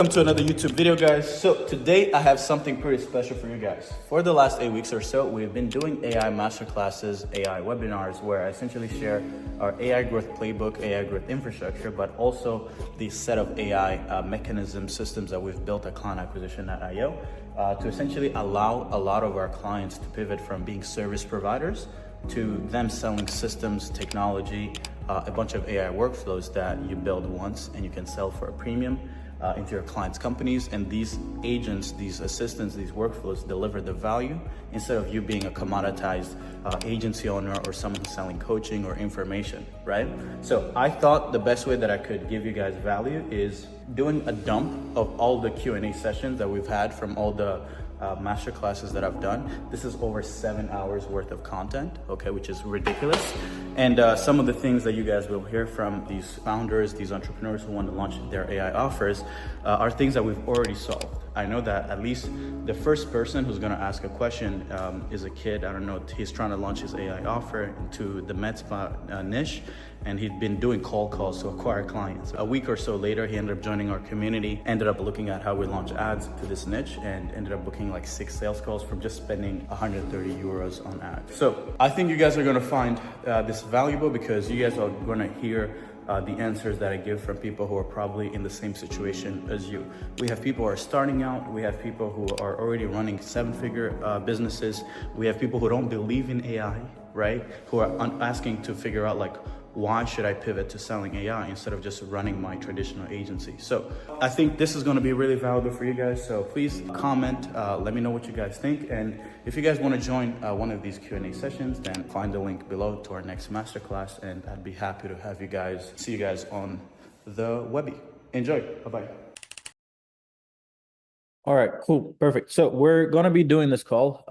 Welcome to another YouTube video, guys. So today I have something pretty special for you guys. For the last 8 weeks or so, we've been doing AI masterclasses, AI webinars, where I essentially share our AI growth playbook, AI growth infrastructure, but also the set of AI mechanisms, systems that we've built at Client Acquisition at IO to essentially allow a lot of our clients to pivot from being service providers to them selling systems, technology, a bunch of AI workflows that you build once and you can sell for a premium into your clients' companies. And these agents, these assistants, these workflows deliver the value instead of you being a commoditized agency owner or someone who's selling coaching or information, right? So I thought the best way that I could give you guys value is doing a dump of all the Q&A sessions that we've had from all the master classes that I've done. This is over 7 hours worth of content, okay, which is ridiculous. And some of the things that you guys will hear from these founders, these entrepreneurs who want to launch their AI offers are things that we've already solved. I know that at least the first person who's going to ask a question is a kid. I don't know, he's trying to launch his AI offer into the MedSpa niche, and he'd been doing cold calls to acquire clients. A week or so later, he ended up joining our community, ended up looking at how we launch ads to this niche, and ended up booking like 6 sales calls from just spending 130 euros on ads. So I think you guys are gonna find this valuable because you guys are gonna hear the answers that I give from people who are probably in the same situation as you. We have people who are starting out. We have people who are already running 7-figure businesses. We have people who don't believe in AI, right? Who are asking to figure out like, why should I pivot to selling AI instead of just running my traditional agency? So I think this is going to be really valuable for you guys. So please comment, let me know what you guys think. And if you guys want to join one of these Q&A sessions, then find the link below to our next masterclass. And I'd be happy to have you guys, see you guys on the Webby. Enjoy. Bye-bye. All right, cool, perfect. So we're gonna be doing this call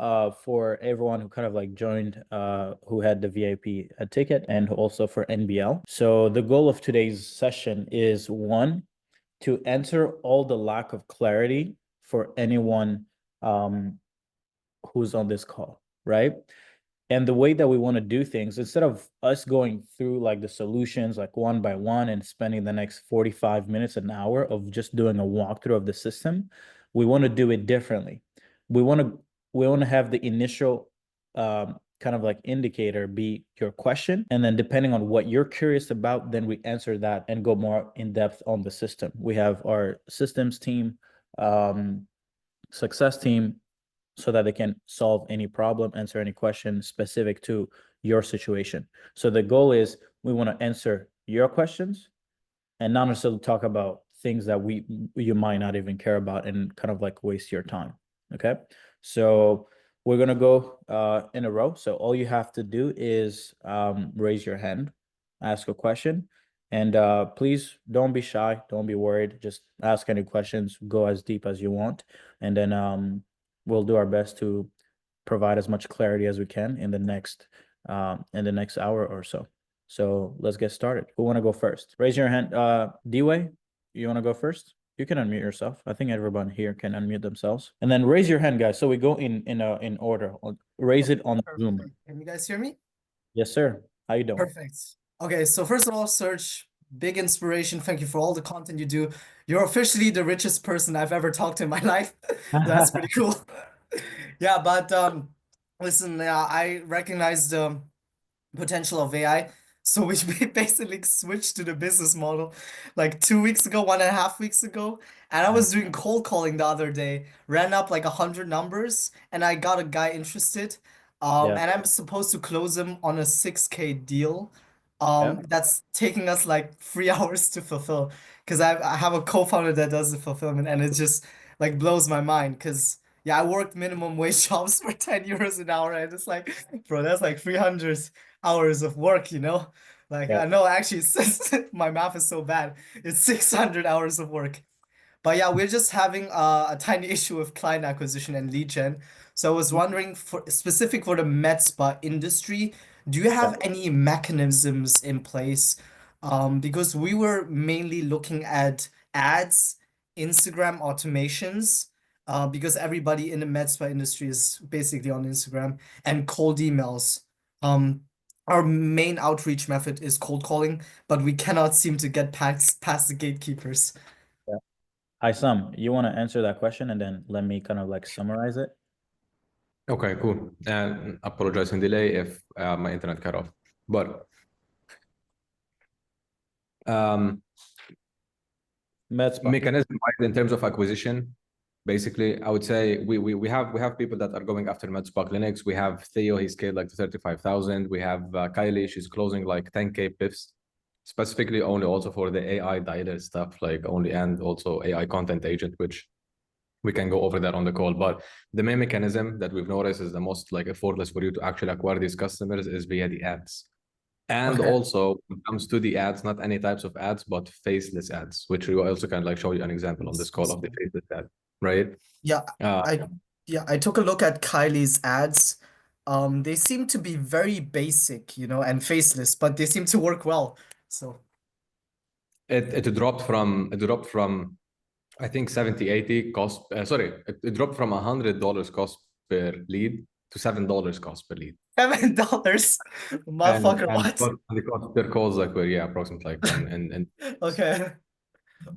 for everyone who kind of like joined, who had the VIP ticket, and also for NBL. So the goal of today's session is one, to answer all the lack of clarity for anyone who's on this call, right? And the way that we want to do things, instead of us going through like the solutions like one by one and spending the next 45 minutes, an hour of just doing a walkthrough of the system, we want to do it differently. We want to have the initial kind of like indicator be your question, and then depending on what you're curious about, then we answer that and go more in depth on the system. We have our systems team, success team, so that they can solve any problem, answer any question specific to your situation. So the goal is we want to answer your questions and not necessarily talk about things that you might not even care about and kind of like waste your time. Okay, so we're gonna go in a row. So all you have to do is raise your hand, ask a question, and please don't be shy, don't be worried. Just ask any questions, go as deep as you want, and then we'll do our best to provide as much clarity as we can in the next hour or so. So let's get started. Who want to go first? Raise your hand. D-Way, you want to go first? You can unmute yourself. I think everyone here can unmute themselves. And then raise your hand, guys. So we go in order. Raise it on Zoom. Perfect. Can you guys hear me? Yes, sir. How you doing? Perfect. Okay, so first of all, Serge, big inspiration. Thank you for all the content you do. You're officially the richest person I've ever talked to in my life. That's pretty cool. Yeah, but listen, I recognize the potential of AI. So we basically switched to the business model like 2 weeks ago, 1.5 weeks ago. And I was doing cold calling the other day, ran up like 100 numbers, and I got a guy interested. Yeah. And I'm supposed to close him on a 6K deal. Yeah. That's taking us like 3 hours to fulfill. Because I have a co-founder that does the fulfillment, and it just like blows my mind. Because yeah, I worked minimum wage jobs for 10 euros an hour, and it's like, bro, that's like 300 hours of work, you know? Like, Yeah. I know actually my math is so bad. It's 600 hours of work. But yeah, we're just having a tiny issue with client acquisition and lead gen. So I was wondering, for specific for the MedSpa industry, do you Yeah. have any mechanisms in place? Because we were mainly looking at ads, Instagram automations, because everybody in the MedSpa industry is basically on Instagram, and cold emails. Our main outreach method is cold calling, but we cannot seem to get past the gatekeepers. Hi, Sam, you want to answer that question and then let me kind of like summarize it? Okay, cool. And apologize in delay if my internet cut off. But um, MedSpa. mechanism in terms of acquisition, basically, I would say we have people that are going after MedSpa clinics. We have Theo, he scaled like to 35,000. We have Kylie, she's closing like 10K pips, specifically only also for the AI dialer stuff, like only and also AI content agent, which we can go over that on the call. But the main mechanism that we've noticed is the most like effortless for you to actually acquire these customers is via the ads. And Okay. also when it comes to the ads, not any types of ads, but faceless ads, which we will also kind of like show you an example on this call of the faceless ad, right? Yeah, Uh, I yeah, I took a look at Kylie's ads. They seem to be very basic, and faceless, but they seem to work well. So it dropped from I think 70, 80 cost. Sorry, it dropped from $100 cost per lead to $7 cost per lead. $7, And motherfucker, and the what? cost, the cost per calls like were yeah approximately like 10 and Okay,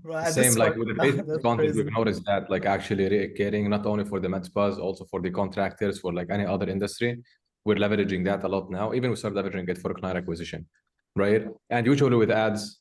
right. At same this like point, with the basic that's content, we've crazy. noticed that like actually caring not only for the med spas, also for the contractors, for like any other industry. We're leveraging that a lot now. Even we start leveraging it for client acquisition, right? And usually with ads,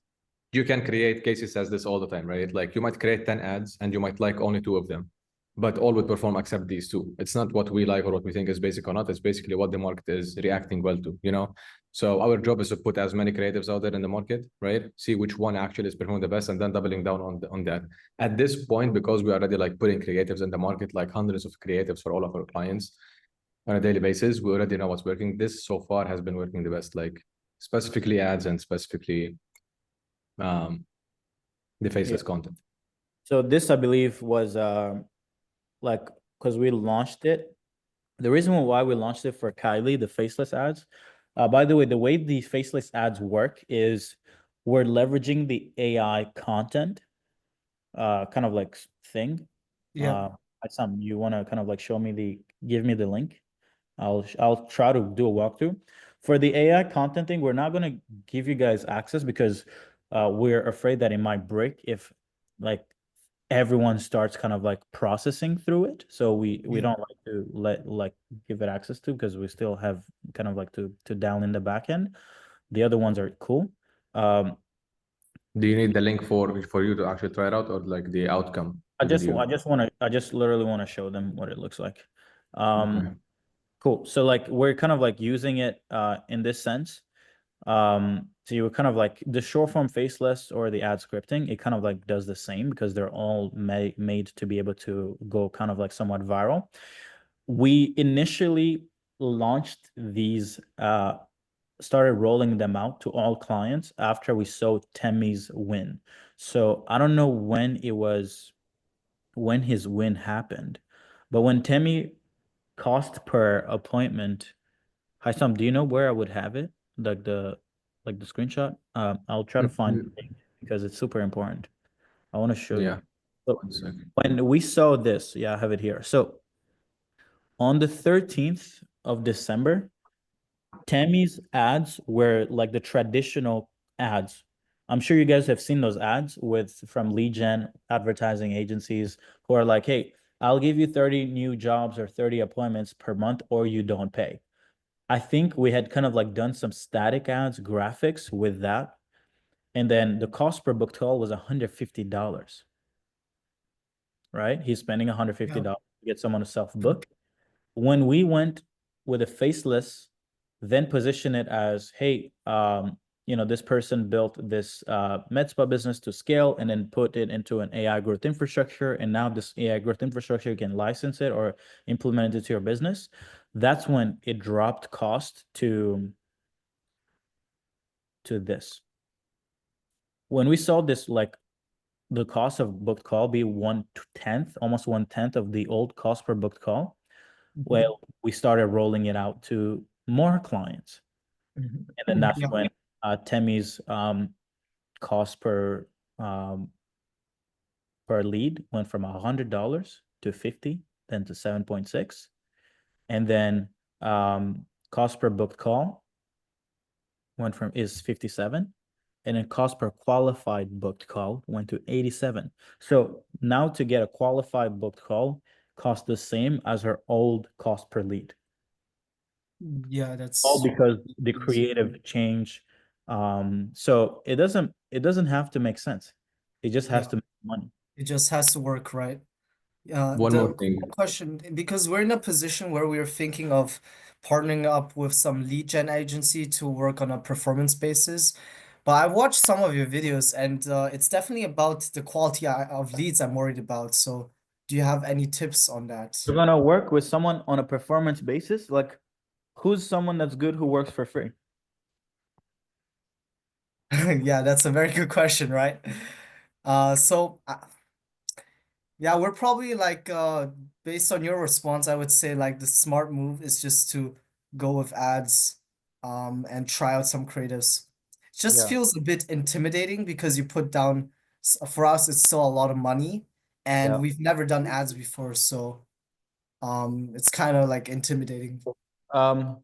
you can create cases as this all the time, right? Like you might create 10 ads and you might like only two of them, but all would perform except these two. It's not what we like or what we think is basic or not. It's basically what the market is reacting well to, you know? So our job is to put as many creatives out there in the market, right? See which one actually is performing the best and then doubling down on that. At this point, because we are already like putting creatives in the market, like hundreds of creatives for all of our clients on a daily basis, we already know what's working. This so far has been working the best, like specifically ads and specifically um, the Yeah. faceless content. So this, I believe, was like because we launched it. The reason why we launched it for Kylie, the faceless ads. By the way, the way the faceless ads work is we're leveraging the AI content, kind of like thing. Yeah. Sam, you want to kind of like give me the link. I'll try to do a walkthrough. For the AI content thing, we're not gonna give you guys access because we're afraid that it might break if like everyone starts kind of like processing through it. So we Yeah. don't like to give it access to because we still have kind of like to down in the back end. The other ones are cool. Um, Do you need the link for you to actually try it out or like the outcome, the video? I just literally want to show them what it looks like. Um, Okay. cool. So like we're kind of like using it in this sense. So you kind of like the short form faceless or the ad scripting, it kind of like does the same because they're all made to be able to go kind of like somewhat viral. We initially launched these, started rolling them out to all clients after we saw Temmy's win. So I don't know when his win happened, but when Temmy cost per appointment. Hi, Sam, do you know where I would have it? Like the screenshot? I'll try to find Mhm. it because it's super important. I want to show you. Yeah. So One second. when we saw this, yeah, I have it here. So on the 13th of December, Tammy's ads were like the traditional ads. I'm sure you guys have seen those ads from lead gen advertising agencies who are like, hey, I'll give you 30 new jobs or 30 appointments per month, or you don't pay. I think we had kind of like done some static ads, graphics with that. And then the cost per booked call was $150, right? He's spending Yeah. $150 to get someone to self-book. When we went with a faceless, then position it as, hey, this person built this MedSpa business to scale and then put it into an AI growth infrastructure. And now this AI growth infrastructure, you can license it or implement it to your business. That's when it dropped cost to this. When we saw this, like the cost of booked call be 1/10, almost 1/10 of the old cost per booked call, Mhm. well, we started rolling it out to more clients. And then that's Yeah. when Temmy's cost um, per lead went from $100 to 50, then to 7.6. And then cost per booked call is 57. and then cost per qualified booked call went to 87. So now to get a qualified booked call costs the same as her old cost per lead. Yeah, All that's because the crazy. creative change. So it doesn't have to make sense. It just has Yeah, to make money. it just has to work, right? One The more thing. question, because we're in a position where we're thinking of partnering up with some lead gen agency to work on a performance basis. But I watched some of your videos, and it's definitely about the quality of leads I'm worried about. So, do you have any tips on that? You're gonna work with someone on a performance basis. Like, who's someone that's good who works for free? Yeah, that's a very good question, right? So yeah, we're probably like based on your response, I would say like the smart move is just to go with ads and try out some creatives. It just Yeah, feels a bit intimidating because you put down for us it's still a lot of money and yeah. we've never done ads before, so it's kind of like intimidating. Um,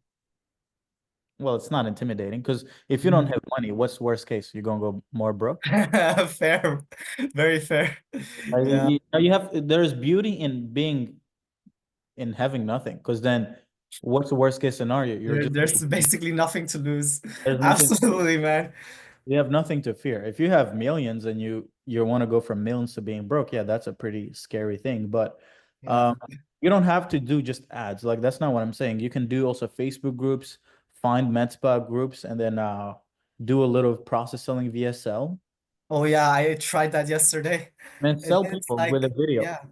well, it's not intimidating because if you don't Mhm. have money, what's worst case? You're gonna go more broke. Fair, very fair. Yeah, You have there's beauty in being in having nothing because then what's the worst case scenario? You're just there's basically nothing to lose. there's nothing. Absolutely, man. You have nothing to fear. If you have millions and you want to go from millions to being broke, yeah, that's a pretty scary thing. But Yeah. um, you don't have to do just ads. Like that's not what I'm saying. You can do also Facebook groups, find MedSpa groups, and then do a little process selling VSL Oh yeah, I tried that yesterday. and And sell it's people with a like, video. yeah,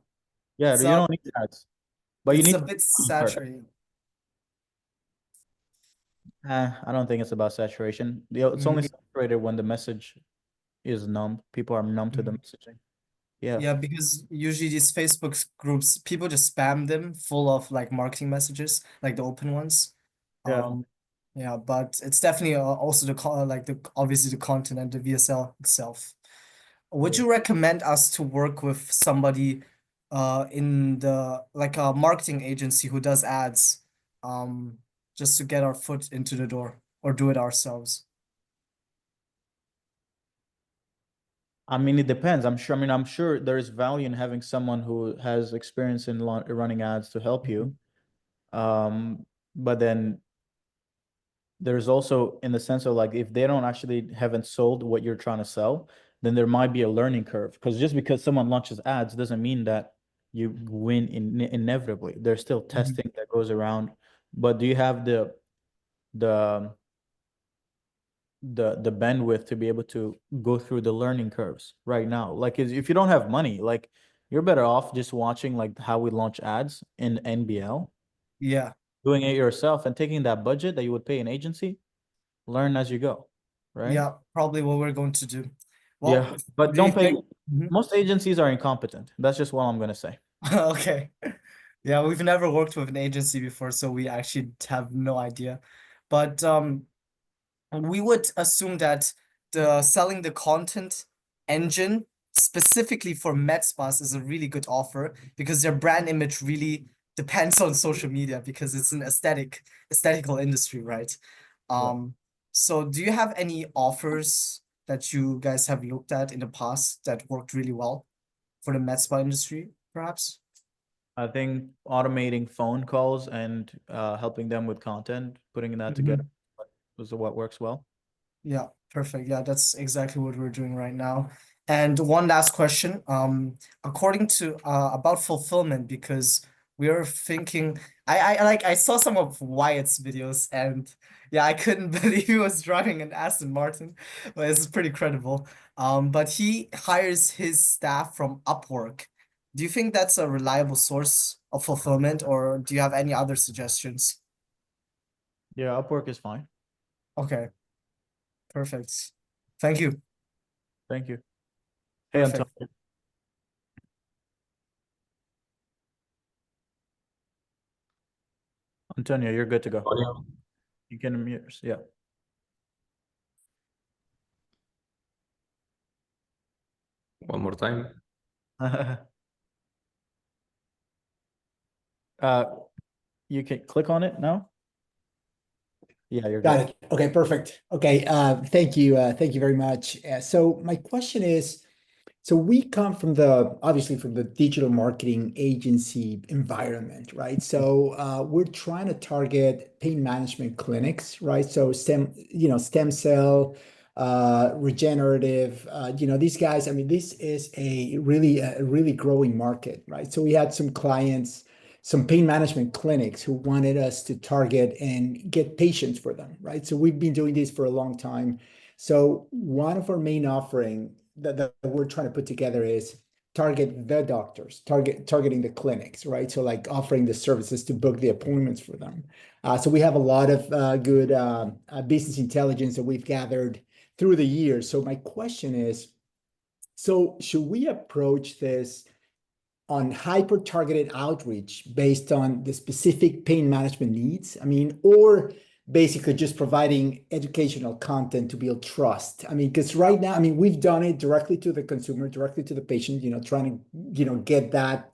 Yeah, it's you don't need ads, but you it's need a to bit first. saturated. I don't think it's about saturation. It's only Mhm, saturated when the message is numb. People are numb to the mhm. messaging. Yeah, Yeah, because usually these Facebook groups, people just spam them full of like marketing messages, like the open ones. yeah. Um, yeah, but it's definitely also the like the obviously the content and the VSL itself. Would Yeah. you recommend us to work with somebody in the like a marketing agency who does ads just to get our foot into the door or do it ourselves? I mean, it depends. I'm sure there is value in having someone who has experience in running ads to help Mhm. you. But then there's also in the sense of like if they don't actually haven't sold what you're trying to sell, then there might be a learning curve. Because just because someone launches ads doesn't mean that you win inevitably. There's still Mhm. testing that goes around. But do you have the the bandwidth to be able to go through the learning curves right now? Like if you don't have money, like you're better off just watching like how we launch ads in NBL, Yeah, doing it yourself and taking that budget that you would pay an agency, learn as you go, right? yeah, probably what we're going to do. Well, Yeah, but we don't pay. think. Mhm. Most agencies are incompetent. That's just what I'm gonna say. Okay. Yeah, we've never worked with an agency before, so we actually have no idea. But we would assume that the selling the content engine specifically for med spas is a really good offer because their brand image really depends on social media because it's an aesthetical industry, right? Yeah. Um, so do you have any offers that you guys have looked at in the past that worked really well for the med spa industry, perhaps? I think automating phone calls and helping them with content, putting that together Mhm. was what works well. Yeah, perfect. Yeah, that's exactly what we're doing right now. And one last question, according to about fulfillment, because we are thinking, I saw some of Wyatt's videos, and yeah, I couldn't believe he was driving an Aston Martin, but it's pretty credible. But he hires his staff from Upwork. Do you think that's a reliable source of fulfillment, or do you have any other suggestions? Yeah, Upwork is fine. Okay, perfect. Thank you. Thank you. Hey, Perfect. Antonio, you're good to go. Audio. You can mute. Yeah. One more time. uh, you can click on it now. Yeah, you're Got good. it. Okay, perfect. Okay, thank you. Thank you very much. So my question is, so we come from obviously from the digital marketing agency environment, right? So we're trying to target pain management clinics, right? So stem cell, regenerative, these guys, I mean, this is a really growing market, right? So we had some clients, some pain management clinics who wanted us to target and get patients for them, right? So we've been doing this for a long time. So one of our main offering that we're trying to put together is target the doctors, targeting the clinics, right? So like offering the services to book the appointments for them. So we have a lot of good business intelligence that we've gathered through the years. So my question is, so should we approach this on hyper targeted outreach based on the specific pain management needs? I mean, or basically just providing educational content to build trust. I mean, because right now, I mean, we've done it directly to the consumer, directly to the patient, trying to, get that,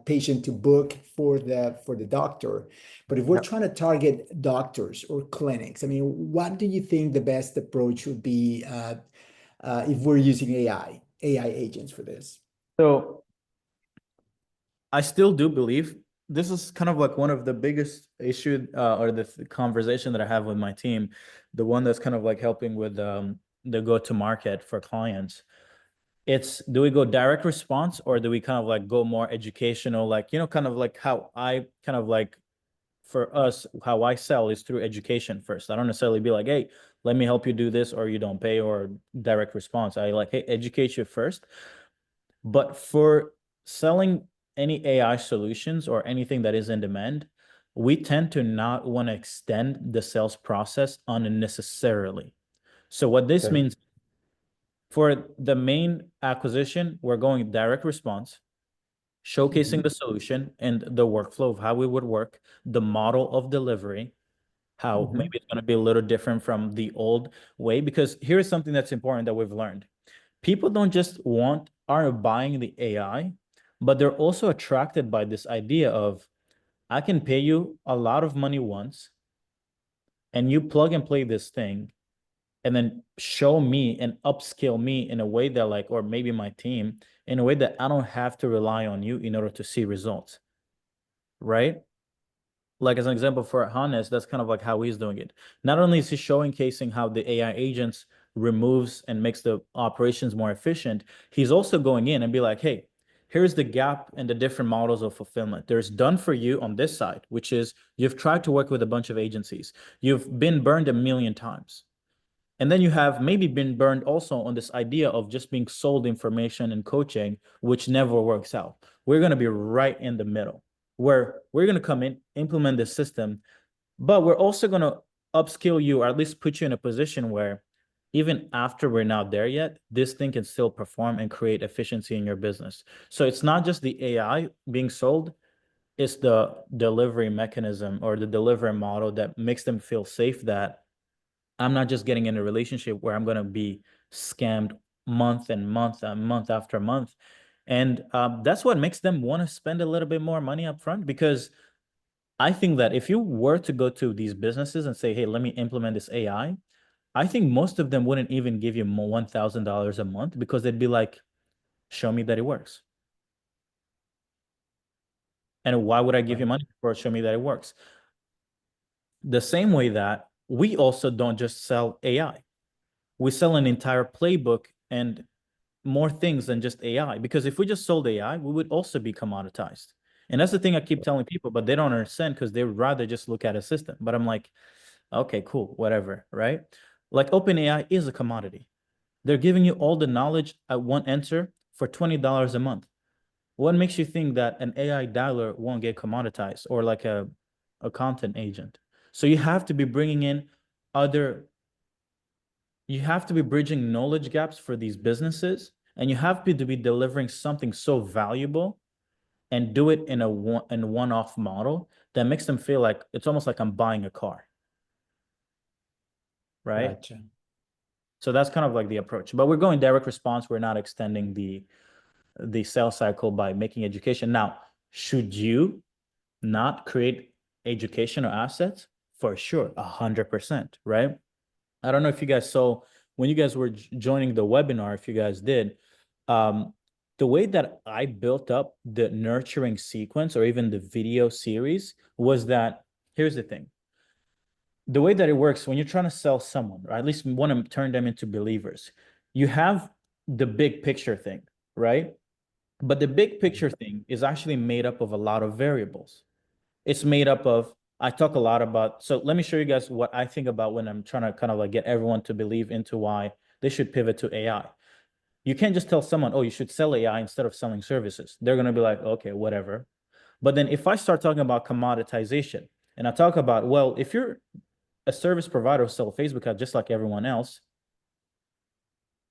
patient to book for the doctor. But if we're Yeah. trying to target doctors or clinics, I mean, what do you think the best approach would be if we're using AI agents for this? So I still do believe this is kind of like one of the biggest issue or the conversation that I have with my team, the one that's kind of like helping with the go-to market for clients. It's, do we go direct response or do we kind of like go more educational, like, kind of like how I kind of like, for us, how I sell is through education first. I don't necessarily be like, hey, let me help you do this or you don't pay, or direct response. I like, hey, educate you first. But for selling any AI solutions or anything that is in demand, we tend to not want to extend the sales process unnecessarily. So what this means, for the main acquisition, we're going direct response, showcasing the solution and the workflow of how it would work, the model of delivery, how maybe it's going to be a little different from the old way. Because here is something that's important that we've learned. People don't just aren't buying the AI, but they're also attracted by this idea of, I can pay you a lot of money once and you plug and play this thing and then show me and upskill me in a way that, like, or maybe my team, in a way that I don't have to rely on you in order to see results, right? Like, as an example for Hannes, that's kind of like how he's doing it. Not only is he showcasing how the AI agents removes and makes the operations more efficient, he's also going in and be like, hey, here's the gap and the different models of fulfillment. There's done for you on this side, which is you've tried to work with a bunch of agencies. You've been burned a million times. And then you have maybe been burned also on this idea of just being sold information and coaching, which never works out. We're going to be right in the middle, where we're going to come in, implement the system, but we're also going to upskill you, or at least put you in a position where even after we're not there yet, this thing can still perform and create efficiency in your business. So it's not just the AI being sold, it's the delivery mechanism or the delivery model that makes them feel safe, that I'm not just getting in a relationship where I'm going to be scammed month and month and month after month. And that's what makes them want to spend a little bit more money up front. Because I think that if you were to go to these businesses and say, hey, let me implement this AI, I think most of them wouldn't even give you more $1,000 a month, because they'd be like, show me that it works. And why would I give you money for show me that it works? The same way that we also don't just sell AI. We sell an entire playbook and more things than just AI. Because if we just sold AI, we would also be commoditized. And that's the thing I keep telling people, but they don't understand, because they would rather just look at a system. But I'm like, okay, cool, whatever, right? Like OpenAI is a commodity. They're giving you all the knowledge at one enter for $20 a month. What makes you think that an AI dialer won't get commoditized, or like a content agent? So you have to be bringing in other, you have to be bridging knowledge gaps for these businesses, and you have to be delivering something so valuable and do it in a one-off model that makes them feel like it's almost like I'm buying a car, right? Gotcha. So that's kind of like the approach. But we're going direct response. We're not extending the sales cycle by making education. Now, should you not create educational assets? For sure, 100%, right? I don't know if you guys saw when you guys were joining the webinar, if you guys did, the way that I built up the nurturing sequence or even the video series was that here's the thing. The way that it works when you're trying to sell someone, or at least want to turn them into believers, you have the big picture thing, right? But the big picture thing is actually made up of a lot of variables. It's made up of, I talk a lot about, so let me show you guys what I think about when I'm trying to kind of like get everyone to believe into why they should pivot to AI. You can't just tell someone, oh, you should sell AI instead of selling services. They're going to be like, okay, whatever. But then if I start talking about commoditization and I talk about, well, if you're a service provider who sell Facebook ads just like everyone else,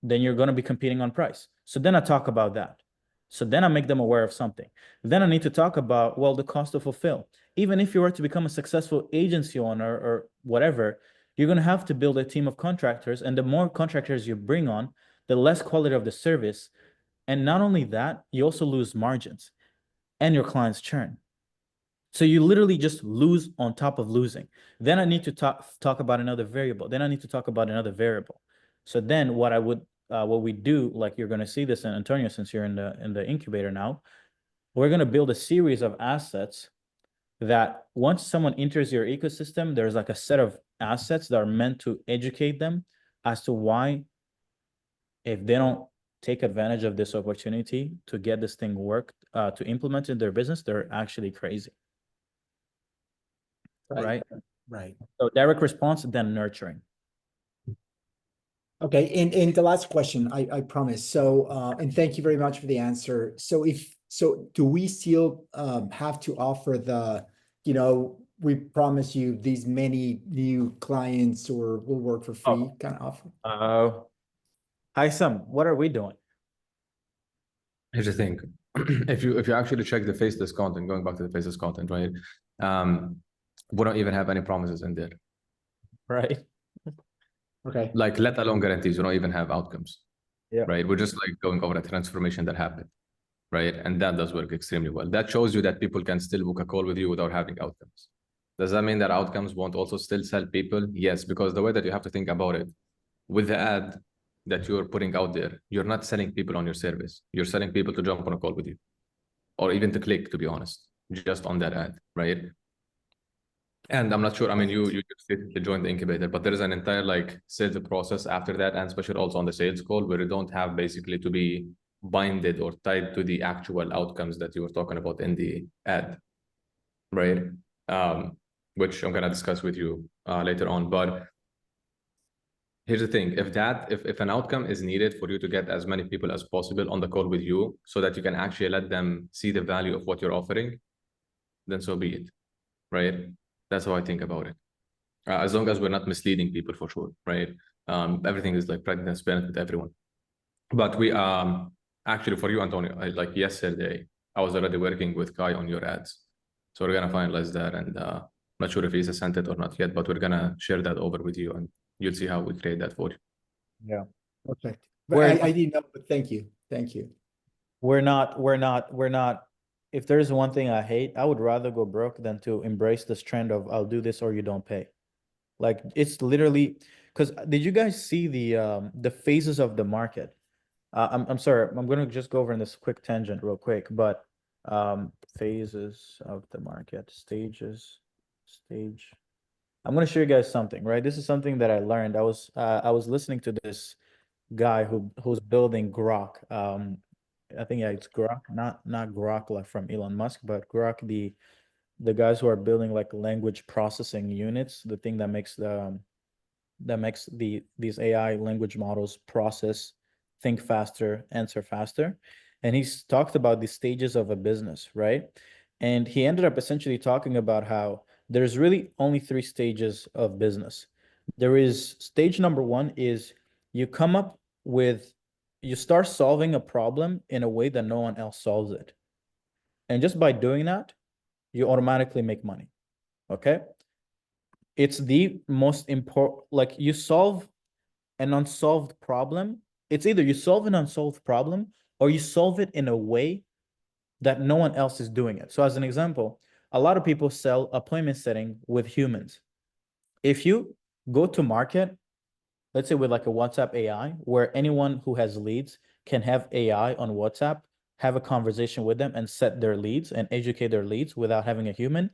then you're going to be competing on price. So then I talk about that. So then I make them aware of something. Then I need to talk about, well, the cost to fulfill. Even if you were to become a successful agency owner or whatever, you're going to have to build a team of contractors. And the more contractors you bring on, the less quality of the service. And not only that, you also lose margins and your clients churn. So you literally just lose on top of losing. Then I need to talk about another variable. Then I need to talk about another variable. So then what we do, like you're going to see this in Antonio, since you're in the incubator now, we're going to build a series of assets that once someone enters your ecosystem, there's like a set of assets that are meant to educate them as to why, if they don't take advantage of this opportunity to get this thing worked, to implement in their business, they're actually crazy. Right? Right. So direct response, then nurturing. Okay, and the last question, I promise. So, and thank you very much for the answer. So do we still have to offer the, we promise you these many new clients or will work for free kind of offer? Hi, Sam, what are we doing? Here's the thing. If you actually check the faceless content, going back to the faceless content, right? We don't even have any promises in there. Right. Okay. Like, let alone guarantees, we don't even have outcomes. Yeah. Right. We're just like going over a transformation that happened. Right. And that does work extremely well. That shows you that people can still book a call with you without having outcomes. Does that mean that outcomes won't also still sell people? Yes, because the way that you have to think about it, with the ad that you're putting out there, you're not selling people on your service. You're selling people to jump on a call with you, or even to click, to be honest, just on that ad, right? And I'm not sure, I mean, you just recently joined the incubator, but there is an entire like sales process after that, and especially also on the sales call, where you don't have basically to be binded or tied to the actual outcomes that you were talking about in the ad, right? Which I'm gonna discuss with you later on. But here's the thing: if an outcome is needed for you to get as many people as possible on the call with you, so that you can actually let them see the value of what you're offering, then so be it, right? That's how I think about it. As long as we're not misleading people, for sure, right? Everything is like pretty transparent with everyone. But we actually, for you, Antonio, like yesterday, I was already working with Kai on your ads, so we're gonna finalize that, and not sure if he's sent it or not yet, but we're gonna share that over with you, and you'll see how we create that for you. Yeah. Perfect. But I didn't know, but thank you. Thank you. We're not. If there's one thing I hate, I would rather go broke than to embrace this trend of I'll do this or you don't pay. Like it's literally, because did you guys see the phases of the market? I'm sorry, I'm gonna just go over in this quick tangent real quick, but phases of the market, stage. I'm gonna show you guys something, right? This is something that I learned. I was listening to this guy who's building Grok. I think, yeah, it's Grok, not Grok like from Elon Musk, but Grok, the guys who are building like language processing units, the thing that makes these AI language models process, think faster, answer faster. And he's talked about the stages of a business, right? And he ended up essentially talking about how there's really only 3 stages of business. There is stage number 1 is you come up with, you start solving a problem in a way that no one else solves it. And just by doing that, you automatically make money. Okay? It's the most important, like you solve an unsolved problem. It's either you solve an unsolved problem or you solve it in a way that no one else is doing it. So as an example, a lot of people sell appointment setting with humans. If you go to market, let's say with like a WhatsApp AI, where anyone who has leads can have AI on WhatsApp, have a conversation with them and set their leads and educate their leads without having a human,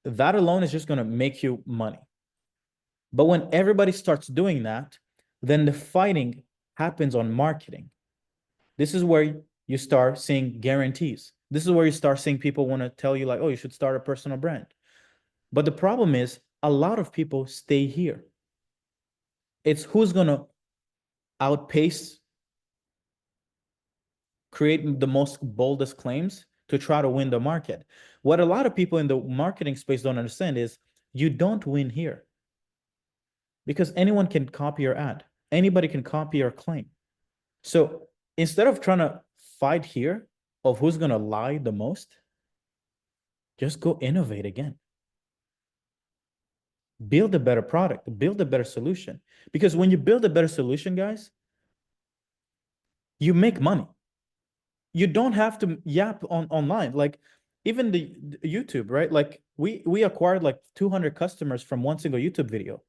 that alone is just going to make you money. But when everybody starts doing that, then the fighting happens on marketing. This is where you start seeing guarantees. This is where you start seeing people want to tell you like, oh, you should start a personal brand. But the problem is a lot of people stay here. It's who's going to outpace, create the most boldest claims to try to win the market. What a lot of people in the marketing space don't understand is you don't win here because anyone can copy your ad. Anybody can copy your claim. So instead of trying to fight here of who's going to lie the most, just go innovate again. Build a better product, build a better solution. Because when you build a better solution, guys, you make money. You don't have to yap online. Like even the YouTube, right? Like we acquired like 200 customers from one single YouTube video.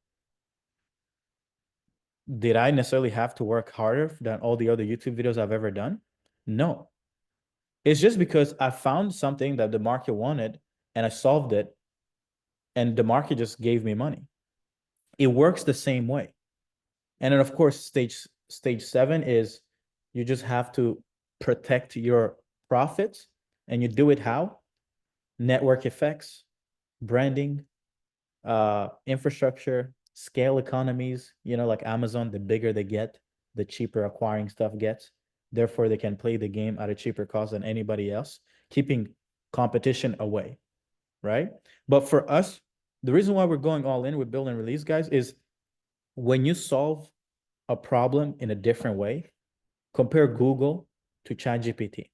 Did I necessarily have to work harder than all the other YouTube videos I've ever done? No. It's just because I found something that the market wanted and I solved it, and the market just gave me money. It works the same way. And then of course, stage 7 is you just have to protect your profits, and you do it how? Network effects, branding, infrastructure, scale economies, like Amazon, the bigger they get, the cheaper acquiring stuff gets. Therefore, they can play the game at a cheaper cost than anybody else, keeping competition away, right? But for us, the reason why we're going all in with build and release, guys, is when you solve a problem in a different way, compare Google to ChatGPT.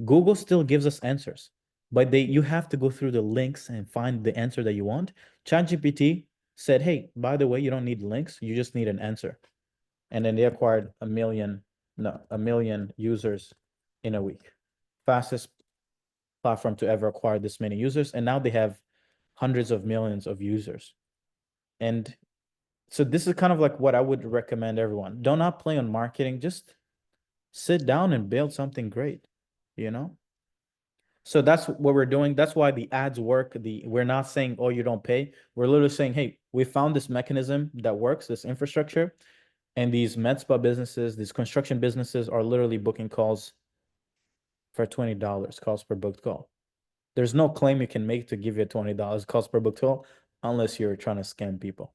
Google still gives us answers, but you have to go through the links and find the answer that you want. ChatGPT said, hey, by the way, you don't need links, you just need an answer. And then they acquired a million users in a week. Fastest platform to ever acquire this many users. And now they have hundreds of millions of users. And so this is kind of like what I would recommend everyone. Do not play on marketing. Just sit down and build something great, So that's what we're doing. That's why the ads work. We're not saying, oh, you don't pay. We're literally saying, hey, we found this mechanism that works, this infrastructure. And these MedSpa businesses, these construction businesses are literally booking calls for $20, calls per booked call. There's no claim you can make to give you $20 calls per booked call unless you're trying to scam people,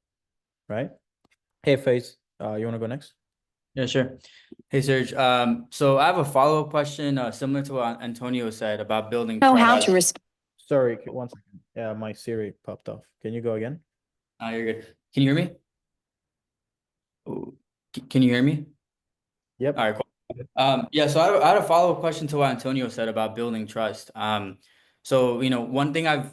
right? Hey, Faith, you want to go next? Yeah, sure. Hey, Serge. So I have a follow-up question, similar to what Antonio said about building Know how trust. to respond. Sorry, 1 second. Yeah, my Siri popped off. Can you go again? You're good. Can you hear me? Oh, can you hear me? Yep. All right, cool. Yeah, so I had a follow-up question to what Antonio said about building trust. So, one thing I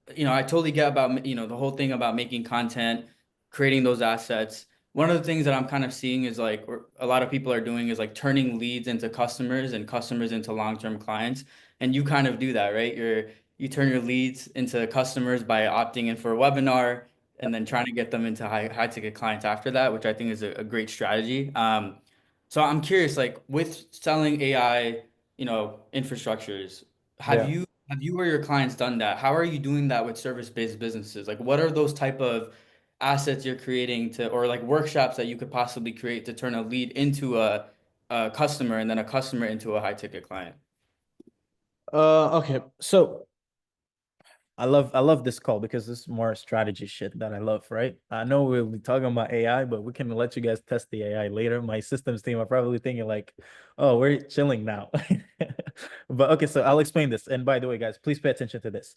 totally get about, the whole thing about making content, creating those assets. One of the things that I'm kind of seeing is like a lot of people are doing is like turning leads into customers and customers into long-term clients. And you kind of do that, right? You turn your leads into customers by opting in for a webinar and then trying to get them into high ticket clients after that, which I think is a great strategy. So I'm curious, like with selling AI, infrastructures, have Yeah. you or your clients done that? How are you doing that with service-based businesses? Like what are those type of assets you're creating or like workshops that you could possibly create to turn a lead into a customer and then a customer into a high ticket client? Okay. So I love this call because this is more strategy shit that I love, right? I know we'll be talking about AI, but we can let you guys test the AI later. My systems team are probably thinking like, oh, we're chilling now. But okay, so I'll explain this. And by the way, guys, please pay attention to this.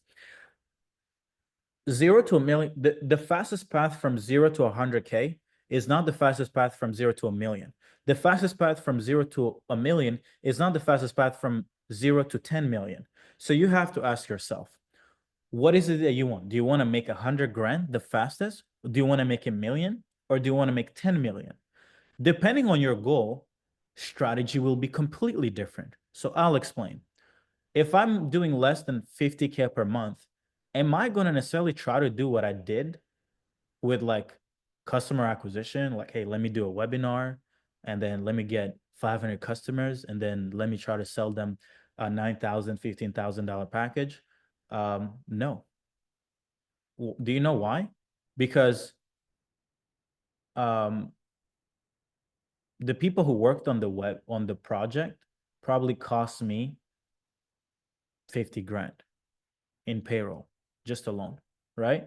0 to a million, the fastest path from 0 to 100K is not the fastest path from 0 to a million. The fastest path from 0 to a million is not the fastest path from 0 to 10 million. So you have to ask yourself, what is it that you want? Do you want to make 100 grand the fastest? Do you want to make a million? Or do you want to make 10 million? Depending on your goal, strategy will be completely different. So I'll explain. If I'm doing less than 50K per month, am I going to necessarily try to do what I did with like customer acquisition, like, hey, let me do a webinar and then let me get 500 customers and then let me try to sell them a $9,000, $15,000 package. No. Do you know why? Because the people who worked on the project probably cost me 50 grand in payroll just alone, right?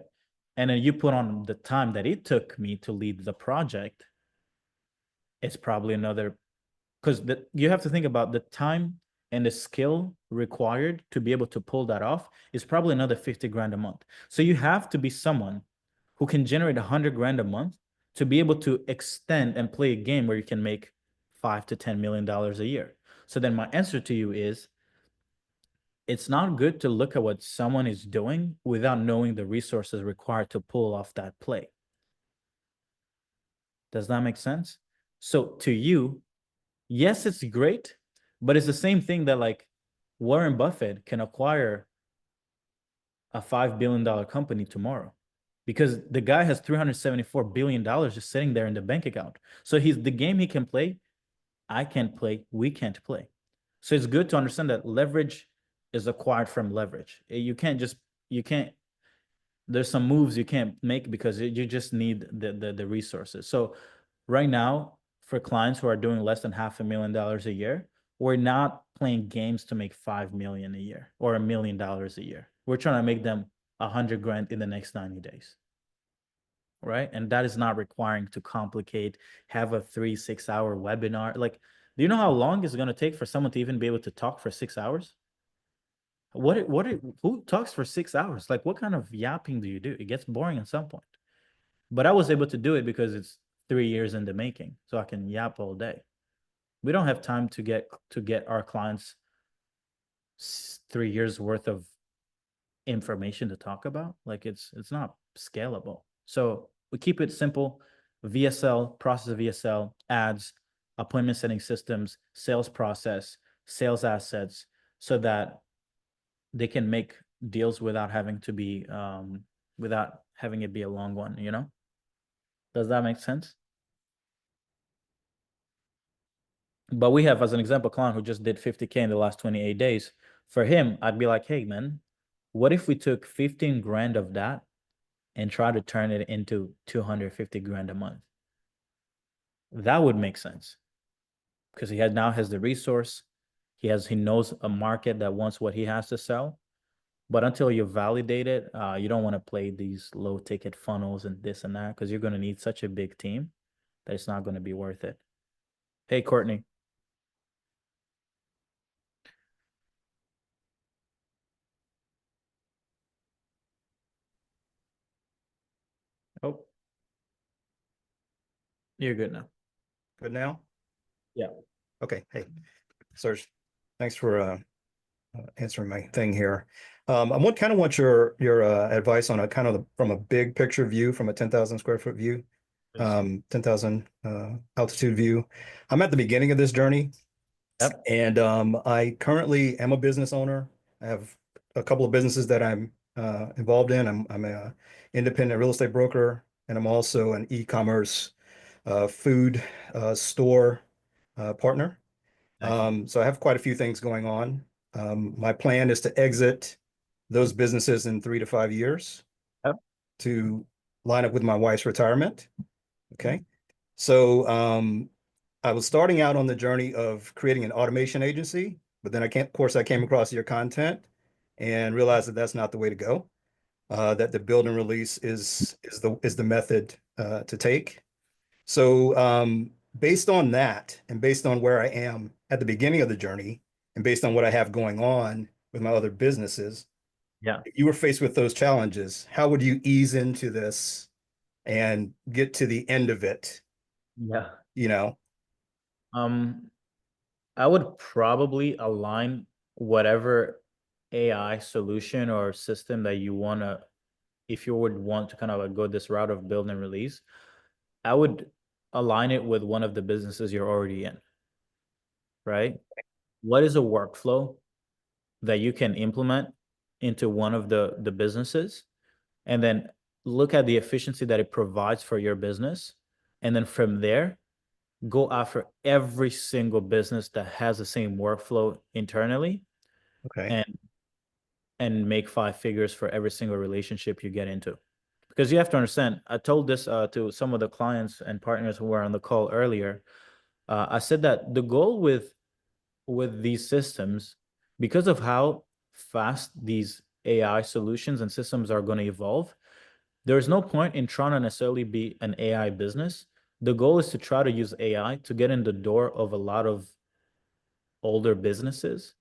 And then you put on the time that it took me to lead the project, it's probably another, because you have to think about the time and the skill required to be able to pull that off is probably another 50 grand a month. So you have to be someone who can generate 100 grand a month to be able to extend and play a game where you can make $5 to $10 million a year. So then my answer to you is, it's not good to look at what someone is doing without knowing the resources required to pull off that play. Does that make sense? So to you, yes, it's great, but it's the same thing that like Warren Buffett can acquire a $5 billion company tomorrow because the guy has $374 billion just sitting there in the bank account. So the game he can play, I can't play, we can't play. So it's good to understand that leverage is acquired from leverage. You can't, there's some moves you can't make because you just need the resources. So right now, for clients who are doing less than $500,000 a year, we're not playing games to make 5 million a year or $1 million a year. We're trying to make them 100 grand in the next 90 days. Right. And that is not requiring to complicate, have a 3-6 hour webinar. Like, do you know how long it's going to take for someone to even be able to talk for 6 hours? Who talks for 6 hours? Like, what kind of yapping do you do? It gets boring at some point. But I was able to do it because it's 3 years in the making, so I can yap all day. We don't have time to get our clients 3 years worth of information to talk about. Like, it's not scalable. So we keep it simple: VSL, process of VSL, ads, appointment setting systems, sales process, sales assets, so that they can make deals without having to be without having it be a long one, you know? Does that make sense? But we have, as an example, a client who just did 50K in the last 28 days. For him, I'd be like, hey man, what if we took 15 grand of that and try to turn it into 250 grand a month? That would make sense because he now has the resource. He knows a market that wants what he has to sell. But until you validate it, you don't want to play these low ticket funnels and this and that because you're going to need such a big team that it's not going to be worth it. Hey, Courtney. Oh, you're good now. Good now? Yeah. Okay. Hey, Serge, thanks for answering my thing here. I kind of want your advice on a kind of from a big picture view, from a 10,000 square foot view, 10,000 altitude view. I'm at the beginning of this journey. Yep. And I currently am a business owner. I have a couple of businesses that I'm involved in. I'm a independent real estate broker, and I'm also an e-commerce food store partner. So I have quite a few things going on. My plan is to exit those businesses in 3 to 5 years Yep. to line up with my wife's retirement. Okay. So I was starting out on the journey of creating an automation agency, but then of course, I came across your content and realized that that's not the way to go. That the build and release is the method to take. So based on that, and based on where I am at the beginning of the journey, and based on what I have going on with my other businesses, Yeah. if you were faced with those challenges, how would you ease into this and get to the end of it? Yeah. You know? I would probably align whatever AI solution or system that you want to, if you would want to kind of like go this route of build and release, I would align it with one of the businesses you're already in, right? What is a workflow that you can implement into one of the businesses? And then look at the efficiency that it provides for your business. And then from there, go after every single business that has the same workflow internally Okay. and make 5 figures for every single relationship you get into. Because you have to understand, I told this to some of the clients and partners who were on the call earlier. I said that the goal with these systems, because of how fast these AI solutions and systems are going to evolve, there's no point in trying to necessarily be an AI business. The goal is to try to use AI to get in the door of a lot of older businesses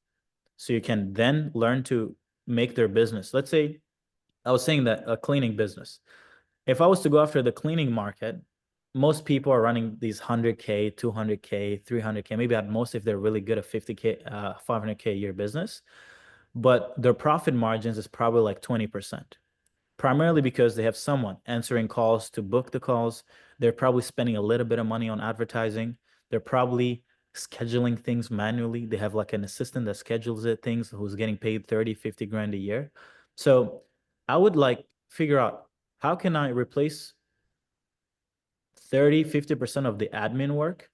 so you can then learn to make their business. Let's say I was saying that a cleaning business. If I was to go after the cleaning market, most people are running these 100K, 200K, 300K, maybe at most if they're really good at 50K, 500K a year business. But their profit margins is probably like 20%, primarily because they have someone answering calls to book the calls. They're probably spending a little bit of money on advertising. They're probably scheduling things manually. They have like an assistant that schedules things who's getting paid 30, 50 grand a year. So I would like figure out how can I replace 30, 50% of the admin work,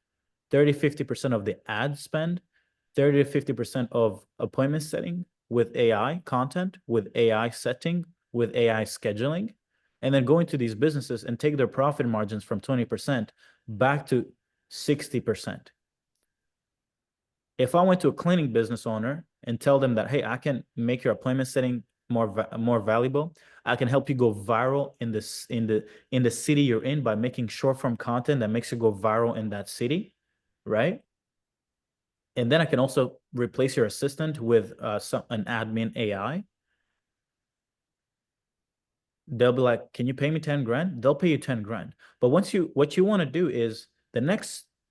30, 50% of the ad spend, 30 to 50% of appointment setting with AI content, with AI setting, with AI scheduling, and then go into these businesses and take their profit margins from 20% back to 60%. If I went to a cleaning business owner and tell them that, hey, I can make your appointment setting more valuable. I can help you go viral in the city you're in by making short form content that makes you go viral in that city, right? And then I can also replace your assistant with an admin AI. They'll be like, can you pay me 10 grand? They'll pay you 10 grand. But what you want to do is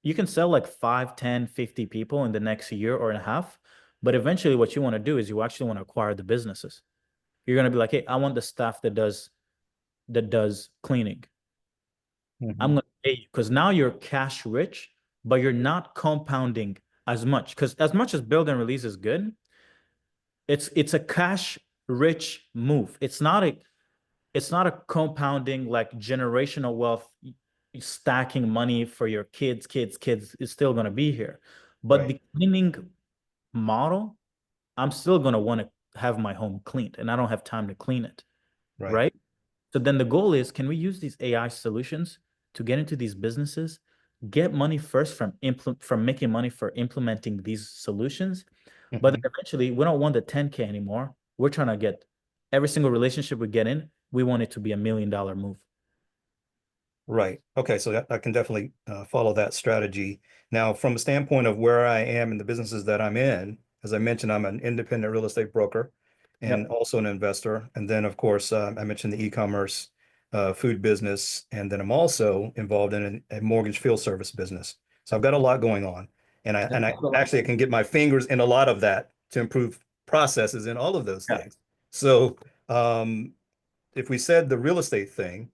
you can sell like 5, 10, 50 people in the next year or and a half. But eventually what you want to do is you actually want to acquire the businesses. You're going to be like, hey, I want the staff that does cleaning. I'm going to pay you because now you're cash rich, but you're not compounding as much. Because as much as build and release is good, it's a cash rich move. It's not a compounding like generational wealth stacking money for your kids is still going to be here. But Right. the cleaning model, I'm still going to want to have my home cleaned and I don't have time to clean it. Right? So then the goal is, can we use these AI solutions to get into these businesses, get money first from making money for implementing these solutions, but then eventually we don't want the 10K anymore. We're trying to get every single relationship we get in, we want it to be $1 million move. Right. Okay. So I can definitely follow that strategy. Now, from a standpoint of where I am in the businesses that I'm in, as I mentioned, I'm an independent real estate broker and Yep. also an investor. And then, of course, I mentioned the e-commerce food business. And then I'm also involved in a mortgage field service business. So I've got a lot going on. And I actually can get my fingers in a lot of that to improve processes in all of those Yeah. things. So if we said the real estate thing,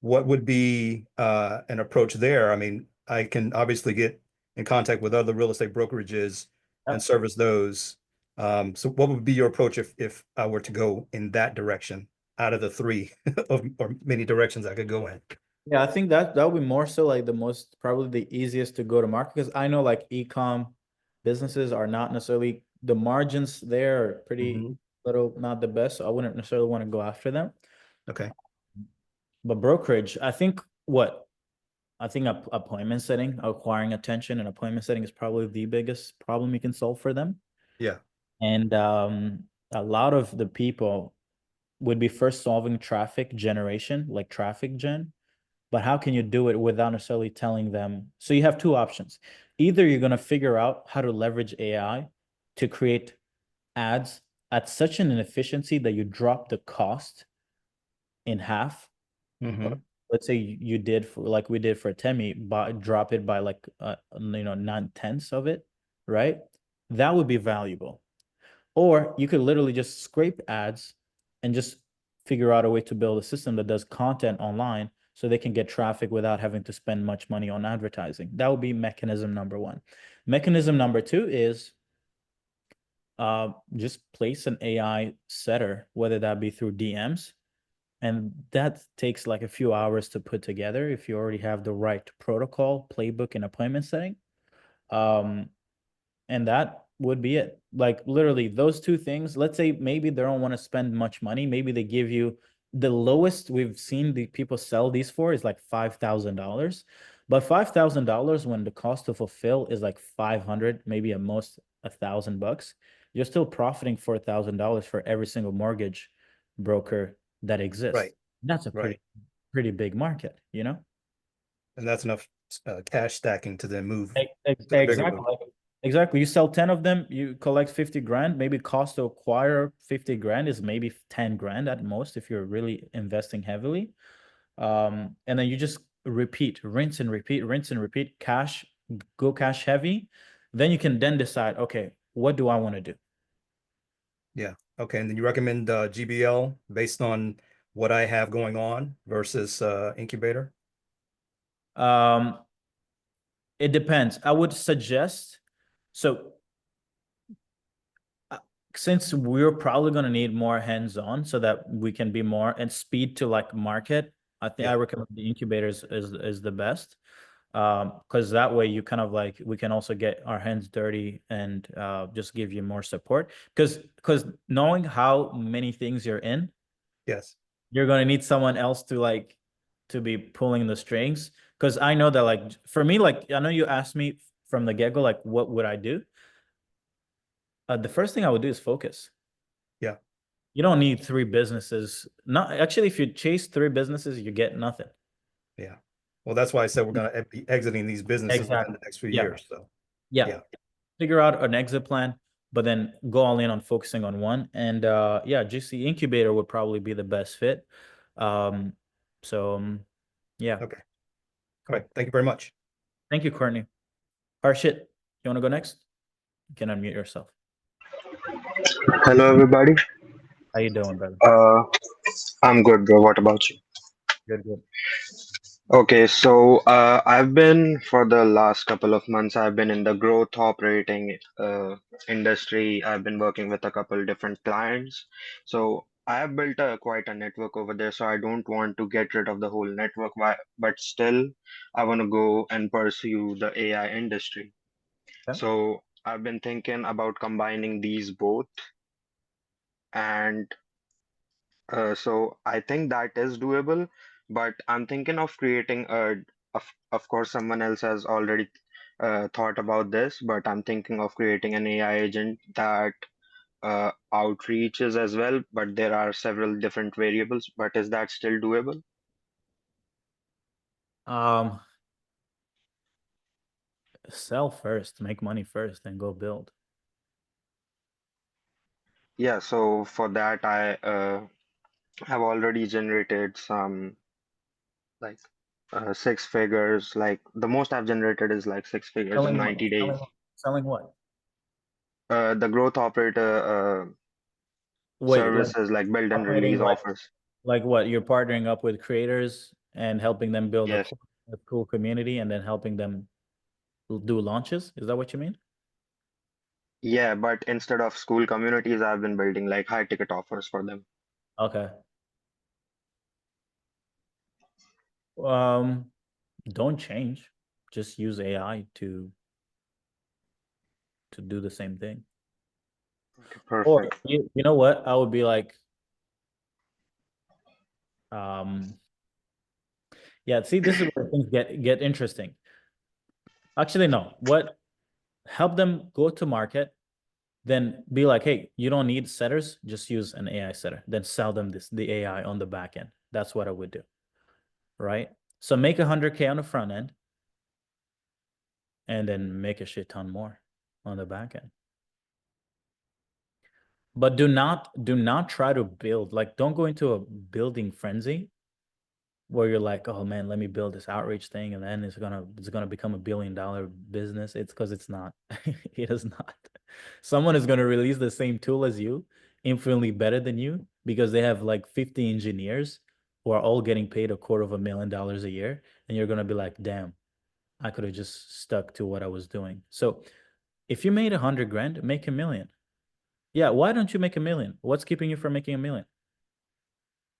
what would be an approach there? I mean, I can obviously get in contact with other real estate brokerages and Yep. service those. So what would be your approach if I were to go in that direction out of the three or many directions I could go in? Yeah, I think that would be more so like probably the easiest to go to market because I know like e-com businesses are not necessarily the margins there are pretty little, not the best. So I wouldn't necessarily want to go after them. Okay. But brokerage, I think appointment setting, acquiring attention and appointment setting is probably the biggest problem you can solve for them. Yeah. And a lot of the people would be first solving traffic generation, like traffic gen. But how can you do it without necessarily telling them? So you have two options. Either you're going to figure out how to leverage AI to create ads at such an efficiency that you drop the cost in half. Let's say you did like we did for Temi, but drop it by like 9/10 of it, right? That would be valuable. Or you could literally just scrape ads and just figure out a way to build a system that does content online so they can get traffic without having to spend much money on advertising. That would be mechanism number one. Mechanism number two is just place an AI setter, whether that be through DMs, And that takes like a few hours to put together if you already have the right protocol, playbook, and appointment setting. And that would be it. Like literally those two things. Let's say maybe they don't want to spend much money. Maybe they give you the lowest we've seen the people sell these for is like $5,000. But $5,000 when the cost to fulfill is like 500, maybe at most $1,000, you're still profiting $4,000 for every single mortgage broker that exists. Right. That's a Right. pretty big market, you know? And that's enough cash stacking to then move to the bigger Exactly. book. Exactly. You sell 10 of them, you collect 50 grand. Maybe cost to acquire 50 grand is maybe 10 grand at most if you're really investing heavily. And then you just repeat, rinse and repeat, cash, go cash heavy. Then you can then decide, okay, what do I want to do? Yeah. Okay. And then you recommend GBL based on what I have going on versus Incubator? It depends. I would suggest, so since we're probably going to need more hands-on so that we can be more and speed to like market, I think I recommend the incubators is the best. Because that way you kind of like we can also get our hands dirty and just give you more support. Because knowing how many things you're in, Yes. you're gonna need someone else to like to be pulling the strings. Because I know that like for me, like I know you asked me from the get-go, like what would I do? The first thing I would do is focus. Yeah. You don't need 3 businesses. Not actually, if you chase 3 businesses, you get nothing. Yeah. Well, that's why I said we're going to be exiting these businesses within Exactly. the next few Yeah. years. So Yeah. yeah. Figure out an exit plan, but then go all in on focusing on one. And yeah, GC Incubator would probably be the best fit. So yeah. Okay. All right. Thank you very much. Thank you, Courtney. Harshit, you want to go next? You can unmute yourself. Hello, everybody. How you doing, brother? I'm good, bro. What about you? Good. Okay, so I've been for the last couple of months, I've been in the growth operating industry. I've been working with a couple different clients. So I have built quite a network over there. So I don't want to get rid of the whole network, but still, I want to go and pursue the AI industry. Okay. So I've been thinking about combining these both, and so I think that is doable, but I'm thinking of creating of course, someone else has already thought about this, but I'm thinking of creating an AI agent that outreaches as well, but there are several different variables, but is that still doable? Sell first, make money first, and go build. Yeah, so for that, I have already generated some like 6 figures. Like the most I've generated is like 6 figures in Selling what? 90 days. Selling what? The growth operator Wait, like services like build and operating release offers. like what? You're partnering up with creators and helping them build Yes. a cool community and then helping them do launches? Is that what you mean? Yeah, but instead of school communities, I've been building like high ticket offers for them. Okay. Don't change. Just use AI to do the same thing. Okay, Or perfect. you know what? I would be like, yeah, see, this is where things get interesting. Actually, no. What help them go to market, then be like, hey, you don't need setters, just use an AI setter. Then sell them the AI on the back end. That's what I would do. Right? So make 100K on the front end and then make a shit ton more on the back end. But do not try to build, like don't go into a building frenzy where you're like, oh man, let me build this outreach thing and then it's gonna become $1 billion business. It's because it's not. It is not. Someone is gonna release the same tool as you, infinitely better than you, because they have like 50 engineers who are all getting paid $250,000 a year, and you're gonna be like, damn, I could have just stuck to what I was doing. So if you made 100 grand, make 1 million. Yeah, why don't you make 1 million? What's keeping you from making 1 million?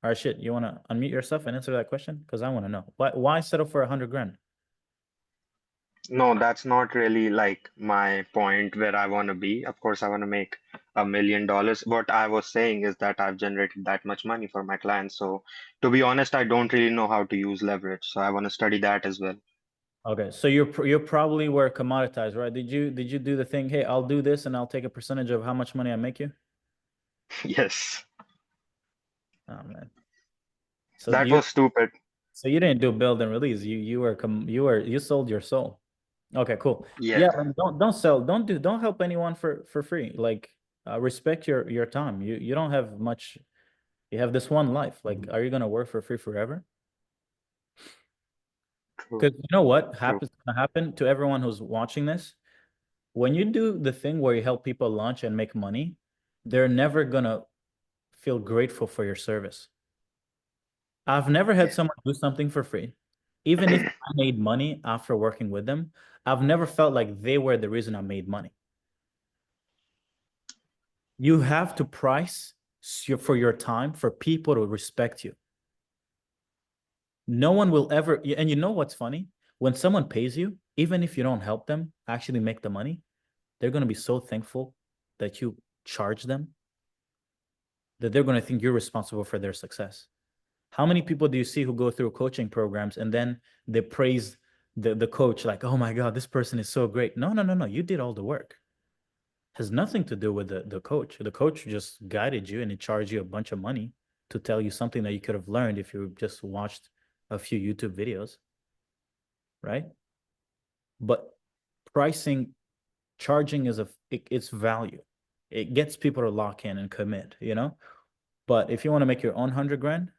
All right, shit. You want to unmute yourself and answer that question? Because I want to know why settle for 100 grand? No, that's not really like my point where I want to be. Of course, I want to make $1 million. What I was saying is that I've generated that much money for my clients. So, to be honest, I don't really know how to use leverage. So, I want to study that as well. Okay, so you're probably were commoditized, right? Did you do the thing? Hey, I'll do this and I'll take a percentage of how much money I make you. Yes, Oh man. So that was stupid. you didn't do build and release. You sold your soul. Okay, cool. Yeah, Yeah, and don't sell. Don't help anyone for free. Like respect your time. You don't have much. You have this one life. Like, are you gonna work for free forever? true, Because you know what true. gonna happen to everyone who's watching this? When you do the thing where you help people launch and make money, they're never gonna feel grateful for your service. I've never had Yeah. someone do something for free. Even if I made money after working with them, I've never felt like they were the reason I made money. You have to price for your time for people to respect you. No one will ever, and you know what's funny? When someone pays you, even if you don't help them actually make the money, they're going to be so thankful that you charge them that they're going to think you're responsible for their success. How many people do you see who go through coaching programs and then they praise the coach like, oh my God, this person is so great. No. You did all the work. Has nothing to do with the coach. The coach just guided you and he charged you a bunch of money to tell you something that you could have learned if you just watched a few YouTube videos, right? But pricing, charging is it's value. It gets people to lock in and commit, you know? But if you want to make your own 100 grand,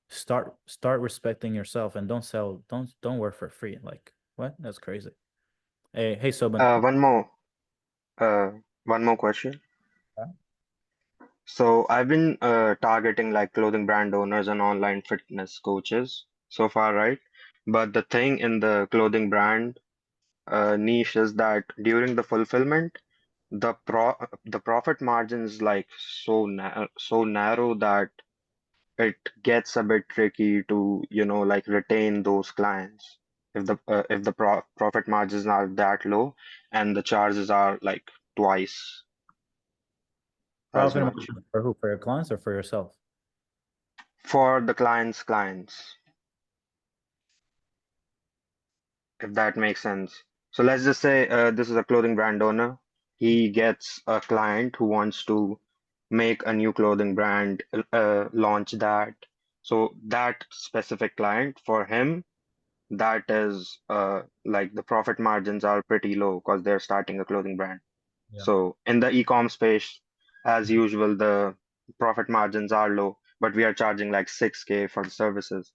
start respecting yourself and don't work for free. Like, what? That's crazy. Hey Soban. Uh, one more, uh, one more question. So I've been targeting like clothing brand owners and online fitness coaches so far, right? But the thing in the clothing brand niche is that during the fulfillment, the profit margin is like so narrow that it gets a bit tricky to, like retain those clients if the profit margins are that low and the charges are like twice as Profit much margin for who? For your clients or for yourself? for the clients, if that makes sense. So let's just say this is a clothing brand owner. He gets a client who wants to make a new clothing brand, launch that. So that specific client for him, that is like the profit margins are pretty low because they're starting a clothing brand. Yeah. So in the e-com space, as usual, the profit margins are low, but we are charging like 6K for the services.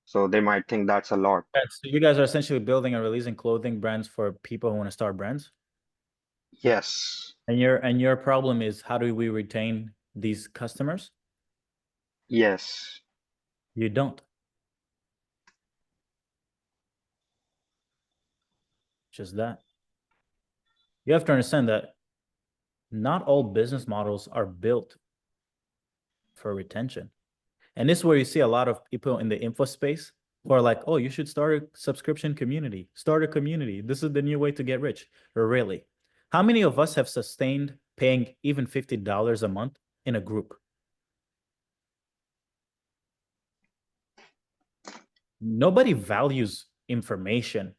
So they might think that's a lot. So you guys are essentially building and releasing clothing brands for people who want to start brands. Yes, And your problem is how do we retain these customers? yes. You don't. Just that. You have to understand that not all business models are built for retention. And this is where you see a lot of people in the info space who are like, oh, you should start a subscription community. Start a community. This is the new way to get rich. Really? How many of us have sustained paying even $50 a month in a group? Nobody values information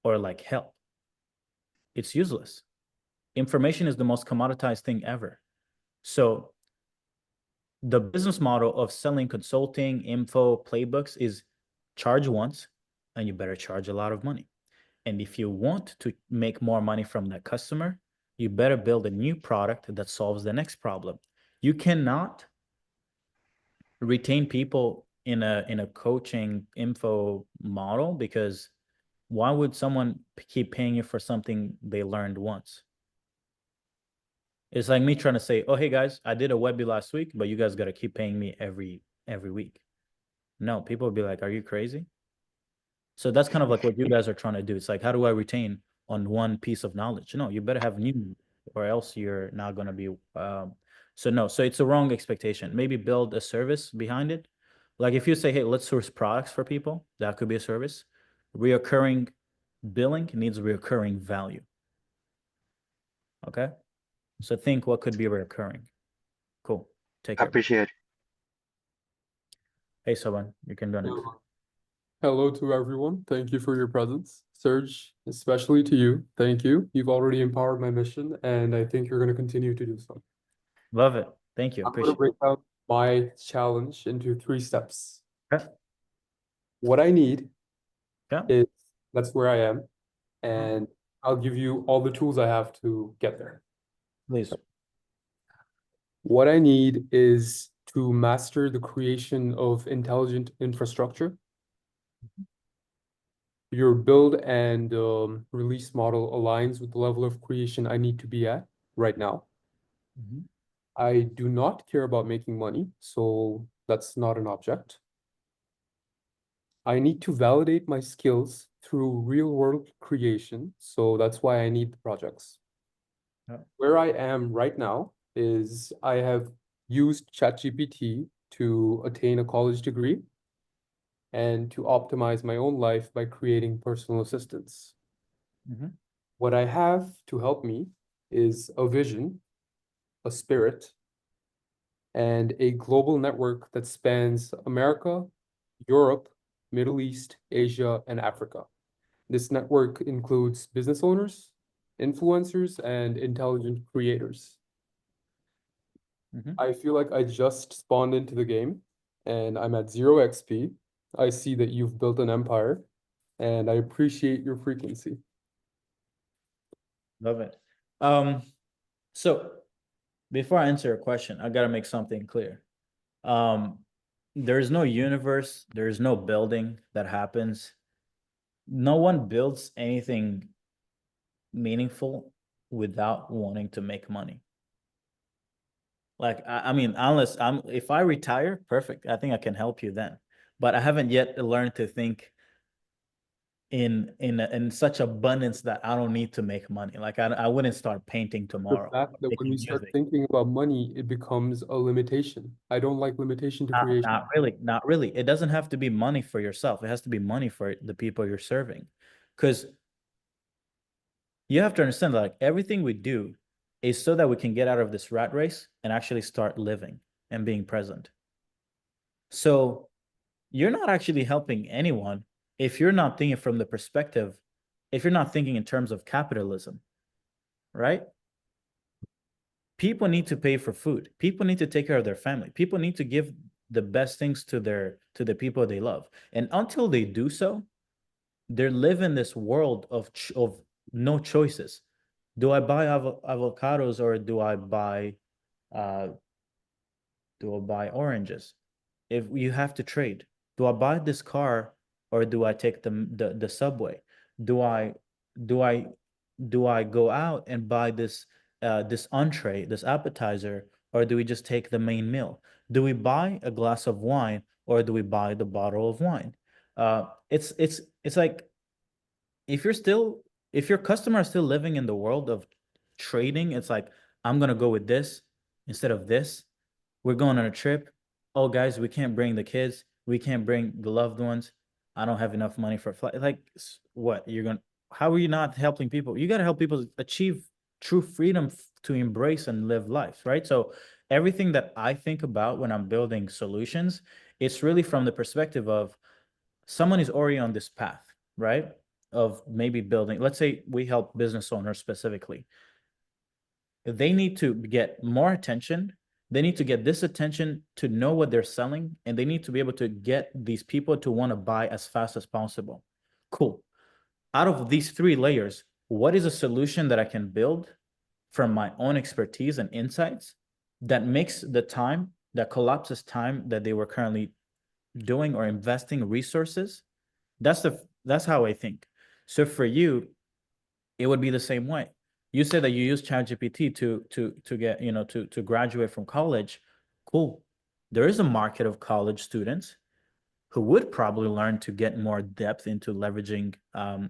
or like help. It's useless. Information is the most commoditized thing ever. So the business model of selling consulting, info, playbooks is charge once, and you better charge a lot of money. And if you want to make more money from that customer, you better build a new product that solves the next problem. You cannot retain people in a coaching info model because why would someone keep paying you for something they learned once? It's like me trying to say, oh, hey guys, I did a Webby last week, but you guys got to keep paying me every week. No, people would be like, are you crazy? So that's kind of like what you guys are trying to do. It's like, how do I retain on one piece of knowledge? No, you better have new, or else you're not going to be So no, so it's a wrong expectation. Maybe build a service behind it. Like if you say, hey, let's source products for people, that could be a service. Reoccurring billing needs reoccurring value. Okay. So think what could be reoccurring. Cool. Take care. Appreciate. Hey, Soban, you can do it. Hello to everyone. Thank you for your presence. Serge, especially to you. Thank you. You've already empowered my mission, and I think you're going to continue to do so. Love it. Thank you. I'm going to Appreciate break out my challenge into 3 steps. it. Okay. What I need Yeah. is that's where I am, and I'll give you all the tools I have to get there. Please. What I need is to master the creation of intelligent infrastructure. Your build and release model aligns with the level of creation I need to be at right now. Mhm. I do not care about making money, so that's not an object. I need to validate my skills through real world creation, so that's why I need the projects. Yeah. Where I am right now is I have used ChatGPT to attain a college degree and to optimize my own life by creating personal assistants. Mhm. What I have to help me is a vision, a spirit, and a global network that spans America, Europe, Middle East, Asia, and Africa. This network includes business owners, influencers, and intelligent creators. Mhm. I feel like I just spawned into the game and I'm at 0 XP. I see that you've built an empire and I appreciate your frequency. Love it. So before I answer your question, I gotta make something clear. There's no universe, there's no building that happens. No one builds anything meaningful without wanting to make money. Like, I mean, unless if I retire, perfect. I think I can help you then. But I haven't yet learned to think in such abundance that I don't need to make money. Like I wouldn't start painting The tomorrow, fact that when making we start music. thinking about money, it becomes a limitation. I don't like limitation to creation. Not really, not really. It doesn't have to be money for yourself. It has to be money for the people you're serving. Because you have to understand, like everything we do is so that we can get out of this rat race and actually start living and being present. So you're not actually helping anyone if you're not thinking from the perspective, if you're not thinking in terms of capitalism, right? People need to pay for food. People need to take care of their family. People need to give the best things to the people they love. And until they do so, they're living this world of no choices. Do I buy avocados or uh do I buy oranges? If you have to trade, do I buy this car or do I take the subway? Do I do I do I go out and buy this entree, this appetizer, or do we just take the main meal? Do we buy a glass of wine or do we buy the bottle of wine? It's like if your customer is still living in the world of trading, it's like I'm gonna go with this instead of this. We're going on a trip. Oh, guys, we can't bring the kids. We can't bring the loved ones. I don't have enough money for a flight. Like, what? How are you not helping people? You got to help people achieve true freedom to embrace and live life, right? So everything that I think about when I'm building solutions, it's really from the perspective of someone is already on this path, right? Of maybe building, let's say we help business owners specifically. They need to get more attention. They need to get this attention to know what they're selling, and they need to be able to get these people to want to buy as fast as possible. Cool. Out of these 3 layers, what is a solution that I can build from my own expertise and insights that makes the time, that collapses time that they were currently doing or investing resources? That's how I think. So for you, it would be the same way. You said that you use ChatGPT to get, to graduate from college. Cool. There is a market of college students who would probably learn to get more depth into leveraging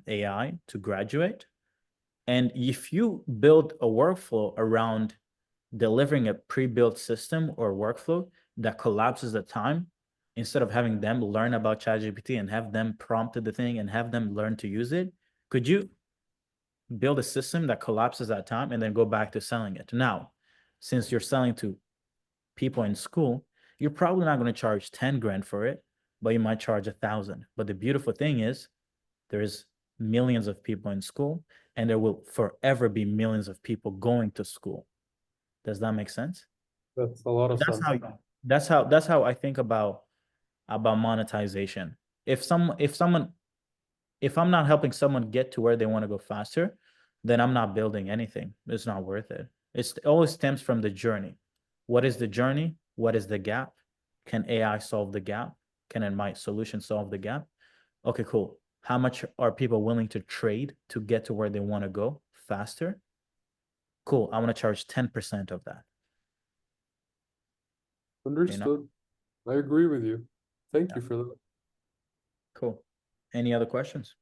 AI to graduate. And if you build a workflow around delivering a pre-built system or workflow that collapses the time instead of having them learn about ChatGPT and have them prompted the thing and have them learn to use it. Could you build a system that collapses that time and then go back to selling it? Now, since you're selling to people in school, you're probably not going to charge 10 grand for it, but you might charge 1,000. But the beautiful thing is there's millions of people in school, and there will forever be millions of people going to school. Does that make sense? That's a lot of That's sense. that's how I think about monetization. If I'm not helping someone get to where they want to go faster, then I'm not building anything. It's not worth it. It always stems from the journey. What is the journey? What is the gap? Can AI solve the gap? Can my solution solve the gap? Okay, cool. How much are people willing to trade to get to where they want to go faster? Cool. I want to charge 10% of that. Understood. I agree with you. Thank you for that. Cool. Any other questions?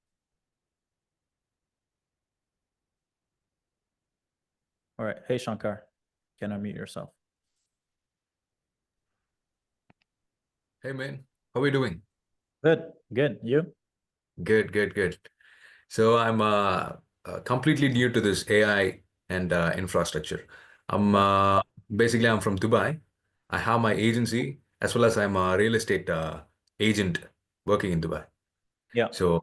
All right. Hey, Shankar, can I unmute yourself? Hey man, how are we doing? Good. Good. You? Good. So I'm completely new to this AI and infrastructure. I'm basically I'm from Dubai. I have my agency as well as I'm a real estate agent working in Dubai. Yeah. So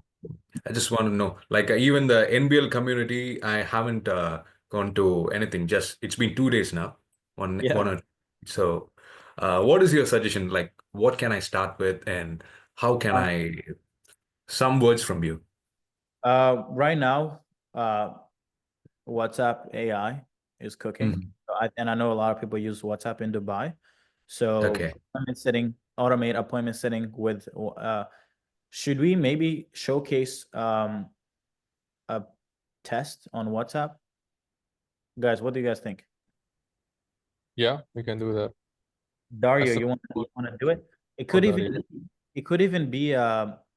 I just want to know, like even the NBL community, I haven't gone to anything. Just it's been 2 days now. Yeah. So what is your suggestion? Like, what can I start with, and how can I? Some words from you. Right now, WhatsApp AI is cooking. Mhm. And I know a lot of people use WhatsApp in Dubai. So Okay. automate appointment setting with, should we maybe showcase a test on WhatsApp? Guys, what do you guys think? Yeah, we can do that. Dario, As you a- want to do it? It Oh, could Dario. even be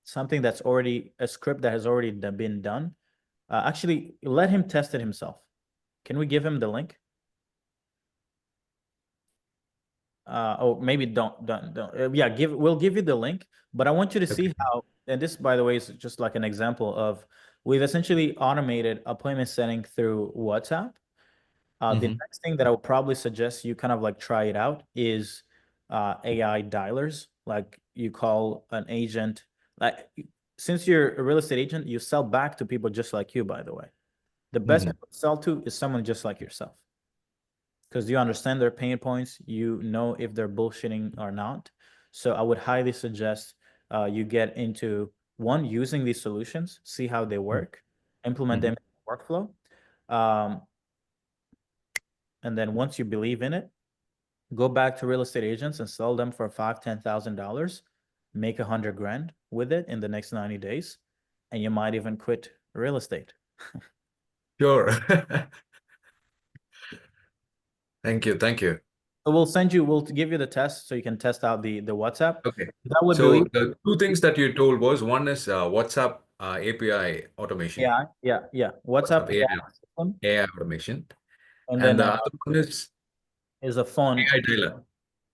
something that's already a script that has already been done. Actually, let him test it himself. Can we give him the link? Oh, maybe don't. Yeah, we'll give you the link, but I want you to see Okay. how, and this, by the way, is just like an example of we've essentially automated appointment setting through WhatsApp. The Mhm. next thing that I would probably suggest you kind of like try it out is AI dialers. Like you call an agent, like since you're a real estate agent, you sell back to people just like you, by the way. The best Mhm. people to sell to is someone just like yourself. Because you understand their pain points, you know if they're bullshitting or not. So I would highly suggest you get into one, using these solutions, see how they work, implement them in the workflow. And then once you believe in it, go back to real estate agents and sell them for $5,000-$10,000, make 100 grand with it in the next 90 days, and you might even quit real estate. Sure. Thank you. So we'll give you the test so you can test out the WhatsApp. Okay. That would So believe. the two things that you told was one is WhatsApp API automation. Yeah. WhatsApp WhatsApp AI system, AI automation. and And then the other one is a phone. AI dialer.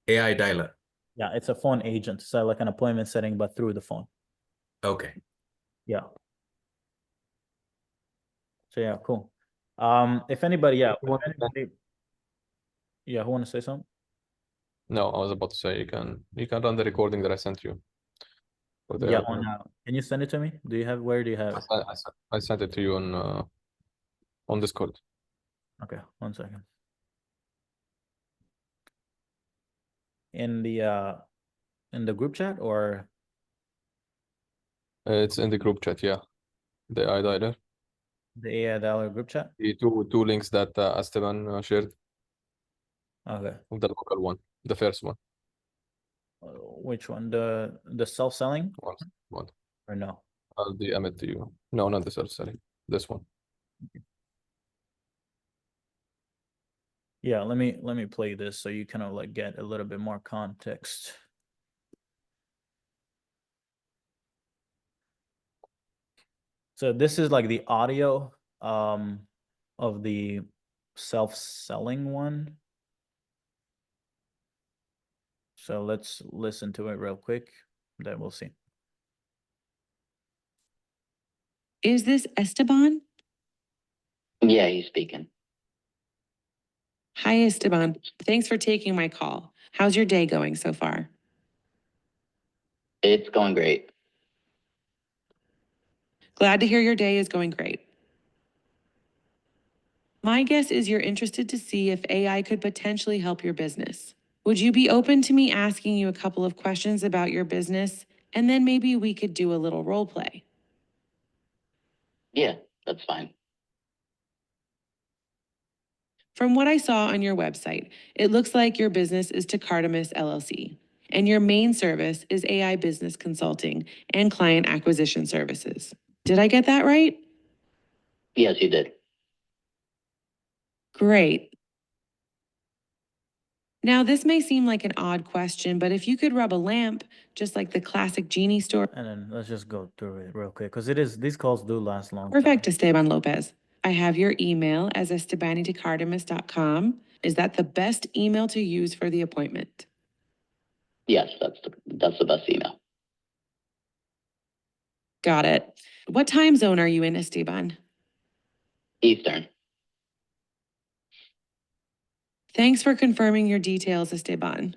AI dialer. Yeah, it's a phone agent, so like an appointment setting, but through the phone. Okay. Yeah. So yeah, cool. If anybody, who want to say something? No, I was about to say you can run the recording that I sent you for the Yeah, admin. can you send it to me? Where do you have it? I sent it to you on Discord. Okay, 1 second. In the group chat or It's in the group chat, yeah. The AI dialer. the AI dialer group chat? The two links that Esteban shared Okay. of the local one, the first one. Which one? The self-selling One. or no? I'll DM it to you. No, not this. Sorry, this one. Yeah, let me play this so you kind of like get a little bit more context. So this is like the audio of the self-selling one. So let's listen to it real quick, then we'll see. Is this Esteban? Yeah, he's speaking. Hi, Esteban. Thanks for taking my call. How's your day going so far? It's going great. Glad to hear your day is going great. My guess is you're interested to see if AI could potentially help your business. Would you be open to me asking you a couple of questions about your business, and then maybe we could do a little role play? Yeah, that's fine. From what I saw on your website, it looks like your business is Tacardamus LLC, and your main service is AI business consulting and client acquisition services. Did I get that right? Yes, you did. Great. Now, this may seem like an odd question, but if you could rub a lamp, just like the classic genie story. And then let's just go through it real quick because these calls do last long. Perfect, Esteban Lopez. I have your email as estebanitacardamus.com. Is that the best email to use for the appointment? Yes, that's the best email. Got it. What time zone are you in, Esteban? Eastern. Thanks for confirming your details, Esteban.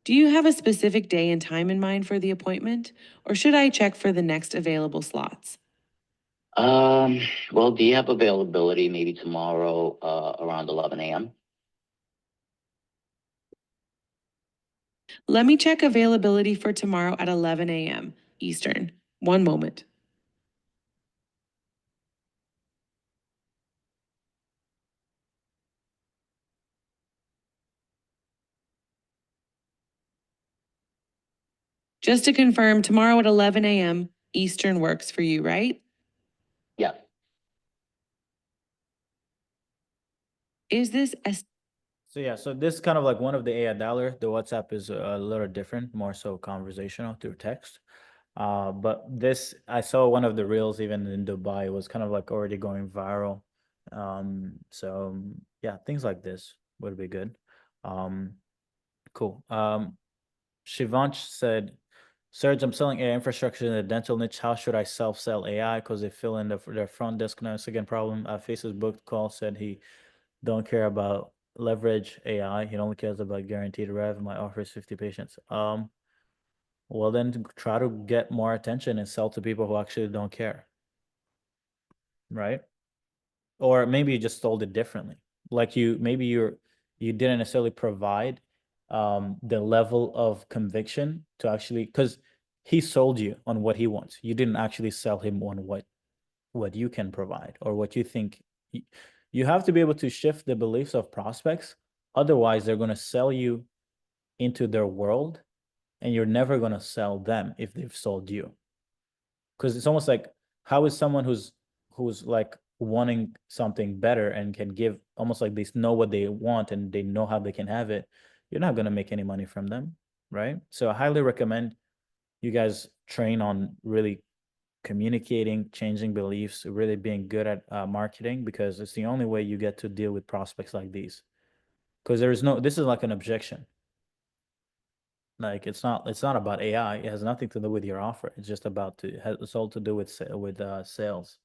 Do you have a specific day and time in mind for the appointment, or should I check for the next available slots? Well, do you have availability maybe tomorrow around 11 a.m.? Let me check availability for tomorrow at 11 a.m. Eastern. One moment. Just to confirm, tomorrow at 11 a.m. Eastern works for you, right? Yeah. Is this So yeah, so this is kind of like one of the AI dialer. The WhatsApp is a little different, more so conversational through text. But this, I saw one of the reels even in Dubai was kind of like already going viral. So yeah, things like this would be good. Cool. Shivansh said, Serge, I'm selling AI infrastructure in the dental niche. How should I self-sell AI? Because they fill in their front desk now. It's again problem. Faces booked call said he don't care about leverage AI. He only cares about guaranteed rev. My offer is 50 patients. Well then try to get more attention and sell to people who actually don't care. Right? Or maybe you just sold it differently. Like you didn't necessarily provide the level of conviction to actually, because he sold you on what he wants. You didn't actually sell him on what you can provide or what you think. You have to be able to shift the beliefs of prospects. Otherwise, they're going to sell you into their world and you're never going to sell them if they've sold you. Because it's almost like, how is someone who's like wanting something better and can give, almost like they know what they want and they know how they can have it, you're not going to make any money from them, right? So I highly recommend you guys train on really communicating, changing beliefs, really being good at marketing, because it's the only way you get to deal with prospects like these. Because this is like an objection. Like it's not about AI. It has nothing to do with your offer. It's just it's all to do with sales.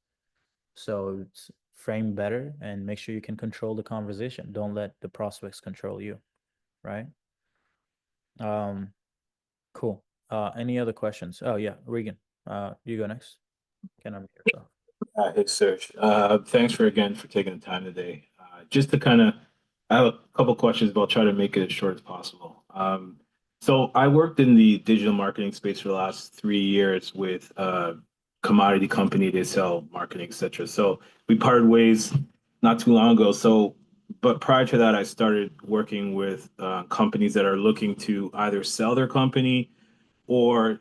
So it's frame better and make sure you can control the conversation. Don't let the prospects control you, right? Cool. Any other questions? Oh yeah, Regan. You go next. Can unmute yourself. Hey, Serge. Thanks again for taking the time today. Just to I have a couple questions, but I'll try to make it as short as possible. So I worked in the digital marketing space for the last 3 years with a commodity company. They sell marketing, etc. So we parted ways not too long ago. But prior to that, I started working with companies that are looking to either sell their company or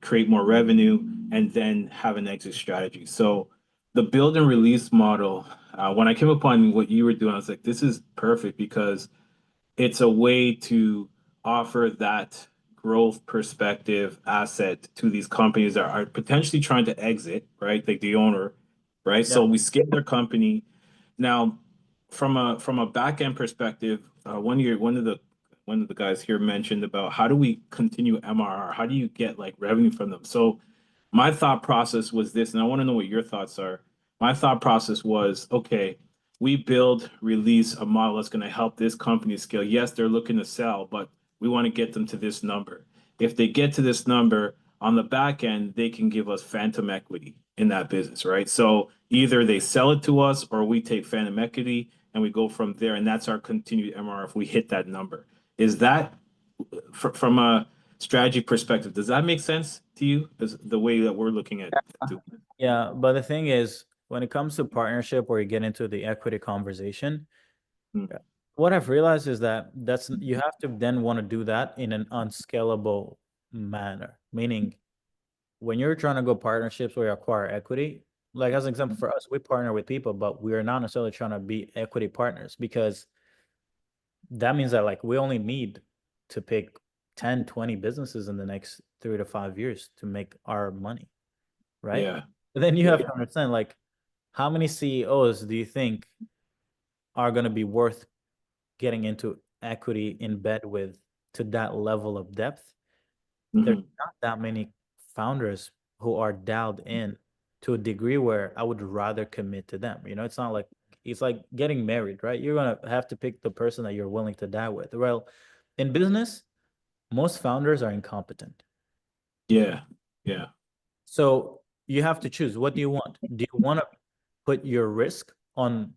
create more revenue and then have an exit strategy. So the build and release model, when I came upon what you were doing, I was like, this is perfect because it's a way to offer that growth perspective asset to these companies that are potentially trying to exit, right? Like the owner, right? So we scale their company. Now, from a back end perspective, one of the guys here mentioned about how do we continue MRR? How do you get like revenue from them? So my thought process was this, and I want to know what your thoughts are. My thought process was, okay, we build, release a model that's going to help this company scale. Yes, they're looking to sell, but we want to get them to this number. If they get to this number on the back end, they can give us phantom equity in that business, right? So either they sell it to us or we take phantom equity and we go from there. And that's our continued MRR if we hit that number. Is that from a strategy perspective, does that make sense to you as the way that we're looking at doing it? Yeah, but the thing is, when it comes to partnership or you get into the equity conversation, Hmm. what I've realized is that you have to then want to do that in an unscalable manner. Meaning, when you're trying to go partnerships where you acquire equity, like as an example for us, we partner with people, but we are not necessarily trying to be equity partners because that means that like we only need to pick 10, 20 businesses in the next 3 to 5 years to make our money, right? Yeah. But then you have to understand, like, how many CEOs do you think are going to be worth getting into equity in bed with to that level of depth? There's Mhm. not that many founders who are dialed in to a degree where I would rather commit to them. You know, it's not like it's like getting married, right? You're gonna have to pick the person that you're willing to die with. Well, in business, most founders are incompetent. Yeah. Yeah. So you have to choose. What do you want? Do you want to put your risk on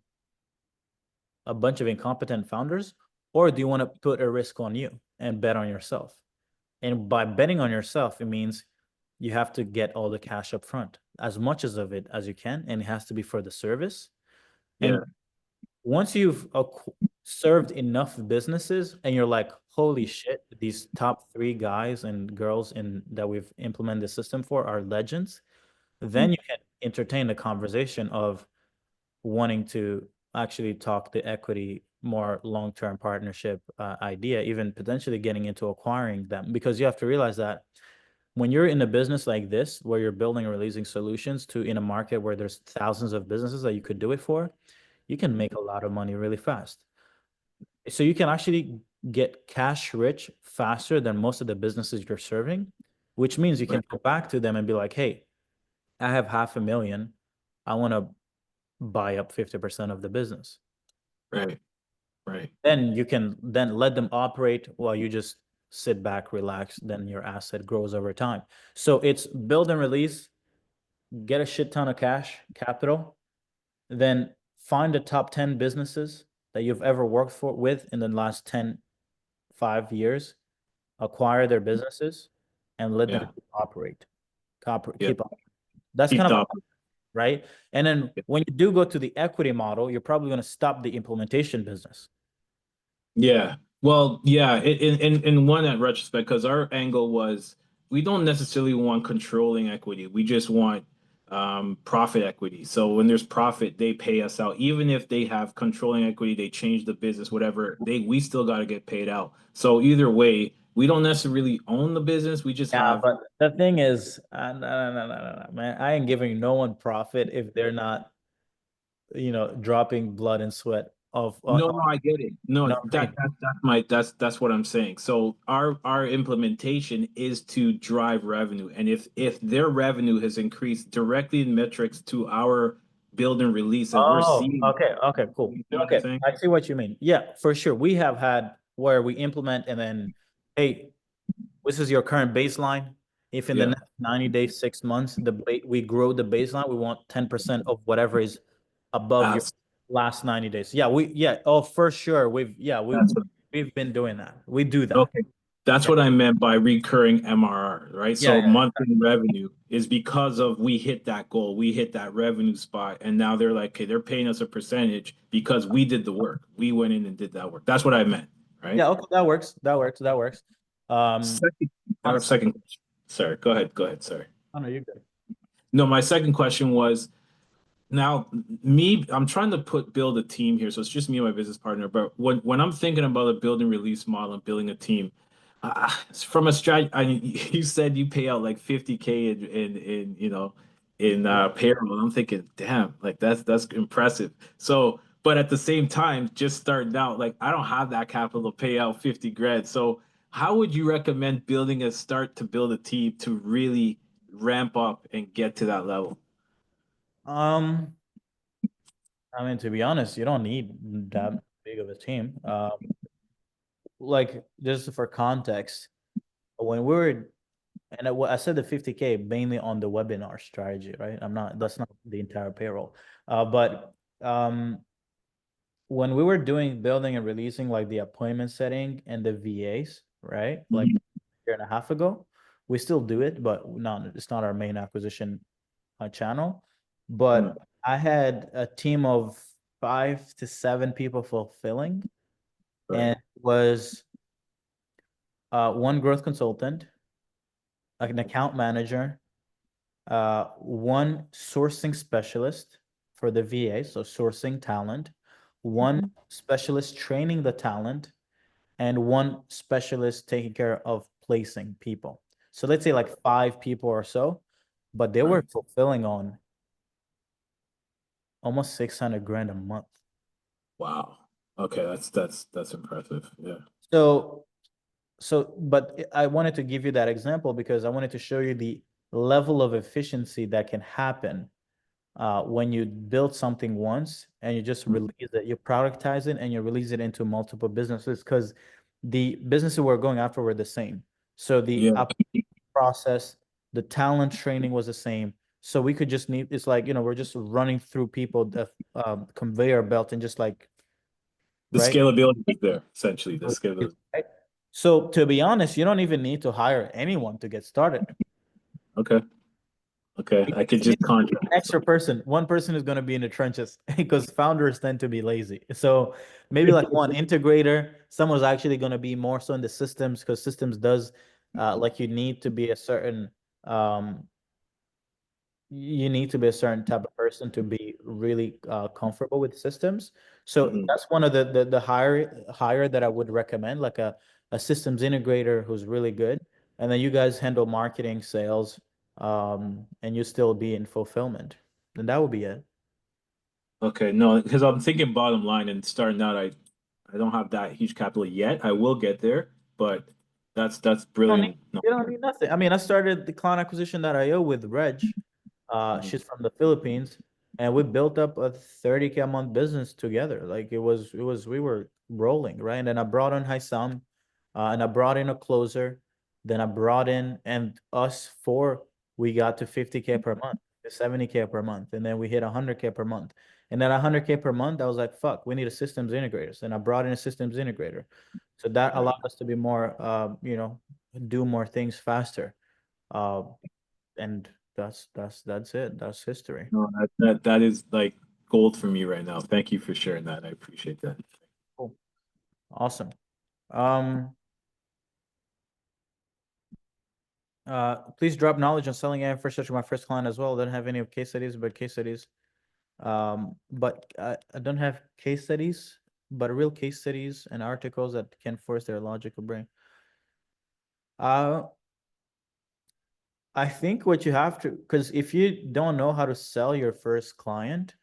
a bunch of incompetent founders, or do you want to put a risk on you and bet on yourself? And by betting on yourself, it means you have to get all the cash up front, as much of it as you can, and it has to be for the service. And Yeah. once you've served enough businesses and you're like, holy shit, these top 3 guys and girls that we've implemented the system for are legends, then you can entertain the conversation of wanting to actually talk the equity, more long-term partnership idea, even potentially getting into acquiring them, because you have to realize that when you're in a business like this, where you're building and releasing solutions to in a market where there's thousands of businesses that you could do it for, you can make a lot of money really fast. So you can actually get cash rich faster than most of the businesses you're serving, which means you can go back to them and be like, hey, I have $500,000. I want to buy up 50% of the business. Right. Right. Then you can then let them operate while you just sit back, relax, then your asset grows over time. So it's build and release, get a shit ton of cash, capital, then find the top 10 businesses that you've ever worked with in the last 5 years, acquire their businesses, and let them operate. Keep up. That's Keep kind of up. right. And then when you do go to the equity model, you're probably going to stop the implementation business. Yeah. Well, yeah, in one at retrospect, because our angle was we don't necessarily want controlling equity. We just want profit equity. So when there's profit, they pay us out. Even if they have controlling equity, they change the business, whatever, we still got to get paid out. So either way, we don't necessarily own the business. We just Yeah, have but the thing is, no, man, I ain't giving no one profit if they're not, dropping blood and sweat of no, I get it. No, no, that's what I'm saying. So our implementation is to drive revenue, and if their revenue has increased directly in metrics to our build and release, and we're Oh, seeing, okay, cool. you know what I'm Okay, saying? I see what you mean. Yeah, for sure. We have had where we implement and then, hey, this is your current baseline. If in the Yeah, next 90 days, 6 months, we grow the baseline, we want 10% of whatever is above your that's last 90 days. Yeah, oh, for sure. that's what, We've been doing that. We do that. okay. That's Yeah. what I meant by recurring MRR, right? Yeah, So yeah. monthly revenue is because of we hit that goal, we hit that revenue spot, and now they're like, okay, they're paying us a percentage because we did the work. We went in and did that work. That's what I meant, right? Yeah, okay, that works. That works. Second, On, second question. Sorry, go ahead. Go ahead. Sorry. oh, no, you're good. No, my second question was now I'm trying to build a team here. So it's just me and my business partner. But when I'm thinking about a build and release model and building a team, from a strategy, you said you pay out like 50K in payroll. I'm thinking, damn, like that's impressive. So but at the same time, just starting out, like I don't have that capital to pay out 50 grand. So how would you recommend building to build a team to really ramp up and get to that level? I mean, to be honest, you don't need that big of a team. Like just for context, when we were, and I said the 50K mainly on the webinar strategy, right? That's not the entire payroll. But when we were building and releasing like the appointment setting and the VAs, right? Like a year and a half ago, we still do it, but it's not our main acquisition channel. But I had a team of 5 to 7 people fulfilling, and it was one growth consultant, an account manager, one sourcing specialist for the VA, so sourcing talent, one specialist training the talent, and one specialist taking care of placing people. So let's say like 5 people or so, but they were fulfilling on almost 600 grand a month. Wow. Okay, that's impressive. Yeah. But I wanted to give you that example because I wanted to show you the level of efficiency that can happen when you build something once and you just release it, you productize it and you release it into multiple businesses, because the businesses we're going after were the same. So the process, the talent training was the same. So we could just it's like, we're just running through people, the conveyor belt, and just like, The right? scalability is there, essentially. The scalability. Right? So to be honest, you don't even need to hire anyone to get started. Okay. Okay. I could just contract. Extra person, one person is going to be in the trenches because founders tend to be lazy. So maybe like one integrator, someone's actually going to be more so in the systems, because systems does like you need to be a certain type of person to be really comfortable with systems. So that's one of the hire that I would recommend, like a systems integrator who's really good, and then you guys handle marketing, sales, and you still be in fulfillment. Then that would be it. Okay, no, because I'm thinking bottom line and starting out, I don't have that huge capital yet. I will get there, but that's brilliant. No. You don't need nothing. I mean, I started the client acquisition.io with Reg. She's from the Philippines, and we built up a 30K a month business together. Like we were rolling, right? And then I brought in Haisam, and I brought in a closer. Then I brought in, and us four, we got to 50K per month, to 70K per month, and then we hit 100K per month. And then 100K per month, I was like, fuck, we need a systems integrator. And I brought in a systems integrator. So that allowed us to be more, do more things faster. And that's it. That's history. No, that is like gold for me right now. Thank you for sharing that. I appreciate that. Cool. Awesome. Please drop knowledge on selling AI infrastructure. My first client as well. I don't have any of case studies, but case studies. But I don't have case studies, but real case studies and articles that can force their logical brain. I think what you have to, because if you don't know how to sell your first client,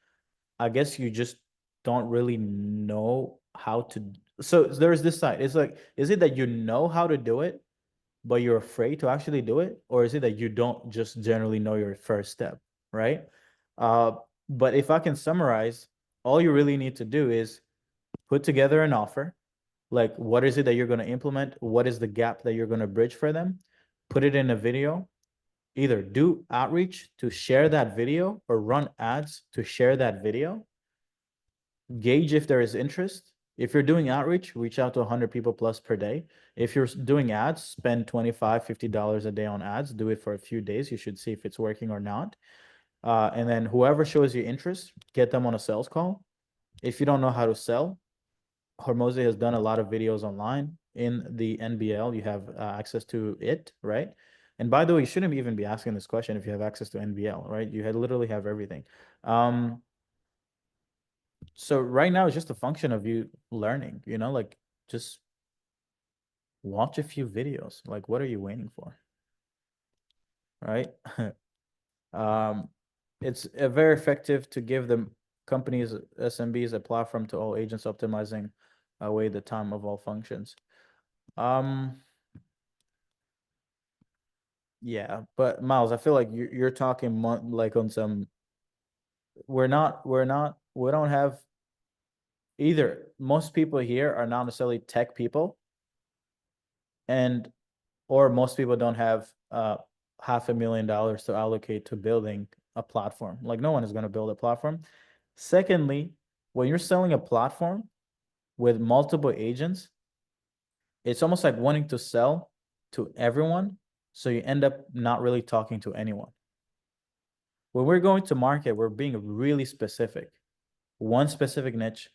I guess you just don't really know how to. So there's this side. It's like, is it that you know how to do it, but you're afraid to actually do it? Or is it that you don't just generally know your first step, right? But if I can summarize, all you really need to do is put together an offer. Like, what is it that you're going to implement? What is the gap that you're going to bridge for them? Put it in a video. Either do outreach to share that video or run ads to share that video. Gauge if there is interest. If you're doing outreach, reach out to 100 people plus per day. If you're doing ads, spend $25, $50 a day on ads. Do it for a few days. You should see if it's working or not. And then whoever shows you interest, get them on a sales call. If you don't know how to sell, Hormozy has done a lot of videos online in the NBL. You have access to it, right? And by the way, you shouldn't even be asking this question if you have access to NBL, right? You literally have everything. So right now it's just a function of you learning, like just watch a few videos. Like, what are you waiting for? Right? It's very effective to give them companies, SMBs, a platform to all agents, optimizing away the time of all functions. Yeah, but Miles, I feel like you're talking like on some. We don't have either. Most people here are not necessarily tech people, or most people don't have $500,000 to allocate to building a platform. Like no one is going to build a platform. Secondly, when you're selling a platform with multiple agents, it's almost like wanting to sell to everyone, so you end up not really talking to anyone. When we're going to market, we're being really specific. One specific niche,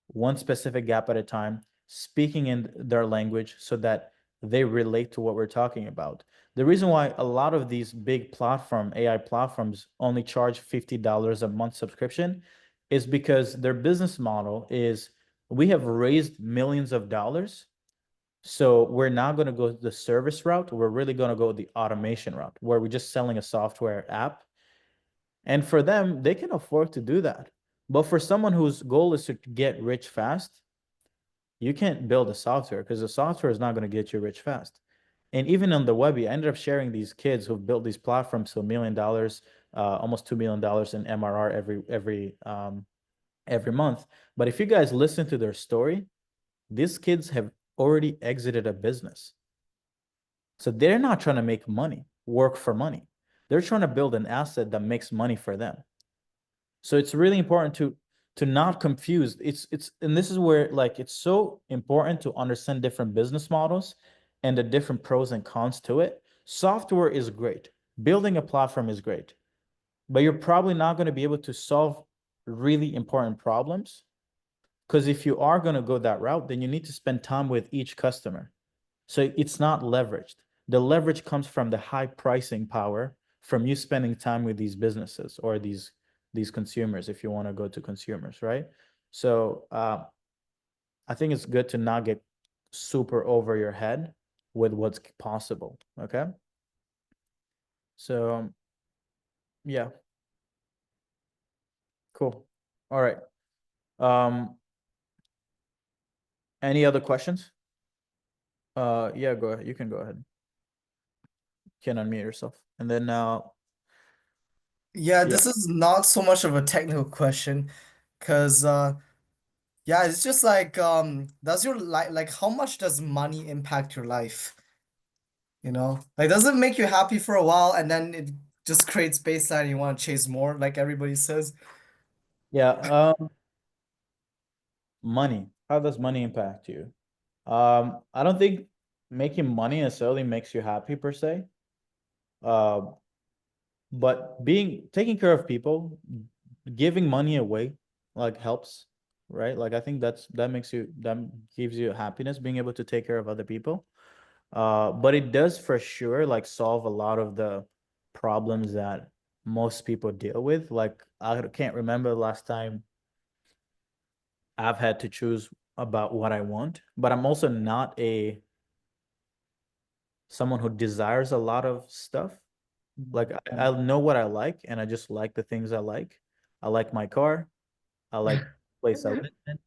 one specific gap at a time, speaking in their language so that they relate to what we're talking about. The reason why a lot of these big AI platforms only charge $50 a month subscription is because their business model is, we have raised millions of dollars, so we're not going to go the service route. We're really going to go the automation route, where we're just selling a software app. And for them, they can afford to do that. But for someone whose goal is to get rich fast, you can't build a software, because the software is not going to get you rich fast. And even on the Webby, I ended up sharing these kids who've built these platforms to $1 million, almost $2 million in MRR every month. But if you guys listen to their story, these kids have already exited a business. So they're not trying to make money, work for money. They're trying to build an asset that makes money for them. So it's really important to not confuse. And this is where, like, it's so important to understand different business models and the different pros and cons to it. Software is great. Building a platform is great, but you're probably not going to be able to solve really important problems, because if you are going to go that route, then you need to spend time with each customer. So it's not leveraged. The leverage comes from the high pricing power from you spending time with these businesses or these consumers, if you want to go to consumers, right? So I think it's good to not get super over your head with what's possible. Okay. So yeah. Cool. All right. Any other questions? Yeah, go ahead. You can go ahead. You can unmute yourself. And then Yeah, this is not so much of a technical question, because yeah, it's just like does your life, like how much does money impact your life? You know? Like does it make you happy for a while and then it just creates baseline and you want to chase more, like everybody says? yeah, money. How does money impact you? I don't think making money necessarily makes you happy per se. But taking care of people, giving money away, like helps, right? Like I think that gives you happiness, being able to take care of other people. But it does for sure like solve a lot of the problems that most people deal with. Like I can't remember the last time I've had to choose about what I want, but I'm also not someone who desires a lot of stuff. Like I know what I like, and I just like the things I like. I like my car. I like the place I live in.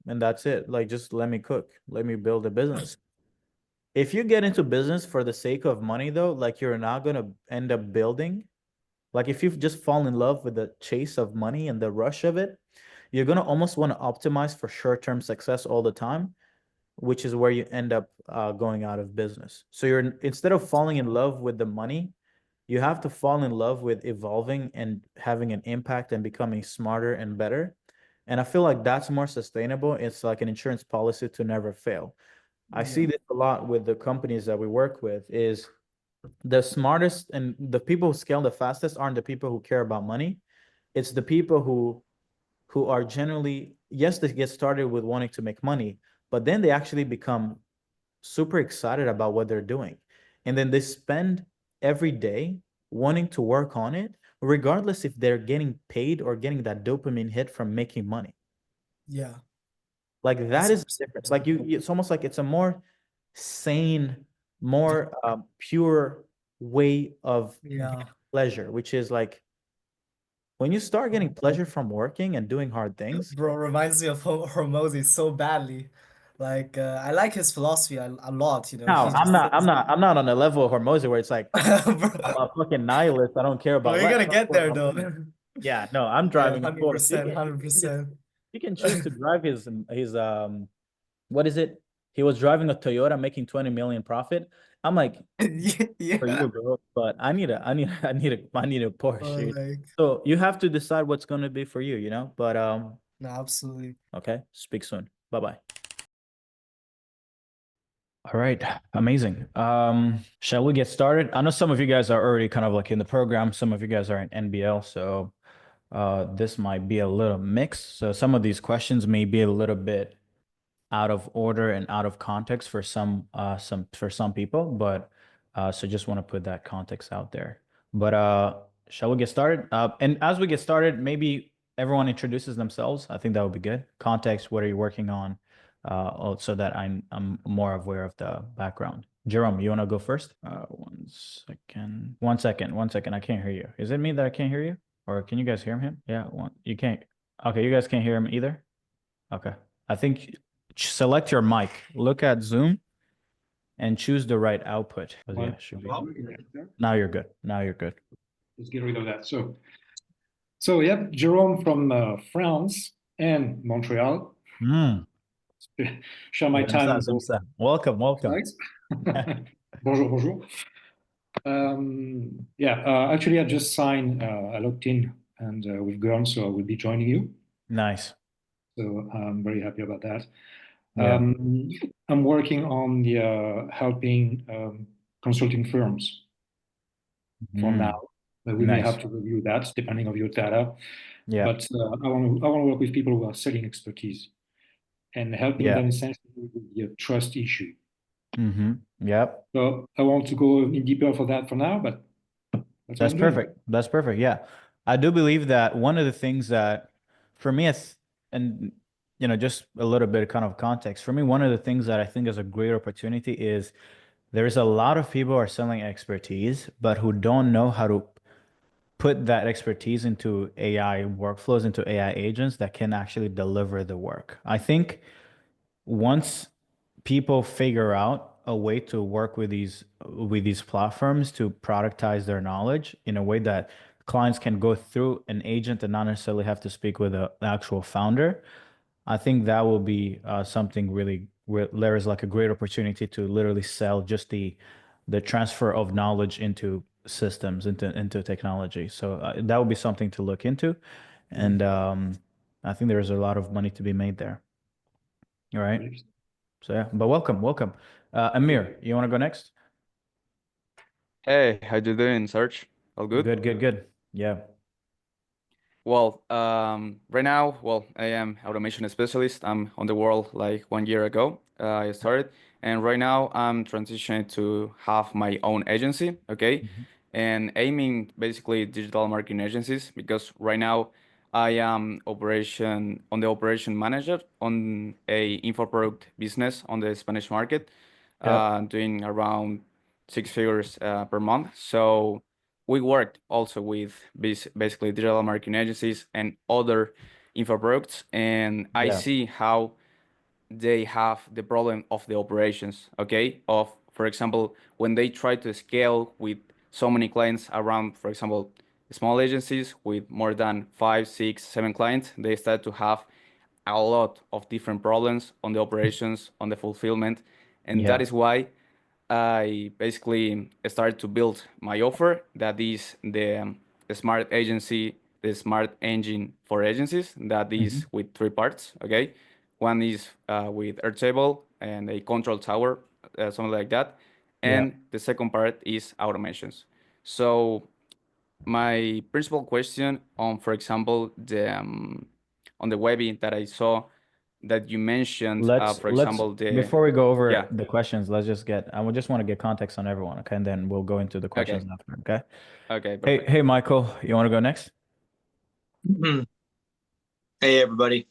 And that's it. Like, just let me cook. Let me build a business. If you get into business for the sake of money, though, like you're not gonna end up building. Like if you just fall in love with the chase of money and the rush of it, you're gonna almost want to optimize for short-term success all the time, which is where you end up going out of business. So instead of falling in love with the money, you have to fall in love with evolving and having an impact and becoming smarter and better. And I feel like that's more sustainable. It's like an insurance policy to never fail. I see this a lot with the companies that we work with, is the smartest and the people who scale the fastest aren't the people who care about money. It's the people who are generally, yes, they get started with wanting to make money, but then they actually become super excited about what they're doing. And then they spend every day wanting to work on it, regardless if they're getting paid or getting that dopamine hit from making money. Yeah. Like that is the difference. Like it's almost like it's a more sane, more pure way of Yeah. pleasure, which is like when you start getting pleasure from working and doing hard things, Bro, reminds me of Hormozy so badly. Like, I like his philosophy a lot, you know. no, He just I'm not on the level of Hormozy where it's like I'm Bro, a fucking nihilist. I don't care bro, about you're gonna let's get there though. yeah, no, I'm Yeah, driving, of course. 100%, 100%. He can choose to drive his what is it? He was driving a Toyota making 20 million profit. I'm like, for Yeah. you, bro, but I need a Porsche, Or dude. like, So you have to decide what's gonna be for you, you know? But no, absolutely. okay, speak soon. Bye-bye. All right, amazing. Shall we get started? I know some of you guys are already kind of like in the program, some of you guys are in NBL, so this might be a little mixed. So some of these questions may be a little bit out of order and out of context for some people, but so just want to put that context out there. But shall we get started? And as we get started, maybe everyone introduces themselves. I think that would be good. Context, what are you working on? So that I'm more aware of the background. Jerome, you want to go first? 1 second. 1 second. 1 second. I can't hear you. Is it me that I can't hear you? Or can you guys hear him? Yeah, you can't. Okay, you guys can't hear him either? Okay. I think select your mic, look at Zoom, and choose the right output. Yeah, should be. Now you're good. Now you're good. Let's get rid of that. So yep, Jerome from France and Montreal. Share my time on both Welcome, welcome. sides. Bonjour, bonjour. Actually, I just signed, I logged in and with Gurn, so I will be joining you. Nice. So I'm very happy about that. Yeah. I'm working on the helping consulting firms for now. But we may Nice. have to review that depending on your data. Yeah. But I want to work with people who are selling expertise and helping Yeah. them essentially with the trust issue. Yep. So I want to go in deeper for that for now, but That's perfect. That's perfect. Yeah. I do believe that one of the things that for me, and you know, just a little bit of kind of context, for me, one of the things that I think is a great opportunity is there's a lot of people who are selling expertise, but who don't know how to put that expertise into AI workflows, into AI agents that can actually deliver the work. I think once people figure out a way to work with these platforms to productize their knowledge in a way that clients can go through an agent and not necessarily have to speak with the actual founder, I think that will be something really where there is like a great opportunity to literally sell just the transfer of knowledge into systems, into technology. So that would be something to look into, and I think there's a lot of money to be made there. All right. So yeah, but welcome. Amir, you want to go next? Hey, how you doing, Serge? All good? Good. Yeah. Well, right now, I am automation specialist. I'm on the world like 1 year ago. I started, and right now I'm transitioning to have my own agency, okay? And aiming basically digital marketing agencies because right now I am on the operation manager on a info product business on the Spanish market, doing around 6 figures per month. So we worked also with basically digital marketing agencies and other info products, and I see how they have the problem of the operations, okay? Of, for example, when they try to scale with so many clients around, for example, small agencies with more than 5, 6, 7 clients, they start to have a lot of different problems on the operations, on the fulfillment, and that is why I basically started to build my offer that is the smart agency, the smart engine for agencies that is with 3 parts, okay? One is with Airtable and a control tower, something like that. And the second part is automations. So my principal question on, for example, on the webbing that I saw that you mentioned, for example, before we go over the questions, I would just want to get context on everyone, okay? And then we'll go into the questions after, okay? Okay, perfect. Hey, Michael, you want to go next? Hey, everybody.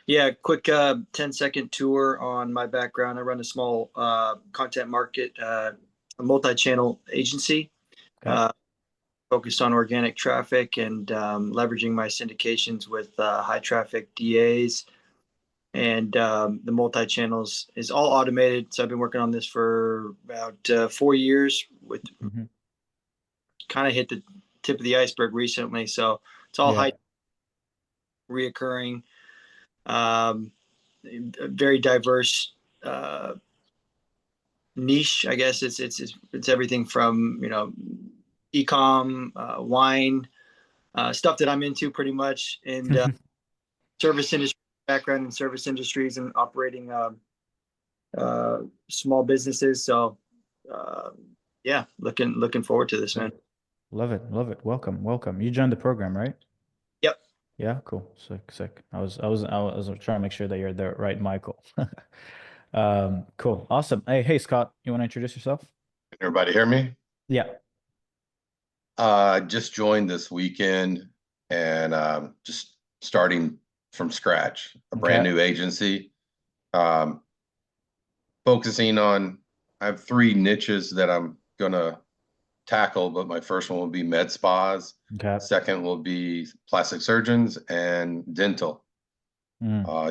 Yeah, quick 10-second tour on my background. I run a small content market, a multi-channel agency. focused on organic traffic and leveraging my syndications with high traffic DAs. And the multi-channels is all automated. So I've been working on this for about 4 years with kind of hit the tip of the iceberg recently. So it's all high reoccurring, very diverse niche. I guess it's everything from, you know, e-com, wine, stuff that I'm into pretty much, and service industry background in service industries and operating small businesses. So yeah, looking forward to this, man. Love it. Love it. Welcome. You joined the program, right? Yep. Yeah, cool. Sick. I was trying to make sure that you're the right Michael. Cool. Awesome. Hey, Scott, you want to introduce yourself? Can everybody hear me? Yeah. Just joined this weekend and just starting from scratch, a brand new agency. Focusing on, I have 3 niches that I'm gonna tackle, but my first one will be med spas. Okay. Second will be plastic surgeons and dental.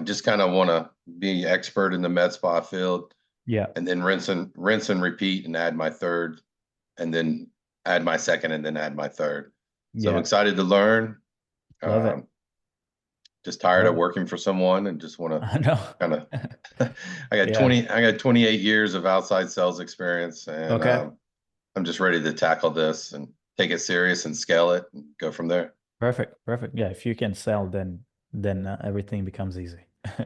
Just kind of want to be expert in the med spa field. Yeah. And then rinse and repeat and add my third, and then add my second, and then add my third. So I'm excited to learn. Love it. Just tired of working for someone and just want to kind of I got 28 years of outside sales experience, and I'm just ready to tackle this and take it serious and scale it and go from there. Perfect. Yeah, if you can sell, then everything becomes easy. I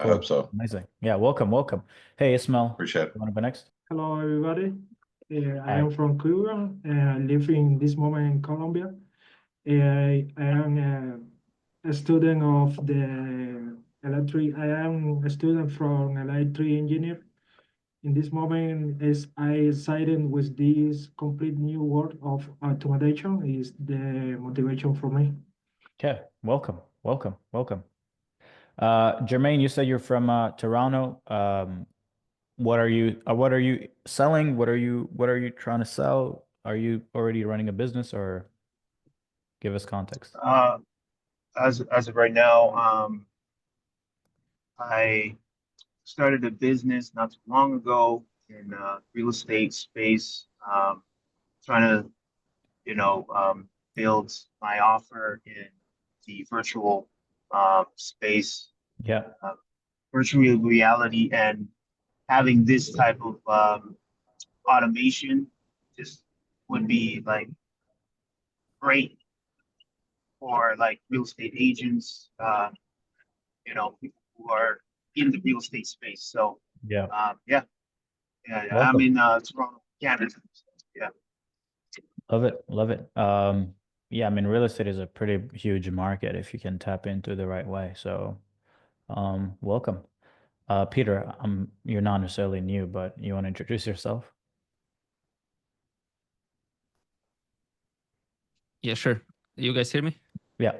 hope so. Amazing. Yeah, welcome. Hey, Ismail. Appreciate it. You want to go next? Hello, everybody. I am from Cuba. I live in this moment in Colombia. I am a student of the electric. I am a student from electric engineer. In this moment, is I excited with this complete new world of automation is the motivation for me. Okay, welcome. Jermaine, you said you're from Toronto. What are you selling? What are you trying to sell? Are you already running a business, or give us context? As of right now, I started a business not too long ago in real estate space, trying to, build my offer in the virtual space, virtual reality, and having this type of automation just would be like great for like real estate agents, people who are in the real estate space. So I'm in Toronto, Canada. Yeah. Love it. Yeah, I mean, real estate is a pretty huge market if you can tap into the right way. So, welcome. Peter, you're not necessarily new, but you want to introduce yourself? Yeah, sure. You guys hear me? Yeah.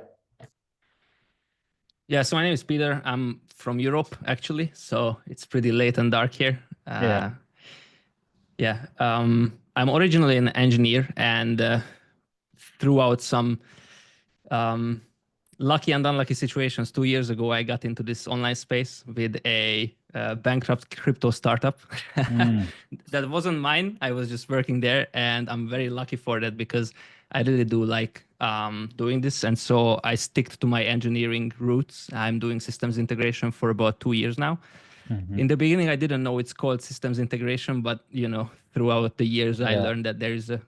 Yeah, so my name is Peter. I'm from Europe, actually, so it's pretty late and dark here. I'm originally an engineer, and throughout some lucky and unlucky situations, 2 years ago, I got into this online space with a bankrupt crypto startup. That wasn't mine. I was just working there, and I'm very lucky for that because I really do like doing this. And so I stick to my engineering roots. I'm doing systems integration for about 2 years now. In the beginning, I didn't know it's called systems integration, but throughout the years, I learned that there is a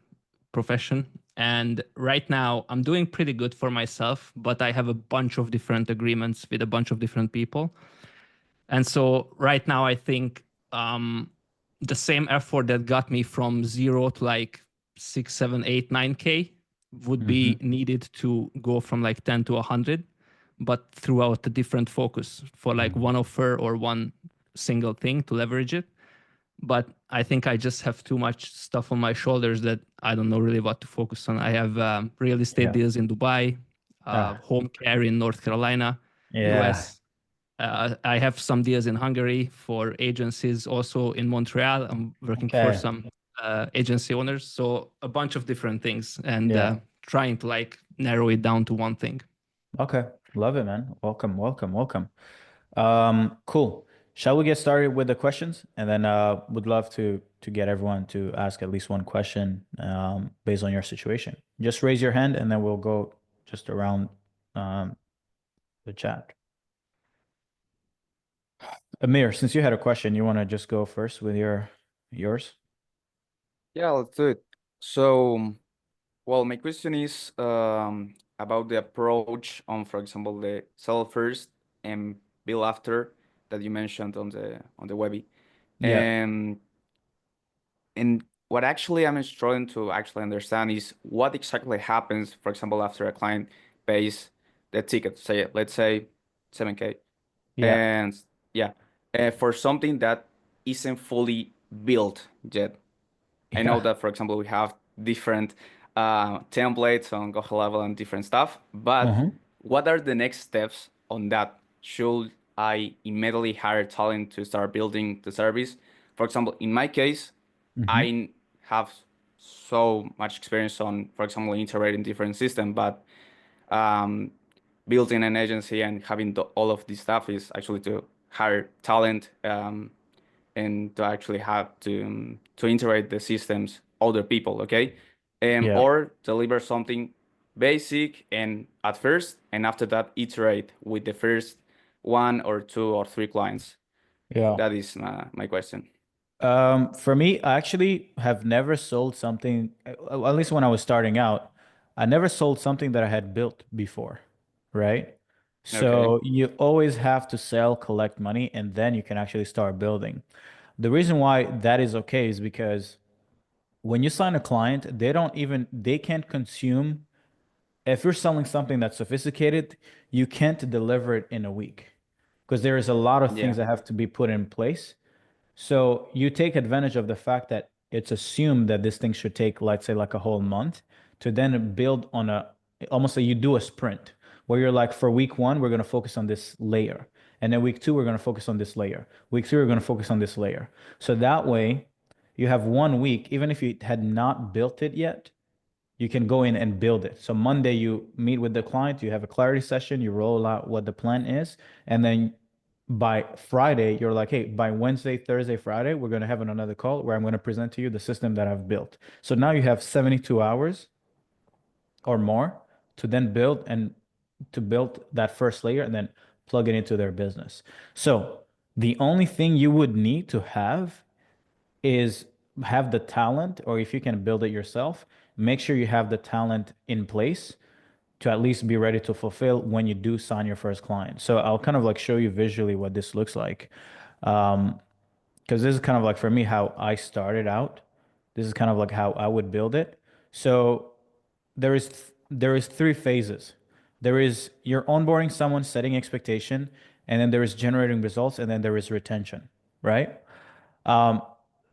profession. And right now, I'm doing pretty good for myself, but I have a bunch of different agreements with a bunch of different people. And so right now, I think the same effort that got me from 0 to like 6, 7, 8, 9K would be needed to go from like 10 to 100, but throughout a different focus for like one offer or one single thing to leverage it. But I think I just have too much stuff on my shoulders that I don't know really what to focus on. I have real estate deals in Dubai, home care in North Carolina, US. I have some deals in Hungary for agencies, also in Montreal. I'm working for some agency owners. So a bunch of different things, and Yeah. trying to like narrow it down to one thing. Okay. Love it, man. Welcome, welcome, welcome. Cool. Shall we get started with the questions? And then would love to get everyone to ask at least one question based on your situation. Just raise your hand and then we'll go just around the chat. Amir, since you had a question, you want to just go first with yours? Yeah, let's do it. So, well, my question is about the approach on, for example, the sell first and bill after that you mentioned on the Webby. Yeah. And what actually I'm struggling to actually understand is what exactly happens, for example, after a client pays the ticket, say, let's say 7K. Yeah. And yeah, for something that isn't fully built yet. I know Yeah. that, for example, we have different templates on Go level and different stuff, but Mhm. what are the next steps on that? Should I immediately hire talent to start building the service? For example, in my case, I have so much experience on, for example, integrating different systems, but building an agency and having all of this stuff is actually to hire talent and to actually have to integrate the systems, other people, okay? Yeah. Or deliver something basic and at first, and after that, iterate with the first 1 or 2 or 3 clients. Yeah. That is my question. For me, I actually have never sold something, at least when I was starting out, I never sold something that I had built before, right? So you always have to sell, collect money, and then you can actually start building. The reason why that is okay is because when you sign a client, they can't consume. If you're selling something that's sophisticated, you can't deliver it in a week because there is a lot of things Yeah. that have to be put in place. So you take advantage of the fact that it's assumed that this thing should take, let's say, like a whole month to then build on almost like you do a sprint where you're like, for week one, we're going to focus on this layer. And then week two, we're going to focus on this layer. Week three, we're going to focus on this layer. So that way you have 1 week, even if you had not built it yet, you can go in and build it. So Monday you meet with the client, you have a clarity session, you roll out what the plan is, and then by Friday you're like, hey, by Wednesday, Thursday, Friday, we're going to have another call where I'm going to present to you the system that I've built. So now you have 72 hours or more to then build and to build that first layer and then plug it into their business. So the only thing you would need to have is have the talent, or if you can build it yourself, make sure you have the talent in place to at least be ready to fulfill when you do sign your first client. So I'll kind of like show you visually what this looks like. Because this is kind of like for me how I started out. This is kind of like how I would build it. So there is 3 phases. There is you're onboarding someone, setting expectation, and then there is generating results, and then there is retention, right? Um,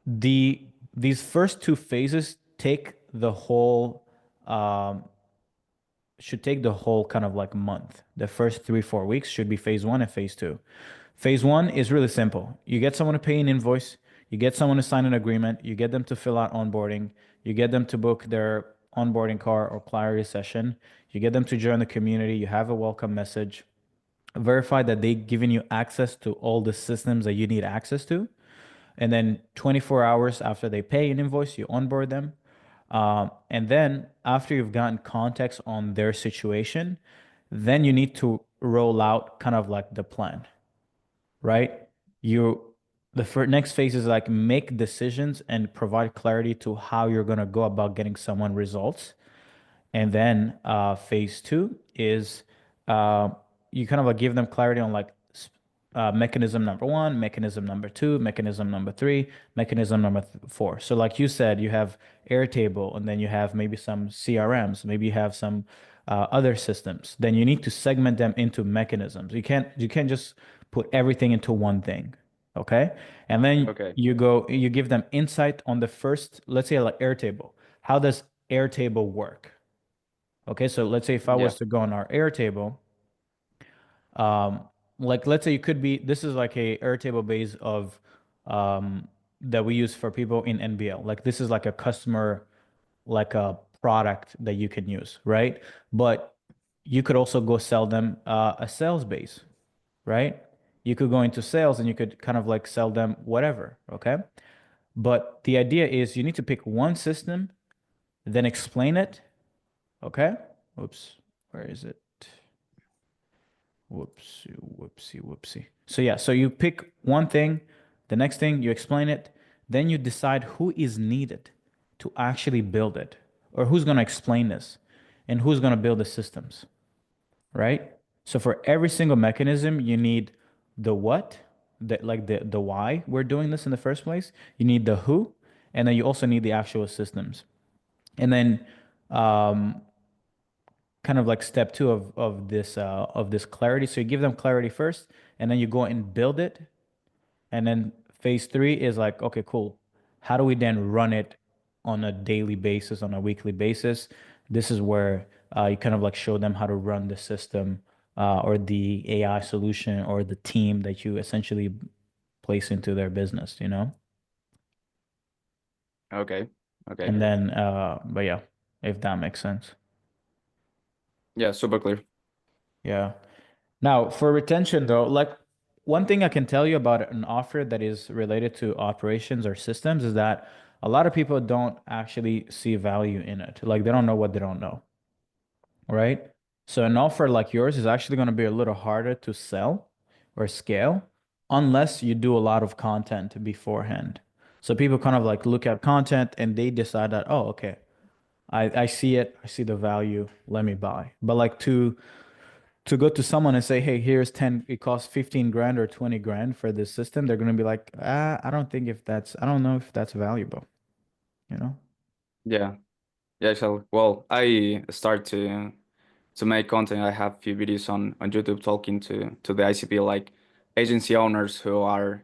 these first 2 phases take the whole should take the whole kind of like month. The first 3-4 weeks should be phase one and phase two. Phase one is really simple. You get someone to pay an invoice, you get someone to sign an agreement, you get them to fill out onboarding, you get them to book their onboarding call or clarity session, you get them to join the community, you have a welcome message, verify that they've given you access to all the systems that you need access to. And then 24 hours after they pay an invoice, you onboard them. And then after you've gotten context on their situation, then you need to roll out kind of like the plan, right? The next phase is like make decisions and provide clarity to how you're going to go about getting someone results. And then phase two is you kind of like give them clarity on like mechanism number one, mechanism number two, mechanism number three, mechanism number four. So like you said, you have Airtable, and then you have maybe some CRMs, maybe you have some other systems. Then you need to segment them into mechanisms. You can't just put everything into one thing. Okay. And then you give them insight on the first, let's say like Airtable. How does Airtable work? Okay, so let's say if I was to go on our Airtable, like let's say this is like a Airtable base of that we use for people in NBL. Like this is like a customer, like a product that you can use, right? But you could also go sell them a sales base, right? You could go into sales and you could kind of like sell them whatever, okay? But the idea is you need to pick one system, then explain it, okay? Oops, where is it? Whoopsie, whoopsie, whoopsie. So yeah, so you pick one thing, the next thing you explain it, then you decide who is needed to actually build it, or who's going to explain this, and who's going to build the systems, right? So for every single mechanism, you need the what, the why we're doing this in the first place. You need the who, and then you also need the actual systems. And then kind of like step two of this clarity. So you give them clarity first, and then you go and build it. And then phase three is like, okay, cool. How do we then run it on a daily basis, on a weekly basis? This is where you kind of like show them how to run the system or the AI solution or the team that you essentially place into their business, you know? Okay. Okay. And then, but yeah, if that makes sense. Yeah, super clear. Yeah. Now, for retention though, like one thing I can tell you about an offer that is related to operations or systems is that a lot of people don't actually see value in it. Like they don't know what they don't know, right? So an offer like yours is actually going to be a little harder to sell or scale unless you do a lot of content beforehand. So people kind of like look at content and they decide that, oh, okay, I see it, I see the value, let me buy. But like to go to someone and say, hey, here's 10, it costs 15 grand or 20 grand for this system, they're going to be like, I don't know if that's valuable, you know? Yeah. Yeah, so well, I start to make content. I have a few videos on YouTube talking to the ICP, like agency owners who are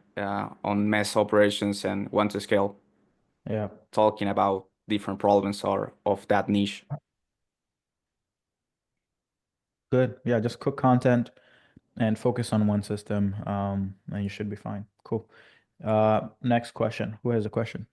on mess operations and want to scale, Yeah. talking about different problems or of that niche. Good. Yeah, just cook content and focus on one system, and you should be fine. Cool. Next question. Who has a question?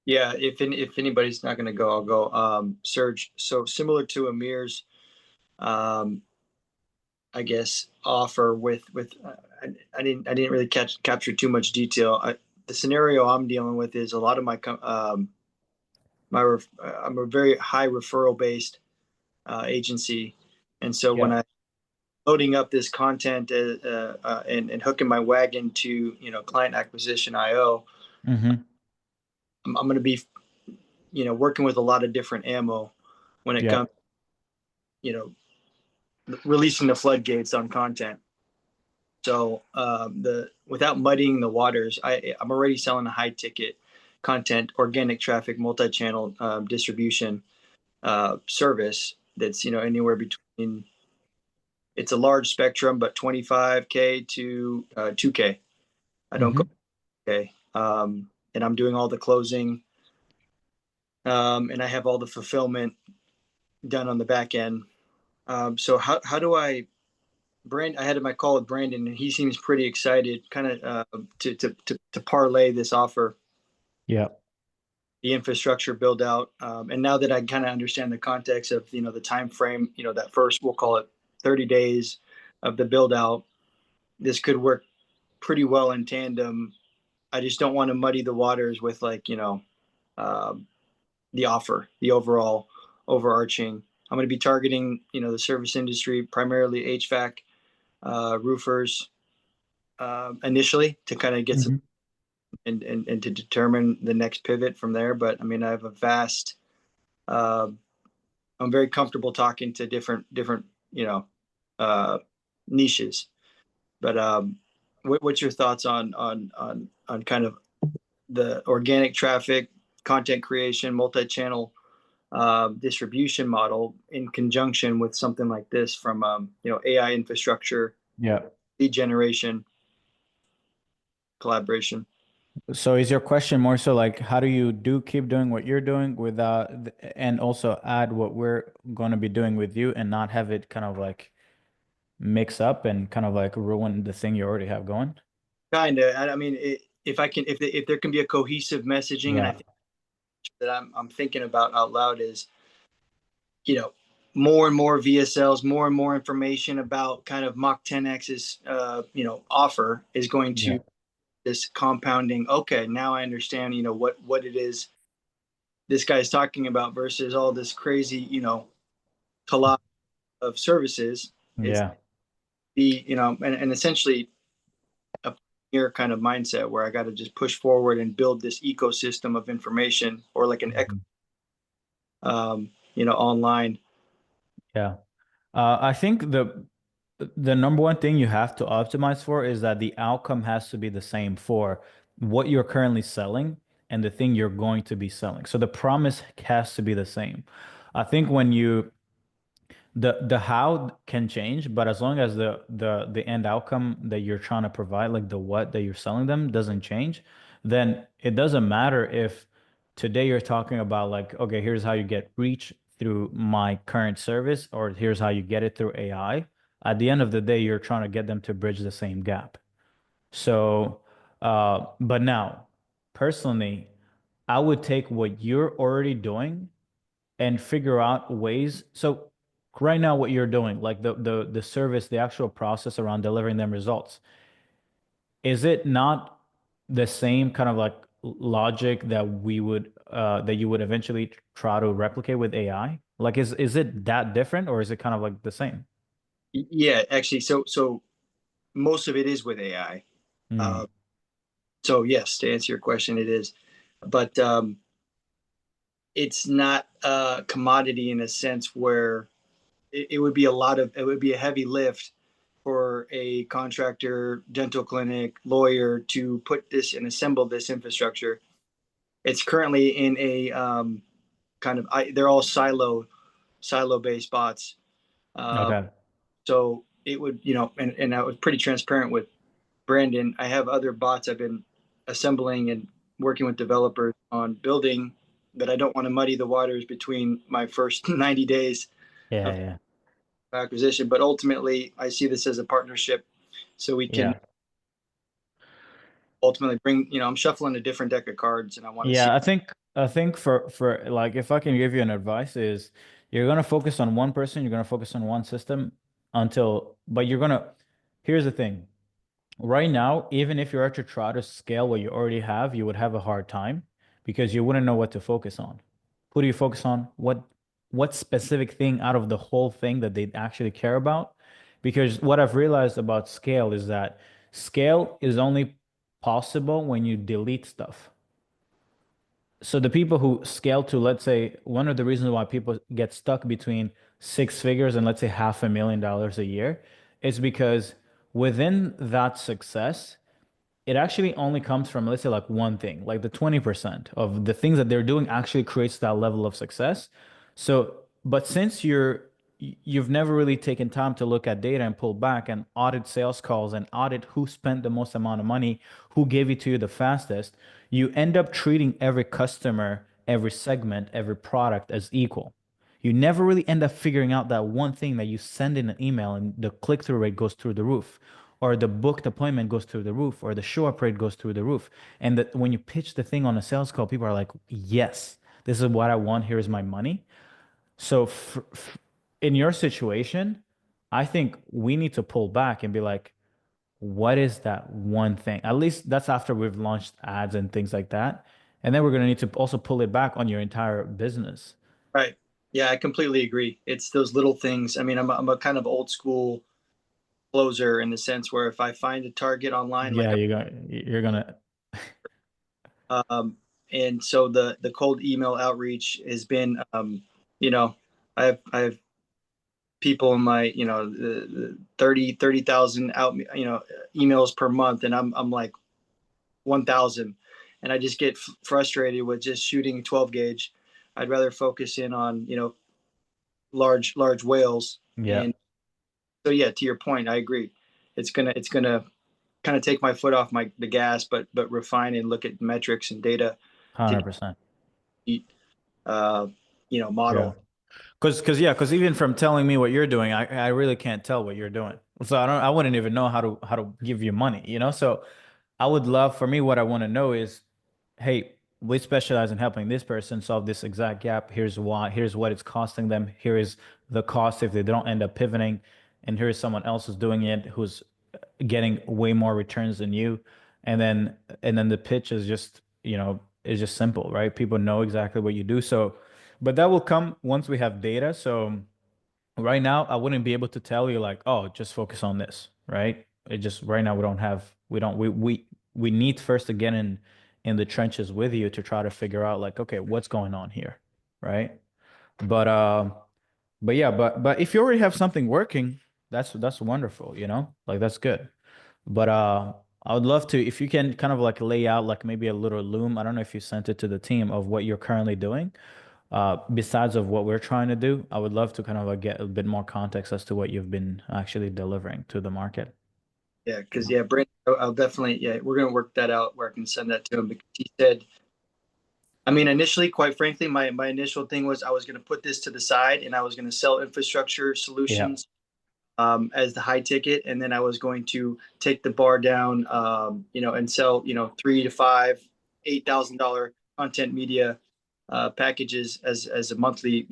Yeah, if anybody's not going to go, I'll go. Serge. So similar to Amir's, um, I guess offer with I didn't really capture too much detail. The scenario I'm dealing with is a lot of I'm a very high referral based agency, and so when I loading up this content and hooking my wagon to client acquisition IO, Mm-hmm. I'm going to be working with a lot of different ammo when it comes releasing the floodgates on content. So without muddying the waters, I'm already selling a high ticket content, organic traffic, multi-channel distribution service that's anywhere between, it's a large spectrum, but 25K to 2K. I don't go okay. And I'm doing all the closing, and I have all the fulfillment done on the back end. So how do I I had my call with Brandon, and he seems pretty excited, kind of to parlay this offer. Yeah. The infrastructure build out, and now that I kind of understand the context of the time frame, that first, we'll call it 30 days of the build out, this could work pretty well in tandem. I just don't want to muddy the waters with the offer, the overall overarching. I'm going to be targeting the service industry, primarily HVAC, roofers, initially, to kind of get some and to determine the next pivot from there. But I mean, I have a vast, I'm very comfortable talking to different niches. But what's your thoughts on kind of the organic traffic, content creation, multi-channel distribution model in conjunction with something like this from AI infrastructure, Yeah. lead generation, collaboration? So is your question more so like how do you keep doing what you're doing without and also add what we're going to be doing with you and not have it kind of like mix up and kind of like ruin the thing you already have going? Kind of. I mean, if there can be a cohesive messaging, and I Yeah. think that I'm thinking about out loud is, you know, more and more VSLs, more and more information about kind of Mach 10X's, offer is going Yeah. to this compounding. Okay, now I understand, what it is this guy's talking about versus all this crazy, collage of services. It's Yeah. and essentially a pioneer kind of mindset where I got to just push forward and build this ecosystem of information or like an echo, online. Yeah. I think the number one thing you have to optimize for is that the outcome has to be the same for what you're currently selling and the thing you're going to be selling. So the promise has to be the same. I think when you the how can change, but as long as the end outcome that you're trying to provide, like the what that you're selling them doesn't change, then it doesn't matter if today you're talking about like, okay, here's how you get reach through my current service, or here's how you get it through AI. At the end of the day, you're trying to get them to bridge the same gap. So, but now, personally, I would take what you're already doing and figure out ways. So right now, what you're doing, like the service, the actual process around delivering them results, is it not the same kind of like logic that we would that you would eventually try to replicate with AI? Like, is it that different or is it kind of like the same? Yeah, actually, so most of it is with AI. Mm. So yes, to answer your question, it is, but it's not a commodity in a sense where it would be it would be a heavy lift for a contractor, dental clinic, lawyer to put this and assemble this infrastructure. It's currently in a they're all silo based bots. Okay. So it would, and I was pretty transparent with Brandon. I have other bots I've been assembling and working with developers on building, but I don't want to muddy the waters between my first 90 days Yeah, of yeah. acquisition. But ultimately, I see this as a partnership so we can Yeah. ultimately bring, I'm shuffling a different deck of cards and I want to see. Yeah, I think for like if I can give you an advice is you're gonna focus on one person, you're gonna focus on one system but here's the thing. Right now, even if you were to try to scale what you already have, you would have a hard time because you wouldn't know what to focus on. Who do you focus on? What specific thing out of the whole thing that they actually care about? Because what I've realized about scale is that scale is only possible when you delete stuff. So the people who scale to, let's say, one of the reasons why people get stuck between six figures and let's say $500,000 a year is because within that success, it actually only comes from, let's say, like one thing, like the 20% of the things that they're doing actually creates that level of success. So, but since you've never really taken time to look at data and pull back and audit sales calls and audit who spent the most amount of money, who gave it to you the fastest, you end up treating every customer, every segment, every product as equal. You never really end up figuring out that one thing that you send in an email and the click-through rate goes through the roof, or the booked appointment goes through the roof, or the show-up rate goes through the roof. And that when you pitch the thing on a sales call, people are like, yes, this is what I want. Here's my money. So in your situation, I think we need to pull back and be like, what is that one thing? At least that's after we've launched ads and things like that. And then we're going to need to also pull it back on your entire business. Right. Yeah, I completely agree. It's those little things. I mean, I'm a kind of old school closer in the sense where if I find a target online, Yeah, like, you're gonna. um, and so the cold email outreach has been, you know, I have people in my, the 30,000 out, emails per month, and I'm like 1,000, and I just get frustrated with just shooting 12 gauge. I'd rather focus in on, large whales. Yeah. And so yeah, to your point, I agree. It's gonna kind of take my foot off the gas, but refine and look at metrics and data 100%. Model. Because even from telling me what you're doing, I really can't tell what you're doing. So I wouldn't even know how to give you money, you know? So I would love, for me, what I want to know is, hey, we specialize in helping this person solve this exact gap. Here's why, here's what it's costing them. Here is the cost if they don't end up pivoting. And here's someone else who's doing it, who's getting way more returns than you. And then the pitch is just, is just simple, right? People know exactly what you do. So, but that will come once we have data. So right now, I wouldn't be able to tell you like, oh, just focus on this, right? It just right now we need first to get in the trenches with you to try to figure out like, okay, what's going on here, right? But yeah, but if you already have something working, that's wonderful, like that's good. But I would love to, if you can kind of like lay out like maybe a little loom. I don't know if you sent it to the team of what you're currently doing. Besides of what we're trying to do, I would love to kind of like get a bit more context as to what you've been actually delivering to the market. Yeah, because Brandon, I'll definitely, we're gonna work that out where I can send that to him because he said, I mean, initially, quite frankly, my initial thing was I was gonna put this to the side and I was gonna sell infrastructure solutions as the high ticket, and then I was going to take the bar down, and sell, $3 to $5, $8,000 content media packages as a monthly,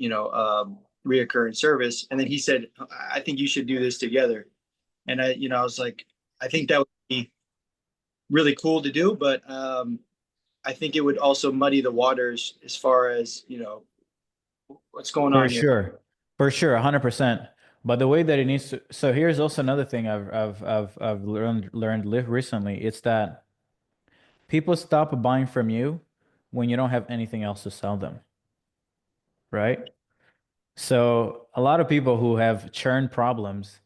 reoccurring service. And then he said, I think you should do this together. And I was like, I think that would be really cool to do, but I think it would also muddy the waters as far as, what's going on here. For sure, 100%. But the way that it needs to, so here's also another thing I've learned recently. It's that people stop buying from you when you don't have anything else to sell them, right? So a lot of people who have churn problems,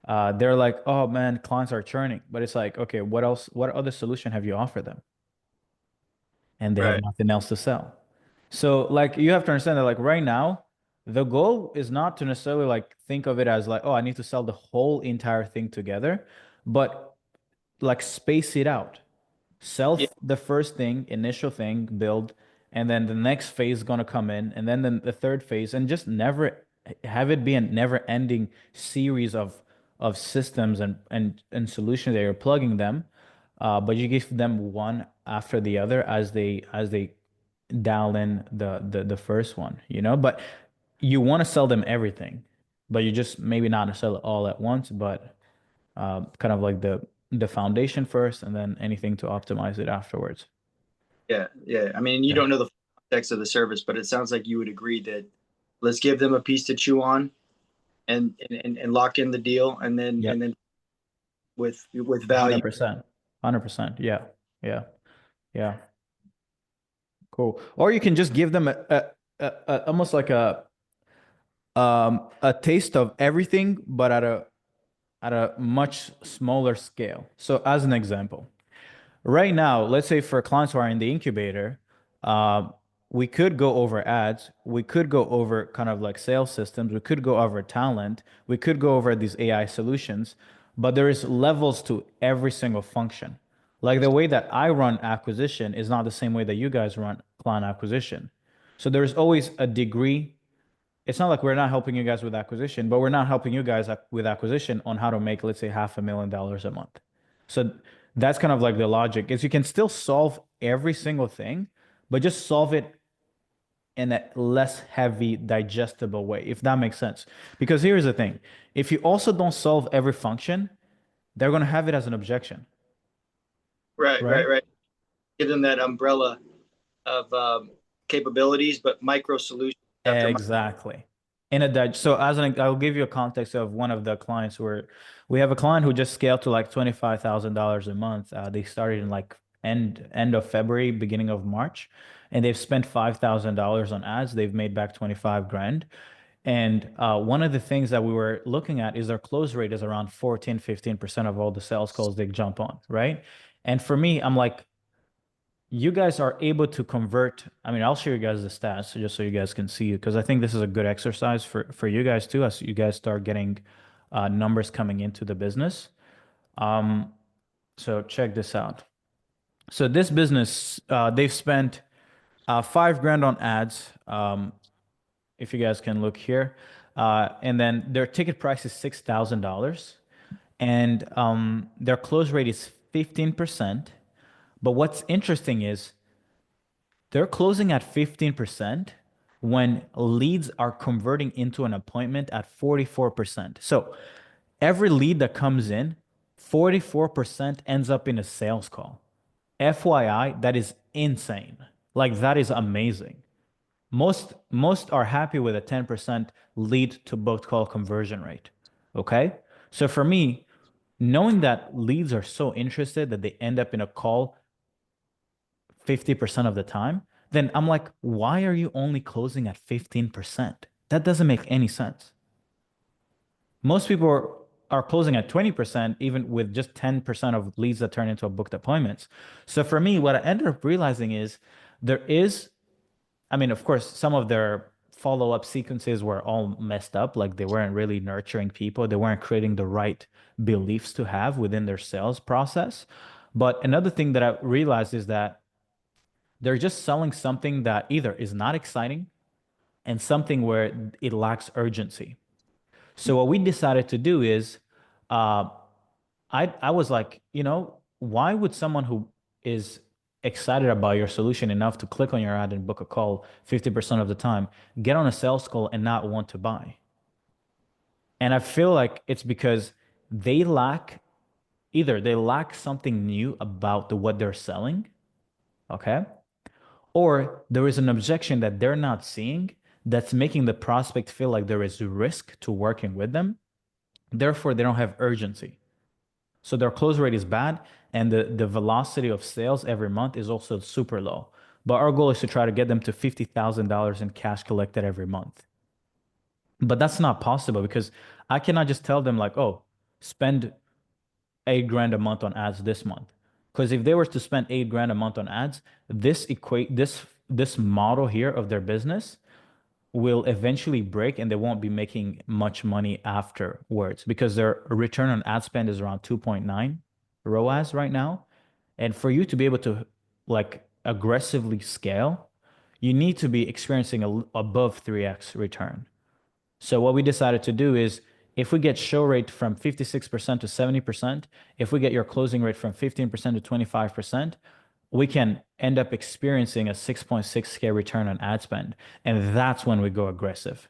they're like, oh man, clients are churning. But it's like, okay, what else, what other solution have you offered them? And they have nothing else to sell. So like you have to understand that like right now, the goal is not to necessarily like think of it as like, oh, I need to sell the whole entire thing together, but like space it out. Sell the first thing, initial thing, build, and then the next phase is gonna come in, and then the third phase, and just never have it be a never-ending series of systems and solutions that you're plugging them, but you give them one after the other as they dial in the first one, but you want to sell them everything, but you just maybe not sell it all at once, but kind of like the foundation first and then anything to optimize it afterwards. Yeah. I mean, you don't know the context of the service, but it sounds like you would agree that let's give them a piece to chew on and lock in the deal, and then with value. 100%. Yeah. Cool. Or you can just give them a almost like a taste of everything, but at a much smaller scale. So as an example, right now, let's say for clients who are in the incubator, we could go over ads, we could go over kind of like sales systems, we could go over talent, we could go over these AI solutions, but there is levels to every single function. Like the way that I run acquisition is not the same way that you guys run client acquisition. So there's always a degree. It's not like we're not helping you guys with acquisition, but we're not helping you guys with acquisition on how to make, let's say, $500,000 a month. So that's kind of like the logic is you can still solve every single thing, but just solve it in a less heavy, digestible way, if that makes sense. Because here's the thing. If you also don't solve every function, they're going to have it as an objection. Right. Give them that umbrella of capabilities, but micro solutions. Exactly. So I'll give you a context of one of the clients where we have a client who just scaled to like $25,000 a month. They started in like end of February, beginning of March, and they've spent $5,000 on ads. They've made back 25 grand. And one of the things that we were looking at is their close rate is around 14-15% of all the sales calls they jump on, right? And for me, I'm like, you guys are able to convert. I mean, I'll show you guys the stats just so you guys can see it, because I think this is a good exercise for you guys too, as you guys start getting numbers coming into the business. So check this out. So this business, they've spent $5 grand on ads. If you guys can look here, and then their ticket price is $6,000, and their close rate is 15%. But what's interesting is they're closing at 15% when leads are converting into an appointment at 44%. So every lead that comes in, 44% ends up in a sales call. FYI, that is insane. Like, that is amazing. Most are happy with a 10% lead to booked call conversion rate. Okay? So for me, knowing that leads are so interested that they end up in a call 50% of the time, then I'm like, why are you only closing at 15%? That doesn't make any sense. Most people are closing at 20%, even with just 10% of leads that turn into booked appointments. So for me, what I ended up realizing is there is, I mean, of course, some of their follow-up sequences were all messed up. Like, they weren't really nurturing people. They weren't creating the right beliefs to have within their sales process. But another thing that I realized is that they're just selling something that either is not exciting and something where it lacks urgency. So what we decided to do is, I was like, why would someone who is excited about your solution enough to click on your ad and book a call 50% of the time, get on a sales call and not want to buy? And I feel like it's because they lack something new about what they're selling, okay? Or there is an objection that they're not seeing that's making the prospect feel like there is risk to working with them. Therefore, they don't have urgency. So their close rate is bad, and the velocity of sales every month is also super low. But our goal is to try to get them to $50,000 in cash collected every month. But that's not possible because I cannot just tell them like, oh, spend $8 grand a month on ads this month. Because if they were to spend $8 grand a month on ads, this model here of their business will eventually break and they won't be making much money afterwards because their return on ad spend is around 2.9 ROAS right now. And for you to be able to like aggressively scale, you need to be experiencing above 3x return. So what we decided to do is, if we get show rate from 56% to 70%, if we get your closing rate from 15% to 25%, we can end up experiencing a 6.6K return on ad spend. And that's when we go aggressive.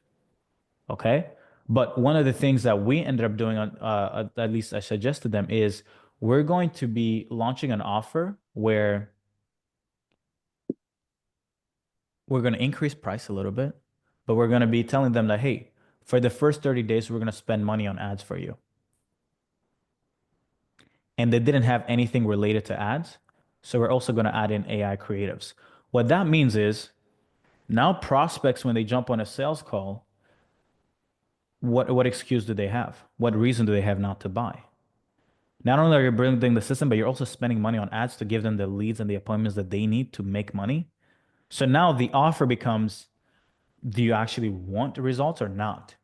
Okay? But one of the things that we ended up doing, at least I suggested them, is we're going to be launching an offer where we're going to increase price a little bit, but we're going to be telling them that, hey, for the first 30 days, we're going to spend money on ads for you. And they didn't have anything related to ads. So we're also going to add in AI creatives. What that means is now prospects, when they jump on a sales call, what excuse do they have? What reason do they have not to buy? Not only are you building the system, but you're also spending money on ads to give them the leads and the appointments that they need to make money. So now the offer becomes, do you actually want the results or not?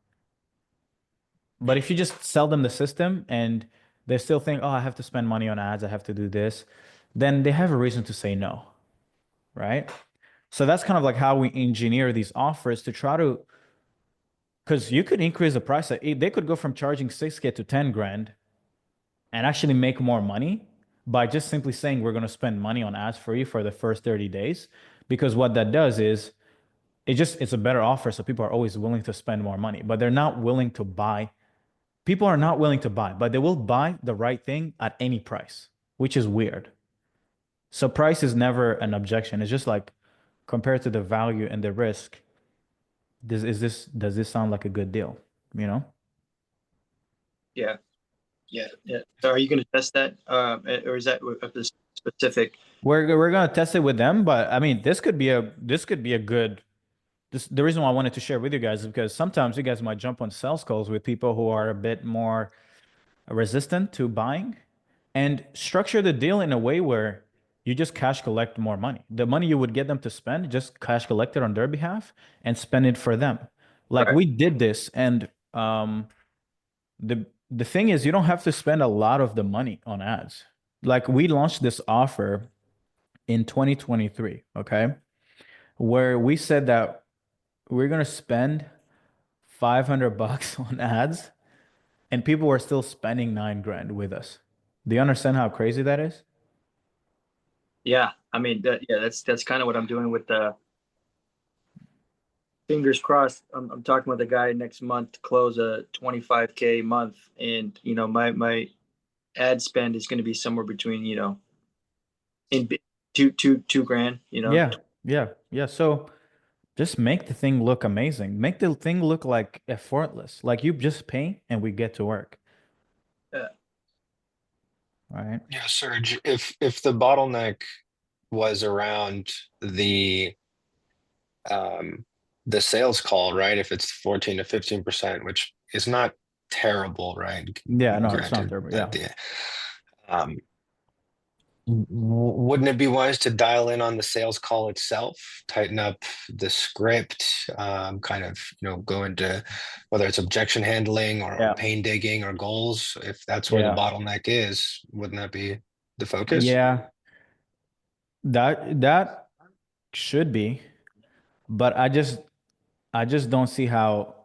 But if you just sell them the system and they still think, oh, I have to spend money on ads, I have to do this, then they have a reason to say no, right? So that's kind of like how we engineer these offers to try to, because you could increase the price. They could go from charging 6K to 10 grand and actually make more money by just simply saying we're going to spend money on ads for you for the first 30 days. Because what that does is it's a better offer. So people are always willing to spend more money, but they're not willing to buy. People are not willing to buy, but they will buy the right thing at any price, which is weird. So price is never an objection. It's just like, compared to the value and the risk, does this sound like a good deal? Yeah. So are you going to test that, or is that a specific? We're going to test it with them, but I mean, this could be a good. The reason why I wanted to share with you guys is because sometimes you guys might jump on sales calls with people who are a bit more resistant to buying, and structure the deal in a way where you just cash collect more money. The money you would get them to spend, just cash collect it on their behalf and spend it for them. Like, Right. we did this, and the thing is, you don't have to spend a lot of the money on ads. like we launched this offer in 2023, okay? Where we said that we're gonna spend 500 bucks on ads, and people were still spending 9 grand with us. Do you understand how crazy that is? Yeah, I mean that's kind of what I'm doing with the fingers crossed. I'm talking with a guy next month to close a 25K month, and my ad spend is going to be somewhere between in two grand. Yeah, yeah. So just make the thing look amazing. Make the thing look like effortless. Like you just pay and we get to work. Yeah. Right. Yeah, Serge, if the bottleneck was around the sales call, right? If it's 14 to 15%, which is not terrible, right? Yeah, no, it's not Granted, terrible. Yeah. um, wouldn't it be wise to dial in on the sales call itself, tighten up the script, kind of, go into whether it's objection handling or pain digging or goals? If that's where the bottleneck is, wouldn't that be the focus? Yeah. That should be, but I just don't see how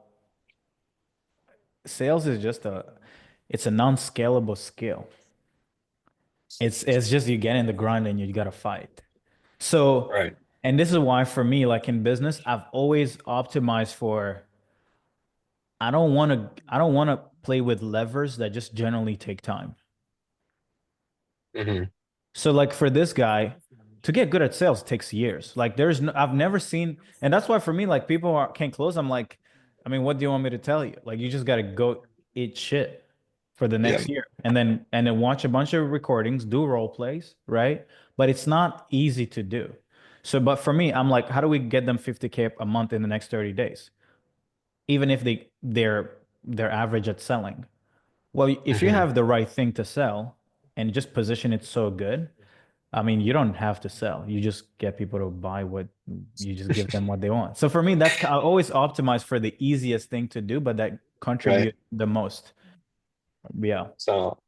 sales is just it's a non-scalable skill. It's just you get in the grind and you gotta fight. So, right. And this is why for me, like in business, I've always optimized for I don't want to play with levers that just generally take time. Mm-hmm. So like for this guy, to get good at sales takes years. Like I've never seen, and that's why for me, like can't close. I'm like, I mean, what do you want me to tell you? Like you just got to go eat shit for the next year, and then watch a bunch of recordings, do role plays, right? But it's not easy to do. So, but for me, I'm like, how do we get them 50K a month in the next 30 days? Even if they're average at selling. Well, if you have the right thing to sell and just position it so good, I mean, you don't have to sell. You just get people to buy what you just give them what they want. So for me, I always optimize for the easiest thing to do, but that contribute the most. Yeah. So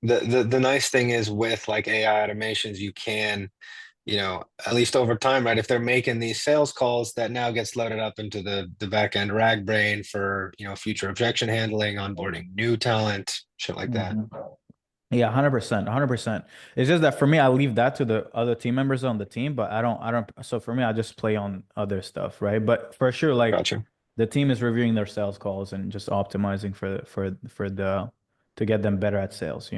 the nice thing is with like AI automations, you can, at least over time, right? If they're making these sales calls, that now gets loaded up into the back end rag brain for, future objection handling, onboarding new talent, shit like that. Yeah, 100%, 100%. It's just that for me, I leave that to the other team members on the team, but I don't. So for me, I just play on other stuff, right? But for sure, like the team is reviewing their sales calls and just optimizing to get them better at sales,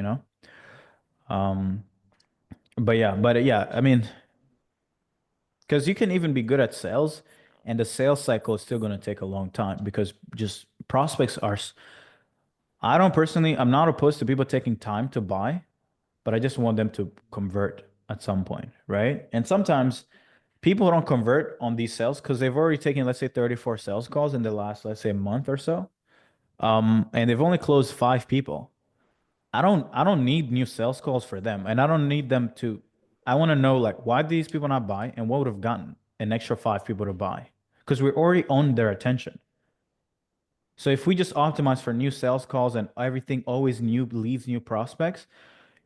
Um, but yeah, I mean, because you can even be good at sales, and the sales cycle is still going to take a long time because just prospects are. I'm not opposed to people taking time to buy, but I just want them to convert at some point, right? And sometimes people don't convert on these sales because they've already taken, let's say, 34 sales calls in the last, let's say, month or so. And they've only closed 5 people. I don't need new sales calls for them. And I don't need them to, I want to know like why these people not buy and what would have gotten an extra 5 people to buy. Because we already own their attention. So if we just optimize for new sales calls and everything always new leads, new prospects,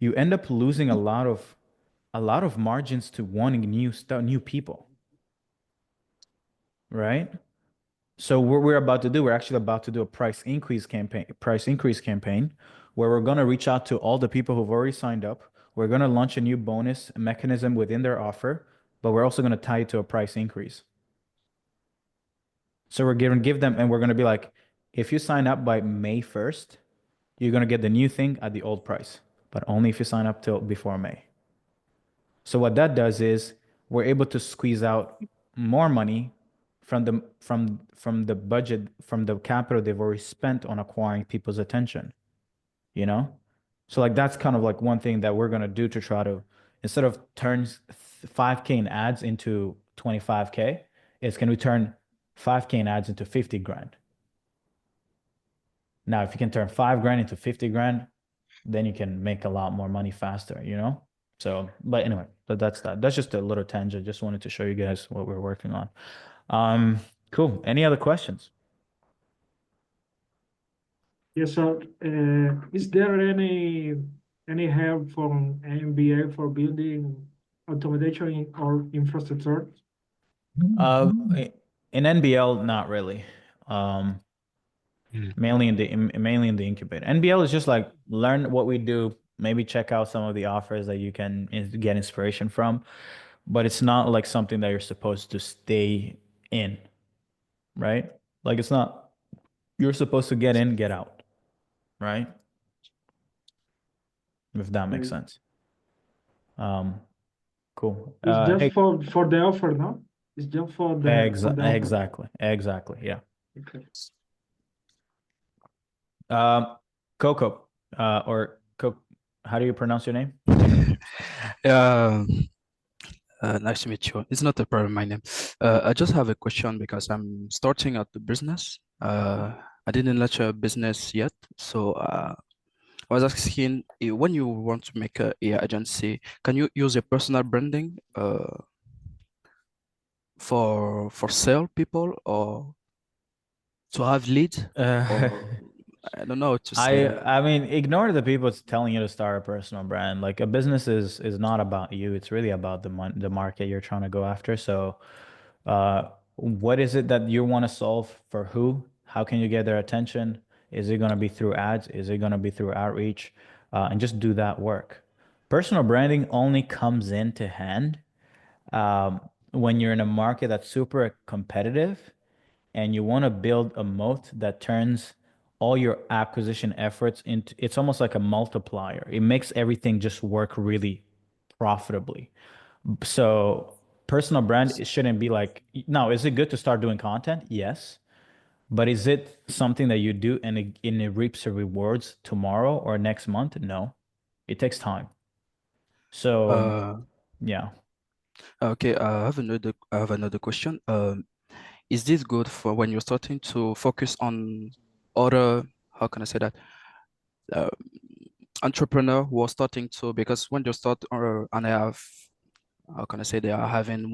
you end up losing a lot of margins to wanting new stuff, new people. Right? So what we're actually about to do a price increase campaign where we're going to reach out to all the people who've already signed up. We're going to launch a new bonus mechanism within their offer, but we're also going to tie it to a price increase. So we're going to give them, and we're going to be like, if you sign up by May 1st, you're going to get the new thing at the old price, but only if you sign up till before May. So what that does is we're able to squeeze out more money from the budget, from the capital they've already spent on acquiring people's attention, So like that's kind of like one thing that we're gonna do to try to, instead of turn 5K in ads into 25K, is can we turn 5K in ads into 50 grand? Now, if you can turn 5 grand into 50 grand, then you can make a lot more money faster, So, but anyway, that's that. That's just a little tangent. Just wanted to show you guys what we're working on. Cool. Any other questions? Yes, sir. Is there any any help from MBA for building automation or infrastructure? In NBL, not really. Mainly in the incubator. NBL is just like learn what we do, maybe check out some of the offers that you can get inspiration from, but it's not like something that you're supposed to stay in, right? Like it's not, you're supposed to get in, get out, right? If that makes sense. Cool. It's just Hey, for the offer, no? It's just for the offer. exactly, yeah. Okay. Coco, or Coco, how do you pronounce your name? Nice to meet you. It's not a problem, my name. I just have a question because I'm starting out the business. I didn't launch a business yet, so I was asking when you want to make a AI agency, can you use a personal branding for sale people or to have leads or I don't know how to say that. I mean, ignore the people telling you to start a personal brand. Like a business is not about you. It's really about the market you're trying to go after. So, what is it that you want to solve for who? How can you get their attention? Is it going to be through ads? Is it going to be through outreach? And just do that work. Personal branding only comes into hand when you're in a market that's super competitive and you want to build a moat that turns all your acquisition efforts into, it's almost like a multiplier. It makes everything just work really profitably. So personal brand, it shouldn't be like, now, is it good to start doing content? Yes. But is it something that you do and it reaps the rewards tomorrow or next month? No. It takes time. So yeah. Okay, I have another question. Is this good for when you're starting to focus on other, how can I say that, uh, entrepreneur who are starting to, because when you start and I have, how can I say, they are having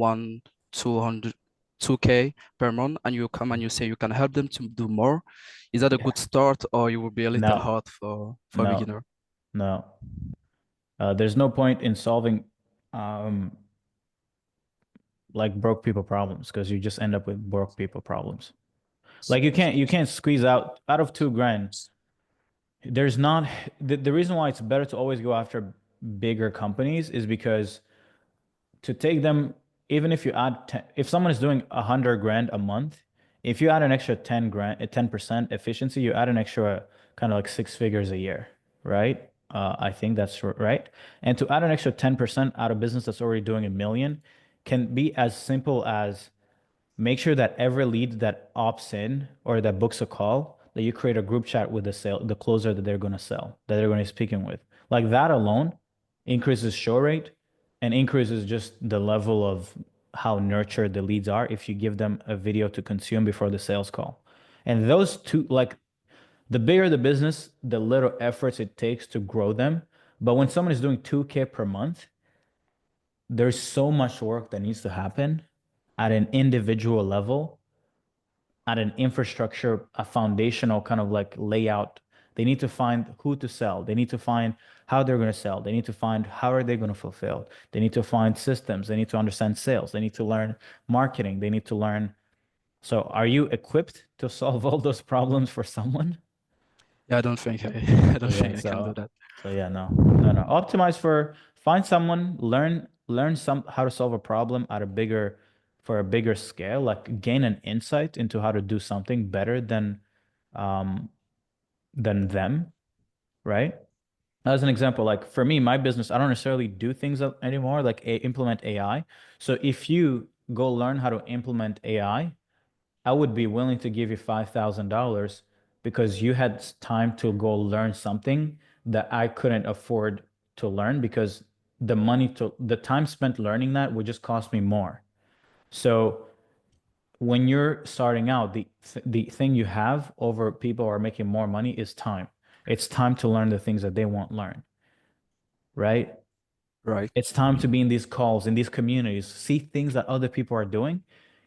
2K per month, and you come and you say you can help them to do more. Is that a good start, or you will be a little No. hard for a No. beginner? No. There's no point in solving like broke people problems because you just end up with broke people problems. Like you can't squeeze out of 2 grand. There's not the reason why it's better to always go after bigger companies is because to take them, even if you add 10, if someone is doing 100 grand a month, if you add an extra 10 grand, 10% efficiency, you add an extra kind of like 6 figures a year, right? I think that's right. And to add an extra 10% out of business that's already doing 1 million can be as simple as make sure that every lead that opts in or that books a call, that you create a group chat with the closer that they're going to sell, that they're going to be speaking with. Like that alone increases show rate and increases just the level of how nurtured the leads are if you give them a video to consume before the sales call. And those two, like the bigger the business, the little efforts it takes to grow them. But when someone is doing 2K per month, there's so much work that needs to happen at an individual level, at an infrastructure, a foundational kind of like layout. They need to find who to sell. They need to find how they're going to sell. They need to find how are they going to fulfill. They need to find systems. They need to understand sales. They need to learn marketing. They need to learn. So are you equipped to solve all those problems for someone? Yeah, I don't think I don't think I can do that. So yeah, no. Optimize find someone, learn how to solve a problem at a bigger scale, like gain an insight into how to do something better than them, right? As an example, like for me, my business, I don't necessarily do things anymore, like implement AI. So if you go learn how to implement AI, I would be willing to give you $5,000 because you had time to go learn something that I couldn't afford to learn because the time spent learning that would just cost me more. So when you're starting out, the thing you have over people who are making more money is time. It's time to learn the things that they won't learn, right? Right. It's time to be in these calls, in these communities, see things that other people are doing,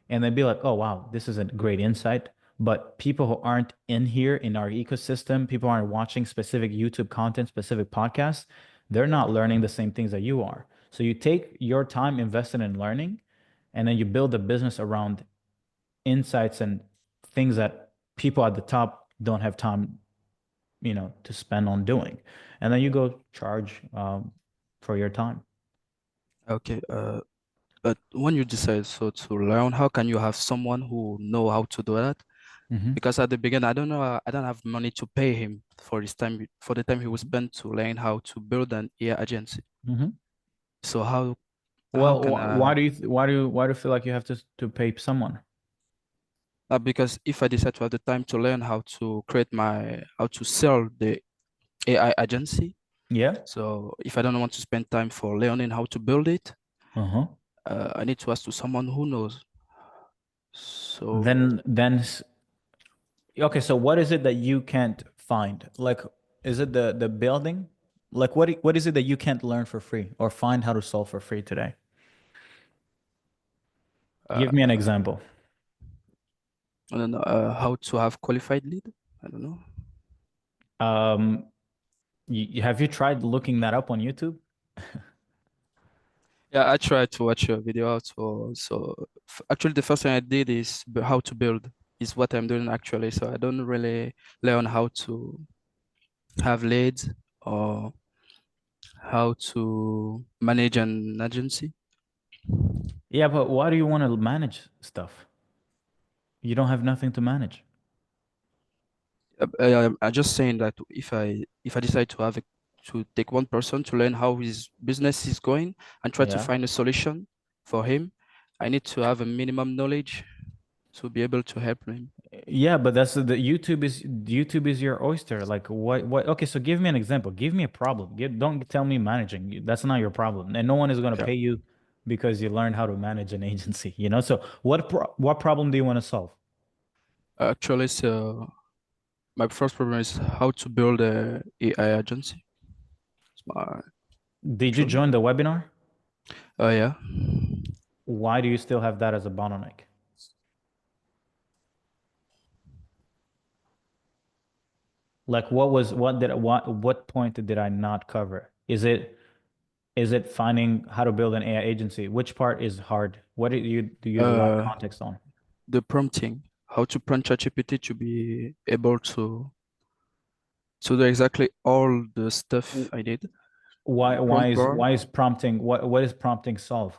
and then be like, oh, wow, this is a great insight. But people who aren't in here in our ecosystem, people aren't watching specific YouTube content, specific podcasts, they're not learning the same things that you are. So you take your time invested in learning, and then you build a business around insights and things that people at the top don't have time, to spend on doing. And then you go charge for your time. Okay. But when you decide to learn, how can you have someone who know how to do that? Because at the beginning, I don't have money to pay him for the time he will spend to learn how to build an AI agency. So how can Why do you feel like you have to pay someone? Because if I decide to have the time to learn how to how to sell the AI agency, so if I don't want to spend time for learning how to build it, I need to ask to someone who knows. So okay, so what is it that you can't find? Like, is it the building? Like, what is it that you can't learn for free or find how to solve for free today? Give me an example. I don't know how to have qualified lead. I don't know. Have you tried looking that up on YouTube? Yeah, I tried to watch a video out. Actually, the first thing I did is how to build is what I'm doing actually. So I don't really learn how to have leads or how to manage an agency. Yeah, but why do you want to manage stuff? You don't have nothing to manage. I'm just saying that if I decide to take one person to learn how his business is going and try to Yeah. find a solution for him, I need to have a minimum knowledge to be able to help him. Yeah, but that's the YouTube is your oyster. Like what okay, so give me an example. Give me a problem. Don't tell me managing. That's not your problem. And no one is going to pay you because you learned how to manage an agency, So what problem do you want to solve? Actually, so my first problem is how to build a AI agency. Did you join the webinar? Yeah. Why do you still have that as a bottleneck? Like what point did I not cover? Is it finding how to build an AI agency? Which part is hard? What do you lack context on? The prompting, how to prompt ChatGPT to be able to do exactly all the stuff I did. Why is prompting what is prompting solve?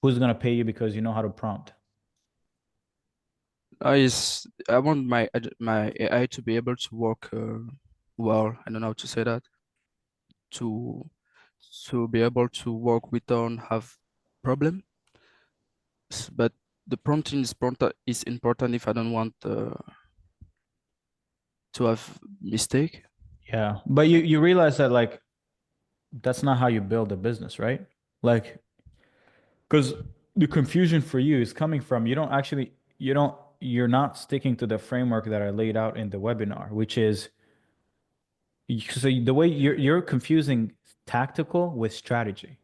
Who's gonna pay you because you know how to prompt? I want my AI to be able to work well. I don't know how to say that. To be able to work without have problem. But the prompting is important if I don't want to have mistake. Yeah, but you realize that like that's not how you build a business, right? Like, because the confusion for you is coming from you're not sticking to the framework that I laid out in the webinar, which is so the way you're confusing tactical with strategy,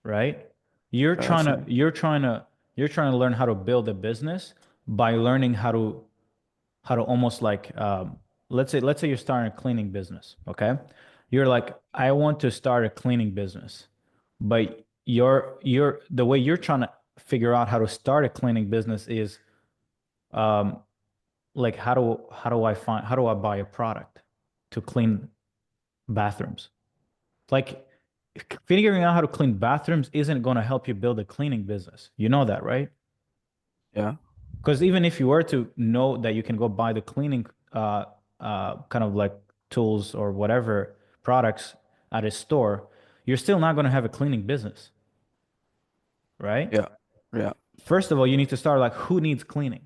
right? You're trying to learn how to build a business by learning how to almost like let's say you're starting a cleaning business, okay? You're like, I want to start a cleaning business, but you're the way you're trying to figure out how to start a cleaning business is like how do I buy a product to clean bathrooms? Like figuring out how to clean bathrooms isn't going to help you build a cleaning business. You know that, right? Yeah. Because even if you were to know that you can go buy the cleaning kind of like tools or whatever products at a store, you're still not going to have a cleaning business, right? Yeah. Yeah. First of all, you need to start like who needs cleaning?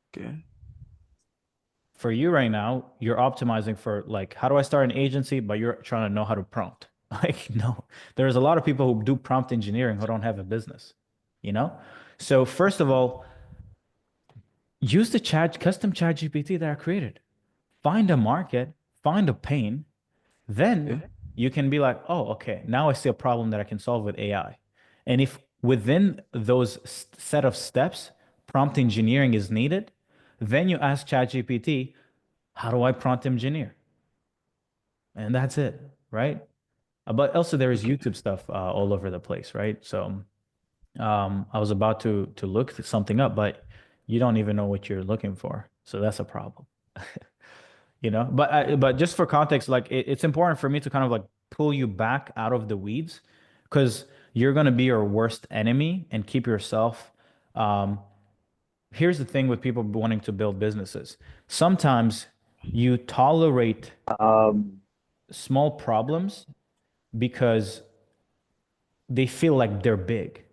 Okay. For you right now, you're optimizing for like how do I start an agency, but you're trying to know how to prompt. Like no, there's a lot of people who do prompt engineering who don't have a business, So first of all, use the custom chat GPT that I created. Find a market, find a pain, then you can be like, oh, okay, now I see a problem that I can solve with AI. And if within those set of steps, prompt engineering is needed, then you ask ChatGPT, how do I prompt engineer? and that's it, right? But also there is YouTube stuff all over the place, right? So I was about to look something up, but you don't even know what you're looking for, so that's a problem. You know, but just for context, like it's important for me to kind of like pull you back out of the weeds, because you're going to be your worst enemy, and keep yourself. Here's the thing with people wanting to build businesses. Sometimes you tolerate small problems because they feel like they're big.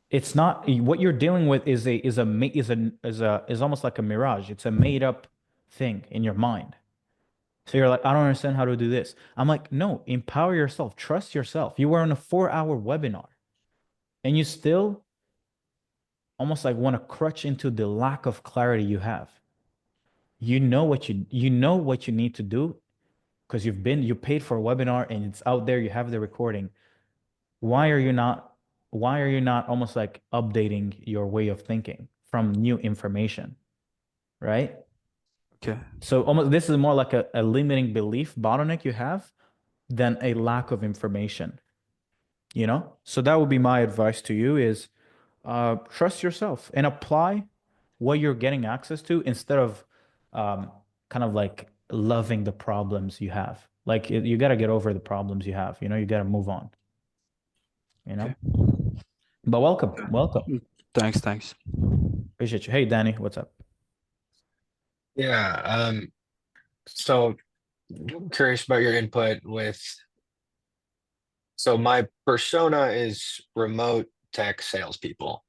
It's not, what you're dealing with is almost like a mirage. It's a made up thing in your mind. So you're like, I don't understand how to do this. I'm like, no, empower yourself, trust yourself. You were on a 4-hour webinar and you still almost like want to crutch into the lack of clarity you have. You know what you need to do, because you paid for a webinar and it's out there, you have the recording. Why are you not almost like updating your way of thinking from new information, right? Okay. So almost this is more like a limiting belief bottleneck you have than a lack of information, you know? So that would be my advice to you is trust yourself and apply what you're getting access to, instead of kind of like loving the problems you have. Like you got to get over the problems you have, you know, you got to move on, you know? But welcome. Thanks. Appreciate you. Hey, Danny, what's up? Yeah, so I'm curious about your input with, so my persona is remote tech salespeople.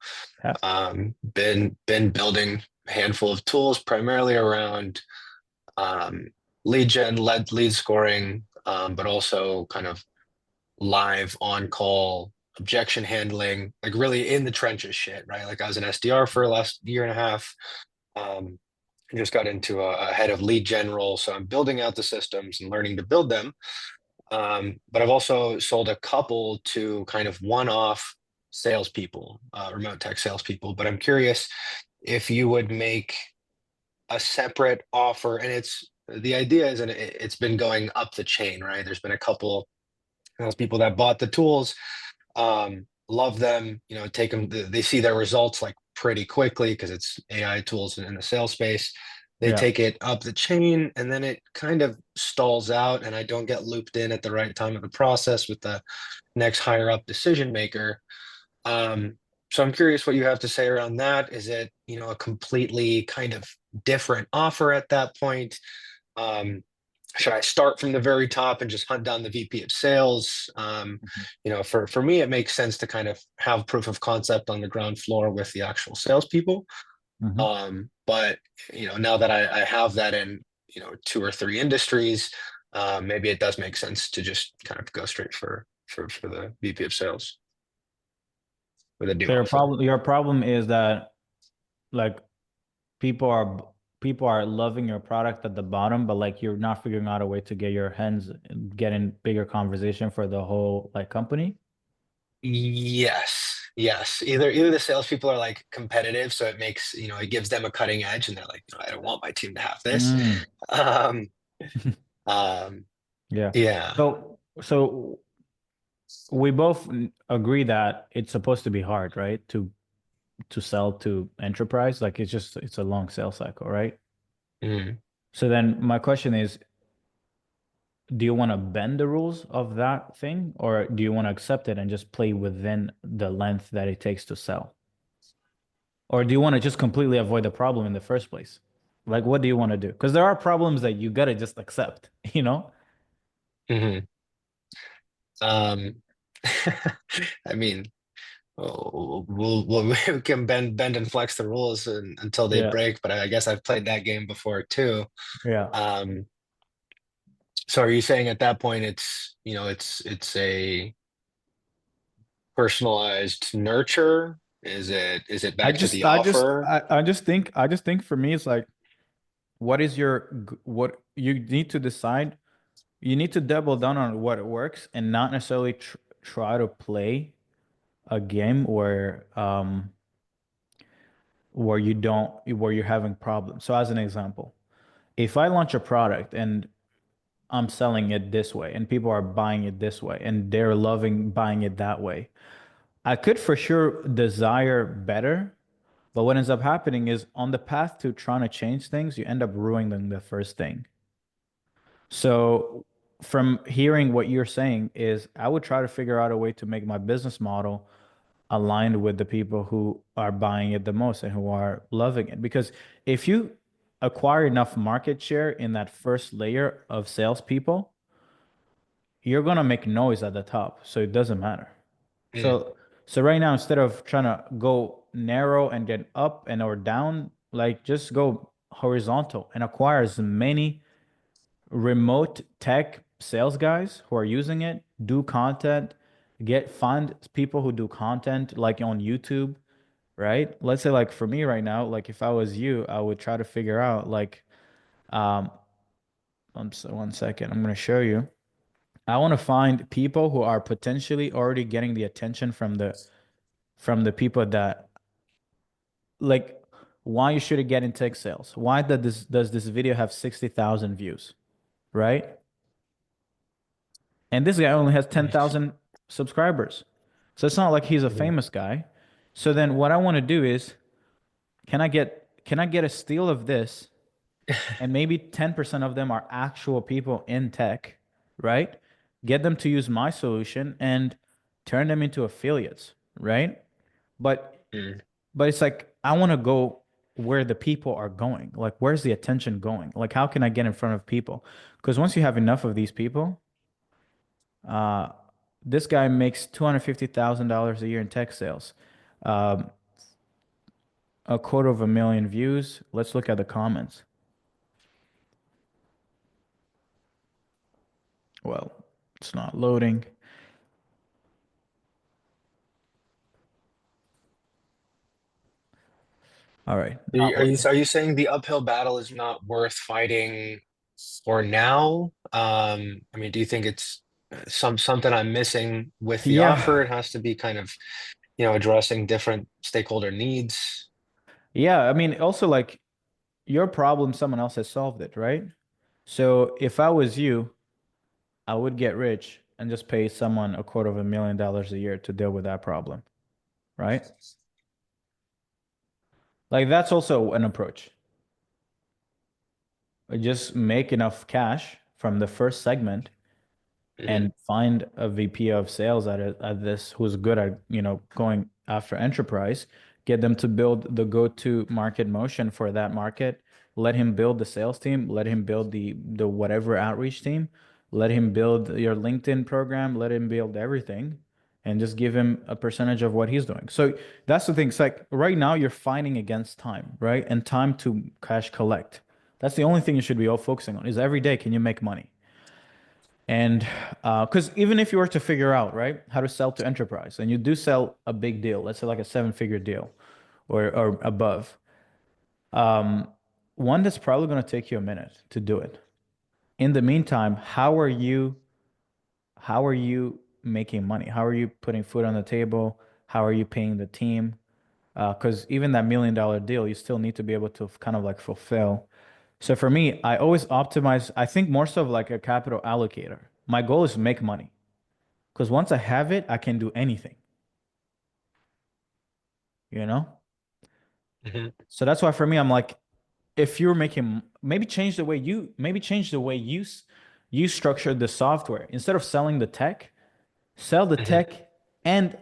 Been building a handful of tools primarily around lead gen, lead scoring, but also kind of live on call objection handling, like really in the trenches shit, right? Like I was an SDR for the last year and a half. I just got into a head of lead gen role, so I'm building out the systems and learning to build them. But I've also sold a couple to kind of one-off salespeople, remote tech salespeople. But I'm curious if you would make a separate offer, and the idea is, and it's been going up the chain, right? There's been a couple people that bought the tools, love them, you know, take them, they see their results like pretty quickly because it's AI tools in the sales space. They take it up the chain and then it kind of stalls out, and I don't get looped in at the right time of the process with the next higher up decision maker. So I'm curious what you have to say around that. Is it, you know, a completely kind of different offer at that point? Should I start from the very top and just hunt down the VP of sales? You know, for me, it makes sense to kind of have proof of concept on the ground floor with the actual salespeople. But you know, now that I have that in, you know, 2 or 3 industries, maybe it does make sense to just kind of go straight for the VP of sales with a new offer. Your problem is that like people are loving your product at the bottom, but like you're not figuring out a way to get your hands, get in bigger conversation for the whole like company. Yes. Either the salespeople are like competitive, so it makes, you know, it gives them a cutting edge, and they're like, no, I don't want my team to have this. Um, Yeah. yeah. So we both agree that it's supposed to be hard, right? To sell to enterprise, like it's a long sales cycle, right? So then my question is, do you want to bend the rules of that thing, or do you want to accept it and just play within the length that it takes to sell? Or do you want to just completely avoid the problem in the first place? Like, what do you want to do? Because there are problems that you got to just accept, you know? I mean, we can bend and flex the rules until they break, but I guess I've played that game before too. So are you saying at that point it's, you know, it's a personalized nurture? Is it back to the offer? I just think for me, it's like, what you need to decide. You need to double down on what works and not necessarily try to play a game where you're having problems. So as an example, if I launch a product and I'm selling it this way and people are buying it this way and they're loving buying it that way, I could for sure desire better. But what ends up happening is on the path to trying to change things, you end up ruining the first thing. So from hearing what you're saying is I would try to figure out a way to make my business model aligned with the people who are buying it the most and who are loving it. Because if you acquire enough market share in that first layer of salespeople, you're gonna make noise at the top, so it doesn't matter. So right now, instead of trying to go narrow and get up and or down, like just go horizontal and acquire as many remote tech sales guys who are using it, do content, find people who do content like on YouTube, right? Let's say like for me right now, like if I was you, I would try to figure out like um one second, I'm gonna show you. I want to find people who are potentially already getting the attention from the people that like why you should get in tech sales. Why does this video have 60,000 views, right? And this guy only has 10,000 subscribers. So it's not like he's a famous guy. So then what I want to do is can I get a steal of this and maybe 10% of them are actual people in tech, right? Get them to use my solution and turn them into affiliates, right? But but it's like I want to go where the people are going. Like where's the attention going? Like how can I get in front of people? Because once you have enough of these people, uh, this guy makes $250,000 a year in tech sales. Um, a quarter of a million views. Let's look at the comments. Well, it's not loading. All right. Are you saying the uphill battle is not worth fighting for now? I mean, do you think it's something I'm missing with the offer? It has to be kind of, addressing different stakeholder needs. Yeah, I mean, also like your problem, someone else has solved it, right? So if I was you, I would get rich and just pay someone a quarter of a million dollars a year to deal with that problem, right? Like that's also an approach. Just make enough cash from the first segment and find a VP of sales at this who's good at, going after enterprise, get them to build the go-to market motion for that market, let him build the sales team, let him build the whatever outreach team, let him build your LinkedIn program, let him build everything, and just give him a percentage of what he's doing. So that's the thing. It's like right now you're fighting against time, right? And time to cash collect. That's the only thing you should be all focusing on is every day, can you make money? And because even if you were to figure out, right, how to sell to enterprise and you do sell a big deal, let's say like a 7-figure deal or above, one that's probably going to take you a minute to do it. In the meantime, how are you making money? How are you putting food on the table? How are you paying the team? Because even that $1 million deal, you still need to be able to kind of like fulfill. So for me, I always optimize, I think more so of like a capital allocator. My goal is to make money. Because once I have it, I can do anything. You know? So that's why for me, I'm like, if you're making, maybe change the way you structure the software. Instead of selling the tech, sell the tech and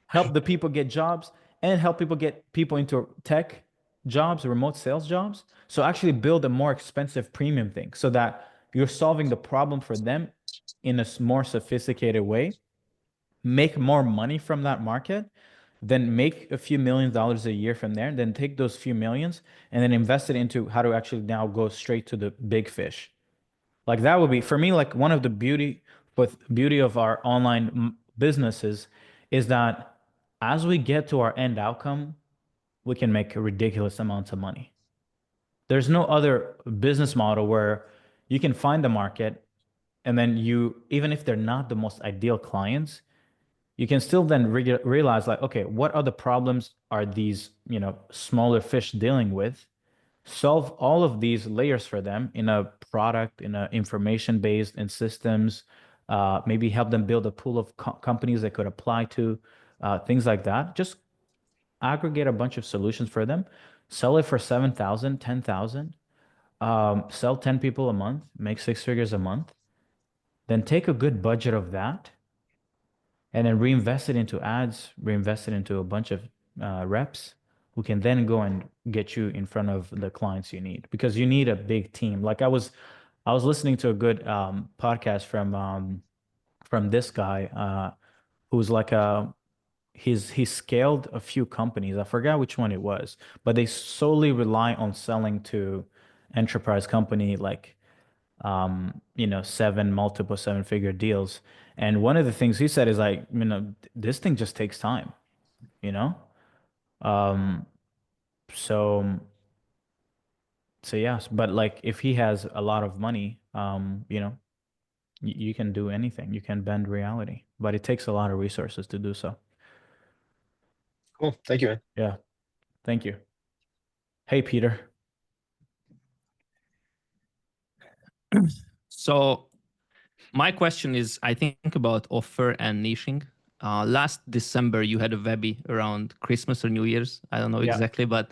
help the people get jobs and help people get people into tech jobs, remote sales jobs. So actually build a more expensive premium thing so that you're solving the problem for them in a more sophisticated way, make more money from that market, then make a few $1 millions a year from there, then take those few millions and then invest it into how to actually now go straight to the big fish. Like that would be for me, like one of the beauty of our online businesses is that as we get to our end outcome, we can make ridiculous amounts of money. There's no other business model where you can find the market and then even if they're not the most ideal clients, you can still then realize like, okay, what other problems are these, smaller fish dealing with? solve all of these layers for them in a product, in a information based, in systems, maybe help them build a pool of companies they could apply to, things like that. Just aggregate a bunch of solutions for them, sell it for 7,000, 10,000, sell 10 people a month, make 6 figures a month, then take a good budget of that and then reinvest it into ads, reinvest it into a bunch of reps who can then go and get you in front of the clients you need, because you need a big team. Like I was listening to a good podcast from this guy who's like he scaled a few companies. I forgot which one it was, but they solely rely on selling to enterprise company, like multiple 7 figure deals. And one of the things he said is like, this thing just takes time, you know? Um, so yes, but like if he has a lot of money, you can do anything. You can bend reality, but it takes a lot of resources to do so. Cool. Thank you, man. Yeah. Thank you. Hey, Peter. So my question is, I think about offer and niching. Last December, you had a Webby around Christmas or New Year's. I don't know Yeah. exactly, but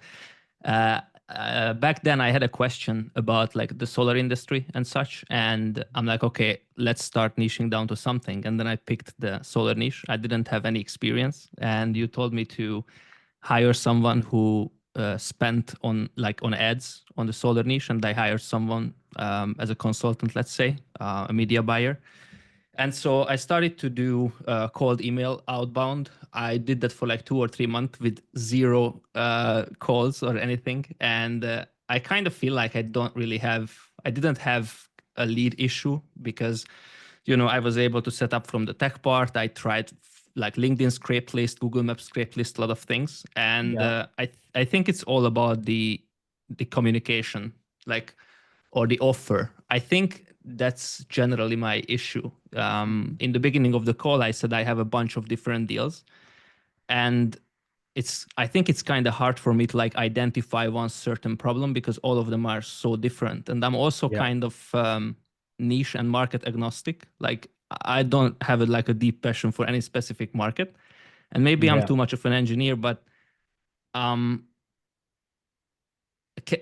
back then I had a question about like the solar industry and such. And I'm like, okay, let's start niching down to something. And then I picked the solar niche. I didn't have any experience. And you told me to hire someone who spent on ads on the solar niche, and I hired someone as a consultant, let's say, a media buyer. And so I started to do cold email outbound. I did that for like 2 or 3 months with zero calls or anything. And I kind of feel like I didn't have a lead issue because, I was able to set up from the tech part. I tried like LinkedIn script list, Google Maps script list, a lot of things. And Yeah. I think it's all about the communication, or the offer. I think that's generally my issue. In the beginning of the call, I said I have a bunch of different deals, and I think it's kind of hard for me to like identify one certain problem because all of them are so different. And I'm also kind of niche and market agnostic. Like I don't have like a deep passion for any specific market, and maybe I'm too much of an engineer, but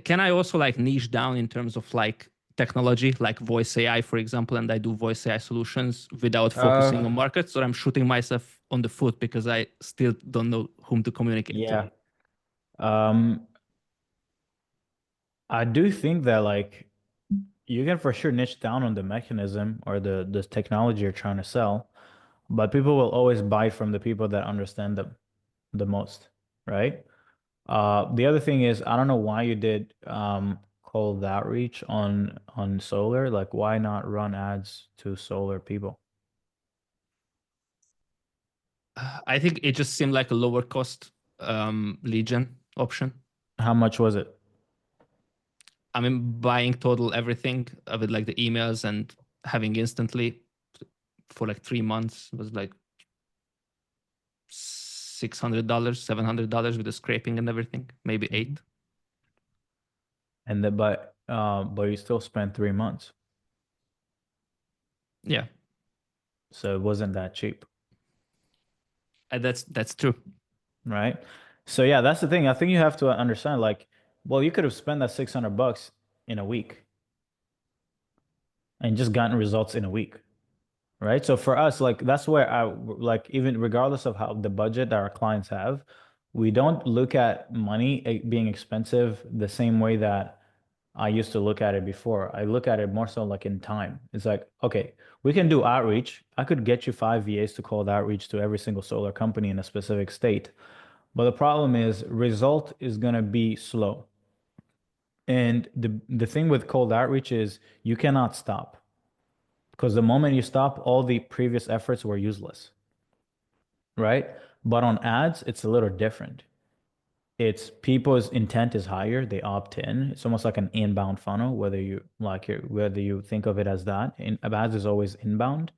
can I also like niche down in terms of like technology, like voice AI, for example, and I do voice AI solutions without focusing on markets, or I'm shooting myself on the foot because I still don't know whom to communicate to? I do think that like you can for sure niche down on the mechanism or the technology you're trying to sell, but people will always buy from the people that understand them the most, right? The other thing is, I don't know why you did cold outreach on solar. Like, why not run ads to solar people? I think it just seemed like a lower cost lead gen option. How much was it? I mean, buying total everything with like the emails and having instantly for like 3 months was like $600, $700 with the scraping and everything, maybe $8. And but you still spent 3 months. Yeah. So it wasn't that cheap. That's true. Right. So yeah, that's the thing. I think you have to understand, like, well, you could have spent that $600 in a week and just gotten results in a week. Right. So for us, like, that's where like, even regardless of how the budget that our clients have, we don't look at money being expensive the same way that I used to look at it before. I look at it more so like in time. It's like, okay, we can do outreach. I could get you 5 VAs to cold outreach to every single solar company in a specific state. But the problem is result is going to be slow. And the thing with cold outreach is you cannot stop, because the moment you stop, all the previous efforts were useless. Right? But on ads, it's a little different. It's people's intent is higher, they opt in. It's almost like an inbound funnel, whether you think of it as that. Ads is always inbound.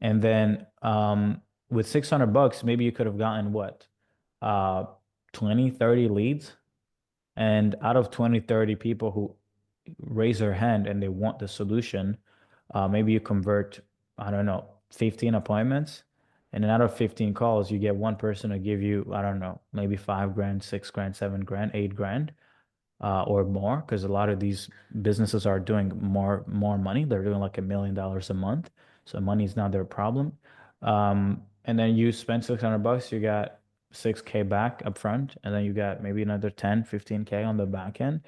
And then with $600, maybe you could have gotten what? 20, 30 leads. And out of 20, 30 people who raise their hand and they want the solution, maybe you convert, I don't know, 15 appointments. And then out of 15 calls, you get one person to give you, I don't know, maybe 5 grand, 6 grand, 7 grand, 8 grand, or more. Because a lot of these businesses are doing more money. They're doing like $1 million a month. So money is not their problem. And then you spend $600, you got 6K back up front, and then you got maybe another 10, 15K on the back end.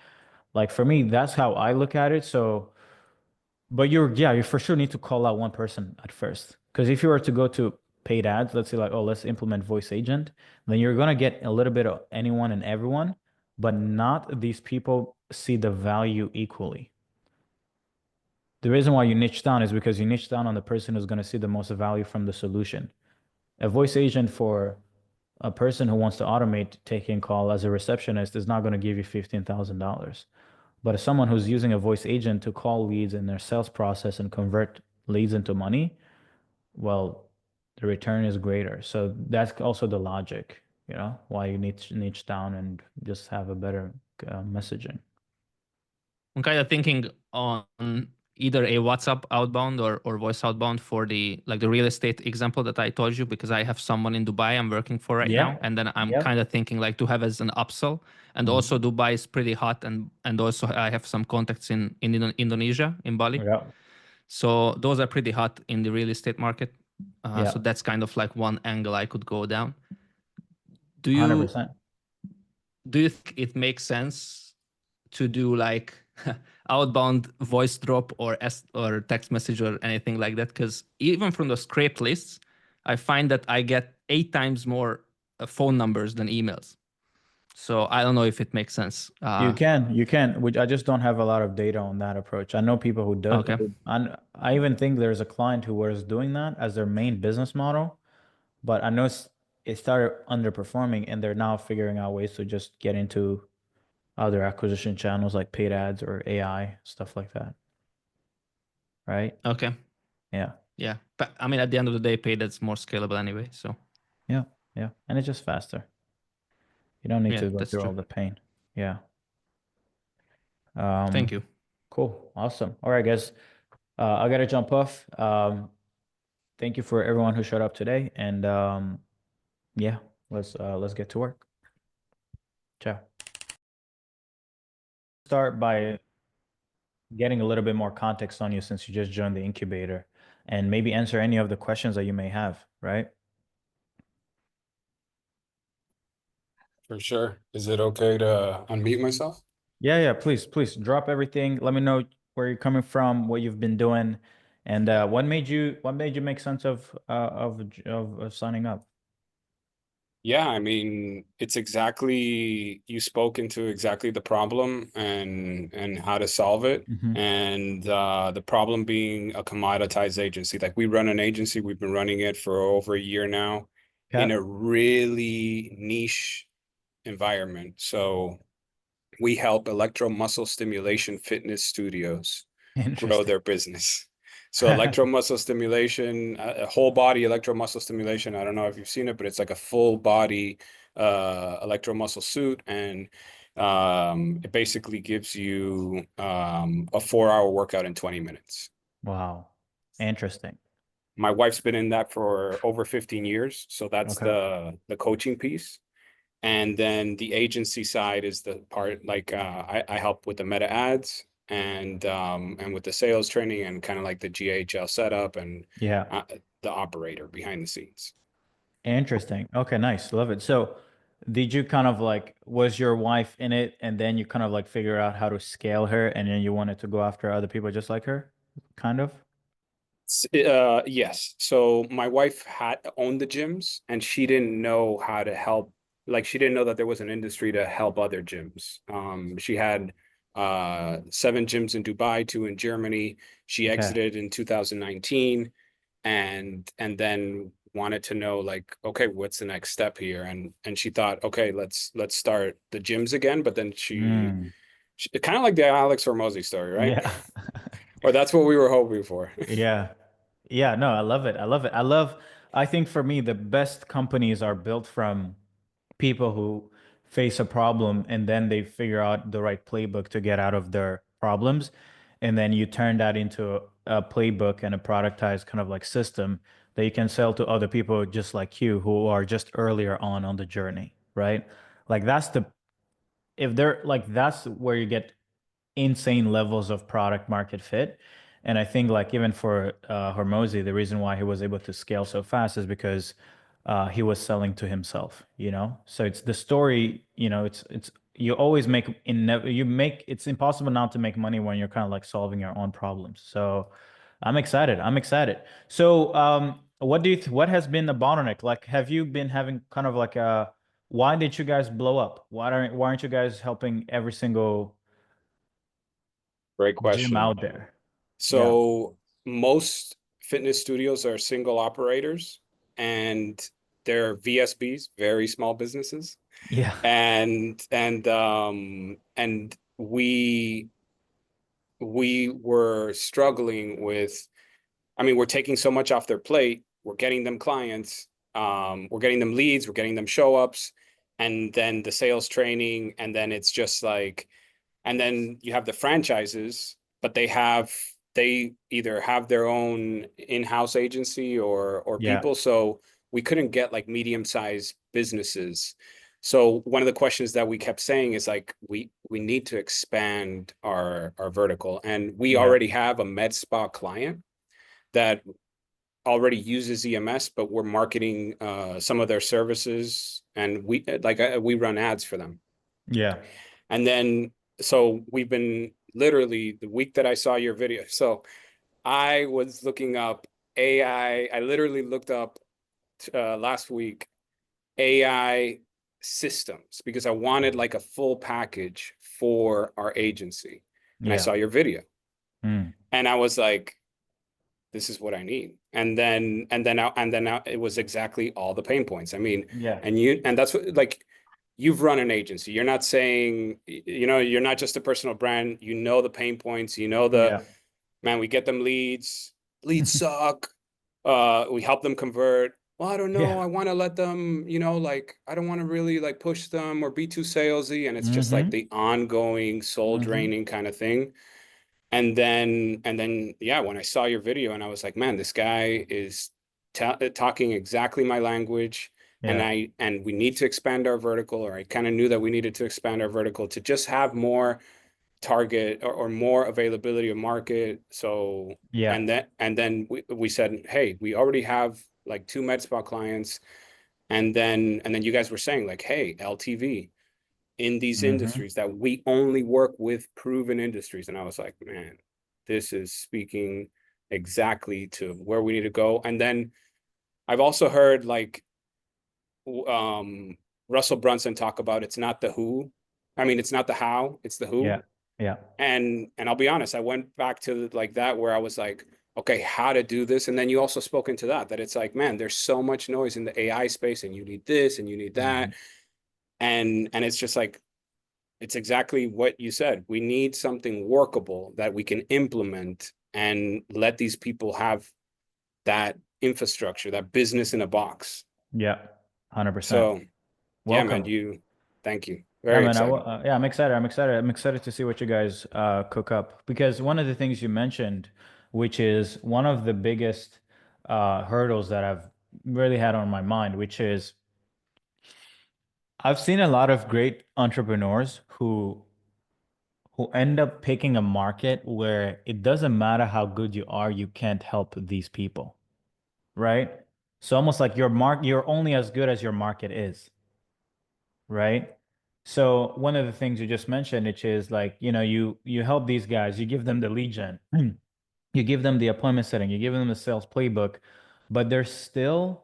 Like for me, that's how I look at it. So, but you for sure need to call out one person at first. Because if you were to go to paid ads, let's say like, oh, let's implement voice agent, then you're gonna get a little bit of anyone and everyone, but not these people see the value equally. The reason why you niche down is because you niche down on the person who's gonna see the most value from the solution. A voice agent for a person who wants to automate taking call as a receptionist is not going to give you $15,000. But as someone who's using a voice agent to call leads in their sales process and convert leads into money, well, the return is greater. So that's also the logic, why you need to niche down and just have a better messaging. I'm kind of thinking on either a WhatsApp outbound or voice outbound for the real estate example that I told you, because I have someone in Dubai I'm working for right now, and then I'm kind of thinking like to have as an upsell. And also Dubai is pretty hot, and also I have some contacts in Indonesia, in Bali. Yeah. So those are pretty hot in the real estate market. So that's kind of like one angle I could go down. 100%. Do you think it makes sense to do like outbound voice drop or text message or anything like that? Because even from the scraped lists, I find that I get 8 times more phone numbers than emails. So I don't know if it makes sense. You can. Which I just don't have a lot of data on that approach. I know people who do. Okay. And I even think there's a client who was doing that as their main business model, but I know it started underperforming, and they're now figuring out ways to just get into other acquisition channels like paid ads or AI, stuff like that. Right? Okay. Yeah. Yeah. But I mean, at the end of the day, paid ads more scalable anyway. So. Yeah. Yeah. And it's just faster. You don't need to go through true. all the pain. Yeah. Thank you. Cool. Awesome. All right, guys. I gotta jump off. Thank you for everyone who showed up today. And yeah, let's get to work. Ciao. Start by getting a little bit more context on you since you just joined the incubator, and maybe answer any of the questions that you may have, right? For sure. Is it okay to unmute myself? Yeah, please drop everything. Let me know where you're coming from, what you've been doing, and what made you make sense of signing up. Yeah, I mean, it's exactly, you spoke into exactly the problem and how to solve it. And the problem being a commoditized agency. Like we run an agency, we've been running it for over a year now in a really niche environment. So we help electromuscle stimulation fitness studios grow their business. So electromuscle stimulation, a whole body electromuscle stimulation. I don't know if you've seen it, but it's like a full body electromuscle suit, and it basically gives you a 4-hour workout in 20 minutes. Wow, interesting. My wife's been in that for over 15 years, so that's the coaching piece. And then the agency side is the part, like I help with the meta ads and with the sales training and kind of like the GHL setup and the operator behind the scenes. Interesting. Okay, nice. Love it. So did you kind of like, was your wife in it and then you kind of like figure out how to scale her and then you wanted to go after other people just like her? Kind of? Yes. So my wife had owned the gyms and she didn't know how to help. Like she didn't know that there was an industry to help other gyms. She had 7 gyms in Dubai, 2 in Germany. She exited in 2019 and then wanted to know like, okay, what's the next step here? And she thought, okay, let's start the gyms again. But then she kind of like the Alex Hormozy story, right? Yeah. Or that's what we were hoping for. Yeah, no, I love it. I think for me, the best companies are built from people who face a problem and then they figure out the right playbook to get out of their problems. And then you turn that into a playbook and a productized kind of like system that you can sell to other people just like you who are just earlier on the journey, right? Like that's the, if they're like, that's where you get insane levels of product market fit. And I think like even for Hormozy, the reason why he was able to scale so fast is because he was selling to himself, you know? So it's the story, you know, it's you always make it's impossible not to make money when you're kind of like solving your own problems. So I'm excited. I'm excited. So what do you what has been the bottleneck? Like have you been having kind of like a why did you guys blow up? Why aren't you guys helping every single Great gym question. out there? So most fitness studios are single operators and they're VSBs, very small businesses. Yeah. And we were struggling with, I mean, we're taking so much off their plate. We're getting them clients, we're getting them leads, we're getting them show ups, and then the sales training, and then it's just like, and then you have the franchises, but they either have their own in-house agency or Yeah. people. So we couldn't get like medium-sized businesses. So one of the questions that we kept saying is like, we need to expand our vertical. And we Yeah. already have a MedSpa client that already uses EMS, but we're marketing some of their services, and we run ads for them. Yeah. And then, so we've been literally the week that I saw your video. So I was looking up AI. I literally looked up last week AI systems because I wanted like a full package for our agency. And I saw your video, Mm. and I was like, this is what I need. And then it was exactly all the pain points. I mean, Yeah. and that's what, like, you've run an agency. You're not saying, you know, you're not just a personal brand. You know the pain points. You know Yeah. man, we get them leads. Leads suck. We help them convert. Well, I don't know. Yeah. I want to let them, you know, like, I don't want to really like push them or be too salesy. And it's just like the ongoing soul draining kind of thing. And then, yeah, when I saw your video and I was like, man, this guy is talking exactly my language. Yeah. And we need to expand our vertical, or I kind of knew that we needed to expand our vertical to just have more target or more availability of market. So, Yeah. and then we said, hey, we already have like 2 MedSpa clients. And then you guys were saying like, hey, LTV in these industries, that we only work with proven industries. And I was like, man, this is speaking exactly to where we need to go. And then I've also heard like Russell Brunson talk about, it's not the who. I mean, it's not the how, it's the who. Yeah. Yeah. And I'll be honest, I went back to like that, where I was like, okay, how to do this. And then you also spoke into that it's like, man, there's so much noise in the AI space, and you need this and you need that. And it's just like, it's exactly what you said. We need something workable that we can implement and let these people have that infrastructure, that business in a box. Yeah. 100%. So yeah, man, Welcome. thank you. Yeah, Very man. excited. Yeah, I'm excited. I'm excited. I'm excited to see what you guys cook up, because one of the things you mentioned, which is one of the biggest hurdles that I've really had on my mind, which is I've seen a lot of great entrepreneurs who end up picking a market where it doesn't matter how good you are, you can't help these people, right? So almost like you're only as good as your market is, right? So one of the things you just mentioned, which is like, you know, you help these guys, you give them the lead gen, you give them the appointment setting, you give them the sales playbook, but they're still,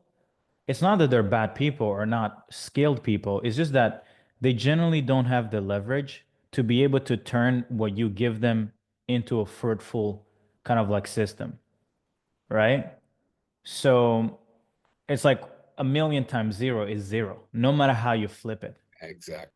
it's not that they're bad people or not skilled people. It's just that they generally don't have the leverage to be able to turn what you give them into a fruitful kind of like system, right? So it's like a million times zero is zero, no matter how you flip it. Exactly.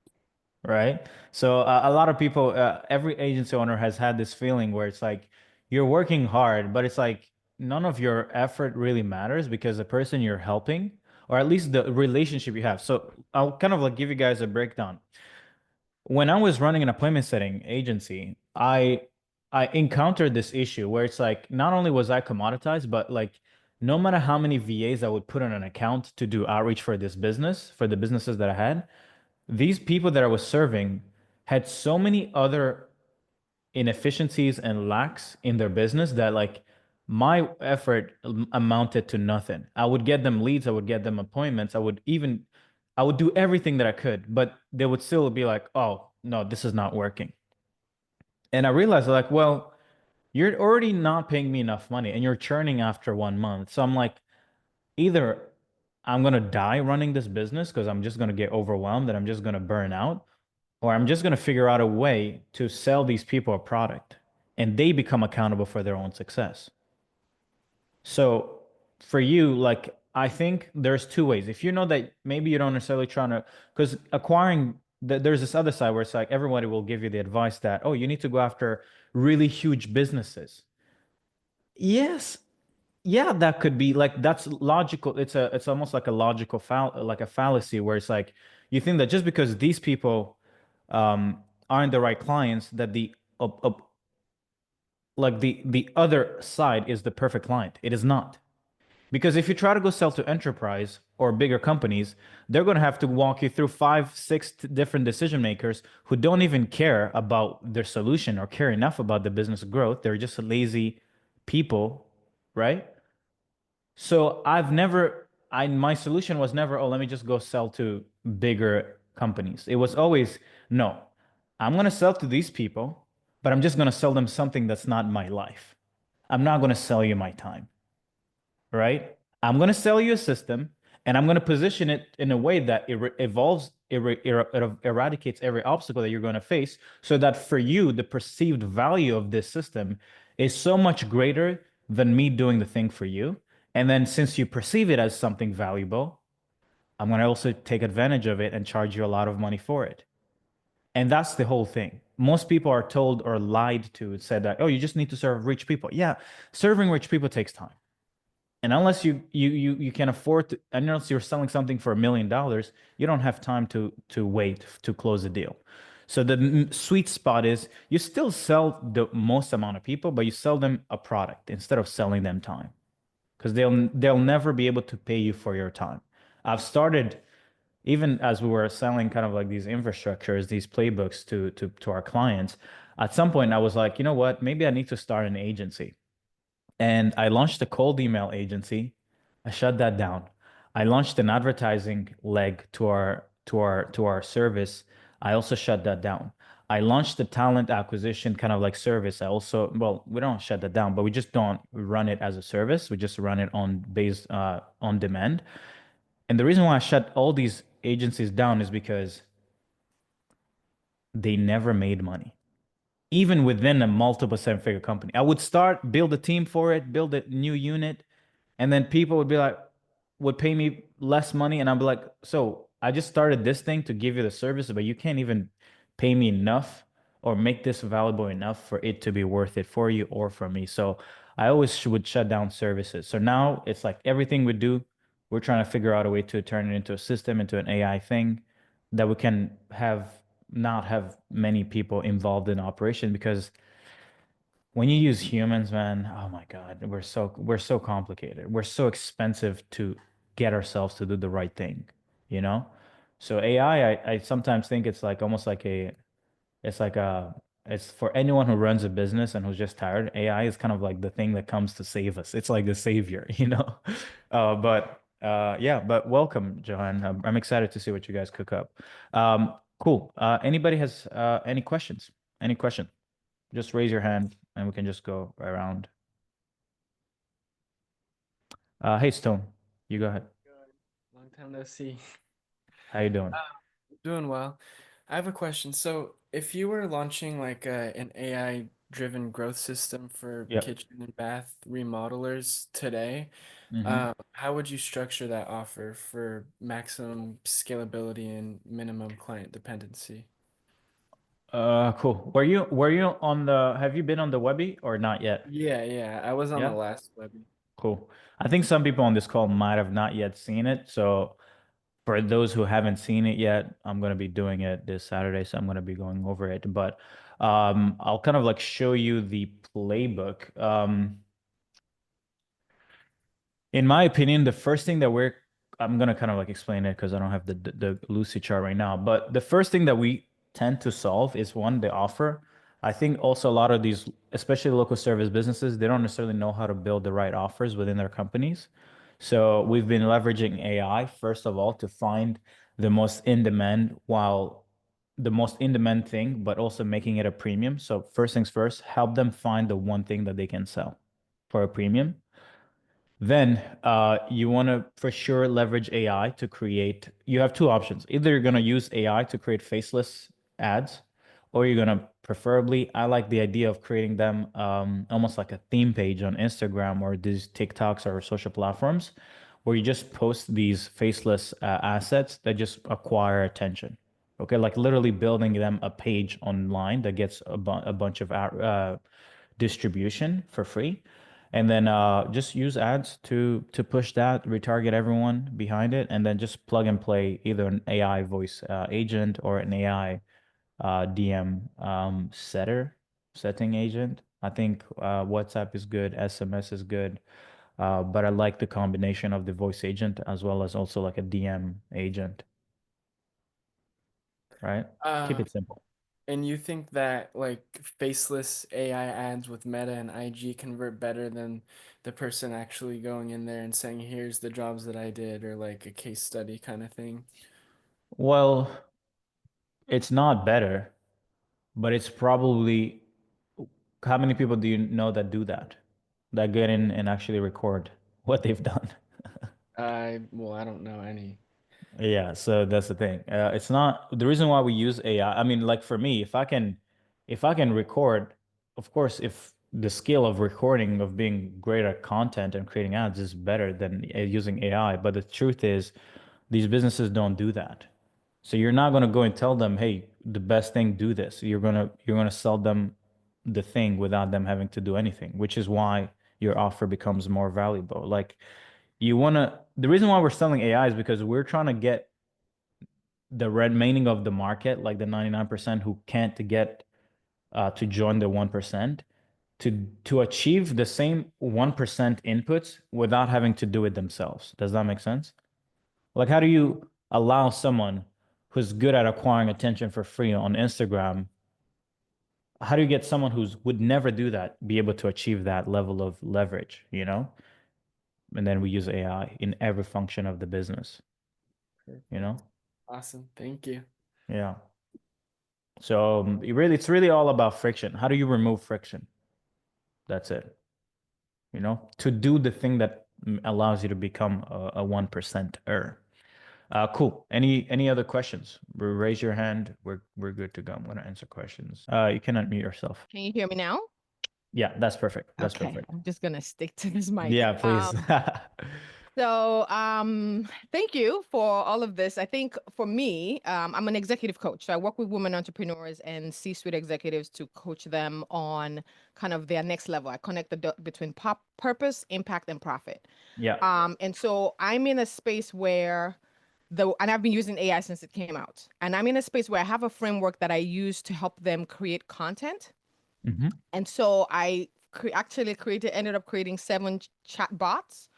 Right. So a lot of people, every agency owner has had this feeling where it's like you're working hard, but it's like none of your effort really matters because the person you're helping or at least the relationship you have. So I'll kind of like give you guys a breakdown. When I was running an appointment setting agency, I encountered this issue where it's like not only was I commoditized, but like no matter how many VAs I would put on an account to do outreach for this business, for the businesses that I had, these people that I was serving had so many other inefficiencies and lacks in their business that like my effort amounted to nothing. I would get them leads, I would get them appointments, I would do everything that I could, but they would still be like, "Oh, no, this is not working." And I realized like, well, you're already not paying me enough money and you're churning after 1 month. So I'm like, either I'm gonna die running this business because I'm just gonna get overwhelmed and I'm just gonna burn out, or I'm just gonna figure out a way to sell these people a product and they become accountable for their own success. So for you, like I think there's two ways. If you know that maybe you don't necessarily trying to, because acquiring, there's this other side where it's like everybody will give you the advice that, oh, you need to go after really huge businesses. Yes, yeah, that could be like that's logical. It's almost like a logical like a fallacy where it's like you think that just because these people aren't the right clients, that like the other side is the perfect client. It is not. Because if you try to go sell to enterprise or bigger companies, they're going to have to walk you through five, six different decision makers who don't even care about their solution or care enough about the business growth. They're just lazy people, right? So my solution was never, oh, let me just go sell to bigger companies. It was always, no, I'm going to sell to these people, but I'm just going to sell them something that's not my life. I'm not going to sell you my time, right? I'm going to sell you a system and I'm going to position it in a way that it eradicates every obstacle that you're going to face so that for you, the perceived value of this system is so much greater than me doing the thing for you. And then since you perceive it as something valuable, I'm going to also take advantage of it and charge you a lot of money for it. And that's the whole thing. Most people are told or lied to, said that, oh, you just need to serve rich people. Yeah, serving rich people takes time. And unless you can afford to, unless you're selling something for $1 million, you don't have time to wait to close the deal. So the sweet spot is you still sell the most amount of people, but you sell them a product instead of selling them time, because they'll never be able to pay you for your time. I've started, even as we were selling kind of like these infrastructures, these playbooks to our clients. At some point, I was like, you know what? Maybe I need to start an agency. And I launched a cold email agency. I shut that down. I launched an advertising leg to our service. I also shut that down. I launched the talent acquisition kind of like service. Well, we don't shut that down, but we just don't run it as a service. We just run it on demand. And the reason why I shut all these agencies down is because they never made money, even within a multiple seven-figure company. I would build a team for it, build a new unit, and then people would be like, would pay me less money, and I'd be like, so I just started this thing to give you the service, but you can't even pay me enough or make this valuable enough for it to be worth it for you or for me. So I always would shut down services. So now it's like everything we do, we're trying to figure out a way to turn it into a system, into an AI thing that we can not have many people involved in operation, because when you use humans, man, oh my God, we're so complicated. We're so expensive to get ourselves to do the right thing, you know? So AI, I sometimes think it's like almost like it's like it's for anyone who runs a business and who's just tired. AI is kind of like the thing that comes to save us. It's like the savior, you know? But welcome, Johan. I'm excited to see what you guys cook up. Cool. Anybody has any questions? Any question? Just raise your hand and we can just go around. Hey, Stone, you go ahead. Long time no see. How you doing? Doing well. I have a question. So, if you were launching like an AI-driven growth system for Yep. kitchen and bath remodelers today, Mhm. how would you structure that offer for maximum scalability and minimum client dependency? Cool. Have you been on the Webby or not yet? Yeah, I was on the Yeah. last web. Cool. I think some people on this call might have not yet seen it. So for those who haven't seen it yet, I'm going to be doing it this Saturday. So I'm going to be going over it. But I'll kind of like show you the playbook. In my opinion, the first thing that I'm going to kind of like explain it because I don't have the Lucy chart right now. But the first thing that we tend to solve is one, the offer. I think also a lot of these, especially local service businesses, they don't necessarily know how to build the right offers within their companies. So we've been leveraging AI, first of all, to find the most in-demand thing, but also making it a premium. So first things first, help them find the one thing that they can sell for a premium. Then you want to for sure leverage AI to create. You have two options. Either you're going to use AI to create faceless ads, or you're going to preferably, I like the idea of creating them almost like a theme page on Instagram or these TikToks or social platforms, where you just post these faceless assets that just acquire attention. Okay, like literally building them a page online that gets a bunch of distribution for free. And then just use ads to push that, retarget everyone behind it, and then just plug and play either an AI voice agent or an AI DM setting agent. I think WhatsApp is good, SMS is good, but I like the combination of the voice agent as well as also like a DM agent, right? Keep it simple. And you think that like faceless AI ads with Meta and IG convert better than the person actually going in there and saying, here's the jobs that I did, or like a case study kind of thing? Well, it's not better, but it's probably, how many people do you know that do that? That get in and actually record what they've done? Well, I don't know any. Yeah, so that's the thing. It's not the reason why we use AI. I mean, like for me, if I can record, of course, if the skill of recording, of being great at content and creating ads is better than using AI. But the truth is, these businesses don't do that. So you're not going to go and tell them, hey, the best thing, do this. You're gonna sell them the thing without them having to do anything, which is why your offer becomes more valuable. Like the reason why we're selling AI is because we're trying to get the remaining of the market, like the 99% who can't get to join the 1%, to achieve the same 1% inputs without having to do it themselves. Does that make sense? Like, how do you allow someone who's good at acquiring attention for free on Instagram? How do you get someone who's would never do that be able to achieve that level of leverage, you know? And then we use AI in every function of the business, you know? Awesome. Thank you. Yeah. So it's really all about friction. How do you remove friction? That's it. You know, to do the thing that allows you to become a 1%er. Cool. Any other questions? Raise your hand. We're good to go. I'm gonna answer questions. You can unmute yourself. Can you hear me now? Yeah, that's perfect. That's Okay, perfect. I'm just gonna stick to this mic. Yeah, please. So, thank you for all of this. I think for me, I'm an executive coach. So I work with women entrepreneurs and C-suite executives to coach them on kind of their next level. I connect the dot between purpose, impact, and profit. Yeah. And so I'm in a space where and I've been using AI since it came out. And I'm in a space where I have a framework that I use to help them create content. Mm-hmm. And so I ended up creating 7 chat bots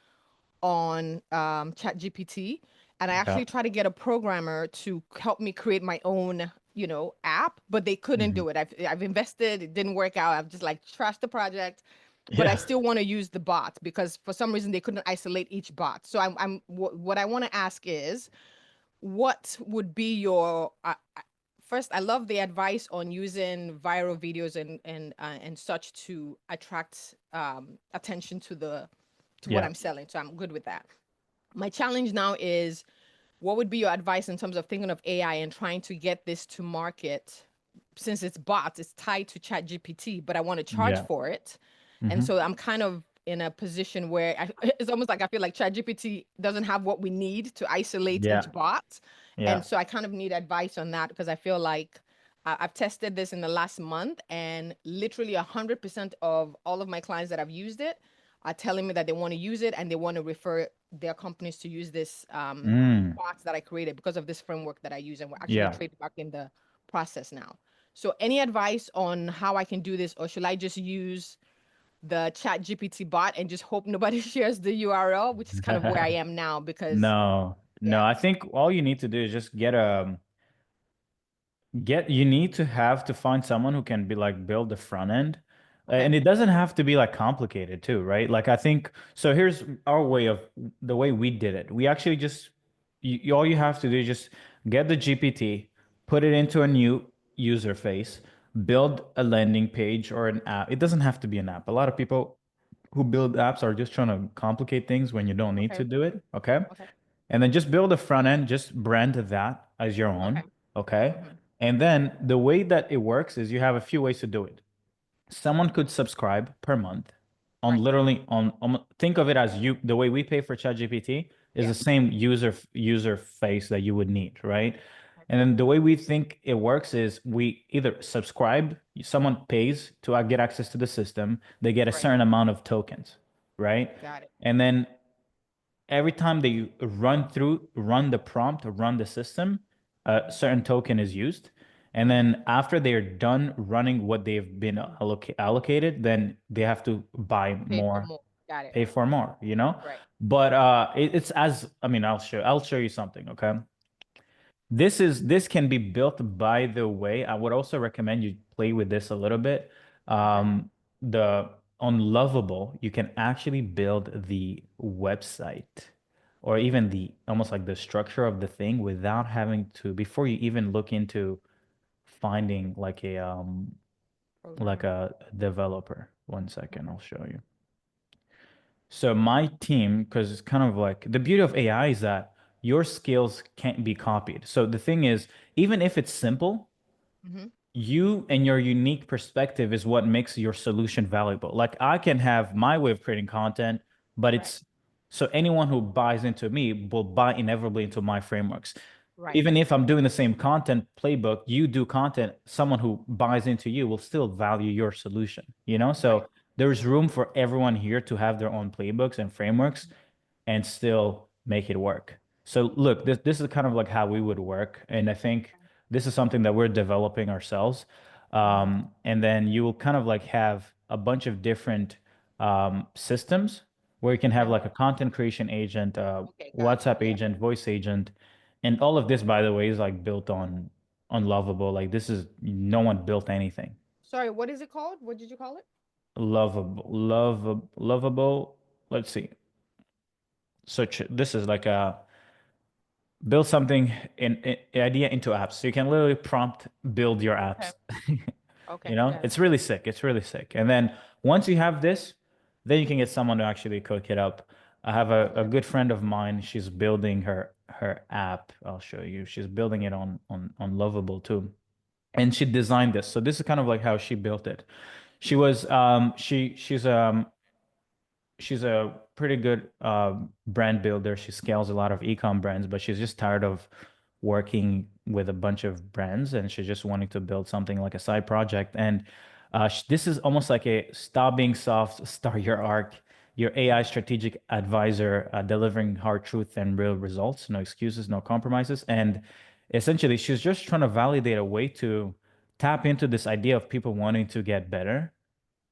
on ChatGPT, and I actually tried to get a programmer to help me create my own, app, but they couldn't do it. I've invested, it didn't work out. I've just like trashed the project, but I still want to use the bots because for some reason they couldn't isolate each bot. So what I want to ask is, what would be your first? I love the advice on using viral videos and such to attract attention to what I'm selling. So I'm good with that. My challenge now is, what would be your advice in terms of thinking of AI and trying to get this to market? Since it's bots, it's tied to ChatGPT, but I want to charge for it. And so I'm kind of in a position where it's almost like I feel like ChatGPT doesn't have what we need to isolate each bot. And so I kind of need advice on that because I feel like I've tested this in the last month, and literally 100% of all of my clients that have used it are telling me that they want to use it and they want to refer their companies to use this bots that I created because of this framework that I use, and we're actually Yeah. trademarking in the process now. So any advice on how I can do this, or should I just use the chat GPT bot and just hope nobody shares the URL, which is kind of where I am now because No, yeah. I think all you need to do is just you need to have to find someone who can be like build the front end. And it doesn't have to be like complicated too, right? Like I think so here's our way of the way we did it. We actually just all you have to do is just get the GPT, put it into a new user face, build a landing page or an app. It doesn't have to be an app. A lot of people who build apps are just trying to complicate things when you don't need to do it, okay? Okay. And then just build a front end, just brand that as your own, okay? And then the way that it works is you have a few ways to do it. Someone could subscribe per month on literally on think of it as the way we pay for ChatGPT is the same user face that you would need, right? And then the way we think it works is we either subscribe, someone pays to get access to the system, they get a certain amount of tokens, right? Got it. And then every time they run the prompt or run the system, a certain token is used. And then after they're done running what they've been allocated, then they have to buy Pay for more, more. Got it. pay for more, you know? Right. But it's as, I mean, I'll show you something, okay? This can be built, by the way. I would also recommend you play with this a little bit. The on Lovable, you can actually build the website or even the almost like the structure of the thing without having to, before you even look into finding like a developer. One second, I'll show you. So my team, because it's kind of like the beauty of AI is that your skills can't be copied. So the thing is, even if it's simple, you and your unique perspective is what makes your solution valuable. Like I can have my way of creating content, but it's so anyone who buys into me will buy inevitably into my frameworks. Right. Even if I'm doing the same content playbook, you do content, someone who buys into you will still value your solution, you know? So there's room for everyone here to have their own playbooks and frameworks and still make it work. So look, this is kind of like how we would work. And I think this is something that we're developing ourselves. And then you will kind of like have a bunch of different systems where you can have like a content creation agent, WhatsApp agent, voice agent. And all of this, by the way, is like built on Lovable. Like this is, no one built anything. Sorry, what is it called? What did you call it? Lovable. Let's see. Search. This is like a build something in idea into apps. So you can literally prompt build your apps. Okay. You know, it's really sick. It's really sick. And then once you have this, then you can get someone to actually cook it up. I have a good friend of mine. She's building her app. I'll show you. She's building it on Lovable too. And she designed this. So this is kind of like how she built it. She was she's a pretty good brand builder. She scales a lot of e-com brands, but she's just tired of working with a bunch of brands, and she's just wanting to build something like a side project. And this is almost like a stop being soft, start your arc, your AI strategic advisor, delivering hard truth and real results, no excuses, no compromises. And essentially, she's just trying to validate a way to tap into this idea of people wanting to get better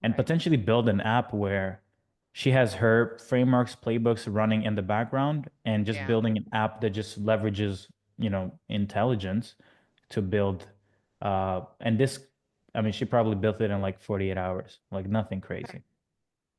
and potentially build an app where she has her frameworks, playbooks running in the background and just building an app that just leverages, you know, intelligence to build. And this, I mean, she probably built it in like 48 hours, like nothing crazy,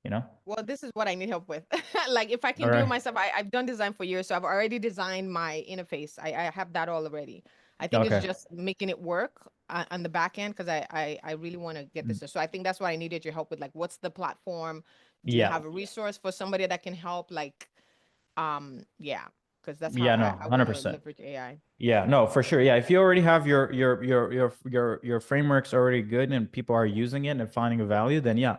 you know? Well, this is what I need help with. Like if I can do it myself, I've done design for years, so I've already designed my interface. I have that all already. I think it's just making it work on the back end because I really want to get this. So I think that's what I needed your help with. Like, what's the platform? Do you have a resource for somebody that can help? Like, yeah, because that's how no, I want to 100%. leverage AI. Yeah, no, for sure. Yeah, if you already have your frameworks already good and people are using it and finding a value, then yeah,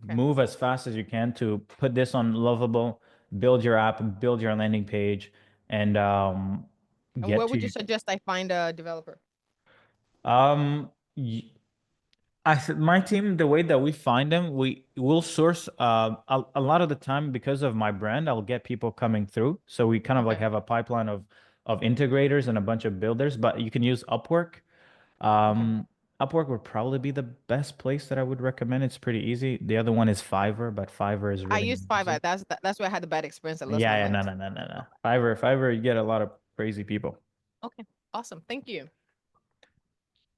move as fast as you can to put this on Lovable, build your app, build your landing page, and And where would you suggest I find a developer? um My team, the way that we find them, we will source a lot of the time because of my brand. I'll get people coming through, so we kind of like Okay. have a pipeline of integrators and a bunch of builders. But you can use Upwork. Upwork would probably be the best place that I would recommend. It's pretty easy. The other one is Fiverr, but Fiverr is I really used not easy. Fiverr. That's where I had the bad experience. I lost Yeah, my yeah, mind. no. Fiverr, you get a lot of crazy people. Okay, awesome. Thank you.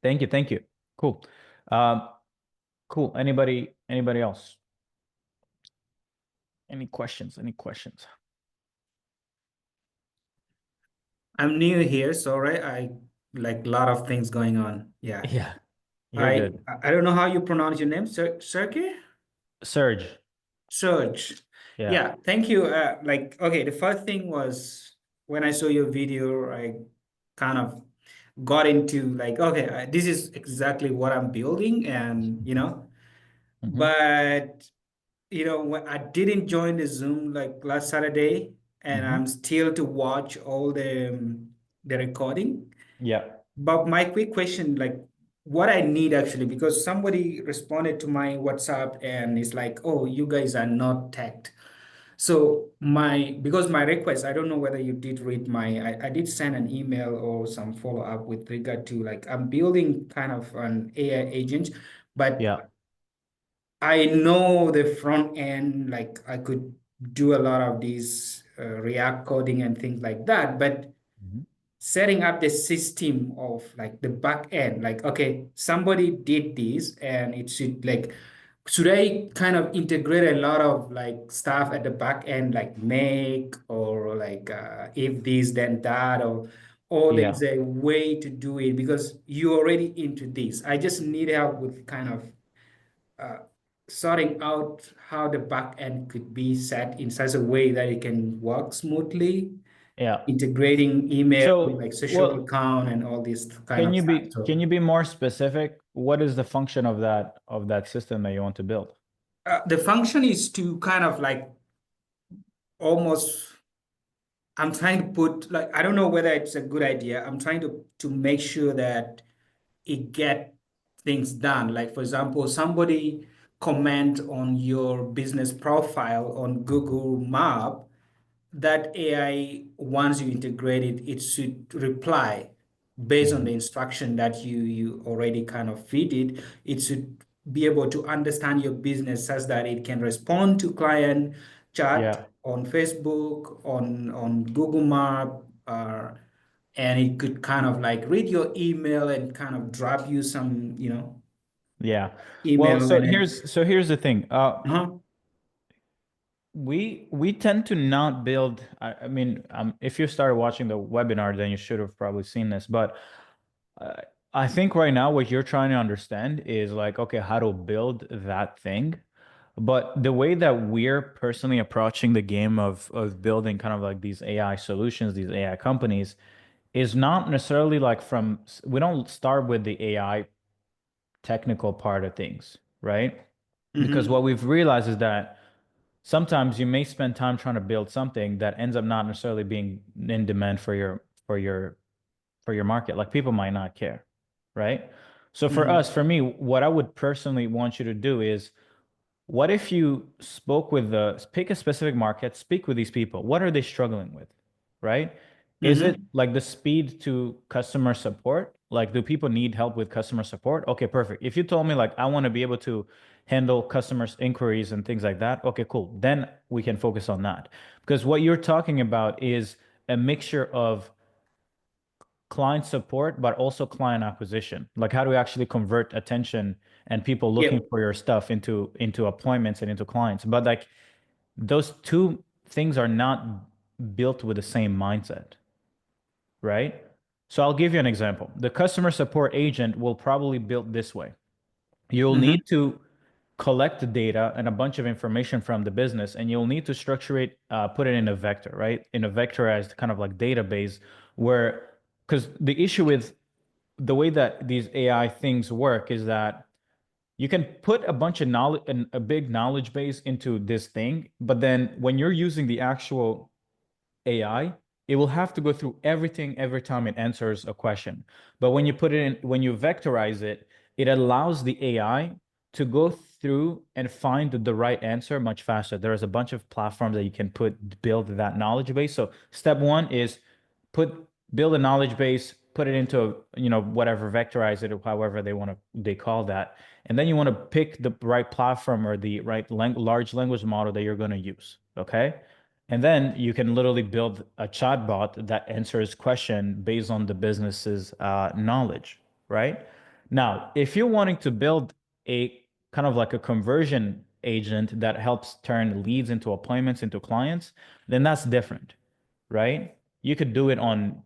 Thank you. Cool. Um, cool. Anybody else? Any questions? I'm new here, so right, I like a lot of things going on. Yeah. Yeah, you're good. I don't know how you pronounce your name, Sergey? Serge. Serge. Yeah. Yeah, thank you. Like, okay, the first thing was when I saw your video, I kind of got into like, okay, this is exactly what I'm building, and but I didn't join the Zoom like last Saturday, and I'm still to watch all the recording. Yeah. But my quick question, like what I need actually, because somebody responded to my WhatsApp and it's like, oh, you guys are not tagged. So because my request, I don't know whether you did read I did send an email or some follow-up with regard to like, I'm building kind of an AI agent, but Yeah. I know the front end, like I could do a lot of these React coding and things like that, but setting up the system of like the back end, like, okay, somebody did this and it should I kind of integrate a lot of like stuff at the back end, like make or like if this, then that, or Yeah. there's a way to do it because you're already into this. I just need help with kind of sorting out how the back end could be set in such a way that it can work smoothly, Yeah. integrating email with like social well, account and all this kind Can of you stuff. be So can you be more specific? What is the function of that system that you want to build? the function is to kind of like almost, I'm trying to put like, I don't know whether it's a good idea. I'm trying to make sure that it get things done. Like for example, somebody comment on your business profile on Google Map, that AI, once you integrate it, it should reply based on the instruction that you already kind of feed it. It should be able to understand your business such that it can respond to client chat on Facebook, on Google Map, and it could kind of like read your email and kind of drop you some, Yeah. Well, email so and then, here's the thing. We tend to not build. I mean, if you started watching the webinar, then you should have probably seen this. But I think right now what you're trying to understand is like, okay, how to build that thing. But the way that we're personally approaching the game of building kind of like these AI solutions, these AI companies, is not necessarily like we don't start with the AI technical part of things, right? Because what we've realized is that sometimes you may spend time trying to build something that ends up not necessarily being in demand for your market. Like people might not care, right? So for me, what I would personally want you to do is, what if you pick a specific market, speak with these people. What are they struggling with, right? Is it like the speed to customer support? Like, do people need help with customer support? Okay, perfect. If you told me like, I want to be able to handle customers' inquiries and things like that, okay, cool. Then we can focus on that. Because what you're talking about is a mixture of client support, but also client acquisition. Like how do we actually convert attention and people looking for your stuff into appointments and into clients? But like those two things are not built with the same mindset, right? So I'll give you an example. The customer support agent will probably build this way. You'll need to collect the data and a bunch of information from the business, and you'll need to structure it, put it in a vector, right? In a vectorized kind of like database where, because the issue with the way that these AI things work is that you can put a bunch of knowledge and a big knowledge base into this thing, but then when you're using the actual AI, it will have to go through everything every time it answers a question. But when you put it in, when you vectorize it, it allows the AI to go through and find the right answer much faster. There's a bunch of platforms that you can build that knowledge base. So step one is build a knowledge base, put it into whatever, vectorize it or however they call that. And then you want to pick the right platform or the right large language model that you're going to use. Okay. And then you can literally build a chatbot that answers question based on the business's knowledge, right? Now, if you're wanting to build a kind of like a conversion agent that helps turn leads into appointments into clients, then that's different, right? You could do it on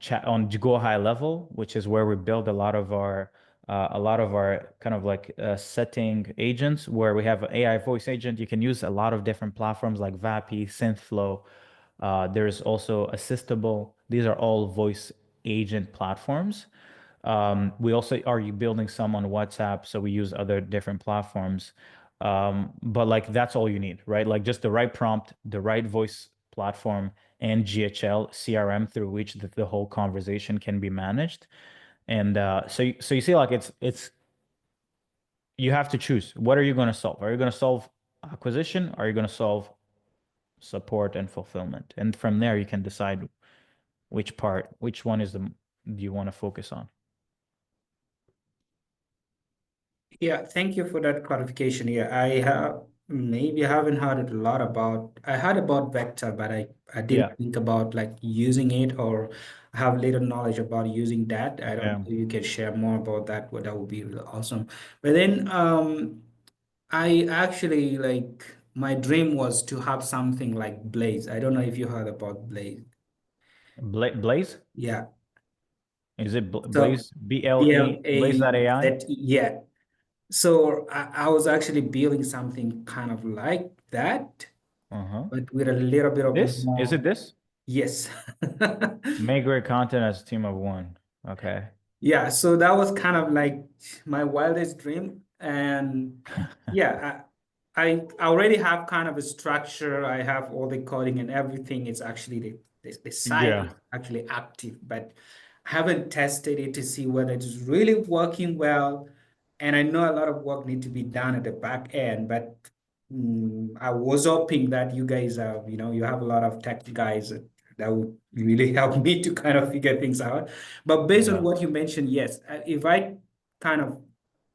Go High Level, which is where we build a lot of our kind of like setting agents, where we have an AI voice agent. You can use a lot of different platforms like Vapi, Synthflow. There's also Assistable. These are all voice agent platforms. We also are building some on WhatsApp, so we use other different platforms. But like that's all you need, right? Like just the right prompt, the right voice platform, and GHL CRM through which the whole conversation can be managed. And so you see, like it's you have to choose. What are you going to solve? Are you going to solve acquisition? Or are you going to solve support and fulfillment? And from there, you can decide which one do you want to focus on. Yeah, thank you for that clarification here. I haven't heard it a lot about. I heard about vector, but I didn't think about like using it or have little knowledge about using that. I don't know if you can share more about that. That would be really awesome. But then I actually like my dream was to have something like Blaze. I don't know if you heard about Blaze. Blaze? Yeah. Is it So Blaze? BLA Blaze.ai? Yeah. So I was actually building something kind of like that, but with a little bit of This? more. Is it this? Yes. Make great content as a team of one. Okay. Yeah, so that was kind of like my wildest dream. And yeah, I already have kind of a structure. I have all the coding and everything. It's actually the site is actually active, but I haven't tested it to see whether it's really working well. And I know a lot of work need to be done at the back end, but I was hoping that you guys are, you have a lot of tech guys that would really help me to kind of figure things out. But based on what you mentioned, yes, if I kind of,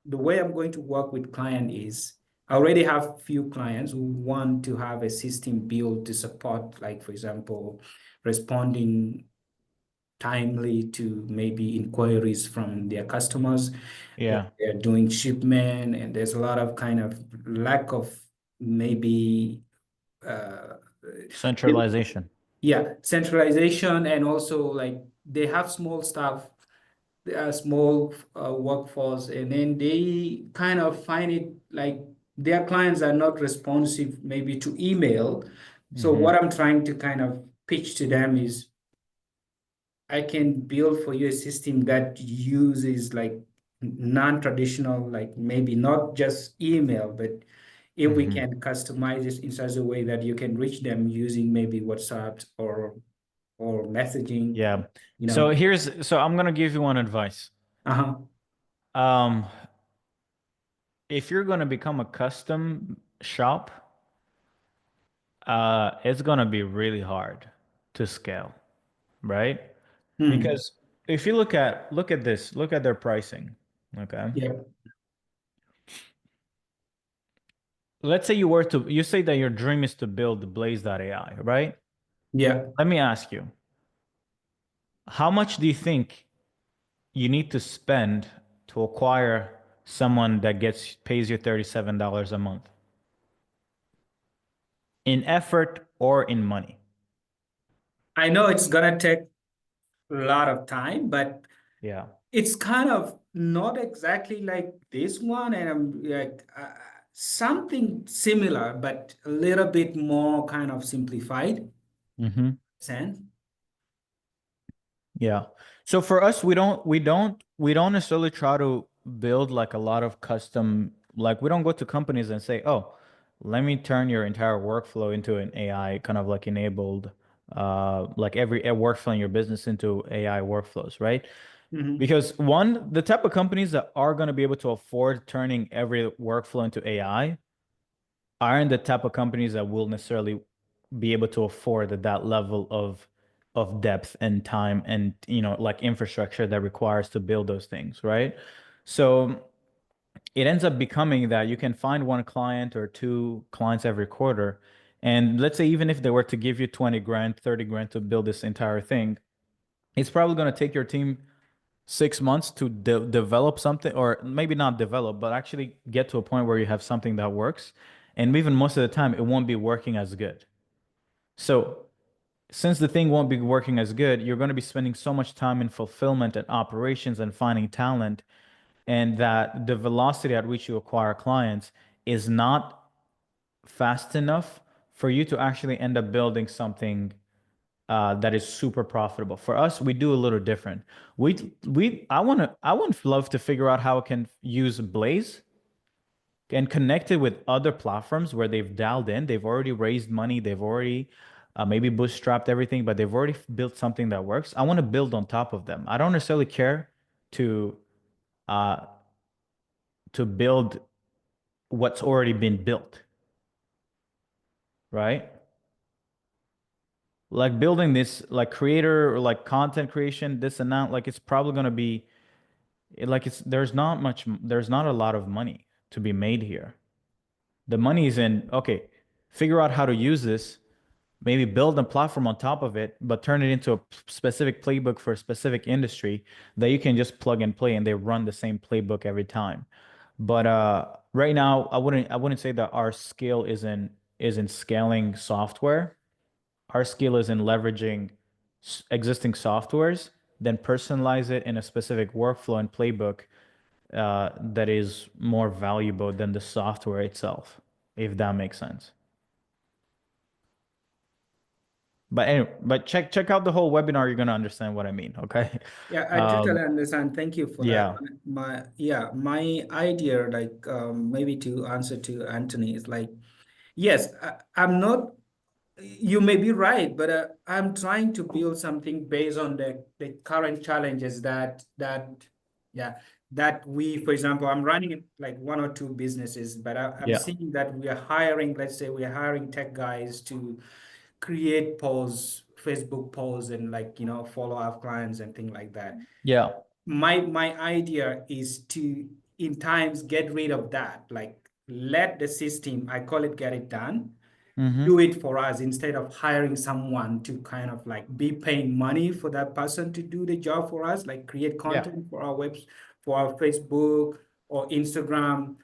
the way I'm going to work with client is I already have few clients who want to have a system built to support, like, for example, responding timely to maybe inquiries from their customers. Yeah. They're doing shipment, and there's a lot of kind of lack of maybe centralization. Yeah, centralization, and also like they have small staff, they are small workforce, and then they kind of find it like their clients are not responsive maybe to email. So what I'm trying to kind of pitch to them is I can build for you a system that uses like non-traditional, like maybe not just email, but if we can customize it in such a way that you can reach them using maybe WhatsApp or messaging. Yeah. So I'm gonna give you one advice. If you're gonna become a custom shop, it's gonna be really hard to scale, right? Because if you look at this, look at their pricing. Okay. Yeah. Let's say you say that your dream is to build Blaze.ai, right? Yeah. Let me ask you, how much do you think you need to spend to acquire someone that pays you $37 a month? In effort or in money? I know it's gonna take a lot of time, but it's kind of not exactly like this one, and I'm like something similar, but a little bit more kind of simplified. Sense? Yeah. So for us, we don't necessarily try to build like a lot of custom, like we don't go to companies and say, oh, let me turn your entire workflow into an AI kind of like enabled, like every workflow in your business into AI workflows, right? Because one, the type of companies that are going to be able to afford turning every workflow into AI aren't the type of companies that will necessarily be able to afford that level of depth and time and like infrastructure that requires to build those things, right? So it ends up becoming that you can find one client or two clients every quarter. And let's say even if they were to give you 20 grand, 30 grand to build this entire thing, it's probably going to take your team 6 months to develop something, or maybe not develop, but actually get to a point where you have something that works. And even most of the time, it won't be working as good. So since the thing won't be working as good, you're going to be spending so much time in fulfillment and operations and finding talent, and that the velocity at which you acquire clients is not fast enough for you to actually end up building something that is super profitable. For us, we do a little different. I would love to figure out how I can use Blaze and connect it with other platforms where they've dialed in, they've already raised money, they've already maybe bootstrapped everything, but they've already built something that works. I want to build on top of them. I don't necessarily care to uh, build what's already been built, right? Like building this, like creator or like content creation, this and that, like it's probably going to be like there's not a lot of money to be made here. The money is in, okay, figure out how to use this, maybe build a platform on top of it, but turn it into a specific playbook for a specific industry that you can just plug and play and they run the same playbook every time. But right now, I wouldn't say that our skill is in scaling software. Our skill is in leveraging existing softwares, then personalize it in a specific workflow and playbook that is more valuable than the software itself, if that makes sense. But anyway, check out the whole webinar. You're gonna understand what I mean. Okay. Yeah, I totally understand. Thank you for that. Yeah. My idea, like maybe to answer to Anthony, is like, yes, I'm not. You may be right, but I'm trying to build something based on the current challenges that we, for example, I'm running like one or two businesses, but I'm Yeah. seeing that we are hiring, let's say we are hiring tech guys to create posts, Facebook posts, and like, follow our clients and things like that. Yeah. My idea is to in times get rid of that, like let the system, I call it get it done, do it for us instead of hiring someone to kind of like be paying money for that person to do the job for us, like create content for our for our Facebook or Instagram,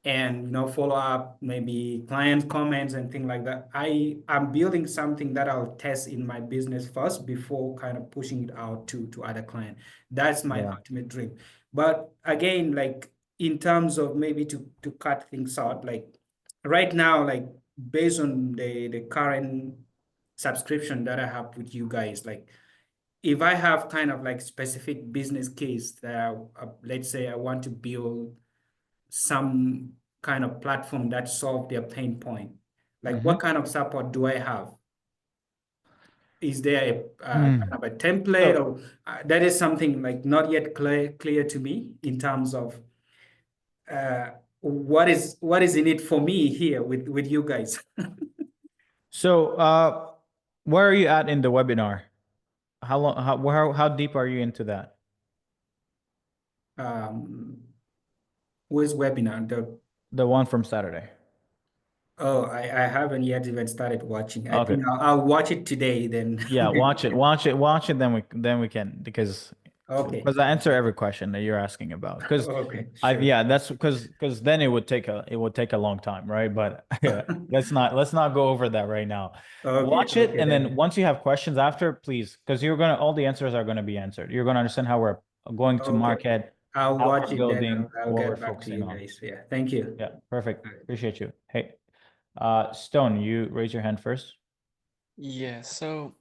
and follow up maybe client comments and things like that. I'm building something that I'll test in my business first before kind of pushing it out to other clients. That's my ultimate dream. But again, like in terms of maybe to cut things out, like right now, like based on the current subscription that I have with you guys, like if I have kind of like specific business case that let's say I want to build some kind of platform that solve their pain point, like what kind of support do I have? Is there a kind of a template, or that is something like not yet clear to me in terms of what is in it for me here with you guys? So, where are you at in the webinar? How long? How deep are you into that? Which webinar? The one from Saturday. Oh, I haven't yet even started watching. I Okay. think I'll watch it today then. Yeah, watch it. Then we can, because Okay. I answer every question that you're asking about. Because Okay, sure. yeah, that's because then it would take a long time, right? But yeah, let's not go over that right now. Okay, Watch it, okay, and then. then once you have questions after, please, because all the answers are gonna be answered. You're gonna understand how we're going to Okay. market, I'll how watch we're it then. building, I'll what we're get back to focusing you on. guys. Yeah, thank you. Yeah, perfect. Appreciate you. Hey, Stone, you raise your hand first. Yeah, so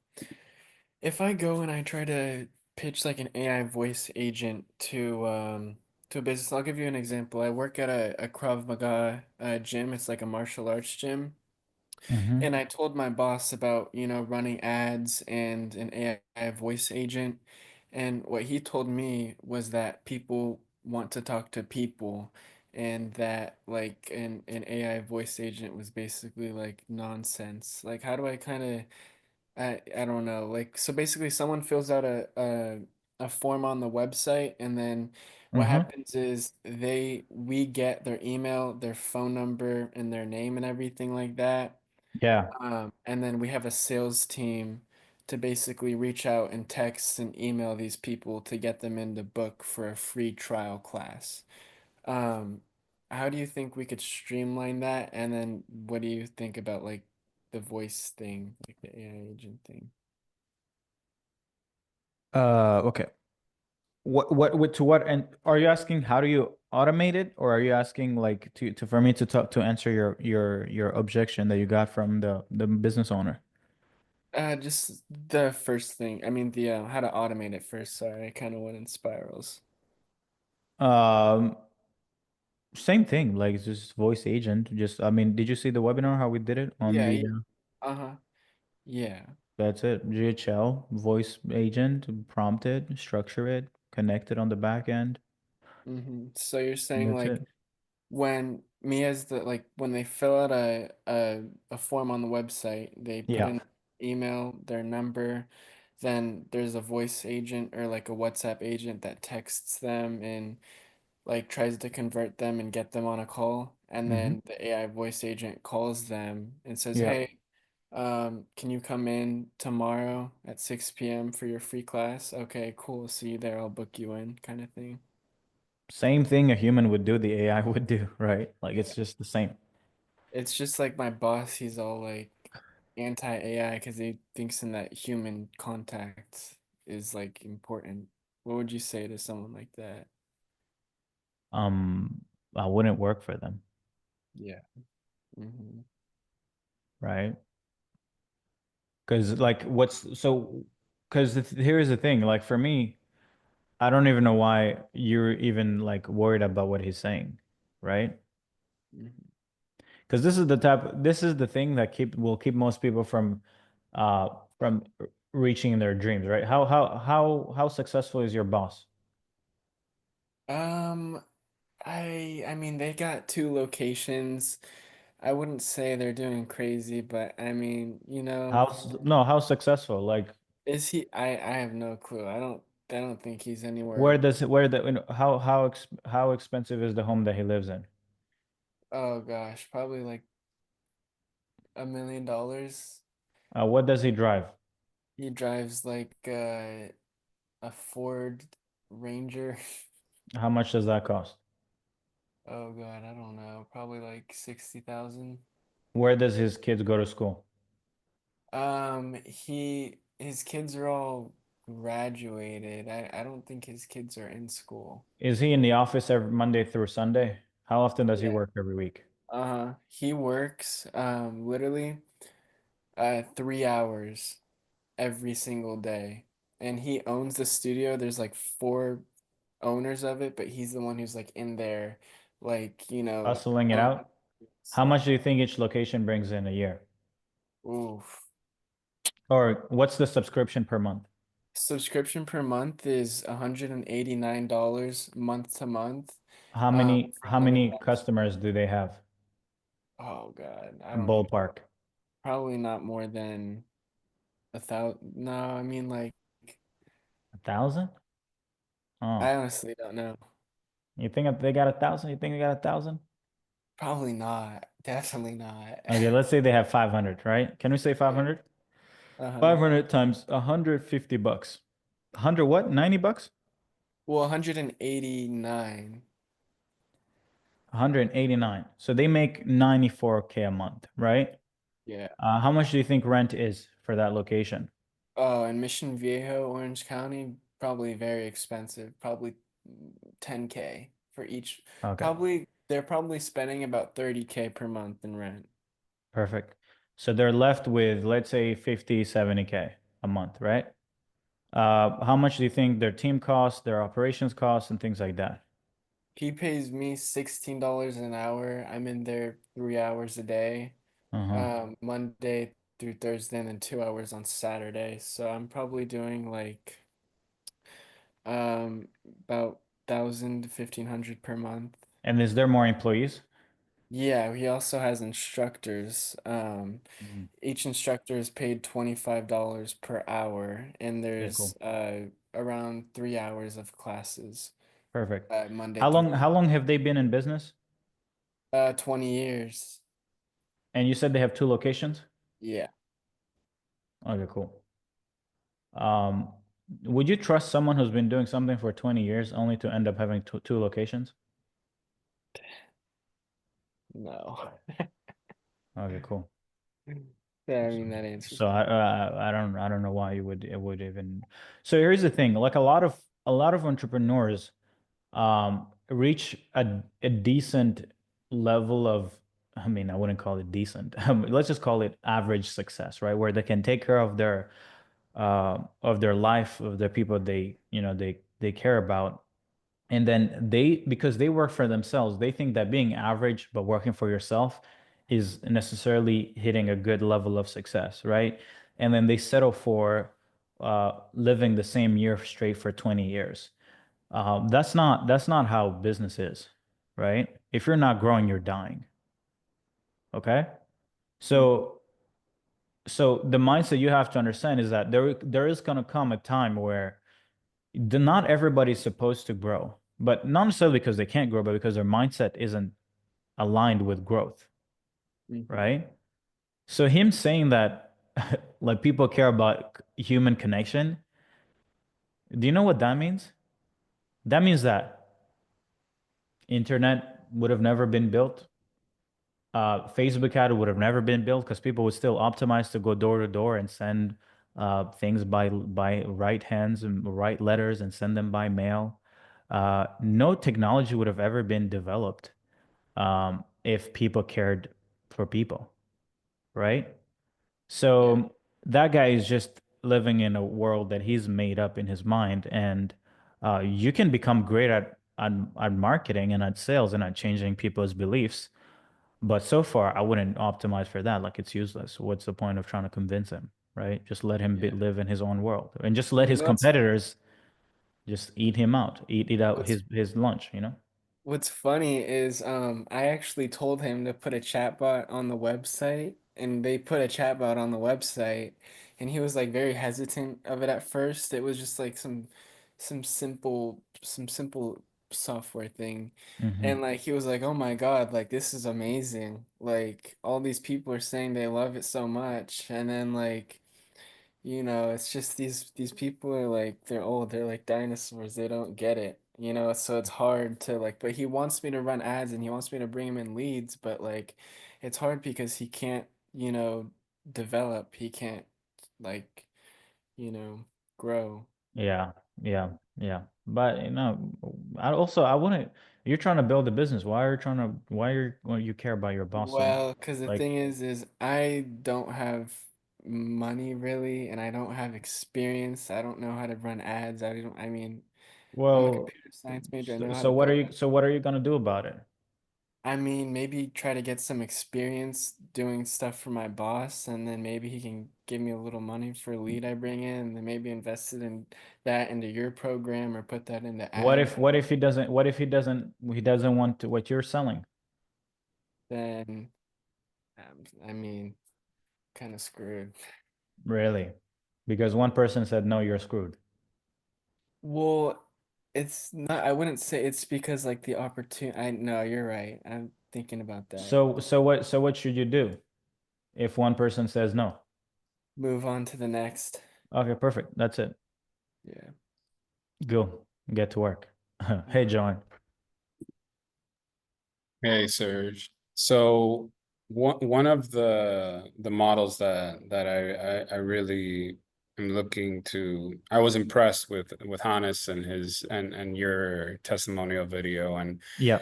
if I go and I try to pitch like an AI voice agent to a business, I'll give you an example. I work at a Krav Maga gym. It's like a martial arts gym. And I told my boss about, running ads and an AI voice agent. And what he told me was that people want to talk to people, and that like an AI voice agent was basically like nonsense. Like, how do I kind of I don't know. Like, so basically someone fills out a form on the website, and then what Mm-hmm. happens is we get their email, their phone number, and their name and everything like that. Yeah. And then we have a sales team to basically reach out and text and email these people to get them in the book for a free trial class. Um, how do you think we could streamline that? And then what do you think about like the voice thing, like the AI agent thing? Okay. To what end are you asking? How do you automate it, or are you asking like to for me to talk to answer your objection that you got from the business owner? Just the first thing. I mean, the how to automate it first. Sorry, I kind of went in spirals. Um, Same thing, like it's just voice agent. Just I mean, did you see the webinar how we did it on Yeah, the? yeah. Uh-huh. Yeah. That's it. GHL voice agent, prompt it, structure it, connect it on the back end. So you're saying That's like it. when me as the like when they fill out a form on the website, they put Yeah. in email, their number, then there's a voice agent or like a WhatsApp agent that texts them and like tries to convert them and get them on a call, and Mm-hmm. then the AI voice agent calls them and says, Yeah. "Hey, can you come in tomorrow at 6 p.m. for your free class? Okay, cool. See you there. I'll book you in," kind of thing. Same thing a human would do, the AI would do, right? Like it's just the same. It's just like my boss, he's all like anti-AI because he thinks in that human contact is like important. What would you say to someone like that? I wouldn't work for them, Yeah. hmm right? Because like what's so because here's the thing, like for me, I don't even know why you're even like worried about what he's saying, right? hmm Because this is the thing that will keep most people uh from reaching their dreams, right? How successful is your boss? Um, I mean they got two locations. I wouldn't say they're doing crazy, but I mean, No, how successful? Like is he I have no clue. I don't think he's where anywhere. does it where the you know, how expensive is the home that he lives in? Oh gosh, probably like $1 million. What does he drive? He drives like a Ford Ranger. How much does that cost? Oh God, I don't know. Probably like 60,000. Where does his kids go to school? His kids are all graduated. I don't think his kids are in school. Is he in the office every Monday through Sunday? How often does he Yeah. work every week? He works literally 3 hours every single day. And he owns the studio. There's like four owners of it, but he's the one who's like in there, like, Hustling it telling out? How stuff. much do you think each location brings in a year? Oof. Or what's the subscription per month? Subscription per month is $189 month to month. For How unlimited many access. customers do they have? Oh God, I don't even, Ballpark. probably not more than 1,000. No, I mean like 1,000? I Oh, honestly don't know. you think they got 1,000? You think they got 1,000? Probably not. Definitely not. Okay, let's say they have 500, right? Can we say Yeah. 500? Uh-huh. 500 times 150 bucks. 100 what? 90 bucks? Well, 189. 189. So they make 94K a month, right? Yeah. How much do you think rent is for that location? Oh, and Mission Viejo, Orange County, probably very expensive. Probably 10K for each. Okay, Probably they're probably spending about 30K per month in rent. perfect. So they're left with, let's say, 50, 70K a month, right? How much do you think their team costs, their operations costs, and things like that? He pays me $16 an hour. I'm in there 3 hours a day, Uh-huh. Monday through Thursday, and then 2 hours on Saturday. So I'm probably doing like About 1,000 to 1,500 per month. And is there more employees? Yeah, he also has instructors. Mm. Each instructor is paid $25 per hour, and Okay, there's cool. around 3 hours of classes, Perfect. Monday How through long have they been in business? 20 years. And you said they have 2 locations? Yeah. Okay, cool. Would you trust someone who's been doing something for 20 years only to end up having 2 locations? No. Okay, cool. Yeah, I mean that answers. So I don't know why you would it would even. So here's the thing, like a lot of entrepreneurs reach a decent level of, I mean, I wouldn't call it decent. Let's just call it average success, right? Where they can take care of their life, of the people they care about. And then because they work for themselves, they think that being average but working for yourself is necessarily hitting a good level of success, right? And then they settle for living the same year straight for 20 years. That's not how business is, right? If you're not growing, you're dying. Okay? So the mindset you have to understand is that there is gonna come a time where not everybody's supposed to grow, but not necessarily because they can't grow, but because their mindset isn't aligned with growth, right? So him saying that like people care about human connection, do you know what that means? That means that internet would have never been built. Facebook ad would have never been built because people would still optimize to go door to door and send things by right hands and write letters and send them by mail. No technology would have ever been developed if people cared for people, right? So that guy is just living in a world that he's made up in his mind, and you can become great at marketing and at sales and at changing people's beliefs. But so far, I wouldn't optimize for that. Like it's useless. What's the point of trying to convince him, right? Just let him live in his own world, and just let You his know competitors just eat him out, eat out what's his lunch, you know? What's funny is I actually told him to put a chatbot on the website, and they put a chatbot on the website, and he was like very hesitant of it at first. It was just like some simple software thing. And like he was like, "Oh my God, like this is amazing. Like all these people are saying they love it so much." And then like it's just these people are like they're old, they're like dinosaurs, they don't get it, so it's hard to like, but he wants me to run ads and he wants me to bring him in leads, but like it's hard because he can't, develop, he can't like, you know, grow. Yeah, yeah, yeah. But I wouldn't. You're trying to build a business. Why are you trying to? Why you care about your boss so much? Well, because the Like, thing is I don't have money really, and I don't have experience. I don't know how to run ads. I mean, I'm a well, computer science major. I know how to so what are program. you? So what are you gonna do about it? I mean, maybe try to get some experience doing stuff for my boss, and then maybe he can give me a little money for a lead I bring in, and then maybe invest it in that into your program or put that into ads. What if he doesn't? What if he doesn't want to, what you're selling? Then, I mean, kind of screwed. Really? Because one person said no, you're screwed. Well, it's not, I wouldn't say it's because like the opportunity. I No, you're right. I'm thinking about that. So what should you do if one person says no? Move on to the next. Okay, perfect. That's it. Yeah. Go get to work. Hey, John. Hey, Serge. So one of the models that I really am looking to, I was impressed with Hannes and his and your testimonial video, and Yeah.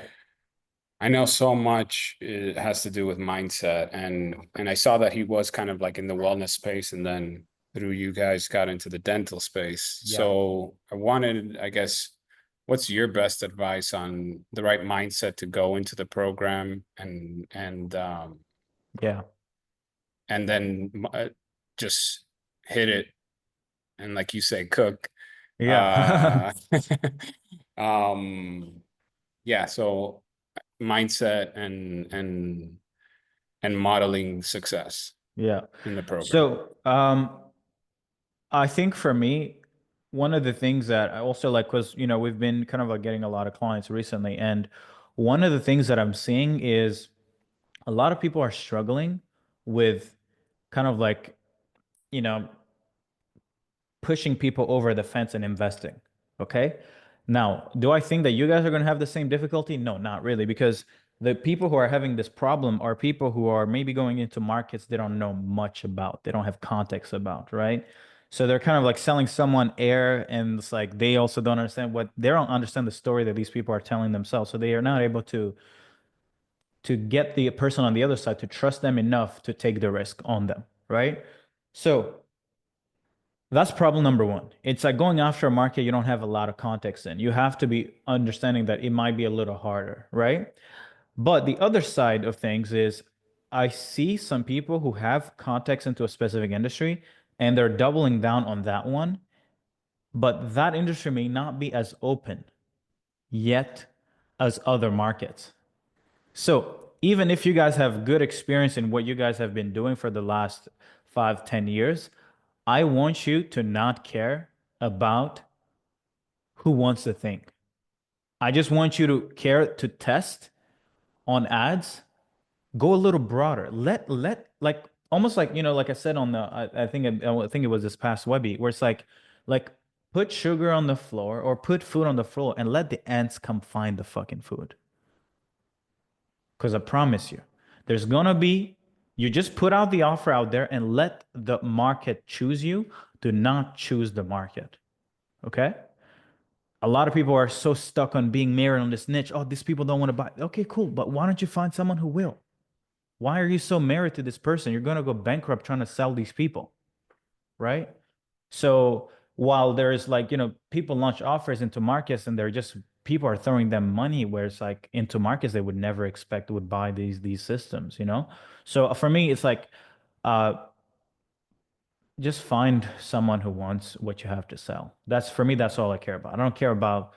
I know so much it has to do with mindset, and I saw that he was kind of like in the wellness space, and then through you guys got into the dental space. Yeah. So I wanted, I guess, what's your best advice on the right mindset to go into the program Yeah. and then just hit it and, like you say, cook. Yeah. Yeah, so mindset and modeling success Yeah. in the program. So, I think for me, one of the things that I also like, because, we've been kind of like getting a lot of clients recently, and one of the things that I'm seeing is a lot of people are struggling with kind of like, you know, pushing people over the fence and investing. Okay. Now, do I think that you guys are going to have the same difficulty? No, not really, because the people who are having this problem are people who are maybe going into markets they don't know much about, they don't have context about, right? So they're kind of like selling someone air, and it's like they also don't understand they don't understand the story that these people are telling themselves. So they are not able to get the person on the other side to trust them enough to take the risk on them, right? So that's problem number one. It's like going after a market you don't have a lot of context in. You have to be understanding that it might be a little harder, right? But the other side of things is I see some people who have context into a specific industry and they're doubling down on that one, but that industry may not be as open yet as other markets. So even if you guys have good experience in what you guys have been doing for the last 5, 10 years, I want you to not care about who wants the thing. I just want you to care to test on ads, go a little broader. Let like almost like like I said on the I think it was this past Webby where it's like put sugar on the floor or put food on the floor and let the ants come find the fucking food. Because I promise you, there's gonna be, you just put out the offer out there and let the market choose you. Do not choose the market. Okay? A lot of people are so stuck on being married on this niche. Oh, these people don't want to buy. Okay, cool. But why don't you find someone who will? Why are you so married to this person? You're gonna go bankrupt trying to sell these people, right? So while there's like, people launch offers into markets and they're just people are throwing them money where it's like into markets they would never expect would buy these systems, So for me, it's like just find someone who wants what you have to sell. That's for me, that's all I care about. I don't care about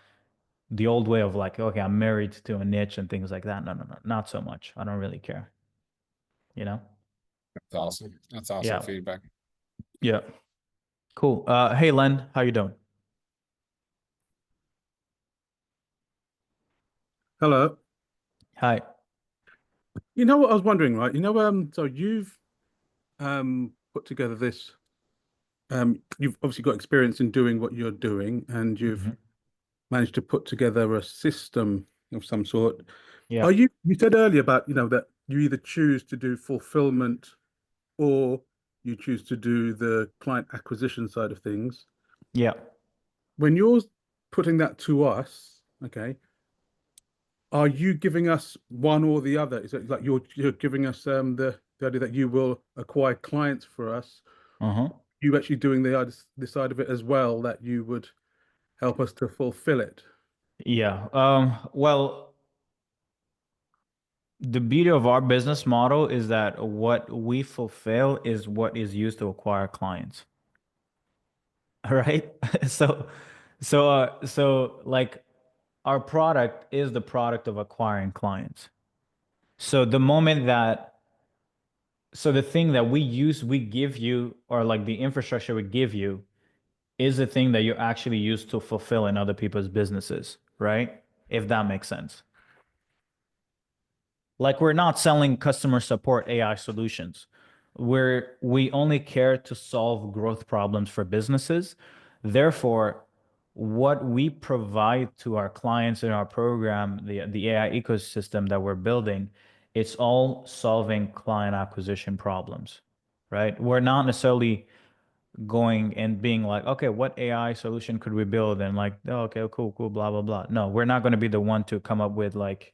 the old way of like, okay, I'm married to a niche and things like that. No, not so much. I don't really care. That's awesome. That's awesome Yeah. feedback. Yeah. Cool. Hey Len, how you doing? Hello. Hi. You know what I was wondering, right? So you've put together this, you've obviously got experience in doing what you're doing, and you've managed to put together a system of some sort. Yeah. You said earlier about, that you either choose to do fulfillment or you choose to do the client acquisition side of things. Yeah. When you're putting that to us, okay, are you giving us one or the other? Is it like you're giving us the idea that you will acquire clients for us? You actually doing the side of it as well, that you would help us to fulfill it? Yeah. Well, the beauty of our business model is that what we fulfill is what is used to acquire clients. All right. So like our product is the product of acquiring clients. So the moment that, so the thing that we give you, or like the infrastructure we give you, is the thing that you actually use to fulfill in other people's businesses, right? If that makes sense. Like we're not selling customer support AI solutions. We only care to solve growth problems for businesses. Therefore, what we provide to our clients in our program, the AI ecosystem that we're building, it's all solving client acquisition problems, right? We're not necessarily going and being like, okay, what AI solution could we build? And like, oh, okay, cool, blah, blah, blah. No, we're not going to be the one to come up with like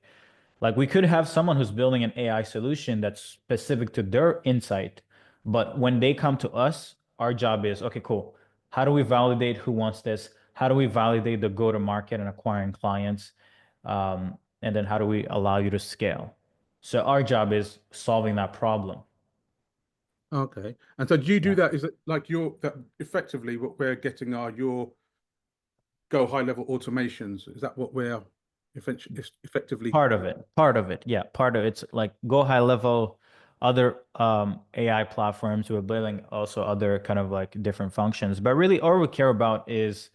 we could have someone who's building an AI solution that's specific to their insight, but when they come to us, our job is, okay, cool. How do we validate who wants this? How do we validate the go-to-market and acquiring clients? And then how do we allow you to scale? So our job is solving that problem. Okay. And so do you do that? Is it like that effectively what we're getting are your go high level automations. Is that what we're effectively? Part of it. Yeah. Part of it's like go high level, other AI platforms. We're building also other kind of like different functions. But really all we care about is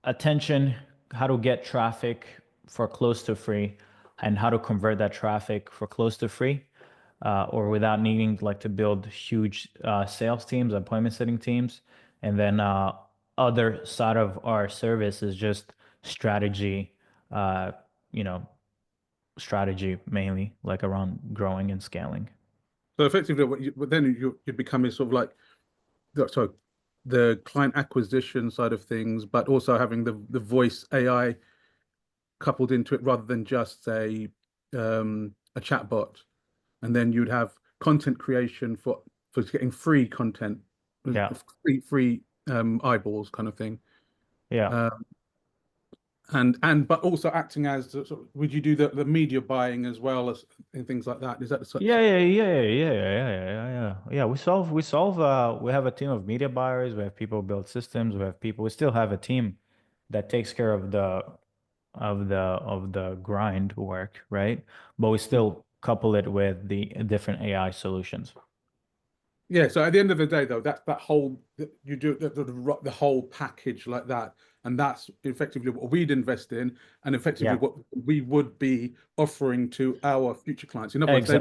attention, how to get traffic for close to free, and how to convert that traffic for close to free, or without needing like to build huge sales teams, appointment setting teams. And then other side of our service is just strategy, you know, strategy mainly like around growing and scaling. So effectively, then you're becoming sort of like, sorry, the client acquisition side of things, but also having the voice AI coupled into it rather than just a chatbot. And then you'd have content creation for getting free content, Yeah. free eyeballs kind of thing. Yeah. But also acting as would you do the media buying as well as and things like that? Is that the Yeah. We have a team of media buyers, we have people who build systems, we still have a team that takes care of the grind work, right? But we still couple it with the different AI solutions. Yeah, so at the end of the day, though, that whole you do the whole package like that, and that's effectively what we'd invest in, and effectively what we would be offering to our future clients. In other words,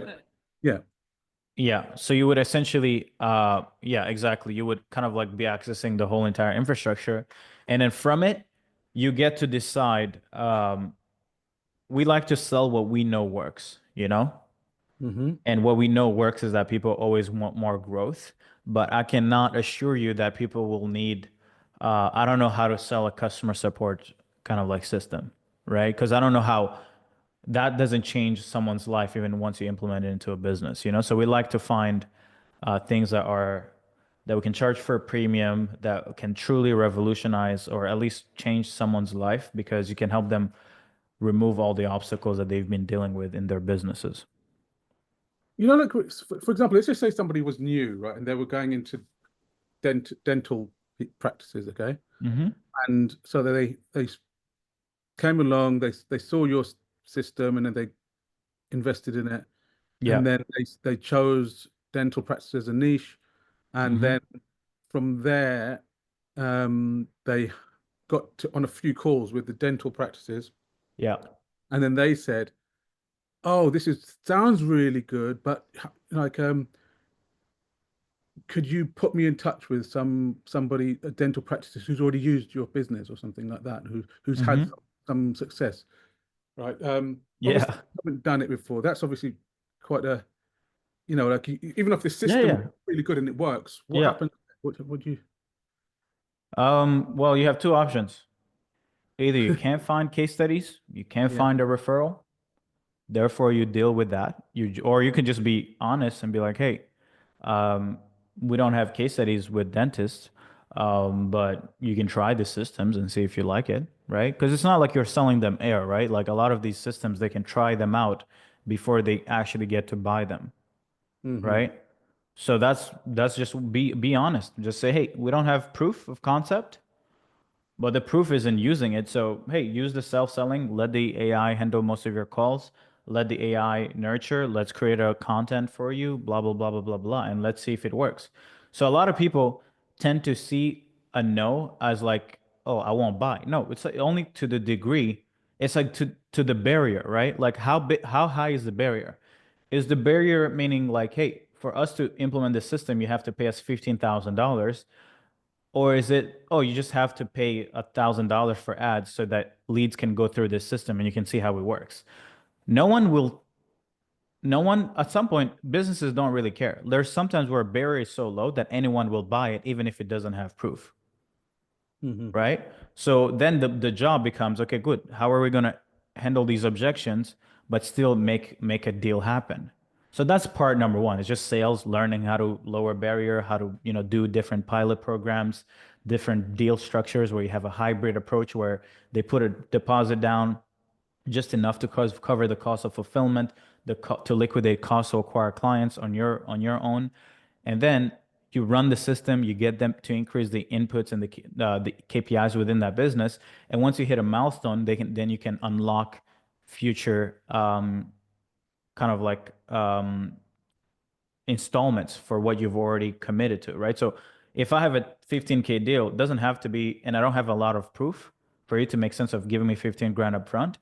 Yeah. So you would essentially, yeah, exactly. You would kind of like be accessing the whole entire infrastructure, and then from it, you get to decide. We like to sell what we know works, you know? And what we know works is that people always want more growth, but I cannot assure you that people will need, I don't know how to sell a customer support kind of like system, right? Because I don't know how that doesn't change someone's life even once you implement it into a business, you know? So we like to find things that we can charge for a premium, that can truly revolutionize or at least change someone's life, because you can help them remove all the obstacles that they've been dealing with in their businesses. You know, like for example, let's just say somebody was new, right, and they were going into dental practices, okay, and so they came along, they saw your system, and then they invested in it, and then they chose dental practice as a niche, and then from there, they got on a few calls with the dental practices, and then they said, "Oh, sounds really good, but like, could you put me in touch with somebody, a dental practice who's already used your business or something like that, who's had some success, right?" Obviously, haven't done it before. That's obviously quite a, you know, like even if the system is really good and it works, what happens? What would you? Well, you have two options. Either you can't find case studies, you can't find a referral, therefore you deal with that. Or you can just be honest and be like, hey, we don't have case studies with dentists, but you can try the systems and see if you like it, right? Because it's not like you're selling them air, right? Like a lot of these systems, they can try them out before they actually get to buy them, right? So that's just be honest. Just say, hey, we don't have proof of concept, but the proof is in using it. So, hey, use the self-selling, let the AI handle most of your calls, let the AI nurture, let's create a content for you, blah, blah, blah, blah, blah, blah, and let's see if it works. So a lot of people tend to see a no as like, oh, I won't buy. No, it's like only to the degree, it's like to the barrier, right? Like how high is the barrier? Is the barrier meaning like, hey, for us to implement the system, you have to pay us $15,000? Or is it, oh, you just have to pay $1,000 for ads so that leads can go through this system and you can see how it works? No one, at some point, businesses don't really care. There's sometimes where a barrier is so low that anyone will buy it, even if it doesn't have proof. Right? So then the job becomes, okay, good. How are we going to handle these objections, but still make a deal happen? So that's part number one. It's just sales, learning how to lower barrier, how to, do different pilot programs, different deal structures where you have a hybrid approach where they put a deposit down just enough to cover the cost of fulfillment, to liquidate costs to acquire clients on your own, and then you run the system, you get them to increase the inputs and the KPIs within that business. And once you hit a milestone, then you can unlock future kind of like installments for what you've already committed to, right? So if I have a 15K deal, it doesn't have to be, and I don't have a lot of proof for you to make sense of giving me 15 grand up front,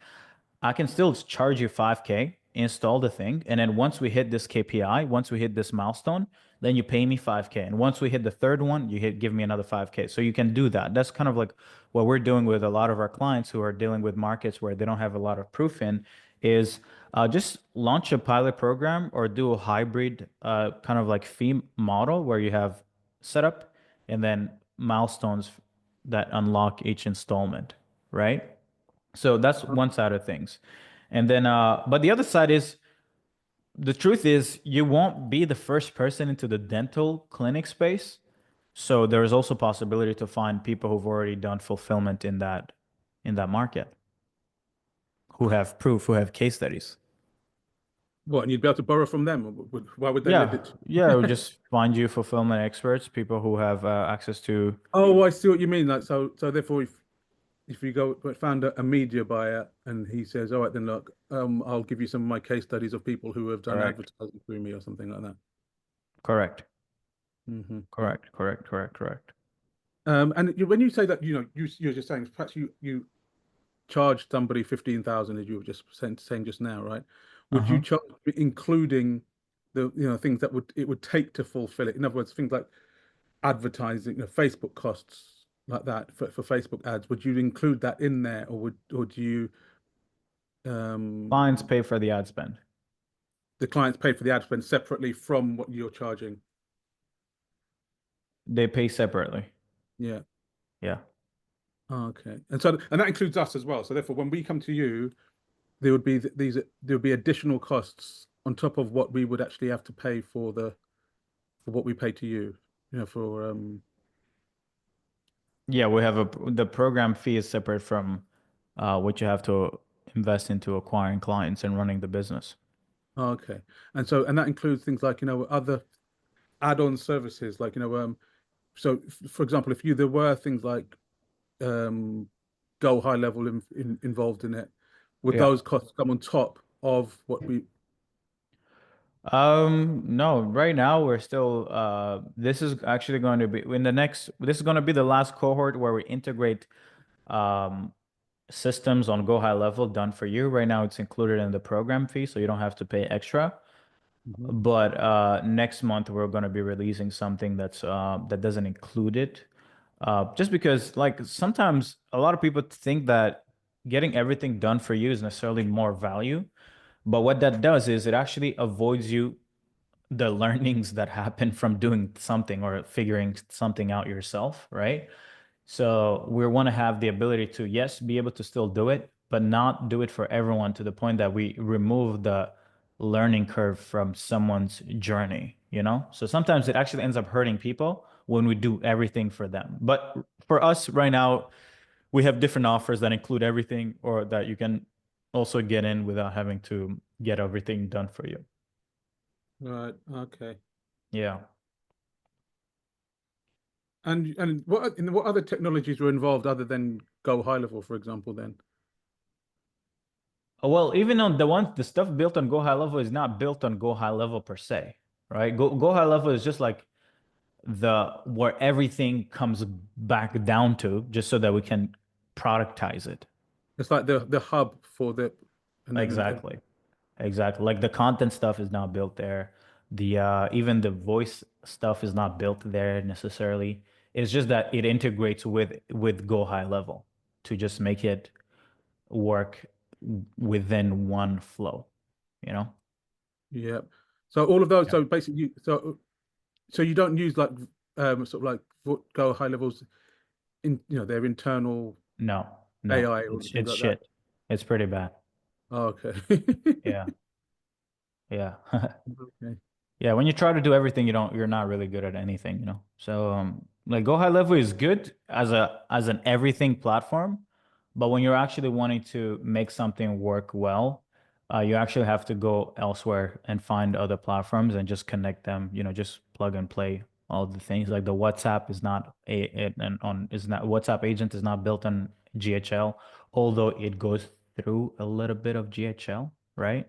I can still charge you 5K, install the thing. And then once we hit this KPI, once we hit this milestone, then you pay me 5K. And once we hit the third one, give me another 5K. So you can do that. That's kind of like what we're doing with a lot of our clients who are dealing with markets where they don't have a lot of proof in, is just launch a pilot program or do a hybrid kind of like fee model where you have setup and then milestones that unlock each installment, right? So that's one side of things. And then, but the other side is, the truth is you won't be the first person into the dental clinic space. So there is also possibility to find people who've already done fulfillment in that market, who have proof, who have case studies. What, and you'd be able to borrow from them? Why would they lend it? Yeah, we'll just find you fulfillment experts, people who have access to. Oh, I see what you mean. Like, so therefore, if you go found a media buyer and he says, all right, then look, I'll give you some of my case studies of people who have done advertising through me or something like that. Correct. Mm-hmm. Correct. And when you say that, you're just saying perhaps you charge somebody 15,000, as you were just saying just now, right? Would you charge including the things that it would take to fulfill it? In other words, things like advertising, Facebook costs like that for Facebook ads. Would you include that in there, or do you? Clients pay for the ad spend. The clients pay for the ad spend separately from what you're charging. They pay separately. Yeah. Okay, and that includes us as well. So therefore, when we come to you, there would be additional costs on top of what we would actually have to pay for what we pay to you. Yeah, we have the program fee is separate from what you have to invest into acquiring clients and running the business. Okay, and that includes things like other add-on services, like so for example, if there were things like go high level involved in it, would those costs come on top of what we? No, right now we're still this is actually going to be this is going to be the last cohort where we integrate systems on go high level done for you. Right now it's included in the program fee, so you don't have to pay extra. But next month we're going to be releasing something that doesn't include it. Just because like sometimes a lot of people think that getting everything done for you is necessarily more value. But what that does is it actually avoids you the learnings that happen from doing something or figuring something out yourself, right? So we want to have the ability to, yes, be able to still do it, but not do it for everyone to the point that we remove the learning curve from someone's journey, So sometimes it actually ends up hurting people when we do everything for them. But for us right now, we have different offers that include everything, or that you can also get in without having to get everything done for you. Right. Okay. Yeah. And what other technologies were involved other than go high level, for example, then? Well, even on the stuff built on go high level is not built on go high level per se, right? Go high level is just like where everything comes back down to, just so that we can productize it. It's like the hub for the. Exactly. Like the content stuff is not built there. Even the voice stuff is not built there necessarily. It's just that it integrates with go high level to just make it work within one flow, Yeah. So all of those. So basically, so you don't use like sort of like go high levels in their internal. No. AI. It's shit. That. It's pretty bad. Oh, okay. Yeah. Okay. Yeah, when you try to do everything, you're not really good at anything, So like go high level is good as an everything platform, but when you're actually wanting to make something work well, you actually have to go elsewhere and find other platforms and just connect them, just plug and play all the things like the WhatsApp is not WhatsApp agent is not built on GHL, although it goes through a little bit of GHL, right?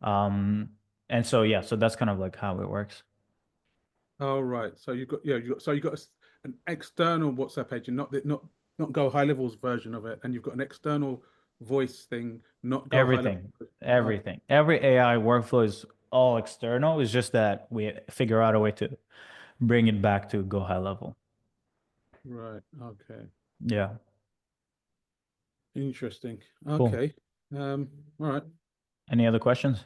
And so yeah, so that's kind of like how it works. Oh, right. So you got an external WhatsApp agent, not Go High Level's version of it, and you've got an external voice thing, not Go High Level. Everything. Every AI workflow is all external. It's just that we figure out a way to bring it back to Go High Level. Right. Okay. Yeah. Interesting. Cool. Okay. All right. Any other questions?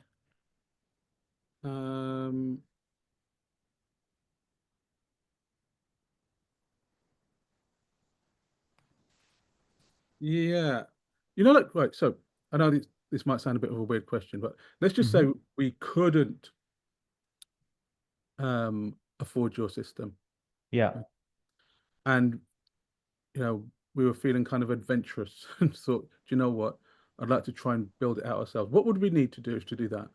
Yeah. Like, right, so I know this might sound a bit of a weird question, but let's just say we couldn't afford your system. Yeah. And we were feeling kind of adventurous and thought, do you know what? I'd like to try and build it out ourselves. What would we need to do to do that?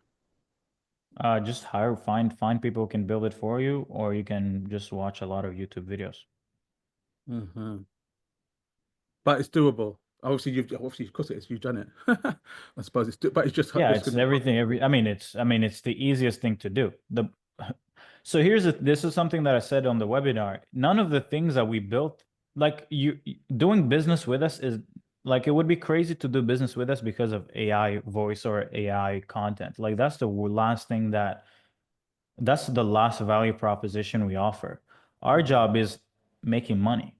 Just find people who can build it for you, or you can just watch a lot of YouTube videos. But it's doable. Obviously, of course it is. You've done it. I suppose but it's just it's everything. I mean, it's the easiest thing to do. So this is something that I said on the webinar. None of the things that we built, like doing business with us is like, it would be crazy to do business with us because of AI voice or AI content. Like that's the last value proposition we offer. Our job is making money,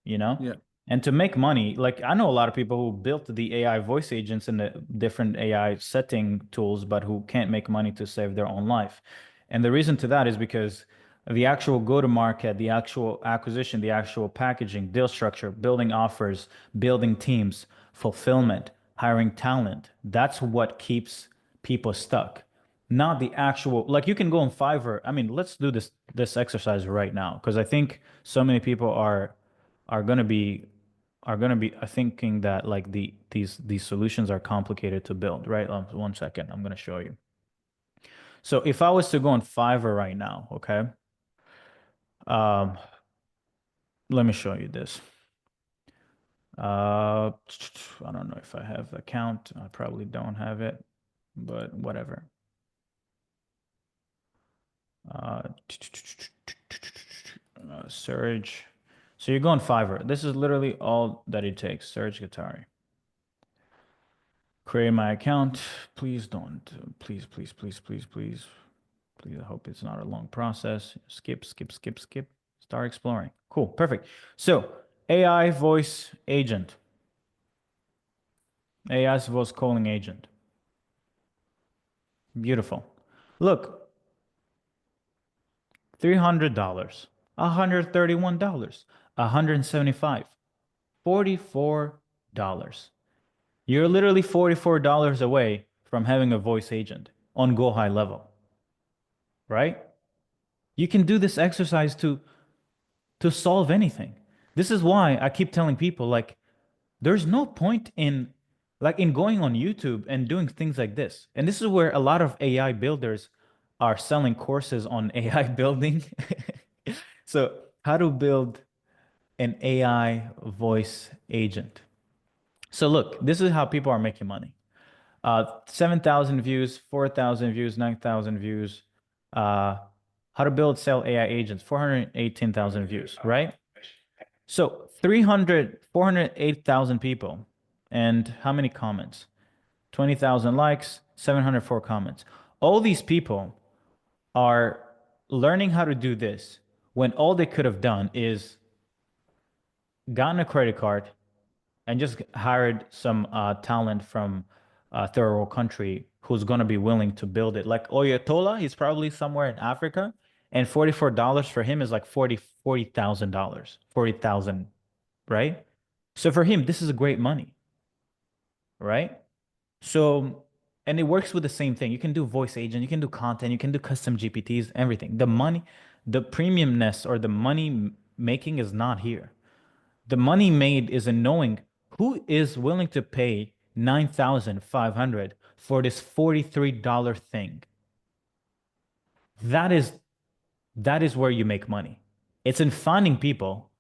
Yeah. And to make money, like I know a lot of people who built the AI voice agents and the different AI setting tools, but who can't make money to save their own life. And the reason to that is because the actual go-to-market, the actual acquisition, the actual packaging, deal structure, building offers, building teams, fulfillment, hiring talent, that's what keeps people stuck. Not the actual, like you can go on Fiverr. I mean, let's do this exercise right now, because I think so many people are gonna be thinking that like these solutions are complicated to build, right? 1 second, I'm gonna show you. So if I was to go on Fiverr right now, okay, let me show you this. I don't know if I have account. I probably don't have it, but whatever. Surge. So you go on Fiverr. This is literally all that it takes. Surge Guitari. Create my account. Please don't. Please. I hope it's not a long process. Skip. Start exploring. Cool. Perfect. So AI voice agent. AI voice calling agent. Beautiful. Look. $300. $131. $175. $44. You're literally $44 away from having a voice agent on Go High Level, right? You can do this exercise to solve anything. This is why I keep telling people, like, there's no point in going on YouTube and doing things like this. And this is where a lot of AI builders are selling courses on AI building. So how to build an AI voice agent. So look, this is how people are making money. 7,000 views, 4,000 views, 9,000 views. How to build, sell AI agents, 418,000 views, right? So 408,000 people. And how many comments? 20,000 likes, 704 comments. All these people are learning how to do this when all they could have done is gotten a credit card and just hired some talent from a third world country who's going to be willing to build it. Like Oyetola, he's probably somewhere in Africa, and $44 for him is like $40,000, 40,000, right? So for him, this is a great money, right? So, and it works with the same thing. You can do voice agent, you can do content, you can do custom GPTs, everything. The money, the premiumness or the money making is not here. The money made is in knowing who is willing to pay $9,500 for this $43 thing. That is That is where you make money. It's in finding people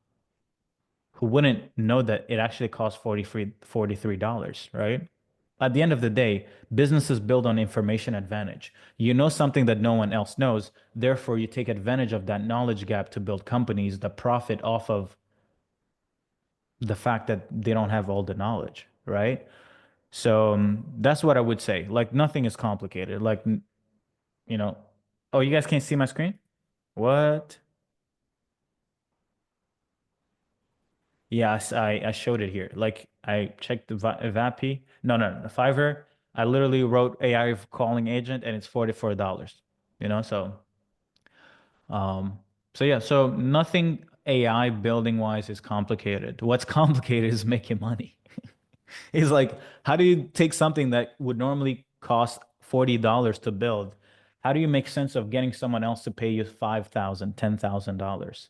who wouldn't know that it actually costs $43, right? At the end of the day, businesses build on information advantage. You know something that no one else knows, therefore you take advantage of that knowledge gap to build companies that profit off of the fact that they don't have all the knowledge, right? So that's what I would say. Like nothing is complicated. Like, you know, oh, you guys can't see my screen? What? Yes, I showed it here. Like I checked the VAPI. No, the Fiverr. I literally wrote AI calling agent and it's $44. You know, um, so yeah, so nothing AI building wise is complicated. What's complicated is making money. It's like, how do you take something that would normally cost $40 to build? How do you make sense of getting someone else to pay you $5,000, $10,000?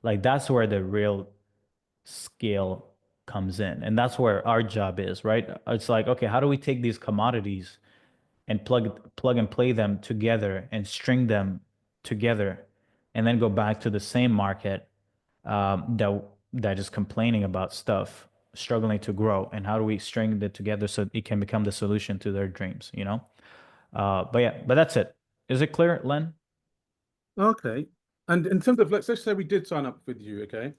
Like that's where the real scale comes in. And that's where our job is, right? It's like, okay, how do we take these commodities and plug and play them together and string them together and then go back to the same market that is complaining about stuff, struggling to grow, and how do we string it together so it can become the solution to their dreams, you know? But yeah, but that's it. Is it clear, Len? Okay. And in terms of, let's say we did sign up with you, okay?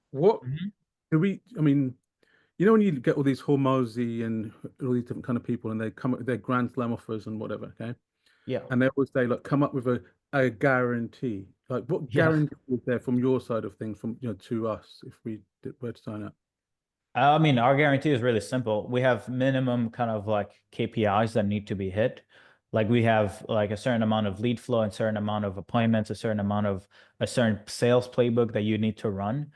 What do we, I mean, you know, when you get all these Hormozy and all these different kind of people and they come up with their grand slam offers and whatever, okay? Yeah. And they always say, like, come up with a guarantee. Like, what guarantee is there from your side of things, from, you know, to us if we were to sign up? I mean, our guarantee is really simple. We have minimum kind of like KPIs that need to be hit. Like we have like a certain amount of lead flow, a certain amount of appointments, a certain sales playbook that you need to run.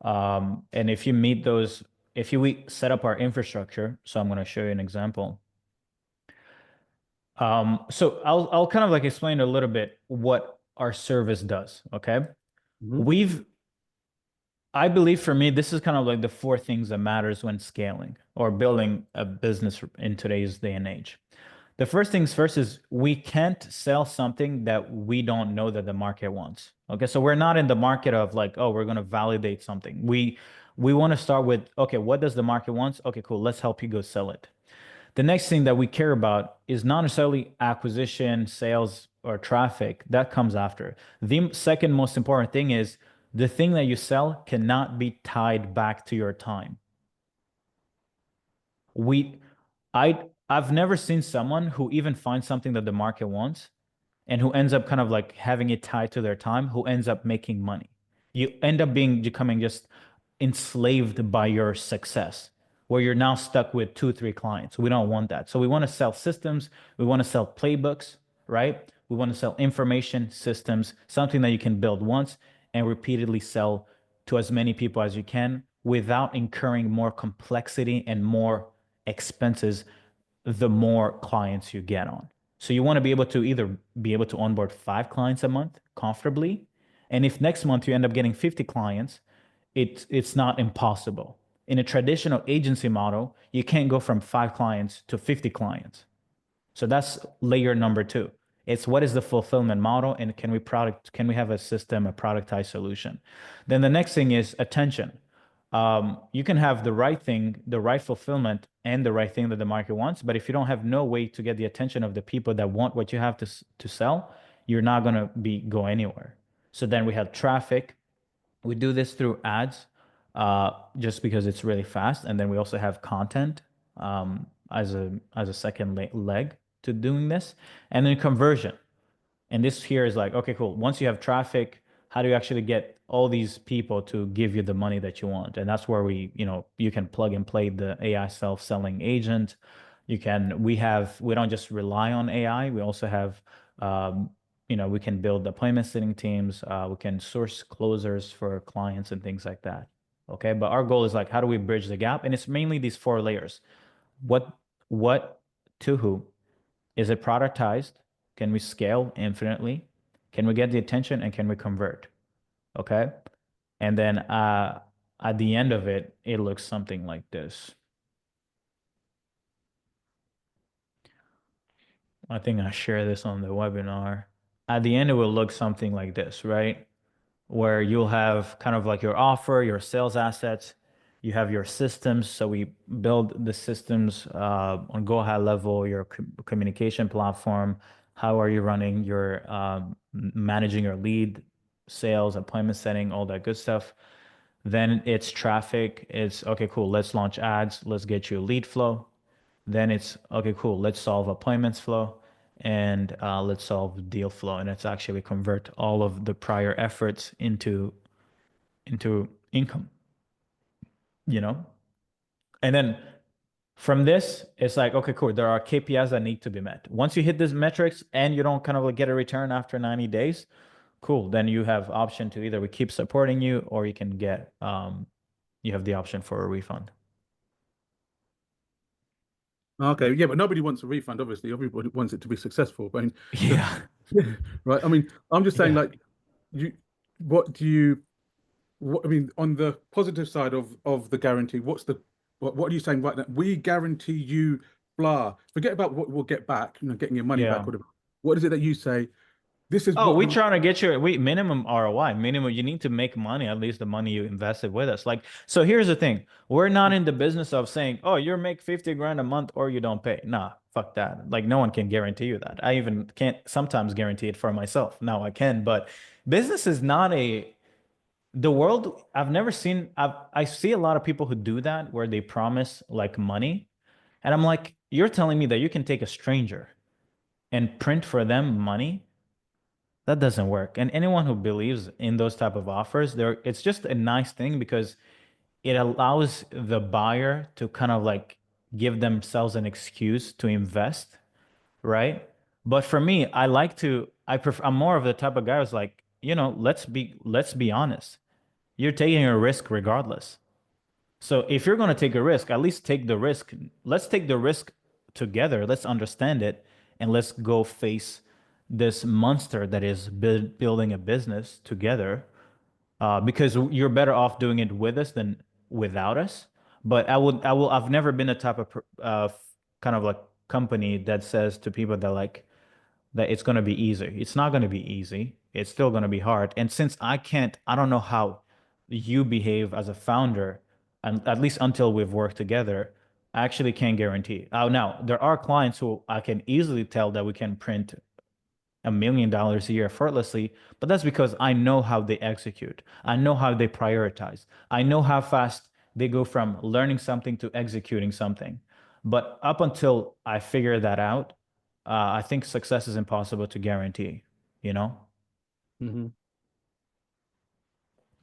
And if you meet those, we set up our infrastructure, so I'm going to show you an example. So I'll kind of like explain a little bit what our service does. Okay. I believe for me, this is kind of like the four things that matters when scaling or building a business in today's day and age. The first things first is we can't sell something that we don't know that the market wants. Okay, so we're not in the market of like, oh, we're going to validate something. We want to start with, okay, what does the market want? Okay, cool. Let's help you go sell it. The next thing that we care about is not necessarily acquisition, sales, or traffic. That comes after. The second most important thing is the thing that you sell cannot be tied back to your time. I've never seen someone who even finds something that the market wants and who ends up kind of like having it tied to their time, who ends up making money. You end up becoming just enslaved by your success, where you're now stuck with 2, 3 clients. We don't want that. So we want to sell systems. We want to sell playbooks, right? We want to sell information systems, something that you can build once and repeatedly sell to as many people as you can without incurring more complexity and more expenses the more clients you get on. So you want to be able to either be able to onboard 5 clients a month comfortably, and if next month you end up getting 50 clients, it's not impossible. In a traditional agency model, you can't go from 5 clients to 50 clients. So that's layer number 2. It's what is the fulfillment model, and can we have a system, a productized solution? Then the next thing is attention. You can have the right thing, the right fulfillment, and the right thing that the market wants, but if you don't have no way to get the attention of the people that want what you have to sell, you're not going to go anywhere. So then we have traffic. We do this through ads, just because it's really fast, and then we also have content as a second leg to doing this, and then conversion. And this here is like, okay, cool. Once you have traffic, how do you actually get all these people to give you the money that you want? And that's where you can plug and play the AI self-selling agent. We don't just rely on AI. We also have, we can build appointment setting teams. We can source closers for clients and things like that. Okay. But our goal is like, how do we bridge the gap? And it's mainly these 4 layers. What to who? Is it productized? Can we scale infinitely? Can we get the attention, and can we convert? Okay. And then at the end of it, it looks something like this. I think I share this on the webinar. at the end, it will look something like this, right? Where you'll have kind of like your offer, your sales assets, you have your systems. So we build the systems on go high level, your communication platform. How are you running your managing your lead, sales, appointment setting, all that good stuff. Then it's traffic. It's okay, cool. Let's launch ads. Let's get you a lead flow. Then it's okay, cool. Let's solve appointments flow and let's solve deal flow. And it's actually convert all of the prior efforts into income, you know? And then from this, it's like, okay, cool. There are KPIs that need to be met. Once you hit these metrics and you don't kind of like get a return after 90 days, cool. Then you have option to either we keep supporting you or you can get, you have the option for a refund. Okay, yeah, but nobody wants a refund, obviously. Everybody wants it to be successful. But I mean, yeah. Right. I mean, I'm just saying, Yeah. like, what I mean, on the positive side of the guarantee, what are you saying right now? We guarantee you blah. Forget about what we'll get back, getting your money back, Yeah. whatever. What is it that you say? This is Oh, what we trying to get you minimum ROI. Minimum, you need to make money, at least the money you invested with us. Like, so here's the thing. We're not in the business of saying, oh, you make 50 grand a month or you don't pay. Nah, fuck that. Like, no one can guarantee you that. I even can't sometimes guarantee it for myself. Now I can, but business is not the world. I've never seen, I see a lot of people who do that where they promise like money. And I'm like, you're telling me that you can take a stranger and print for them money? That doesn't work. And anyone who believes in those type of offers, it's just a nice thing because it allows the buyer to kind of like give themselves an excuse to invest, right? But for me, I'm more of the type of guy who's like, let's be honest. You're taking a risk regardless. So if you're going to take a risk, at least take the risk. Let's take the risk together. Let's understand it and let's go face this monster that is building a business together. Because you're better off doing it with us than without us. But I've never been a type of kind of like company that says to people that it's going to be easy. It's not going to be easy. It's still going to be hard. And since I don't know how you behave as a founder, and at least until we've worked together, I actually can't guarantee. Now, there are clients who I can easily tell that we can print $1 million a year effortlessly, but that's because I know how they execute. I know how they prioritize. I know how fast they go from learning something to executing something. But up until I figure that out, I think success is impossible to guarantee, you know? Mm-hmm.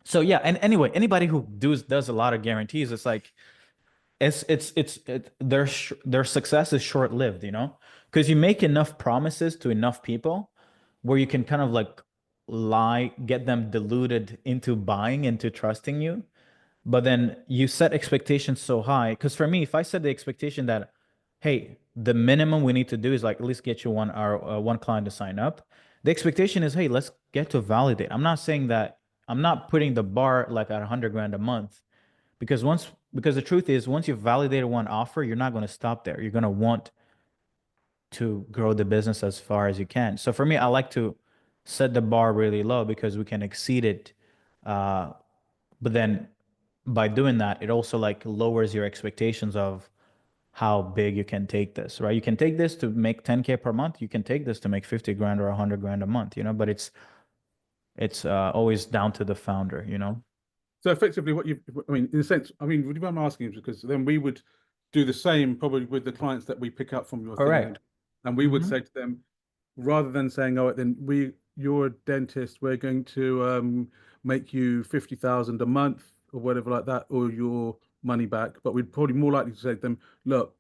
So yeah, and anyway, anybody who does a lot of guarantees, it's like their success is short-lived, you know? Because you make enough promises to enough people where you can kind of like get them deluded into buying, into trusting you. But then you set expectations so high. Because for me, if I set the expectation that, hey, the minimum we need to do is like at least get you one client to sign up. The expectation is, hey, let's get to validate. I'm not saying that I'm not putting the bar like at 100 grand a month, because the truth is, once you've validated one offer, you're not going to stop there. You're going to want to grow the business as far as you can. So for me, I like to set the bar really low because we can exceed it. But then by doing that, it also like lowers your expectations of how big you can take this, right? You can take this to make 10K per month. You can take this to make 50 grand or 100 grand a month, but it's always down to the founder, So effectively, in a sense, what I'm asking is because then we would do the same probably with the clients that we pick up from your Correct. thing, and we would say to them, rather than saying, "Oh, then you're a dentist, we're going to make you 50,000 a month or whatever like that, or your money back," but we'd probably more likely to say to them, "Look,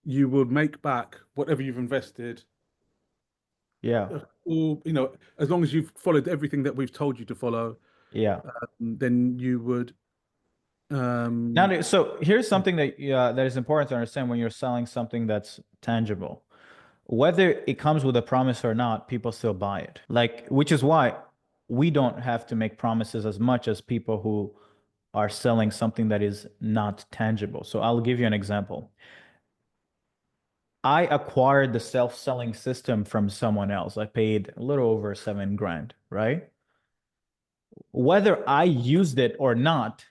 you will make back whatever you've invested." Yeah. Or as long as you've followed everything that we've told you to follow. Yeah. Then you would. Now, so here's something that is important to understand when you're selling something that's tangible. Whether it comes with a promise or not, people still buy it. Which is why we don't have to make promises as much as people who are selling something that is not tangible. So I'll give you an example. I acquired the self-selling system from someone else. I paid a little over 7 grand, right? Whether I used it or not,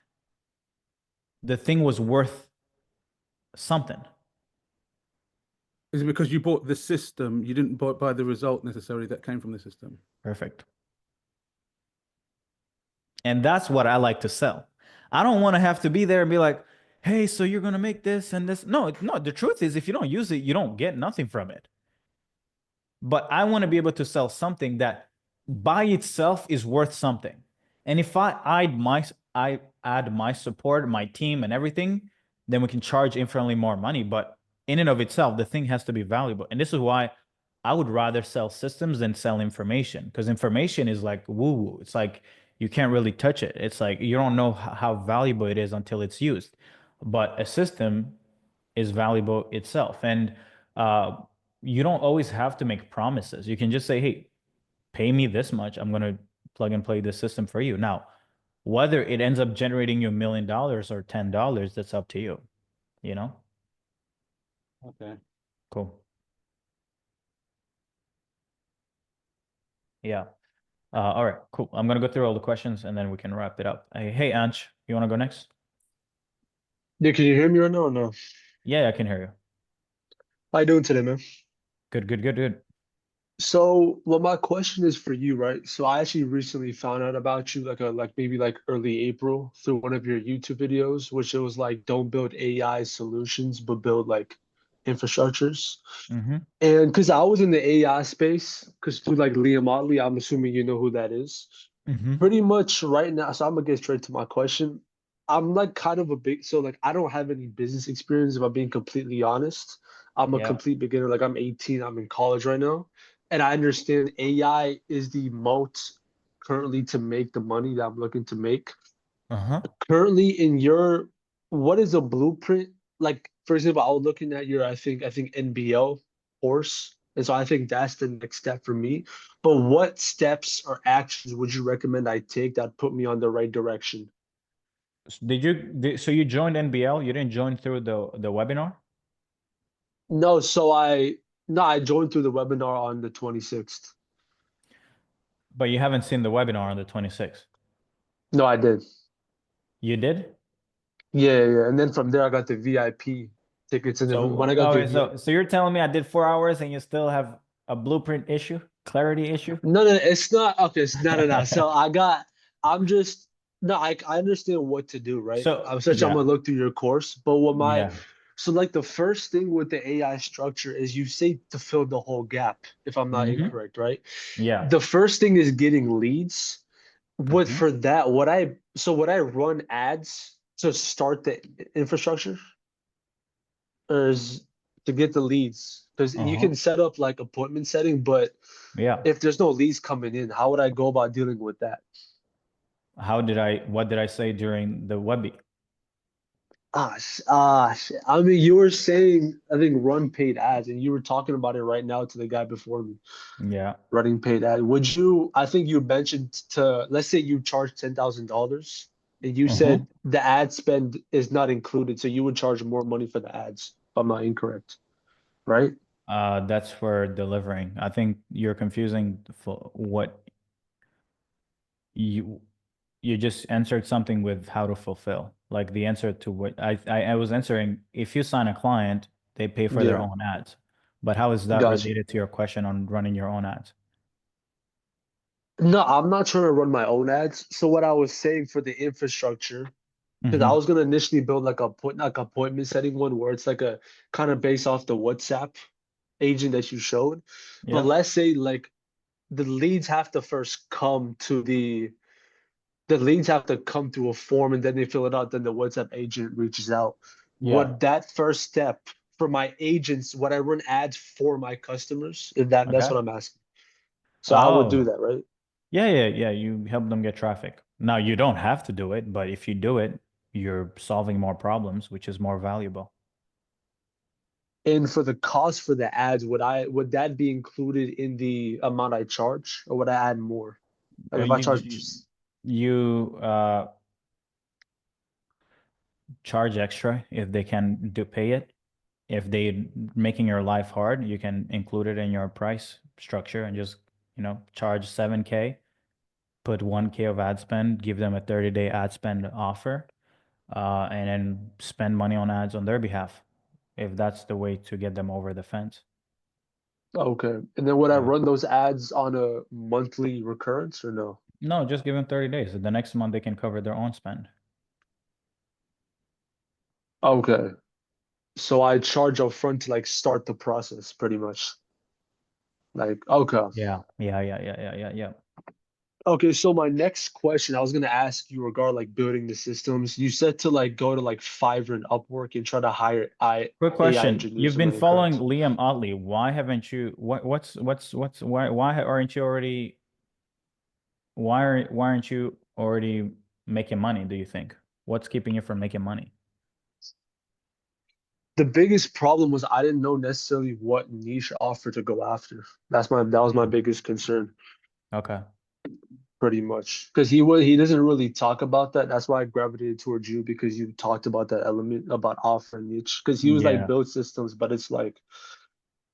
the thing was worth something. Is it because you bought the system, you didn't buy the result necessarily that came from the system? Perfect. And that's what I like to sell. I don't want to have to be there and be like, hey, so you're going to make this and this. No, the truth is, if you don't use it, you don't get nothing from it. But I want to be able to sell something that by itself is worth something. And if I add my support, my team and everything, then we can charge infinitely more money. But in and of itself, the thing has to be valuable. And this is why I would rather sell systems than sell information, because information is like woo-woo. It's like you can't really touch it. It's like you don't know how valuable it is until it's used. But a system is valuable itself. And you don't always have to make promises. You can just say, hey, pay me this much. I'm going to plug and play this system for you. Now, whether it ends up generating you $1 million or $10, that's up to you, you know? Okay. Cool. Yeah. All right, cool. I'm going to go through all the questions and then we can wrap it up. Hey, Anch, you want to go next? Yeah, can you hear me right now or no? Yeah, I can hear you. How you doing today, man? Good. So, well, my question is for you, right? So I actually recently found out about you like maybe like early April through one of your YouTube videos, which it was like don't build AI solutions, but build like infrastructures. Mm-hmm. And because I was in the AI space, because through like Liam Otley, I'm assuming you know who that is. Mm-hmm. Pretty much right now, so I'm gonna get straight to my question. I'm like kind of a big, so like I don't have any business experience if I'm being completely honest. I'm a Yeah. complete beginner. Like I'm 18, I'm in college right now. And I understand AI is the moat currently to make the money that I'm looking to make. Uh-huh. Currently in your, what is a blueprint? Like, for example, I was looking at your, I think NBL course. And so I think that's the next step for me. But what steps or actions would you recommend I take that put me on the right direction? So you joined NBL? You didn't join through the webinar? No, so I joined through the webinar on the 26th. But you haven't seen the webinar on the 26th? No, I did. You did? Yeah. And then from there I got the VIP tickets. And then when I got the So you're telling me I did 4 hours and you still have a blueprint issue, clarity issue? No, it's not okay. It's no. So I'm just no. I understand what to do, right? So I'm gonna look through your course, but so like the first thing with the AI structure is you say to fill the whole gap, if I'm not incorrect, right? Yeah. The first thing is getting leads. Mhm. For that, would I run ads to start the infrastructure, or is to get the leads? Because you Uh-huh. can set up like appointment setting, but Yeah. if there's no leads coming in, how would I go about dealing with that? What did I say during the webby? Shit. I mean, you were saying, I think, run paid ads, and you were talking about it right now to the guy before me, Yeah. running paid ad. I think you mentioned let's say you charge $10,000, and you said the ad spend is not included, so you would charge more money for the ads, if I'm not incorrect, right? That's for delivering. I think you're confusing for what you just answered something with how to fulfill. Like the answer to what I was answering, if you sign a client, they pay for their Yeah, own ads. But how is that gotcha. related to your question on running your own ads? No, I'm not trying to run my own ads. So what I was saying for the infrastructure, because I Mhm. was gonna initially build like appointment setting one where it's like a kind of based off the WhatsApp agent that you showed. But Yeah. let's say like the leads have to first come to the leads have to come through a form and then they fill it out, then the WhatsApp agent reaches out. Yeah. Would that first step for my agents, would I run ads for my customers? If that's Okay. what I'm asking. So I would do Oh, that, right? yeah. You help them get traffic. Now you don't have to do it, but if you do it, you're solving more problems, which is more valuable. And for the cost for the ads, would that be included in the amount I charge, or would I add more? Like if I charge, You charge extra if they can pay it. if they making your life hard, you can include it in your price structure and just, charge 7K, put 1K of ad spend, give them a 30-day ad spend offer, and then spend money on ads on their behalf, if that's the way to get them over the fence. Okay. And then would I run those ads on a monthly recurrence or no? No, just give them 30 days. The next month they can cover their own spend. Okay. So I charge up front to like start the process pretty much. Like, okay. Yeah. Yeah. Okay, so my next question, I was gonna ask you regarding like building the systems. You said to like go to like Fiverr and Upwork and try to hire Quick AI question. engineers. You've Am been I following correct? Liam Otley. Why haven't you, why aren't you already making money, do you think? What's keeping you from making money? The biggest problem was I didn't know necessarily what niche offer to go after. That was my biggest concern, Okay. pretty much. Because he doesn't really talk about that. That's why I gravitated towards you because you talked about that element about offer and niche. Because he was like Yeah. build systems, but it's like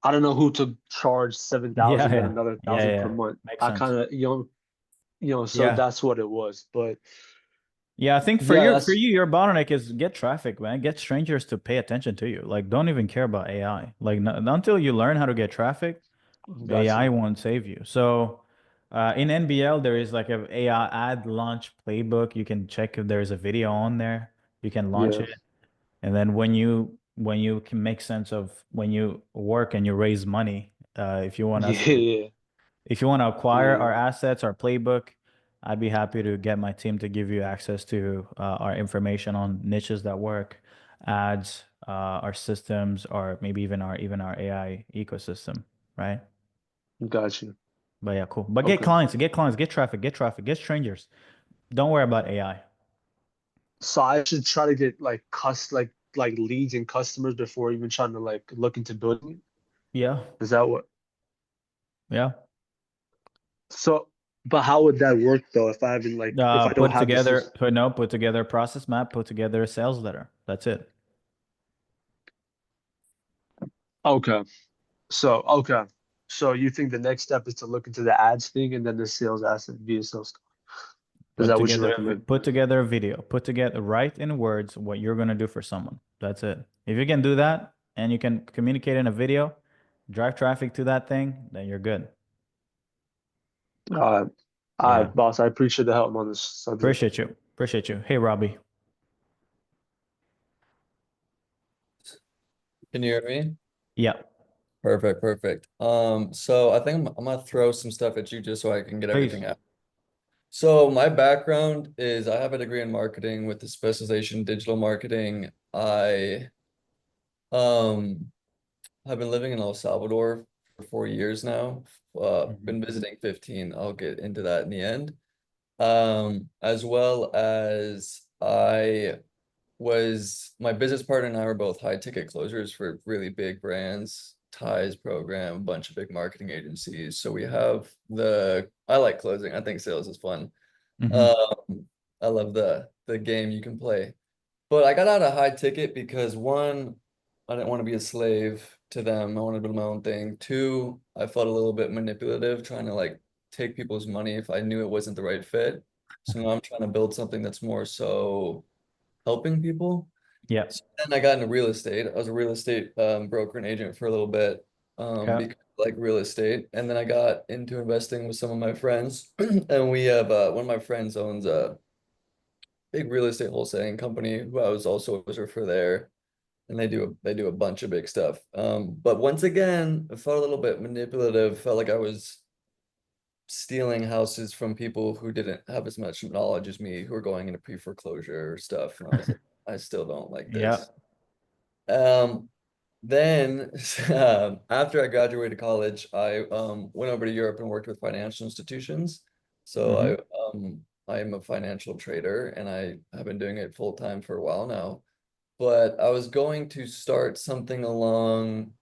I don't know who to charge 7,000 and another 1,000 per Yeah. month. Makes I sense. kind of so Yeah. that's what it was. But Yeah, I think for yeah, your bottleneck is get traffic, man. Get strangers to pay attention to you. Like, don't even care about AI. Like, until you learn how to get traffic, AI gotcha. won't save you. So, in NBL, there is like a AI ad launch playbook. You can check if there's a video on there. You can launch Yeah. it, and then when you can make sense of when you work and you raise money, if you want us to Yeah. if you want to acquire Yeah. our assets, our playbook, I'd be happy to get my team to give you access to our information on niches that work, ads, our systems, or maybe even our AI ecosystem, right? Gotcha. But yeah, cool. But get Okay. clients, get traffic, get strangers. Don't worry about AI. So I should try to get like like leads and customers before even trying to like look into building it. Yeah, Is that what? yeah. So, but how would that work though if I haven't like if I don't Put have the together, system? put together a process map, put together a sales letter. That's it. Okay. Okay. So you think the next step is to look into the ads thing and then the sales asset via sales? Is that what you recommend? Put together a video. Put together, write in words what you're gonna do for someone. That's it. If you can do that and you can communicate in a video, drive traffic to that thing, then you're good. All Yeah. right, boss. I appreciate the help on this subject. Appreciate you. Hey, Robbie. Can you hear me? Yeah. Perfect. So I think I'm gonna throw some stuff at you just so I can get Please. everything out. So my background is I have a degree in marketing with a specialization in digital marketing. I have been living in El Salvador for 4 years now. Been visiting 15. I'll get into that in the end. As well as my business partner and I were both high ticket closers for really big brands, ties program, a bunch of big marketing agencies. So I like closing. I think sales is fun. I love the game you can play. But I got out of high ticket because one, I didn't want to be a slave to them. I wanted to do my own thing. Two, I felt a little bit manipulative trying to like take people's money if I knew it wasn't the right fit. So now I'm trying to build something that's more so helping people. Yeah. So then I got into real estate. I was a real estate broker and agent for a little bit because I like real estate. And then I got into investing with some of my friends. And we have one of my friends owns a big real estate wholesaling company who I was also a wizard for there. And they do a bunch of big stuff. But once again, I felt a little bit manipulative, felt like I was stealing houses from people who didn't have as much knowledge as me, who were going into pre-foreclosure stuff. And I was like, I still don't like Yeah. this. Then after I graduated college, I went over to Europe and worked with financial institutions. So I am a financial trader and I have been doing it full time for a while now. But I was going to start something along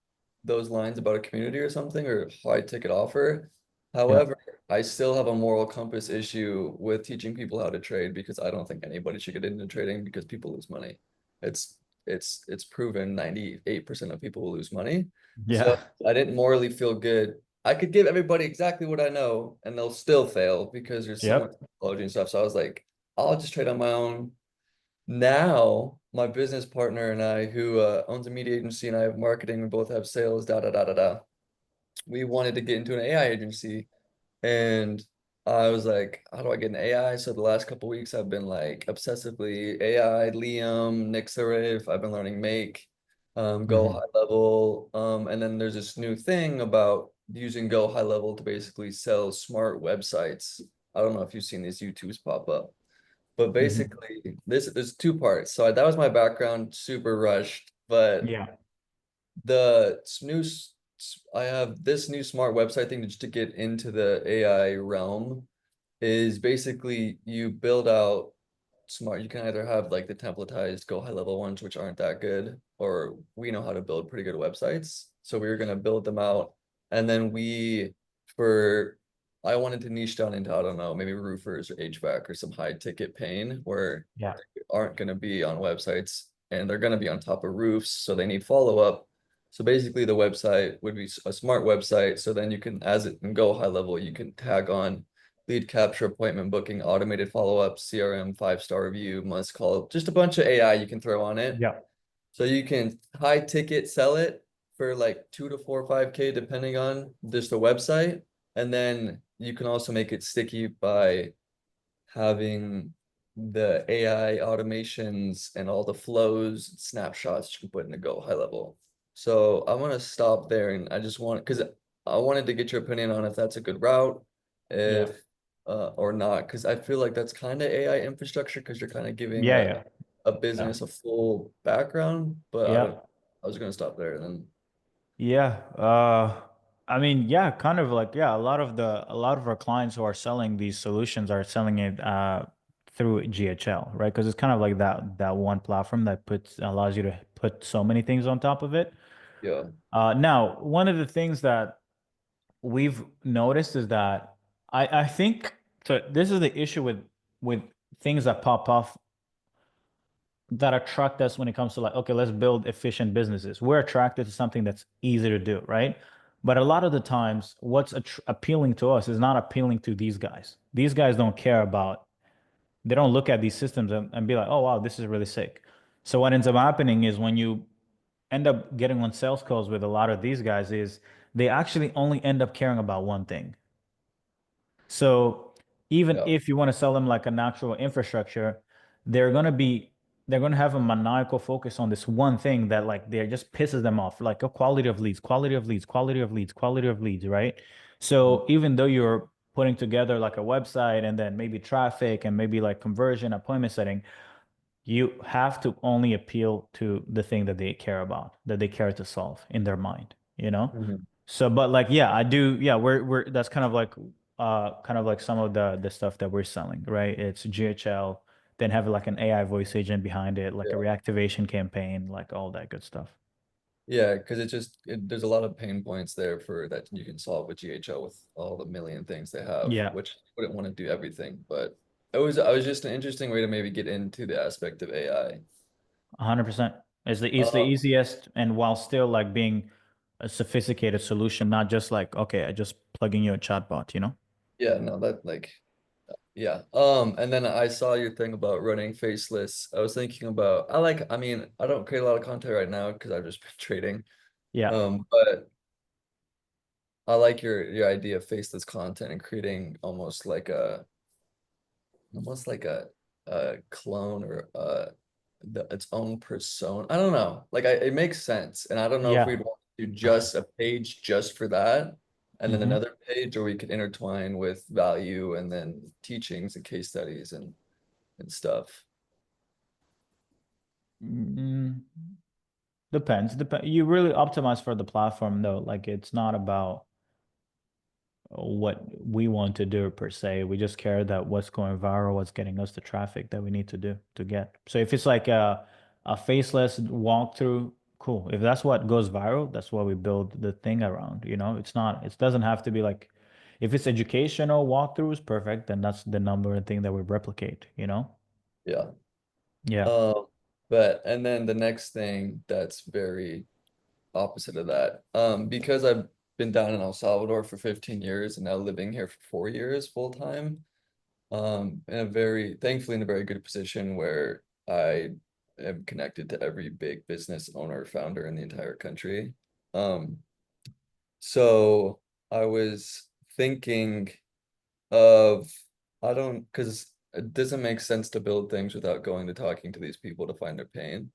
those lines about a community or something or a high ticket offer. However, I still have a moral compass issue with teaching people how to trade because I don't think anybody should get into trading because people lose money. It's it's proven 98% of people will lose money. Yeah. So I didn't morally feel good. I could give everybody exactly what I know and they'll still fail because there's so much technology and stuff. So I was like, I'll just trade on my own. Now my business partner and I, who owns a media agency, and I have marketing, we both have sales, we wanted to get into an AI agency, and I was like, how do I get an AI? So the last couple weeks I've been like obsessively AI, Liam, Nixarif, I've been learning Make, Go High Level. And then there's this new thing about using Go High Level to basically sell smart websites. I don't know if you've seen these YouTubes pop up, but basically there's two parts. So that was my background, super rushed, but Yeah. the new I have this new smart website thing just to get into the AI realm is basically you build out smart. You can either have like the templatized go high level ones, which aren't that good, or we know how to build pretty good websites. So we were going to build them out. And then I wanted to niche down into, I don't know, maybe roofers or HVAC or some high ticket pain where Yeah. they aren't going to be on websites and they're going to be on top of roofs. So they need follow up. So basically the website would be a smart website. So then you can, as it can go high level, you can tag on lead capture, appointment booking, automated follow-up, CRM, 5-star review, must call, just a bunch of AI you can throw on it. Yeah. So you can high ticket sell it for like 2 to 4 or 5K depending on just the website. And then you can also make it sticky by having the AI automations and all the flows, snapshots you can put in the go high level. So I want to stop there, and I just want, because I wanted to get your opinion on if that's a good route, if or not, because I feel like that's kind of AI infrastructure because you're kind of giving a business a full background, but I was gonna stop there then. Yeah. I mean, yeah, kind of like, yeah, a lot of our clients who are selling these solutions are selling it through GHL, right? Because it's kind of like that one platform that allows you to put so many things on top of it. Yeah. Now, one of the things that we've noticed is that I think, so this is the issue with things that pop off that attract us when it comes to like, okay, let's build efficient businesses. We're attracted to something that's easy to do, right? But a lot of the times, what's appealing to us is not appealing to these guys. These guys don't care about, they don't look at these systems and be like, oh, wow, this is really sick. So what ends up happening is when you end up getting on sales calls with a lot of these guys is they actually only end up caring about one thing. So even if you want to sell them like a natural infrastructure, they're going to have a maniacal focus on this one thing that like they just pisses them off, like a quality of leads, quality of leads, quality of leads, quality of leads, right? So even though you're putting together like a website and then maybe traffic and maybe like conversion, appointment setting, you have to only appeal to the thing that they care about, that they care to solve in their mind, you know? So, but like, yeah, I do. Yeah, we're that's kind of like some of the stuff that we're selling, right? It's GHL, then have like an AI voice agent behind it, like a reactivation campaign, like all that good stuff. Yeah, because there's a lot of pain points there for that you can solve with GHL with all the million things they have, Yeah. which wouldn't want to do everything, but I was just an interesting way to maybe get into the aspect of AI. 100%. It's the easiest, and while still like being a sophisticated solution, not just like, okay, I just plug in your chatbot, you know? Yeah, no, that like, yeah. And then I saw your thing about running faceless. I was thinking about, I mean, I don't create a lot of content right now because I've just been trading. Yeah. But I like your idea of faceless content and creating almost like a clone or its own persona. I don't know. Like it makes sense. And I don't know if we'd want to do just a page just for that, and then another page, or we could intertwine with value and then teachings and case studies and stuff. Depends. You really optimize for the platform though. Like it's not about what we want to do per se. We just care that what's going viral, what's getting us the traffic that we need to do to get. So if it's like a faceless walkthrough, cool. If that's what goes viral, that's what we build the thing around, you know? It doesn't have to be like, if it's educational walkthroughs, perfect, then that's the number one thing that we replicate, you know? Yeah. Yeah. But and then the next thing that's very opposite of that, because I've been down in El Salvador for 15 years and now living here for 4 years full time, in a very thankfully in a very good position where I am connected to every big business owner founder in the entire country. So I was thinking of I don't because it doesn't make sense to build things without going to talking to these people to find their pain.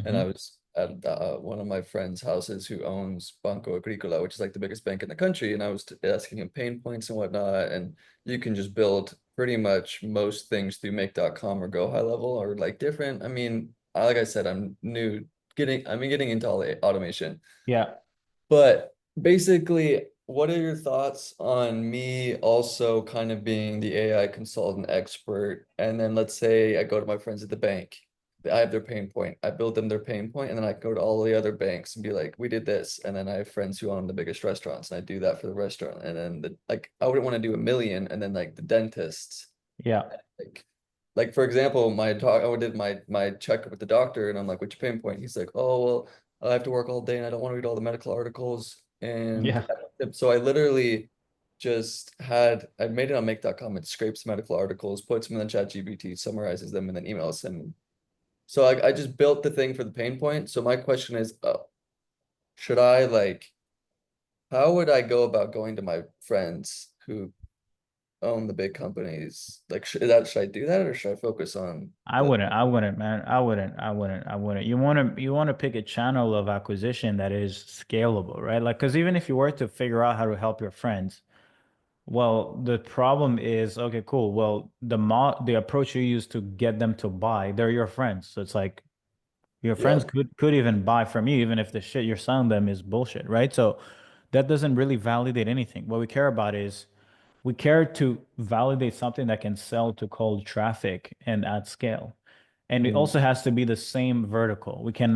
And I was at one of my friends' houses who owns Banco Agricola, which is like the biggest bank in the country, and I was asking him pain points and whatnot. And you can just build pretty much most things through make.com or go high level or like different. I mean, like I said, I'm getting into all the automation. Yeah. But basically, what are your thoughts on me also kind of being the AI consultant expert? And then let's say I go to my friends at the bank. I have their pain point. I build them their pain point, and then I go to all the other banks and be like, we did this. And then I have friends who own the biggest restaurants, and I do that for the restaurant. And then I wouldn't want to do a million, and then like the dentists. Yeah. Like for example, I did my checkup with the doctor, and I'm like, what's your pain point? He's like, oh well, I have to work all day and I don't want to read all the medical articles. And Yeah. so I literally I made it on make.com. It scrapes medical articles, puts them in the chat GPT, summarizes them, and then emails them. So I just built the thing for the pain point. So my question is, how would I go about going to my friends who own the big companies? Like, should I do that, or should I focus on I wouldn't, man. I wouldn't. You want to pick a channel of acquisition that is scalable, right? Like, because even if you were to figure out how to help your friends, well, the problem is, okay, cool. Well, the approach you use to get them to buy, they're your friends. So it's like your friends could even buy from you, even if the shit you're selling them is bullshit, right? So that doesn't really validate anything. What we care about is we care to validate something that can sell to cold traffic and at scale. And it also has to be the same vertical. You can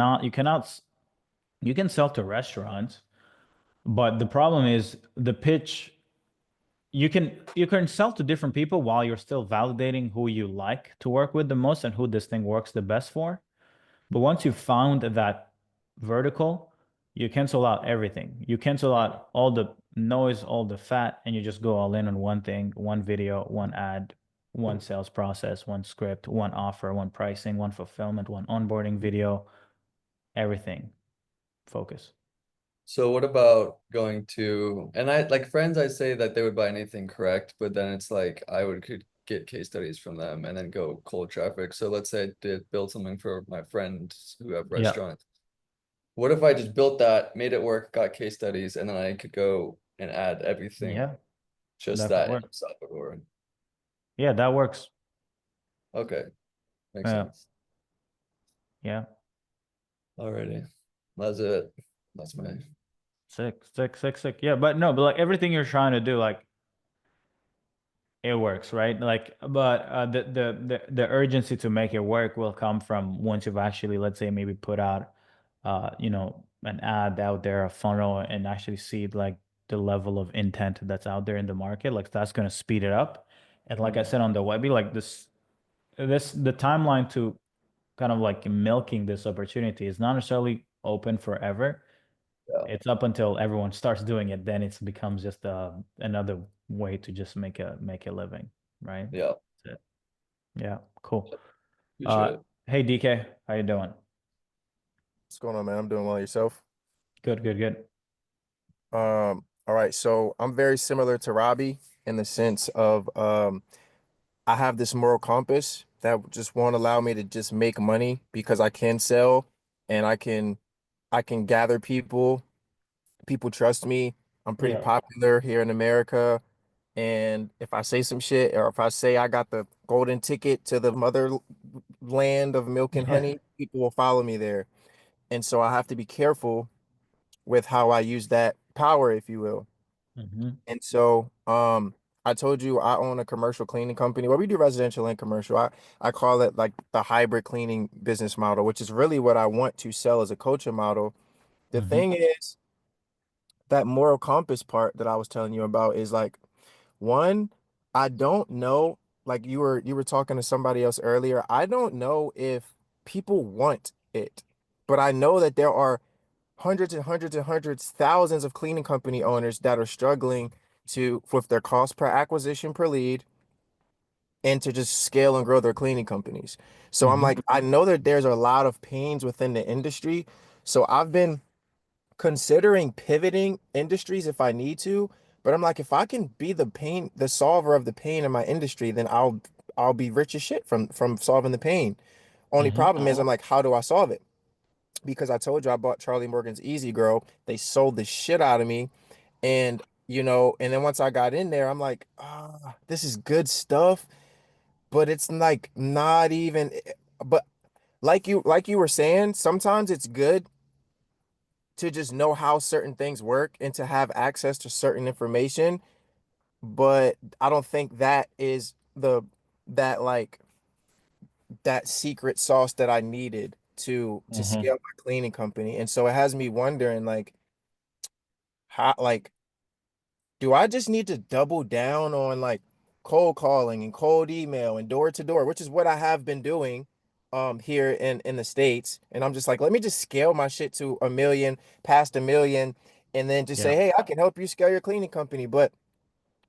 sell to restaurants, but the problem is the pitch. You can sell to different people while you're still validating who you like to work with the most and who this thing works the best for. But once you found that vertical, you cancel out everything. You cancel out all the noise, all the fat, and you just go all in on one thing, one video, one ad, one sales process, one script, one offer, one pricing, one fulfillment, one onboarding video, everything. Focus. So what about going to, and I like friends, I say that they would buy anything correct, but then it's like could get case studies from them and then go cold traffic. So let's say I did build something for my friends who have restaurants. What if I just built that, made it work, got case studies, and then I could go and add everything just that in El Salvador? Yeah, that works. Okay. Makes sense. Yeah. Alrighty. That's it. That's my sick. Yeah, but like everything you're trying to do, like it works, right? Like, but the urgency to make it work will come from once you've actually, let's say, maybe put out, an ad out there, a funnel, and actually see like the level of intent that's out there in the market. Like that's going to speed it up. And like I said on the Webby, like the timeline to kind of like milking this opportunity is not necessarily open forever. It's up until everyone starts doing it, then it becomes just another way to just make a living, right? Yeah. That's it. Yeah, cool. Hey DK, how you doing? What's going on, man? I'm doing well. Yourself? Good. All right. So I'm very similar to Robbie in the sense of I have this moral compass that just won't allow me to just make money because I can sell and I can gather people. People trust me. I'm pretty popular here in America. And if I say some shit, or if I say I got the golden ticket to the motherland of milk and honey, people will follow me there. And so I have to be careful with how I use that power, if you will. And so I told you I own a commercial cleaning company. Well, we do residential and commercial. I call it like the hybrid cleaning business model, which is really what I want to sell as a coaching model. The thing is, that moral compass part that I was telling you about is like, one, I don't know, like you were talking to somebody else earlier. I don't know if people want it. But I know that there are hundreds and hundreds and hundreds, thousands of cleaning company owners that are struggling with their cost per acquisition per lead and to just scale and grow their cleaning companies. So I'm like, I know that there's a lot of pains within the industry. So I've been considering pivoting industries if I need to, but I'm like, if I can be the solver of the pain in my industry, then I'll be rich as shit from solving the pain. Only problem is I'm like, how do I solve it? Because I told you I bought Charlie Morgan's Easy Grow. They sold the shit out of me. And and then once I got in there, I'm like, this is good stuff, but it's like not even but like you were saying, sometimes it's good to just know how certain things work and to have access to certain information, but I don't think that is that like that secret sauce that I needed to scale my cleaning company. And so it has me wondering like how like do I just need to double down on like cold calling and cold email and door to door, which is what I have been doing here in the States. And I'm just like, let me just scale my shit to a million, past a million, and then just say, hey, I can help you scale your cleaning company. But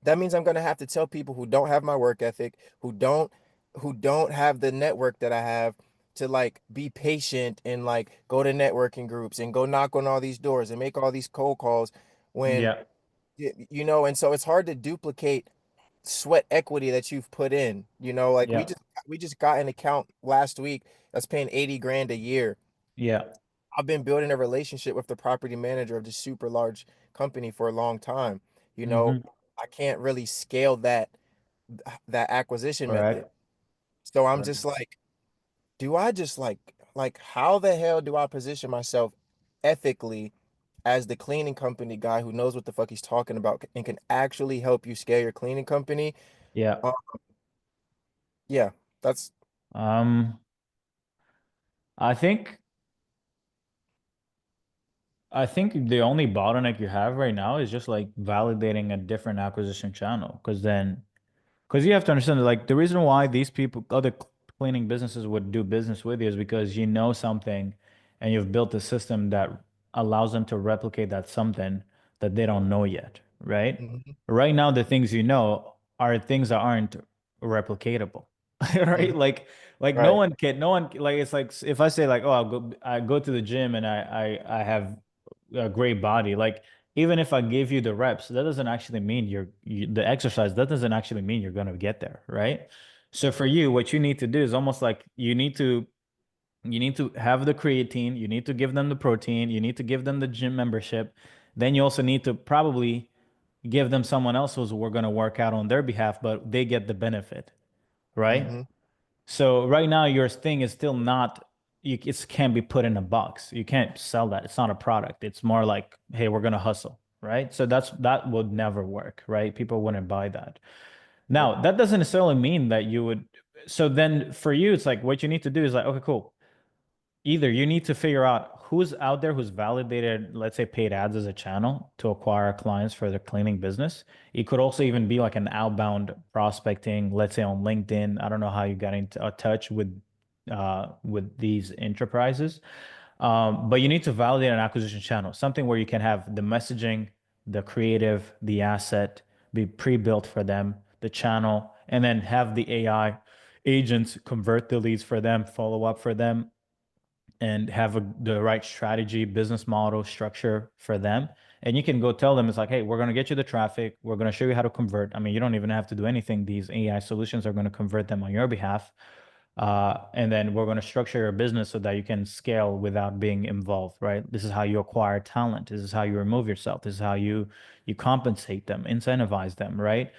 that means I'm gonna have to tell people who don't have my work ethic, who don't have the network that I have to like be patient and like go to networking groups and go knock on all these doors and make all these cold calls when Yeah. and so it's hard to duplicate sweat equity that you've put in. Like we Yeah. just got an account last week that's paying 80 grand a year. Yeah. I've been building a relationship with the property manager of this super large company for a long time. I can't really scale that acquisition Right. method. So I'm Right. just like, do I just like how the hell do I position myself ethically as the cleaning company guy who knows what the fuck he's talking about and can actually help you scale your cleaning company? Yeah. Yeah, that's Um, I think I think the only bottleneck you have right now is just like validating a different acquisition channel. Because you have to understand that, like, the reason why these people, other cleaning businesses would do business with you is because you know something and you've built a system that allows them to replicate that something that they don't know yet, right? Mhm. Right now, the things you know are things that aren't replicatable, right? Mhm. Like Right. no one, like, it's like if I say like, oh, I go to the gym and I have a great body, like, even if I give you the reps, that doesn't actually mean the exercise, that doesn't actually mean you're going to get there, right? So for you, what you need to do is almost like you need to have the creatine, you need to give them the protein, you need to give them the gym membership. Then you also need to probably give them someone else who's we're going to work out on their behalf, but they get the benefit, right? Mhm. So right now your thing is still not, it can't be put in a box. You can't sell that. It's not a product. It's more like, hey, we're gonna hustle, right? So that would never work, right? People wouldn't buy that. Now, that doesn't necessarily mean that you would. So then for you, it's like what you need to do is like, okay, cool. Either you need to figure out who's out there who's validated, let's say, paid ads as a channel to acquire clients for their cleaning business. It could also even be like an outbound prospecting, let's say on LinkedIn. I don't know how you got into touch with these enterprises, but you need to validate an acquisition channel, something where you can have the messaging, the creative, the asset be pre-built for them, the channel, and then have the AI agents convert the leads for them, follow up for them, and have the right strategy, business model, structure for them. And you can go tell them, it's like, hey, we're going to get you the traffic. We're going to show you how to convert. I mean, you don't even have to do anything. These AI solutions are going to convert them on your behalf. And then we're going to structure your business so that you can scale without being involved, right? This is how you acquire talent. This is how you remove yourself. This is how you compensate them, incentivize them, right?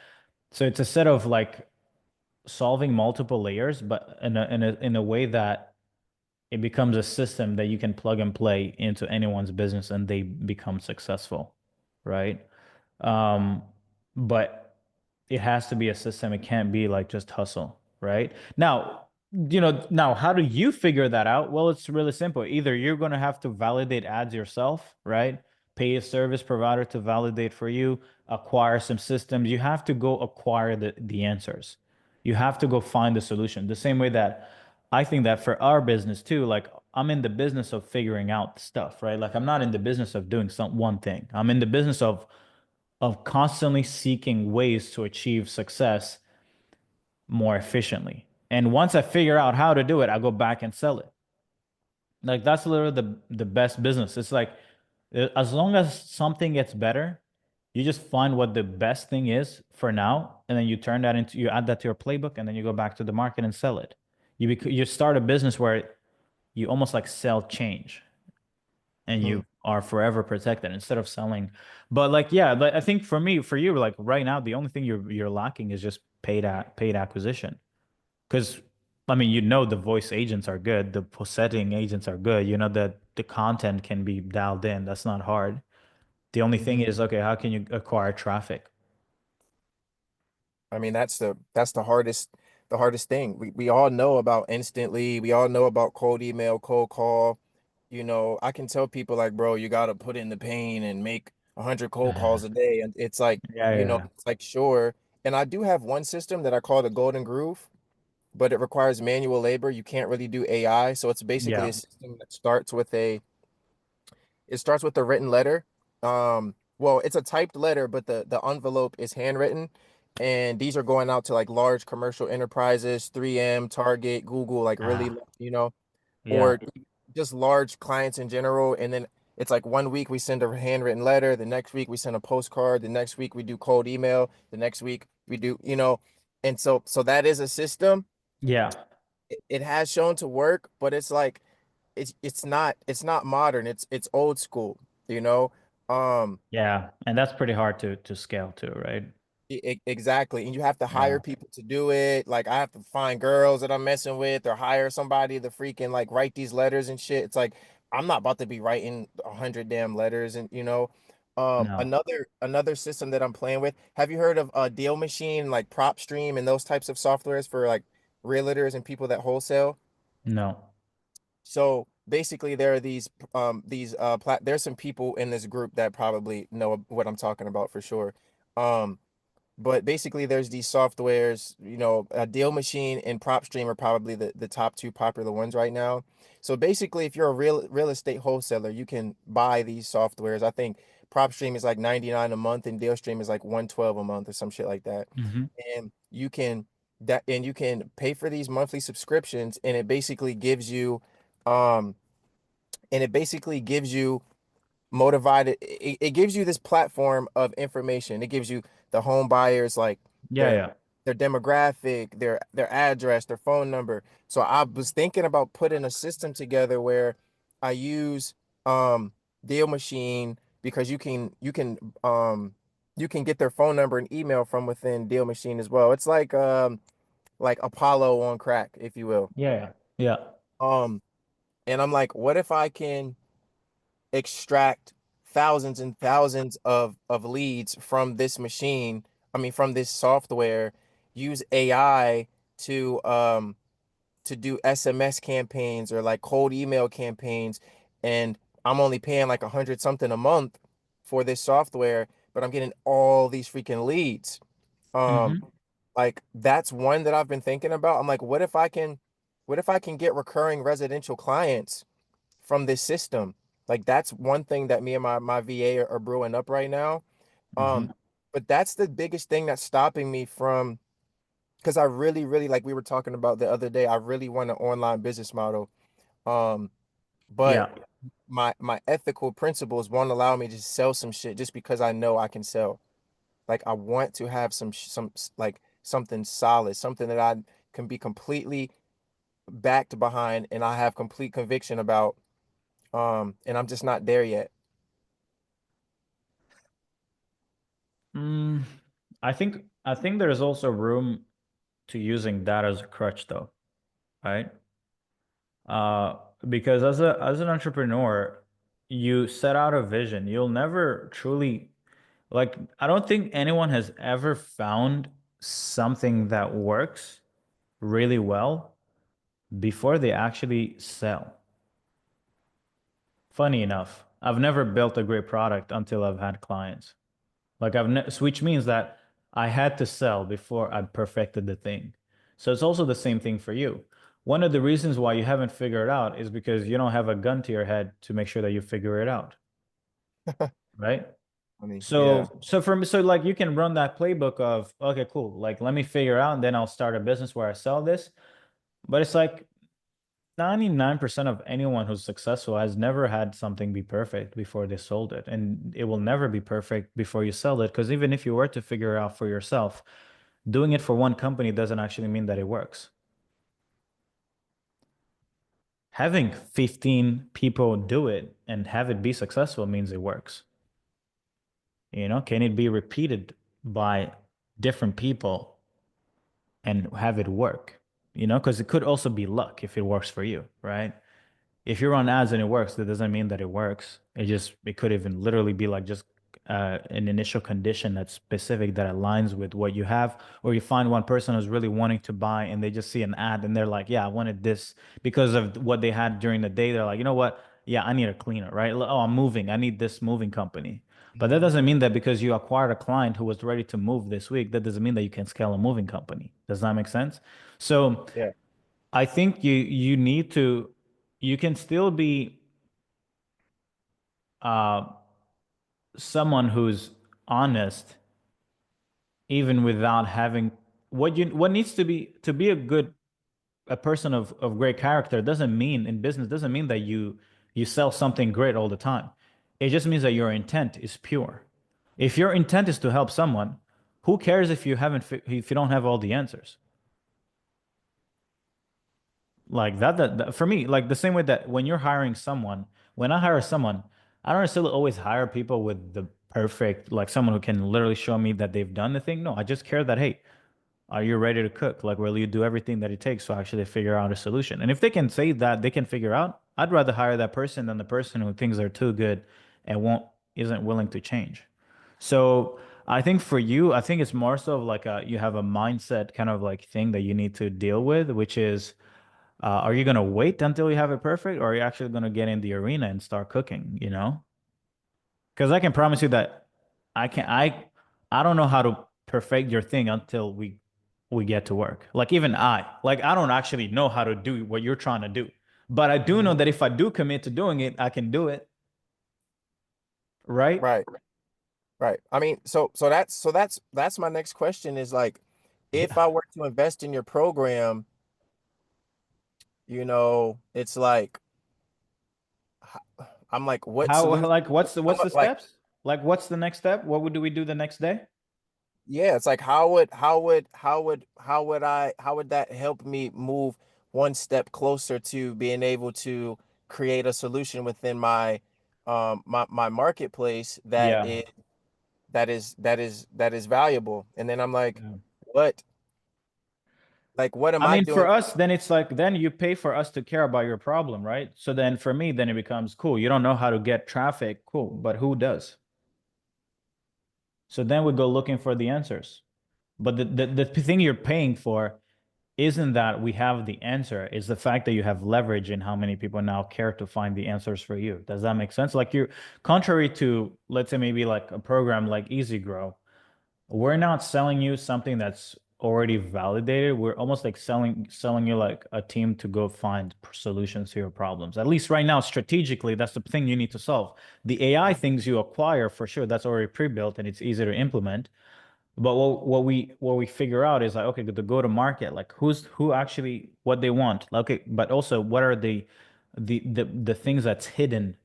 So it's a set of like solving multiple layers, but in a way that it becomes a system that you can plug and play into anyone's business and they become successful, right? Um, but it has to be a system. It can't be like just hustle, right? Now, how do you figure that out? Well, it's really simple. Either you're going to have to validate ads yourself, right? Pay a service provider to validate for you, acquire some systems. You have to go acquire the answers. You have to go find the solution. The same way that I think that for our business too, like I'm in the business of figuring out stuff, right? Like I'm not in the business of doing one thing. I'm in the business of constantly seeking ways to achieve success more efficiently. And once I figure out how to do it, I go back and sell it. Like that's literally the best business. It's like as long as something gets better, you just find what the best thing is for now, and then you add that to your playbook, and then you go back to the market and sell it. You start a business where you almost like sell change, and you are forever protected instead of selling. But like yeah, but I think for you, like right now, the only thing you're lacking is just paid acquisition. Because I mean, the voice agents are good, the setting agents are good, that the content can be dialed in. That's not hard. The only thing is, okay, how can you acquire traffic? I mean, that's the hardest thing. We all know about Instantly. We all know about cold email, cold call. I can tell people like, bro, you got to put in the pain and make 100 cold calls a day. And it's like, Yeah. it's like, sure. And I do have one system that I call the Golden Groove, but it requires manual labor. You can't really do AI. So it's basically Yeah. a system that starts with a written letter. Well, it's a typed letter, but the envelope is handwritten. And these are going out to like large commercial enterprises, 3M, Target, Google, like really, Yeah. or just large clients in general. And then it's like one week we send a handwritten letter, the next week we send a postcard, the next week we do cold email, the next week we do, and so that is a system. Yeah. It has shown to work, but it's like it's not modern. It's old school, you know. Yeah. And that's pretty hard to scale too, right? Exactly. And you have to hire Yeah. people to do it. Like I have to find girls that I'm messing with or hire somebody to freaking like write these letters and shit. It's like I'm not about to be writing 100 damn letters and No. another system that I'm playing with. Have you heard of Deal Machine, like Prop Stream and those types of softwares for like realtors and people that wholesale? No. So basically there are there's some people in this group that probably know what I'm talking about for sure. Um but basically, there's these softwares, a Deal Machine and PropStream are probably the top two popular ones right now. So basically, if you're a real estate wholesaler, you can buy these softwares. I think PropStream is like 99 a month and DealStream is like 112 a month or some shit like that. Hmm. And you can pay for these monthly subscriptions, and it basically gives you um motivated. It gives you this platform of information. It gives you the home buyers like Yeah. their Yeah. their demographic, their address, their phone number. So I was thinking about putting a system together where I use Deal Machine because you can get their phone number and email from within Deal Machine as well. It's like Apollo on crack, if you will. Yeah. Yeah. Um and I'm like, what if I can extract thousands and thousands of leads from this machine, I mean from this software, use AI to do SMS campaigns or like cold email campaigns, and I'm only paying like 100 something a month for this software, but I'm getting all these freaking leads. Um Hmm. like that's one that I've been thinking about. I'm like, what if I can get recurring residential clients from this system? Like that's one thing that me and my VA are brewing up right now. Hmm. But that's the biggest thing that's stopping me from, because I really, really, like we were talking about the other day, I really want an online business model. Um, but Yeah. my ethical principles won't allow me to sell some shit just because I know I can sell. Like I want to have like something solid, something that I can be completely backed behind and I have complete conviction about. And I'm just not there yet. Mm, I think there's also room to using that as a crutch though, right? Uh, because as an entrepreneur, you set out a vision. You'll never truly like I don't think anyone has ever found something that works really well before they actually sell. Funny enough, I've never built a great product until I've had clients. Like which means that I had to sell before I perfected the thing. So it's also the same thing for you. one of the reasons why you haven't figured it out is because you don't have a gun to your head to make sure that you figure it out. Right? So for me, so like you can run that playbook of, okay, cool. Like, let me figure out, and then I'll start a business where I sell this. But it's like 99% of anyone who's successful has never had something be perfect before they sold it. And it will never be perfect before you sell it. Because even if you were to figure it out for yourself, doing it for one company doesn't actually mean that it works. Having 15 people do it and have it be successful means it works. You know, can it be repeated by different people and have it work? You know, because it could also be luck if it works for you, right? If you run ads and it works, that doesn't mean that it works. It could even literally be like just an initial condition that's specific that aligns with what you have, or you find one person who's really wanting to buy and they just see an ad and they're like, yeah, I wanted this because of what they had during the day. They're like, you know what? Yeah, I need a cleaner, right? Oh, I'm moving. I need this moving company. But that doesn't mean that because you acquired a client who was ready to move this week, that doesn't mean that you can scale a moving company. Does that make sense? So Yeah. I think you need to, you can still be uh, someone who's honest even without having what needs to be a person of great character doesn't mean in business doesn't mean that you sell something great all the time. It just means that your intent is pure. If your intent is to help someone, who cares if if you don't have all the answers? Like that for me, like the same way that when you're hiring someone, when I hire someone, I don't necessarily always hire people with the perfect, like someone who can literally show me that they've done the thing. No, I just care that, hey, are you ready to cook? Like, will you do everything that it takes to actually figure out a solution? And if they can say that they can figure out, I'd rather hire that person than the person who thinks they're too good and isn't willing to change. So I think for you, I think it's more so of like you have a mindset kind of like thing that you need to deal with, which is are you going to wait until you have it perfect, or are you actually going to get in the arena and start cooking, you know? Because I can promise you that I can I don't know how to perfect your thing until we get to work. Like even I don't actually know how to do what you're trying to do. But I do know that if I do commit to doing it, I can do it. Right? Right. Right. I mean, so that's my next question is like, if I were to invest in your program, it's like I'm like, what How solution? like what's the Like, steps? Like what's the next step? What would do we do the next day? yeah, it's like how would that help me move one step closer to being able to create a solution within my marketplace Yeah. that is valuable. And then I'm like, what what am I I mean, for doing? us, then it's like, then you pay for us to care about your problem, right? So then for me, then it becomes cool. You don't know how to get traffic, cool, but who does? So then we go looking for the answers. But the thing you're paying for isn't that we have the answer, it's the fact that you have leverage in how many people now care to find the answers for you. Does that make sense? Like you're contrary to, let's say, maybe like a program like Easy Grow, we're not selling you something that's already validated. We're almost like selling you like a team to go find solutions to your problems. At least right now, strategically, that's the thing you need to solve. The AI things you acquire for sure, that's already pre-built and it's easy to implement. But what we figure out is like, okay, the go to market, like who actually what they want. Okay, but also what are the things that's hidden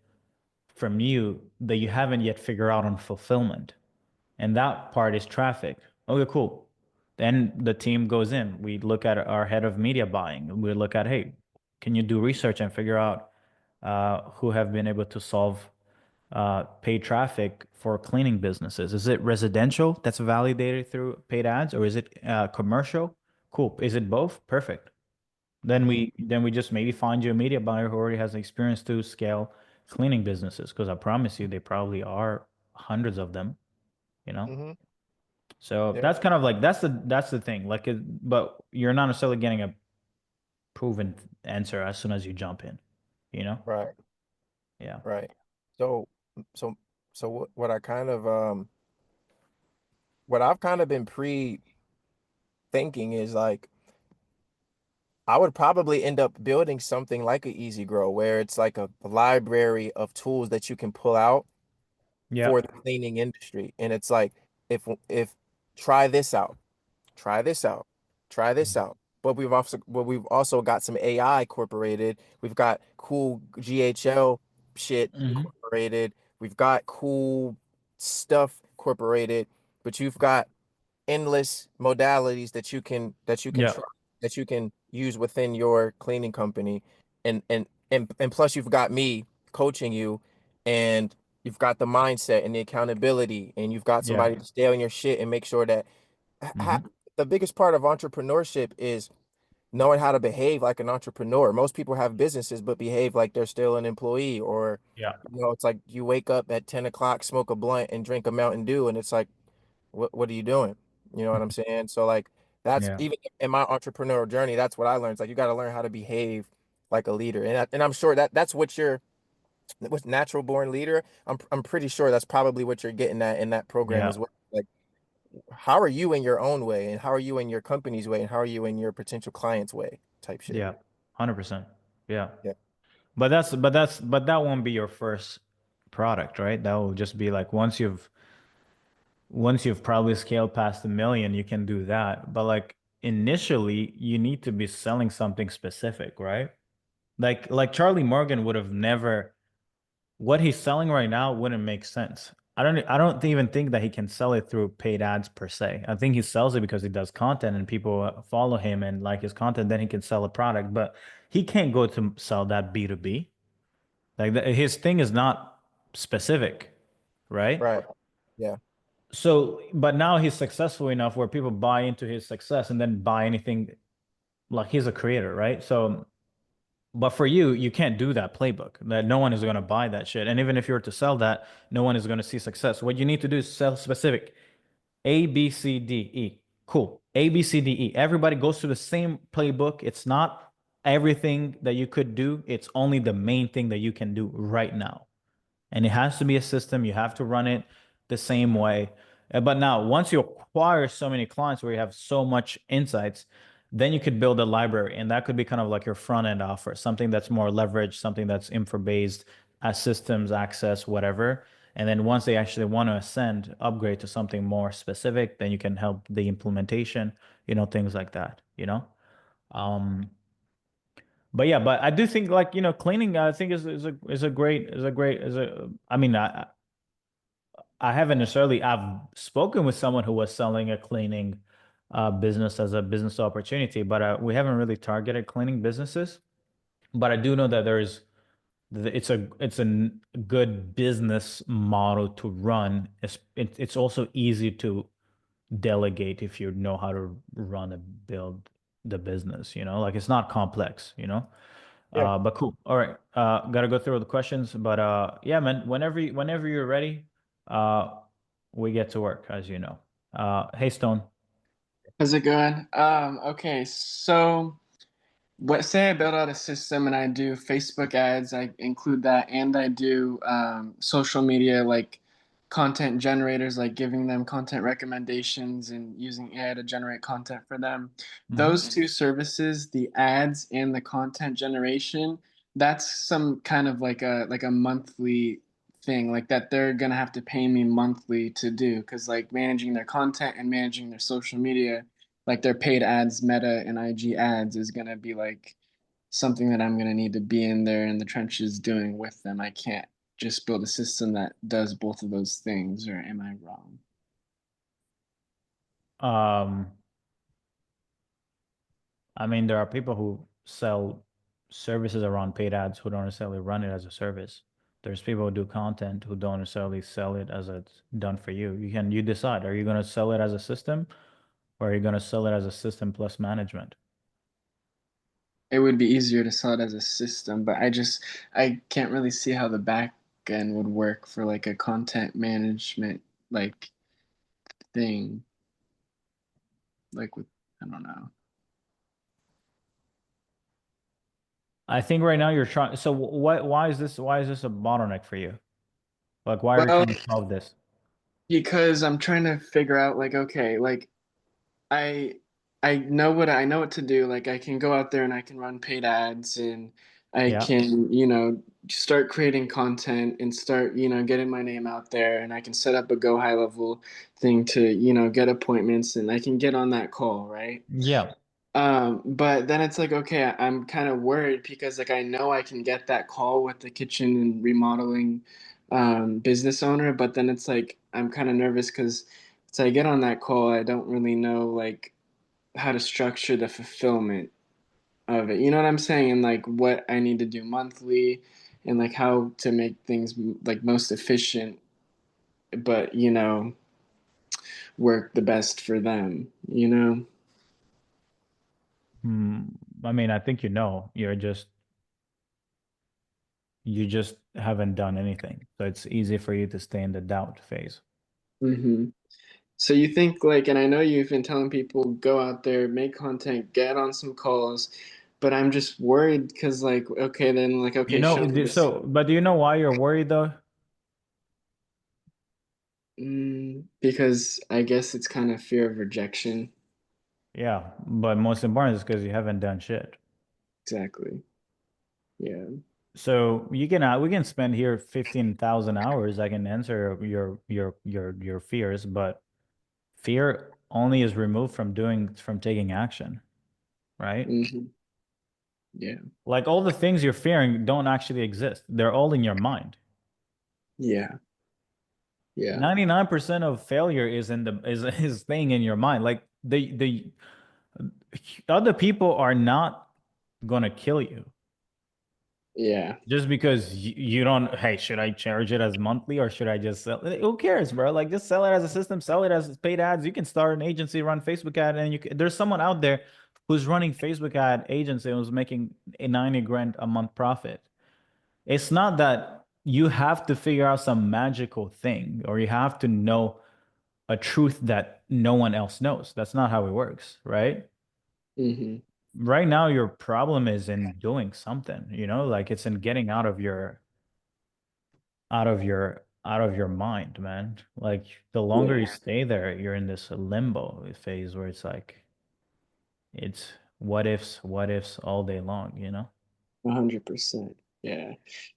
from you that you haven't yet figured out on fulfillment. And that part is traffic. Okay, cool. Then the team goes in. We look at our head of media buying. We look at, hey, can you do research and figure out who have been able to solve paid traffic for cleaning businesses? Is it residential that's validated through paid ads, or is it commercial? Cool. Is it both? Perfect. Then we just maybe find you a media buyer who already has experience to scale cleaning businesses, because I promise you they probably are hundreds of them, you know? Mm-hmm. So Yeah. that's kind of like that's the thing. Like but you're not necessarily getting a proven answer as soon as you jump in, you know? Right. Yeah. Right. So so so what I kind of what I've kind of been pre thinking is like I would probably end up building something like an Easy Grow, where it's like a library of tools that you can pull out for the cleaning industry. And it's like, if try this out, try this out, try this out. But we've also got some AI incorporated. We've got cool GHL shit incorporated. We've got cool stuff incorporated, but you've got endless modalities that you can use within your cleaning company. And plus you've got me coaching you, and you've got the mindset and the accountability, and you've got somebody to stay on your shit and make sure that the biggest part of entrepreneurship is knowing how to behave like an entrepreneur. Most people have businesses but behave like they're still an employee, or it's like you wake up at 10 o'clock, smoke a blunt and drink a Mountain Dew, and it's like, what are you doing? You know what I'm saying? So like that's even in my entrepreneurial journey, that's what I learned. It's like you got to learn how to behave like a leader. And I'm sure that's what you're with natural born leader. I'm pretty sure that's probably what you're getting at in that program as well. Like, how are you in your own way, and how are you in your company's way, and how are you in your potential client's way type shit. 100%. Yeah. But that won't be your first product, right? That will just be like once you've probably scaled past 1 million, you can do that. But like initially, you need to be selling something specific, right? Like Charlie Morgan would have never, what he's selling right now wouldn't make sense. I don't even think that he can sell it through paid ads per se. I think he sells it because he does content and people follow him and like his content, then he can sell a product, but he can't go to sell that B2B. Like his thing is not specific, right? Right. Yeah. So, but now he's successful enough where people buy into his success and then buy anything, like he's a creator, right? So, but for you, you can't do that playbook. That no one is going to buy that shit. And even if you were to sell that, no one is going to see success. What you need to do is sell specific A, B, C, D, E. Cool. A, B, C, D, E. Everybody goes through the same playbook. It's not everything that you could do. It's only the main thing that you can do right now. And it has to be a system. You have to run it the same way. But now, once you acquire so many clients where you have so much insights, then you could build a library, and that could be kind of like your front end offer, something that's more leveraged, something that's infra based, as systems, access, whatever. And then once they actually want to ascend, upgrade to something more specific, then you can help the implementation, things like that, But yeah, but I do think like, cleaning, I think is a great, I mean, I haven't necessarily, I've spoken with someone who was selling a cleaning business as a business opportunity, but we haven't really targeted cleaning businesses. But I do know that it's a good business model to run. It's also easy to delegate if you know how to run and build the business, like it's not complex, but cool. All right. Gotta go through the questions, but yeah, man, whenever you're ready, we get to work, as you know. Hey, Stone. How's it going? Okay, so say I build out a system and I do Facebook ads, I include that, and I do social media like content generators, like giving them content recommendations and using AI to generate content for them. Those two services, the ads and the content generation, that's some kind of like a monthly thing, like that they're gonna have to pay me monthly to do, because like managing their content and managing their social media, like their paid ads, Meta and IG ads, is gonna be like something that I'm gonna need to be in there in the trenches doing with them. I can't just build a system that does both of those things, or am I wrong? I mean, there are people who sell services around paid ads who don't necessarily run it as a service. There's people who do content who don't necessarily sell it as it's done for you. You decide, are you going to sell it as a system, or are you going to sell it as a system plus management? It would be easier to sell it as a system, but I can't really see how the back end would work for like a content management like thing. Like with, I don't know. I think right now you're trying. So why is this a bottleneck for you? Like, why are you trying to solve this? Because I'm trying to figure out like, okay, like I I know what to do. Like I can go out there and I can run paid ads and I Yeah. can, start creating content and start, getting my name out there and I can set up a go high level thing to, get appointments and I can get on that call, right? Yeah. But then it's like, okay, I'm kind of worried because like I know I can get that call with the kitchen and remodeling business owner, but then it's like I'm kind of nervous because so I get on that call, I don't really know like how to structure the fulfillment of it. You know what I'm saying? And like what I need to do monthly and like how to make things like most efficient, but work the best for them, I mean, I think you just haven't done anything. So it's easy for you to stay in the doubt phase. Mm-hmm. So you think like, and I know you've been telling people go out there, make content, get on some calls, but I'm just worried because like, okay, then like, okay, show me this. But do you know why you're worried though? Because I guess it's kind of fear of rejection. Yeah, but most important is because you haven't done shit. Exactly. Yeah. So we can spend here 15,000 hours. I can answer your fears, but fear only is removed from taking action, right? Mm-hmm. Yeah. Like all the things you're fearing don't actually exist. They're all in your mind. Yeah. Yeah. 99% of failure is is staying in your mind. Like the other people are not gonna kill you. Yeah. Just because you don't, hey, should I charge it as monthly or should I just sell it? Who cares, bro? Like just sell it as a system, sell it as paid ads. You can start an agency, run Facebook ad, and there's someone out there who's running Facebook ad agency and was making a 90 grand a month profit. It's not that you have to figure out some magical thing or you have to know a truth that no one else knows. That's not how it works, right? Mm-hmm. Right now, your problem is in doing something, like it's in getting out of your mind, man. Like the longer you stay there, you're in this limbo phase where it's like it's what ifs all day long, 100%. Yeah.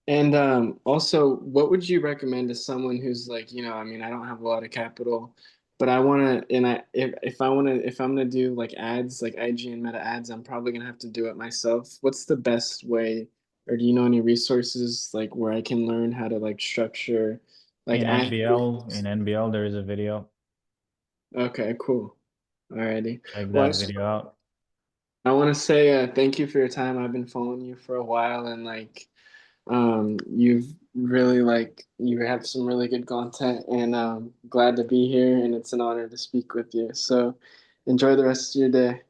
And also, what would you recommend to someone who's like, I mean, I don't have a lot of capital, but I want to, and if I'm gonna do like ads, like IG and Meta ads, I'm probably gonna have to do it myself. What's the best way, or do you know any resources like where I can learn how to like structure like In ad? NBL, there is a video. Okay, cool. Alrighty. Check Well, that video out. I want to say thank you for your time. I've been following you for a while, and like you've really like you have some really good content, and glad to be here, and it's an honor to speak with you. So enjoy the rest of your day.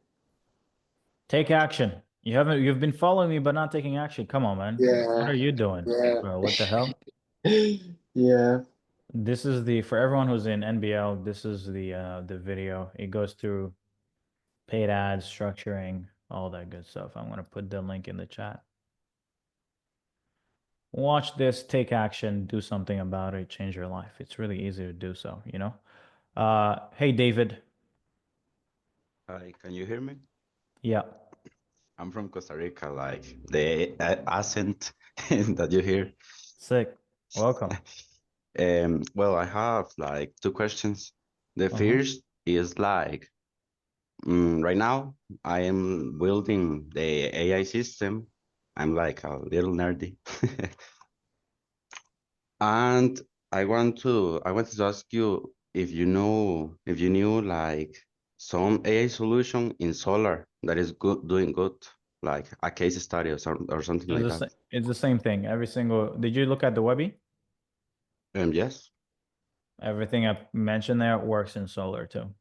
Take action. You've been following me but not taking action. Come on, man. What Yeah. are you doing? Yeah. Bro, what the hell? Yeah. This is for everyone who's in NBL, this is the video. It goes through paid ads, structuring, all that good stuff. I'm gonna put the link in the chat. Watch this, take action, do something about it, change your life. It's really easy to do so, Hey, David. Hi, can you hear me? Yeah. I'm from Costa Rica, like the accent that you hear. Sick. Welcome. Well, I have like two questions. The first is like, right now I am building the AI system. I'm like a little nerdy. And I wanted to ask you if you knew like some AI solution in solar that is doing good, like a case study or something like that. It's the same thing. Did you look at the Webby? Yes. Everything I mentioned there works in solar too.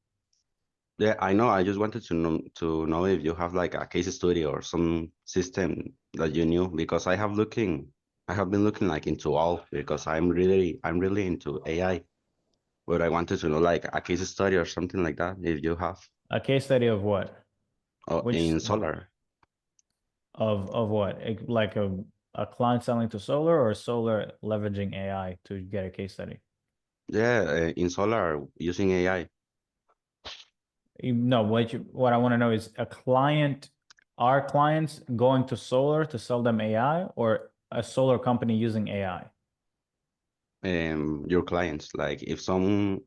Yeah, I know. I just wanted to know if you have like a case study or some system that you knew, because I have been looking like into all, because I'm really into AI. But I wanted to know like a case study or something like that if you have. A case study of what? In solar. Of what? Like a client selling to solar or solar leveraging AI to get a case study? Yeah, in solar using AI. No, what I want to know is our clients going to solar to sell them AI, or a solar company using AI? Your clients, like if someone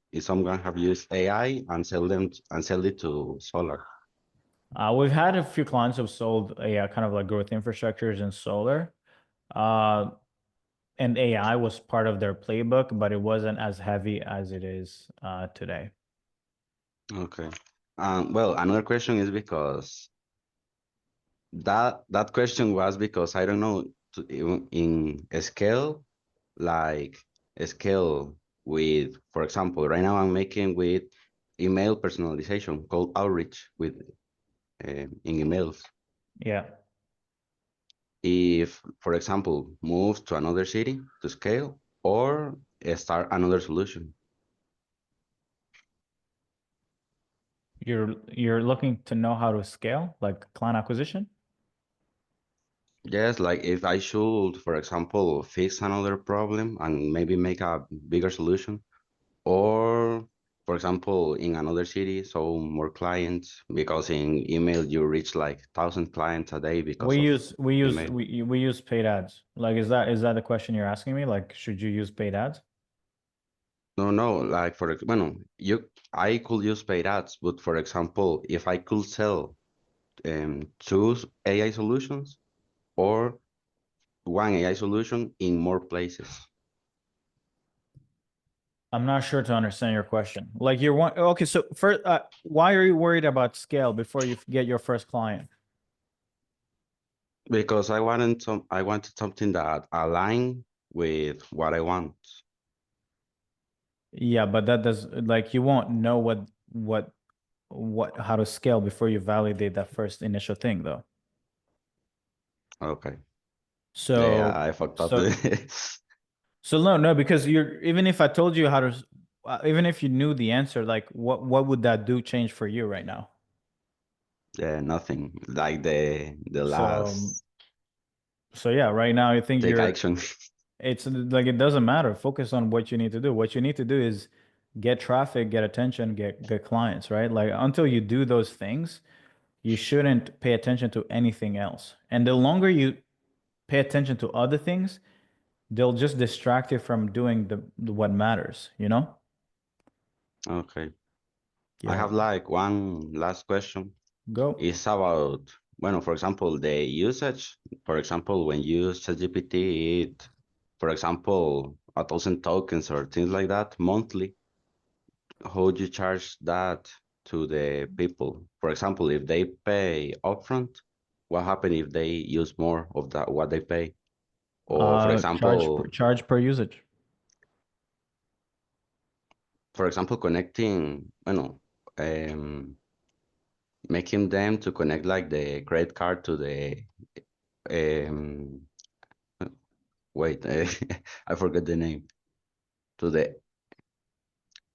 have used AI and sell it to solar. We've had a few clients who've sold AI, kind of like growth infrastructures in solar. And AI was part of their playbook, but it wasn't as heavy as it is today. Okay. Well, another question is because that question was because I don't know in a scale, like a scale with, for example, right now I'm making with email personalization called outreach with in emails. Yeah. If, for example, move to another city to scale or start another solution. You're looking to know how to scale, like client acquisition? Yes, like if I should, for example, fix another problem and maybe make a bigger solution, or for example, in another city, so more clients, because in email you reach like 1,000 clients a day because of email. We use paid ads. Like, is that the question you're asking me? Like, should you use paid ads? No, like bueno, I could use paid ads, but for example, if I could sell two AI solutions or one AI solution in more places. I'm not sure to understand your question. Like okay, so first, why are you worried about scale before you get your first client? Because I wanted something that align with what I want. Yeah, but that does, like, you won't know how to scale before you validate that first initial thing, though. Okay. So Yeah, I fucked up. So no, because even if I told you how to, even if you knew the answer, like what would that do change for you right now? Yeah, nothing. Like the So last so yeah, right now I think take action. it's like it doesn't matter. Focus on what you need to do. What you need to do is get traffic, get attention, get clients, right? Like until you do those things, you shouldn't pay attention to anything else. And the longer you pay attention to other things, they'll just distract you from doing the what matters, you know? Okay. I Yeah. have like one last question. Go. It's about, bueno, for example, the usage. For example, when you use ChatGPT, for example, 1,000 tokens or things like that monthly. How do you charge that to the people? For example, if they pay upfront, what happens if they use more of that what they pay? Or Charge per usage. For example, connecting, making them to connect like the credit card to the um wait, I forgot the name, to the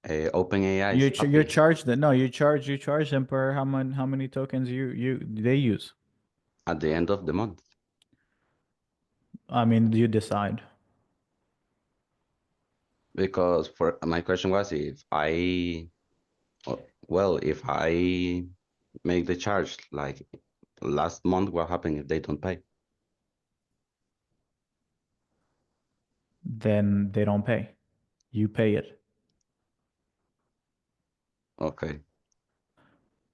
OpenAI You charge that no, you charge them per how many tokens they use. at the end of the month. I mean, you decide. Because for my question was if if I make the charge like last month, what happened if they don't pay? Then they don't pay. You pay it. Okay.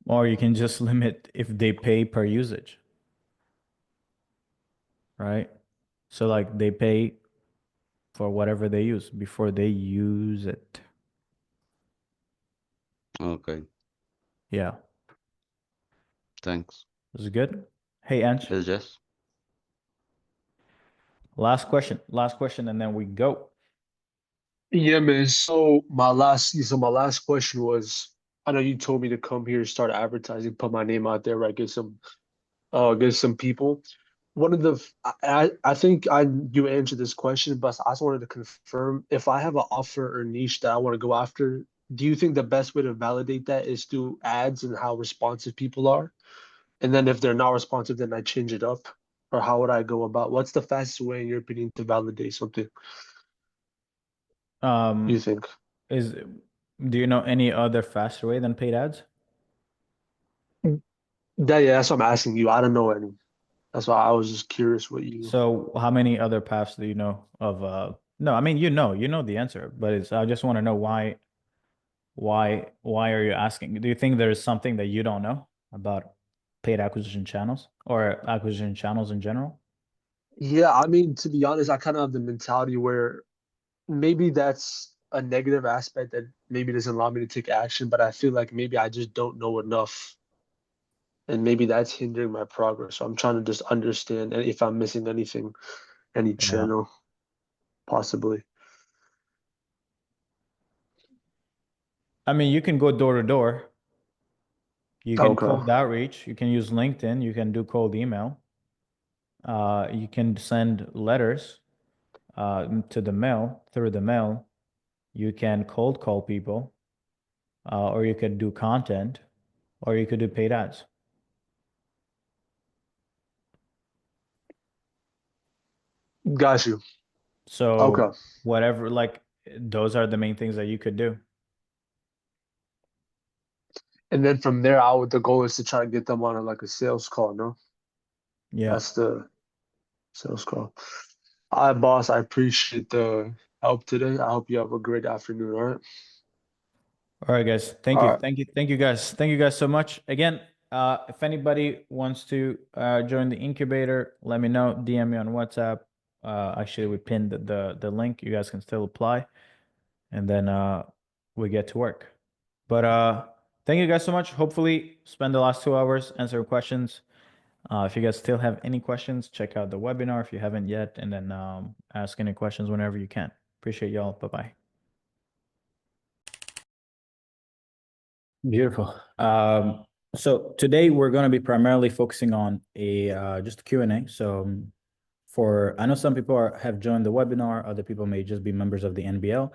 Or you can just limit if they pay per usage. Right? So like they pay for whatever they use before they use it. Okay. Yeah. Thanks. Is it good? Hey, Ange. Yes. Last question, and then we go. Yeah, man. So my last question was, I know you told me to come here, start advertising, put my name out there, right? Get some people. One of the, I think you answered this question, but I just wanted to confirm if I have an offer or niche that I want to go after, do you think the best way to validate that is through ads and how responsive people are? And then if they're not responsive, then I change it up? Or how would I go about, what's the fastest way in your opinion to validate something? You think? Do you know any other faster way than paid ads? That's what I'm asking you. I don't know any. That's why I was just curious what you. So how many other paths do you know of no, I mean you know the answer, but it's I just want to know why are you asking? Do you think there is something that you don't know about paid acquisition channels or acquisition channels in general? Yeah, I mean, to be honest, I kind of have the mentality where maybe that's a negative aspect that maybe doesn't allow me to take action, but I feel like maybe I just don't know enough, and maybe that's hindering my progress. So I'm trying to just understand if I'm missing anything, any Yeah. channel, possibly. I mean, you can go door to door. You can Okay. cold outreach. You can use LinkedIn. You can do cold email. You can send letters to the mail through the mail. You can cold call people, or you could do content, or you could do paid ads. Got you. So Okay. whatever, like those are the main things that you could do. And then from there, the goal is to try to get them on like a sales call, no? Yeah. That's the sales call. All right, boss, I appreciate the help today. I hope you have a great afternoon, all right? All right, guys. Thank All you. right. Thank you, guys. Thank you guys so much. Again, if anybody wants to join the incubator, let me know. DM me on WhatsApp. Actually, we pinned the link. You guys can still apply, and then we get to work. But thank you guys so much. Hopefully, spend the last 2 hours answering questions. If you guys still have any questions, check out the webinar if you haven't yet, and then ask any questions whenever you can. Appreciate y'all. Bye-bye. Beautiful. So today we're going to be primarily focusing on a just a Q&A. So I know some people have joined the webinar, other people may just be members of the NBL.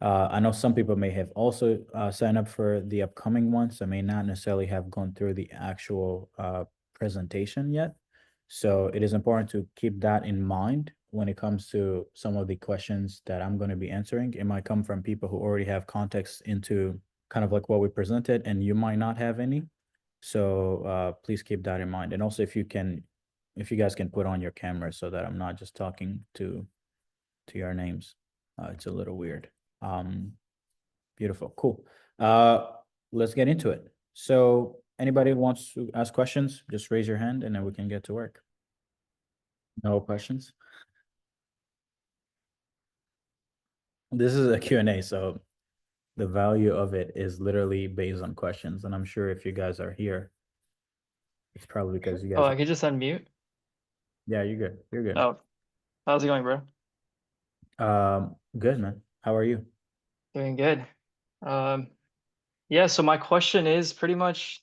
I know some people may have also signed up for the upcoming one, so may not necessarily have gone through the actual presentation yet. So it is important to keep that in mind when it comes to some of the questions that I'm going to be answering. It might come from people who already have context into kind of like what we presented, and you might not have any. So please keep that in mind. And also if you guys can put on your camera so that I'm not just talking to your names. It's a little weird. Beautiful, cool. Let's get into it. So anybody wants to ask questions, just raise your hand and then we can get to work. No questions? This is a Q&A, so the value of it is literally based on questions. And I'm sure if you guys are here, it's probably because you guys. Oh, I could just unmute. Yeah, you're good. You're good. Oh, how's it going, bro? Good, man. How are you? Doing good. Yeah, so my question is pretty much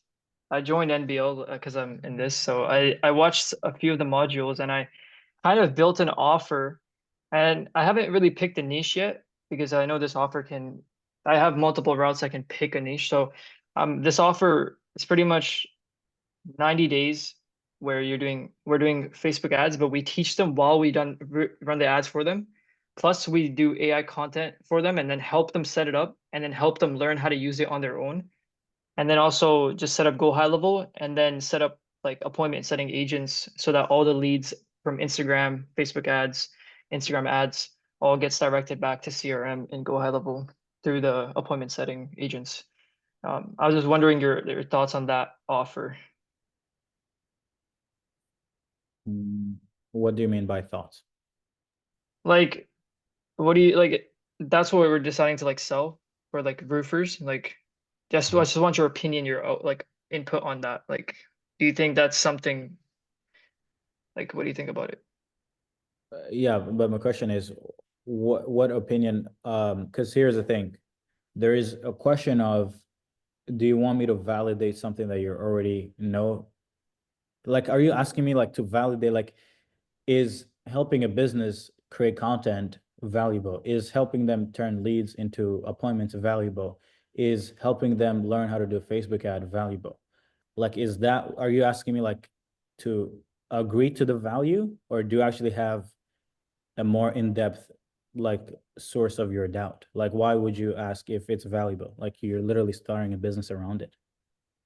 I joined NBL because I'm in this. So I watched a few of the modules and I kind of built an offer, and I haven't really picked a niche yet because I know this offer I have multiple routes I can pick a niche. So this offer is pretty much 90 days where we're doing Facebook ads, but we teach them while we run the ads for them. Plus we do AI content for them and then help them set it up and then help them learn how to use it on their own. And then also just set up Go High Level and then set up like appointment setting agents so that all the leads from Instagram, Facebook ads, Instagram ads all gets directed back to CRM and Go High Level through the appointment setting agents. I was just wondering your thoughts on that offer. What do you mean by thoughts? Like, what do you like? That's what we're deciding to like sell for like roofers. Like, I just want your opinion, your like input on that. Like, do you think that's something? Like, what do you think about it? Yeah, but my question is, what opinion? Because here's the thing, there is a question of, do you want me to validate something that you already know? Like, are you asking me like to validate, like, is helping a business create content valuable? Is helping them turn leads into appointments valuable? Is helping them learn how to do a Facebook ad valuable? Like, are you asking me like to agree to the value, or do you actually have a more in-depth like source of your doubt? Like, why would you ask if it's valuable? Like, you're literally starting a business around it.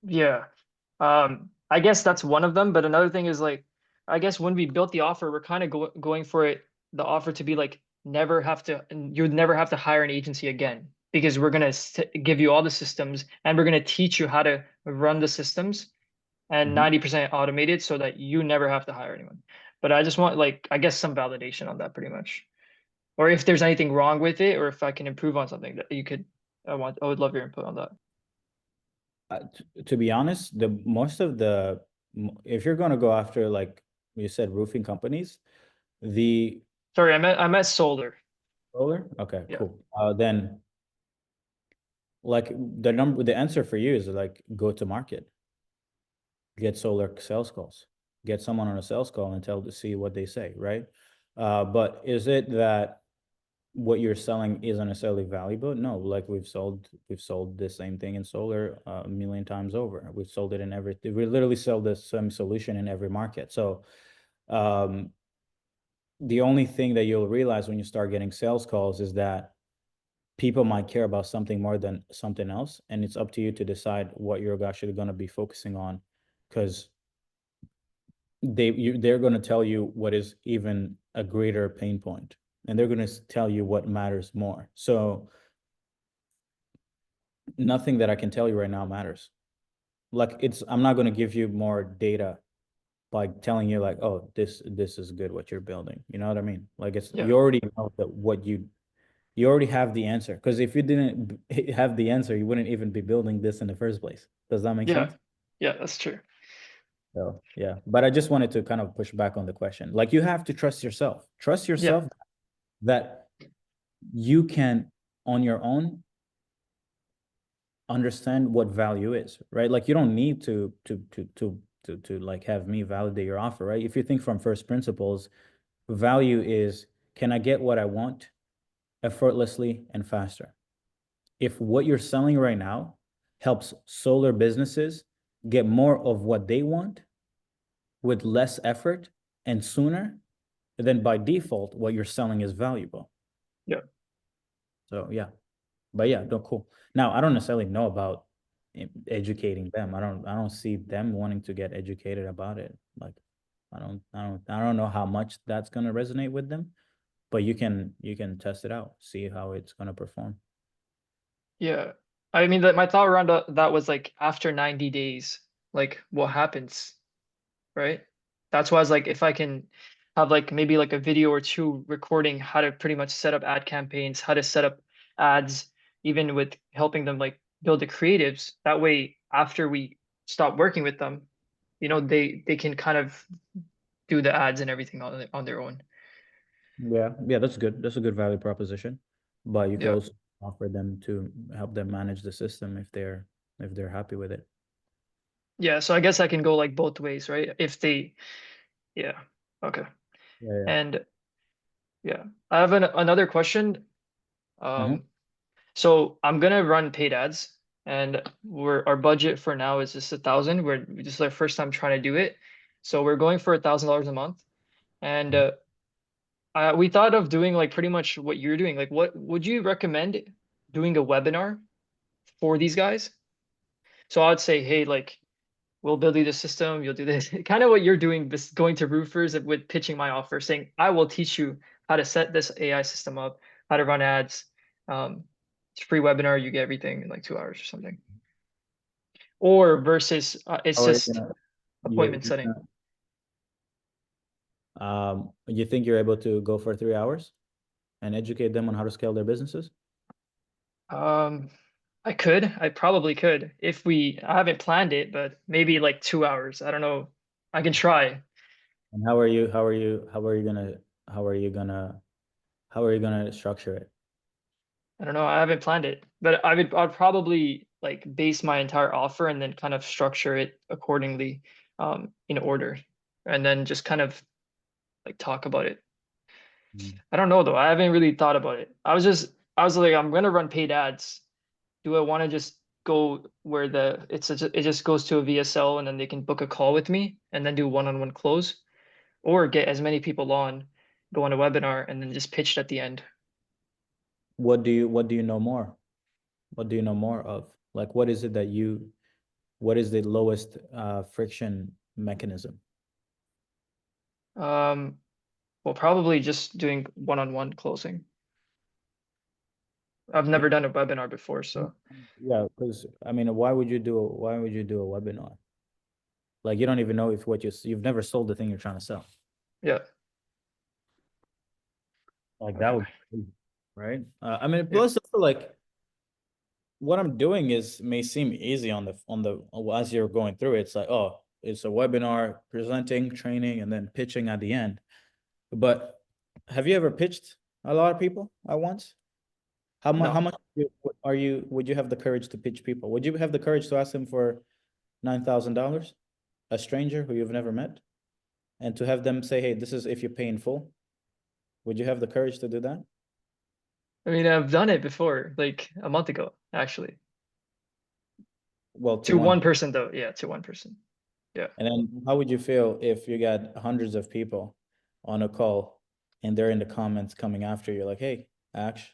Yeah. I guess that's one of them. But another thing is like, I guess when we built the offer, we're kind of going for it, the offer to be like, you'd never have to hire an agency again because we're going to give you all the systems and we're going to teach you how to run the systems and 90% automated so that you never have to hire anyone. But I just want like, I guess some validation on that pretty much. Or if there's anything wrong with it, or if I can improve on something that you could, I would love your input on that. To be honest, if you're going to go after, like you said, roofing companies, Sorry, I meant solar. Solar? Okay, Yeah. cool. Then like the answer for you is like go to market, get solar sales calls, get someone on a sales call and see what they say, right? But is it that what you're selling isn't necessarily valuable? No, like we've sold the same thing in solar a million times over. We've sold it in we literally sell the same solution in every market. So the only thing that you'll realize when you start getting sales calls is that people might care about something more than something else, and it's up to you to decide what you're actually going to be focusing on, because they're going to tell you what is even a greater pain point, and they're going to tell you what matters more. So nothing that I can tell you right now matters. Like I'm not going to give you more data by telling you like, oh, this is good what you're building. You know what I mean? Like you already know that you already have the answer. Because if you didn't have the answer, you wouldn't even be building this in the first place. Does that make sense? Yeah, that's true. So yeah, but I just wanted to kind of push back on the question. Like you have to trust yourself. Trust yourself that you can on your own understand what value is, right? Like you don't need to like have me validate your offer, right? If you think from first principles, value is, can I get what I want effortlessly and faster? If what you're selling right now helps solar businesses get more of what they want with less effort and sooner, then by default, what you're selling is valuable. Yeah. So yeah, but yeah, no, cool. Now I don't necessarily know about educating them. I don't see them wanting to get educated about it. Like I don't know how much that's gonna resonate with them, but you can test it out, see how it's gonna perform. Yeah. I mean, my thought around that was like after 90 days, like what happens, right? That's why I was like, if I can have like maybe like a video or two recording how to pretty much set up ad campaigns, how to set up ads, even with helping them like build the creatives. That way, after we stop working with them, they can kind of do the ads and everything on their own. Yeah, that's good. That's a good value proposition. But you could Yeah. also offer them to help them manage the system if they're happy with it. Yeah, so I guess I can go like both ways, right? Yeah, okay. Yeah. And yeah, I have another question. Mhm. So I'm gonna run paid ads, and our budget for now is just 1,000. This is our first time trying to do it, so we're going for $1,000 a month, and we thought of doing like pretty much what you're doing. Like, what would you recommend doing a webinar for these guys? So I'd say, hey, like, we'll build you the system, you'll do this. Kind of what you're doing, this going to roofers with pitching my offer, saying, I will teach you how to set this AI system up, how to run ads. It's a free webinar, you get everything in like 2 hours or something. Or versus it's How are you just gonna- appointment setting. You think you're able to go for 3 hours and educate them on how to scale their businesses? I probably could I haven't planned it, but maybe like 2 hours. I don't know. I can try. And how are you gonna structure it? I don't know. I haven't planned it, but I'd probably like base my entire offer and then kind of structure it accordingly, in order, and then just kind of like talk about it. I don't know though. I haven't really thought about it. I was like, I'm gonna run paid ads. Do I want to just go where it just goes to a VSL and then they can book a call with me and then do one-on-one close, or get as many people on, go on a webinar and then just pitch it at the end? What do you know more? What do you know more of? Like, what is it that what is the lowest friction mechanism? Well, probably just doing one-on-one closing. I've never done a webinar before, so Yeah, because I mean, why would you do a webinar? Like you don't even know if you've never sold the thing you're trying to sell. yeah. Like that would be, right? I mean, plus also like what I'm doing may seem easy on the as you're going through it. It's like, oh, it's a webinar, presenting, training, and then pitching at the end. But have you ever pitched a lot of people at once? How much? No. How much would you have the courage to pitch people? Would you have the courage to ask them for $9,000, a stranger who you've never met, and to have them say, "Hey, this is if you pay in full"? Would you have the courage to do that? I mean, I've done it before, like a month ago, actually. Well, To one person though, yeah, to one person. Yeah. And then how would you feel if you got hundreds of people on a call and they're in the comments coming after you like, hey, Ash,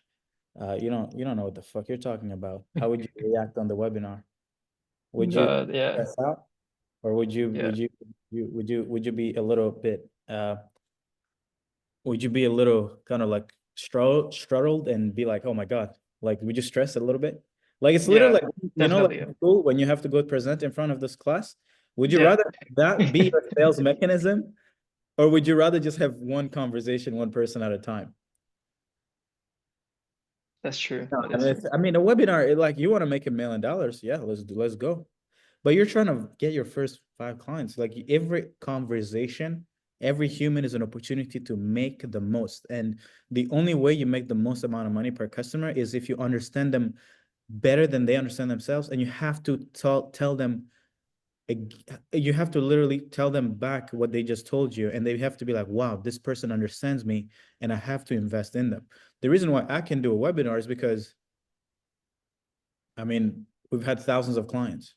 you don't know what the fuck you're talking about. How would you react on the webinar? Would you Yeah. stress out? Or would you be a little bit would you be a little kind of like struggled and be like, oh my God, like would you stress a little bit? Like it's literally like, you know, like definitely. in school when you have to go present in front of this class, would you Yeah. rather that be your sales mechanism, or would you rather just have one conversation, one person at a time? That's true. No, That I is mean, true. I mean, a webinar, like you want to make $1 million, yeah, let's go. But you're trying to get your first 5 clients. Like every conversation, every human is an opportunity to make the most. And the only way you make the most amount of money per customer is if you understand them better than they understand themselves. And you have to tell them, you have to literally tell them back what they just told you. And they have to be like, wow, this person understands me and I have to invest in them. The reason why I can do a webinar is because, I mean, we've had thousands of clients.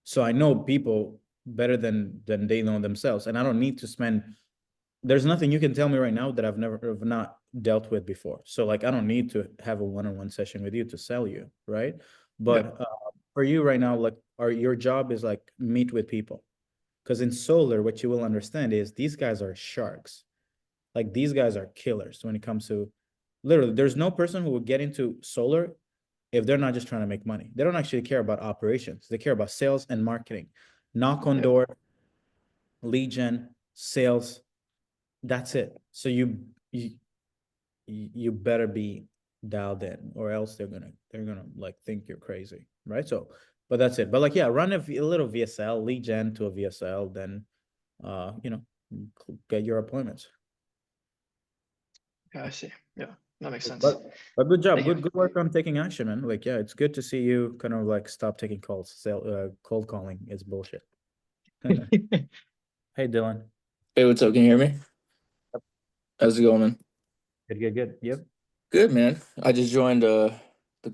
So I know people better than they know themselves. And I don't need to spend, there's nothing you can tell me right now that I've not dealt with before. So like, I don't need to have a one-on-one session with you to sell you, right? But for you right now, like, your job is like meet with people. Because in solar, what you will understand is these guys are sharks. Like these guys are killers when it comes to, literally, there's no person who will get into solar if they're not just trying to make money. They don't actually care about operations. They care about sales and marketing. Knock on door, lead gen, sales. That's it. So you better be dialed in, or else they're gonna like think you're crazy, right? So, but that's it. But like, yeah, run a little VSL, lead gen to a VSL, then you know, get your appointments. Yeah, I see. Yeah, that makes sense. But good job, Thank you. good work on taking action, man. Like, yeah, it's good to see you kind of like stop taking calls. Cold calling is bullshit. Hey, Dylan. Hey, what's up? Can you hear me? How's it going, man? Good. Yep. Good, man. I just joined the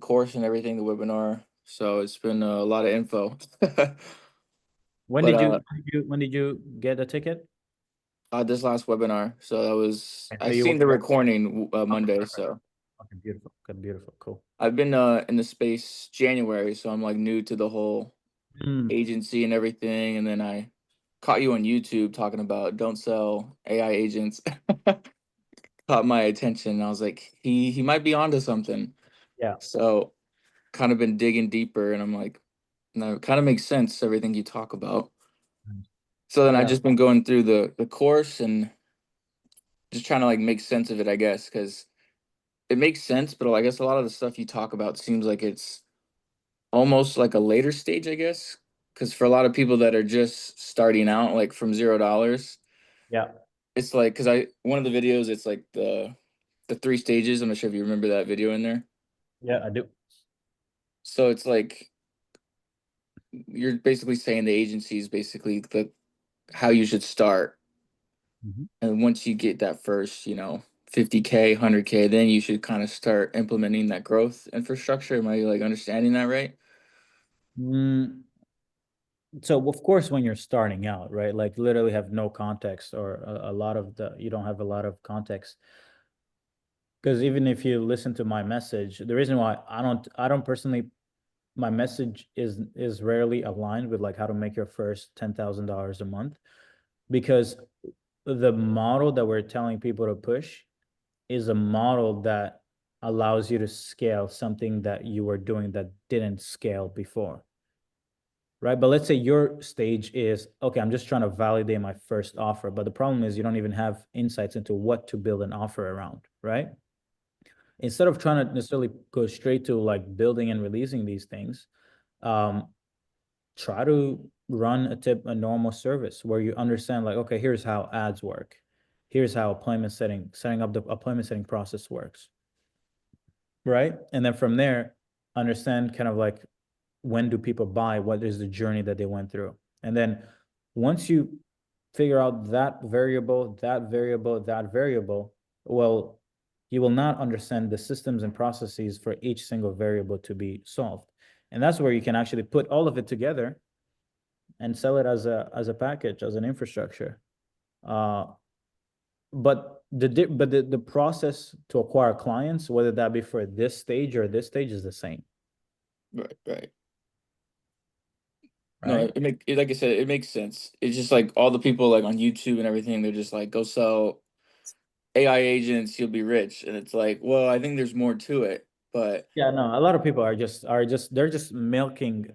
course and everything, the webinar. So it's been a lot of info. When But did you get a ticket? this last webinar. So that was So I you seen the were- recording Monday. perfect. So Okay, beautiful, cool. I've been in the space January, so I'm like new to the whole agency and everything. And then I caught you on YouTube talking about don't sell AI agents. Caught my attention. I was like, he might be onto something. Yeah. So kind of been digging deeper, and I'm like, no, it kind of makes sense everything you talk about. So then I Yeah. just been going through the course and just trying to like make sense of it, I guess, because it makes sense, but I guess a lot of the stuff you talk about seems like it's almost like a later stage, I guess. Because for a lot of people that are just starting out, like from $0, Yeah. it's like one of the videos, it's like the 3 stages. I'm not sure if you remember that video in there. Yeah, I do. So it's like you're basically saying the agency is basically how you should start. And once you get that first, 50K, 100K, then you should kind of start implementing that growth infrastructure. Am I like understanding that right? So of course, when you're starting out, right, like literally have no context, or a lot of you don't have a lot of context. Because even if you listen to my message, the reason why I don't personally my message is rarely aligned with like how to make your first $10,000 a month, because the model that we're telling people to push is a model that allows you to scale something that you were doing that didn't scale before. Right? But let's say your stage is, okay, I'm just trying to validate my first offer. But the problem is you don't even have insights into what to build an offer around, right? Instead of trying to necessarily go straight to like building and releasing these things, try to run a normal service where you understand like, okay, here's how ads work. Here's how setting up the appointment setting process works. Right? And then from there, understand kind of like, when do people buy? What is the journey that they went through? And then once you figure out that variable, well, you will not understand the systems and processes for each single variable to be solved. And that's where you can actually put all of it together and sell it as a package, as an infrastructure. But the process to acquire clients, whether that be for this stage or this stage, is the same. Right. No, Right? like I said, it makes sense. It's just like all the people like on YouTube and everything, they're just like, go sell AI agents, you'll be rich. And it's like, well, I think there's more to it. But Yeah, no, a lot of people are just they're just milking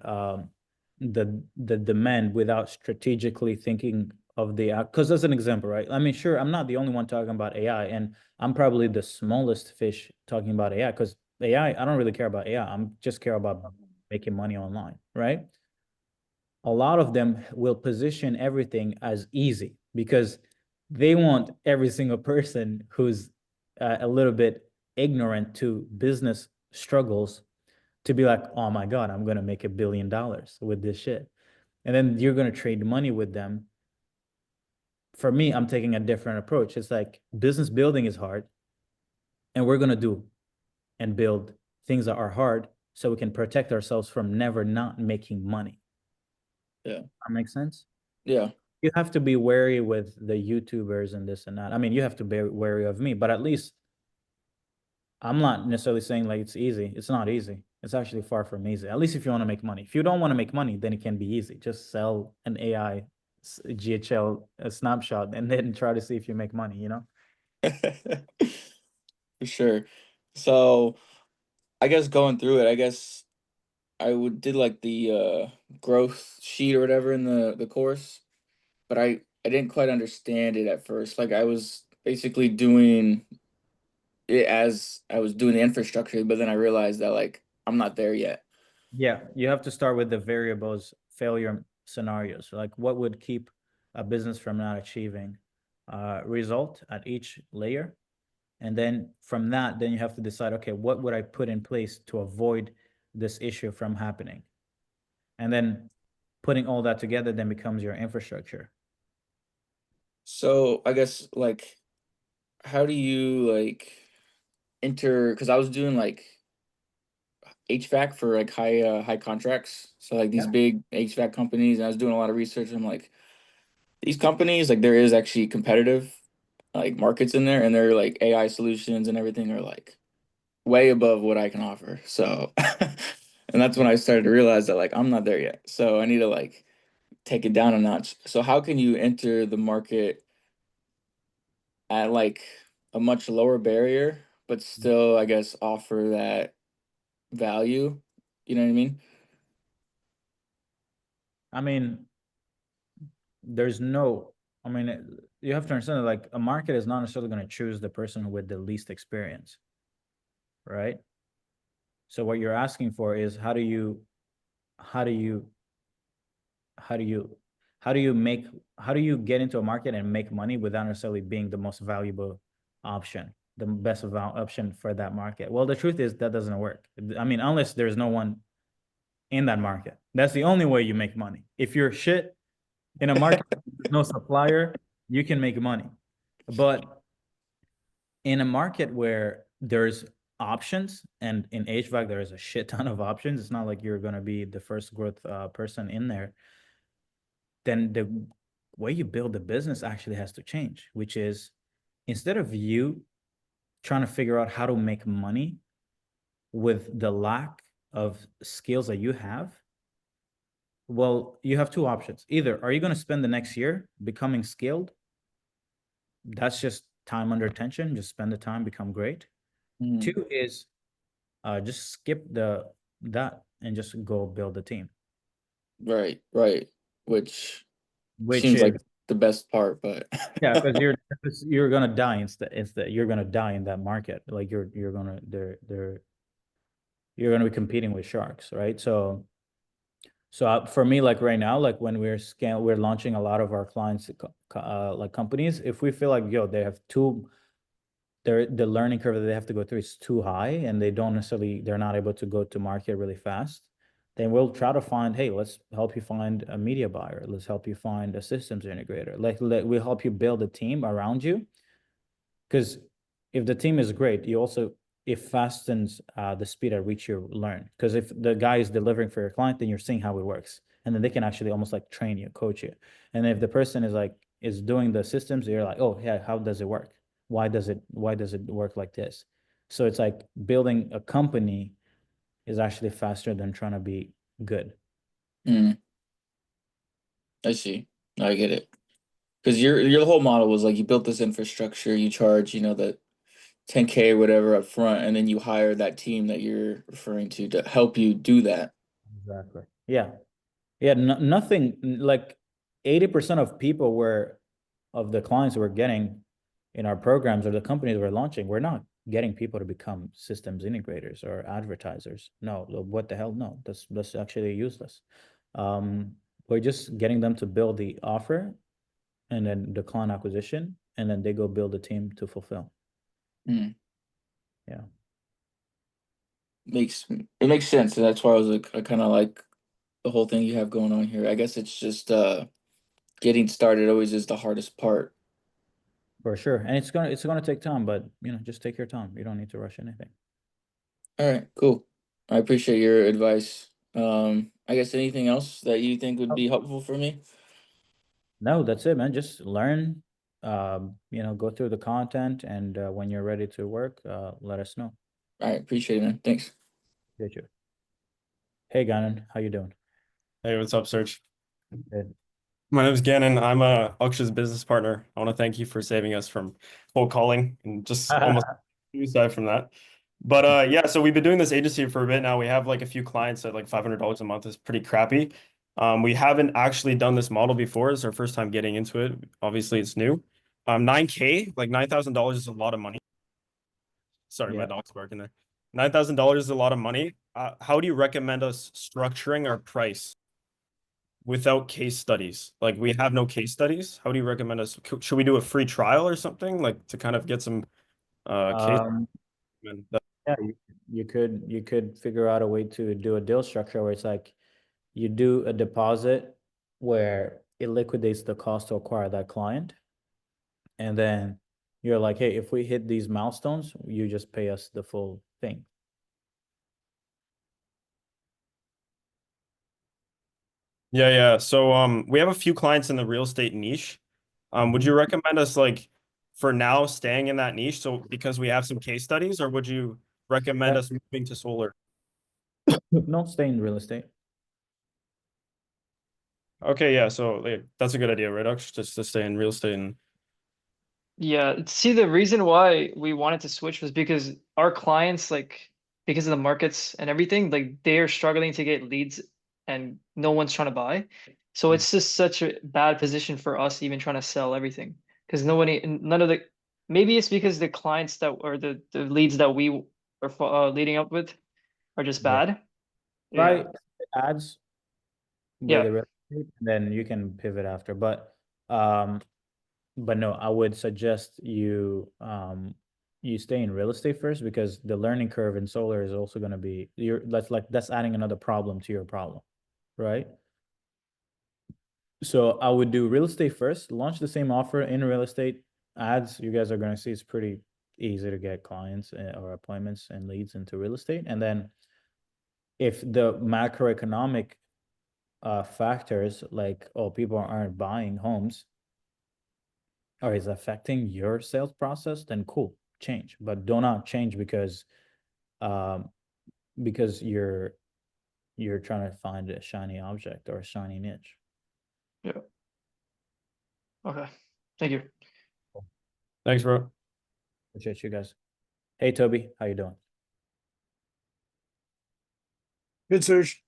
the demand without strategically thinking of the, because as an example, right? I mean, sure, I'm not the only one talking about AI, and I'm probably the smallest fish talking about AI, because AI, I don't really care about AI. I'm just care about making money online, right? A lot of them will position everything as easy because they want every single person who's a little bit ignorant to business struggles to be like, oh my God, I'm going to make $1 billion with this shit. And then you're going to trade money with them. For me, I'm taking a different approach. It's like business building is hard, and we're going to do and build things that are hard so we can protect ourselves from never not making money. yeah, That makes sense? yeah. You have to be wary with the YouTubers and this and that. I mean, you have to be wary of me, but at least I'm not necessarily saying like it's easy. It's not easy. It's actually far from easy. At least if you want to make money. If you don't want to make money, then it can be easy. Just sell an AI GHL a snapshot and then try to see if you make money, you know? For sure. So I guess going through it, I guess did like the growth sheet or whatever in the course, but I didn't quite understand it at first. Like I was basically doing it as I was doing the infrastructure, but then I realized that like I'm not there yet. Yeah, you have to start with the variables, failure scenarios. Like what would keep a business from not achieving result at each layer? And then from that, then you have to decide, okay, what would I put in place to avoid this issue from happening? And then putting all that together then becomes your infrastructure. So I guess like how do you like enter, because I was doing like HVAC for like high contracts. So like these Yeah. big HVAC companies, and I was doing a lot of research. I'm like, these companies, like there is actually competitive like markets in there, and their like AI solutions and everything are like way above what I can offer. So and that's when I started to realize that like I'm not there yet. So I need to like take it down a notch. So how can you enter the market at like a much lower barrier, but still, I guess, offer that value? You know what I mean? I mean, there's no, I mean, you have to understand that like a market is not necessarily going to choose the person with the least experience, right? So what you're asking for is how do you how do you how do you how do you get into a market and make money without necessarily being the most valuable option, the best option for that market? Well, the truth is that doesn't work. I mean, unless there's no one in that market. That's the only way you make money. If you're shit in a market, no supplier, you can make money. But in a market where there's options, and in HVAC there is a shit ton of options, it's not like you're going to be the first growth person in there, then the way you build the business actually has to change, which is instead of you trying to figure out how to make money with the lack of skills that you have, well, you have two options. Either are you going to spend the next year becoming skilled? That's just time under tension. Just spend the time, become great. Two is just skip that and just go build a team. Right, right. Which Which seems is like the best part, but yeah, because you're gonna die instead you're gonna die in that market. Like you're gonna you're gonna be competing with sharks, right? So for me, like right now, like when we're launching a lot of our clients, like companies, if we feel like they have the learning curve that they have to go through is too high and they're not able to go to market really fast, then we'll try to find, hey, let's help you find a media buyer. Let's help you find a systems integrator. We'll help you build a team around you. Because if the team is great, it fastens the speed at which you learn. Because if the guy is delivering for your client, then you're seeing how it works. And then they can actually almost like train you, coach you. And if the person is doing the systems, you're like, oh yeah, how does it work? Why does it work like this? So it's like building a company is actually faster than trying to be good. I see. I get it. Because your whole model was like you built this infrastructure, you charge, the 10K or whatever up front, and then you hire that team that you're referring to help you do that. Exactly. Yeah. Yeah. Nothing like 80% of the clients we're getting in our programs or the companies we're launching, we're not getting people to become systems integrators or advertisers. No, what the hell? No, that's actually useless. We're just getting them to build the offer and then the client acquisition, and then they go build a team to fulfill. Mm. Yeah. It makes sense. And that's why I was like, I kind of like the whole thing you have going on here. I guess it's just getting started always is the hardest part. For sure. And it's gonna take time, but just take your time. You don't need to rush anything. All right, cool. I appreciate your advice. I guess anything else that you think would be helpful for me? No, that's it, man. Just learn, go through the content, and when you're ready to work, let us know. All right, appreciate it, man. Thanks. Get you. Hey, Gannon, how you doing? Hey, what's up, Serge? Good. My name is Gannon. I'm Aksha's business partner. I want to thank you for saving us from cold calling and just almost suicide from that. But yeah, so we've been doing this agency for a bit now. We have like a few clients at like $500 a month is pretty crappy. We haven't actually done this model before. It's our first time getting into it. Obviously, it's new. 9K, like $9,000 is a lot of money. Sorry, my dog's barking there. $9,000 is a lot of money. How do you recommend us structuring our price without case studies? Like we have no case studies. How do you recommend us? Should we do a free trial or something like to kind of get some case? Yeah, you could figure out a way to do a deal structure where it's like you do a deposit where it liquidates the cost to acquire that client, and then you're like, hey, if we hit these milestones, you just pay us the full thing. Yeah. So we have a few clients in the real estate niche. Would you recommend us like for now staying in that niche? So because we have some case studies, or would you recommend us moving to solar? No, stay in real estate. Okay, yeah. So that's a good idea, right, Aksh? Just to stay in real estate and Yeah, see, the reason why we wanted to switch was because our clients, like, because of the markets and everything, like, they're struggling to get leads and no one's trying to buy. So it's just such a bad position for us even trying to sell everything because none of the, maybe it's because the clients that or the leads that we are leading up with are just bad. Try ads with Yeah. the real estate, and then you can pivot after. But no, I would suggest you stay in real estate first, because the learning curve in solar is also going to be that's adding another problem to your problem, right? So I would do real estate first, launch the same offer in real estate. Ads, you guys are going to see, it's pretty easy to get clients or appointments and leads into real estate. And then if the macroeconomic factors like, oh, people aren't buying homes, or is affecting your sales process, then cool, change. But do not change because you're you're trying to find a shiny object or a shiny niche. Yeah. Okay. Thank you. Thanks, bro. Appreciate you guys. Hey, Toby, how you doing? Good, Serge.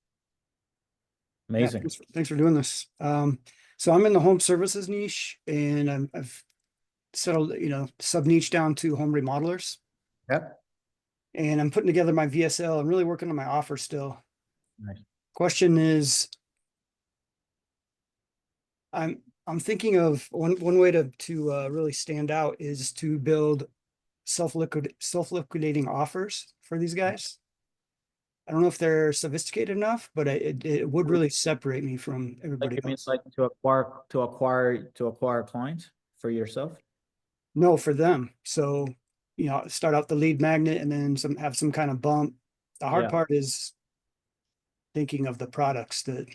Yeah, Amazing. thanks for doing this. So I'm in the home services niche, and I've settled, sub niche down to home remodelers. Yep. And I'm putting together my VSL. I'm really working on my offer still. Nice. Question is, I'm thinking of one way to really stand out is to build self-liquidating offers for these guys. I don't know if they're sophisticated enough, but it would really separate me from Like everybody it means else. like to acquire clients for yourself? No, for them. So, start out the lead magnet and then have some kind of bump. The hard Yeah. part is thinking of the products that,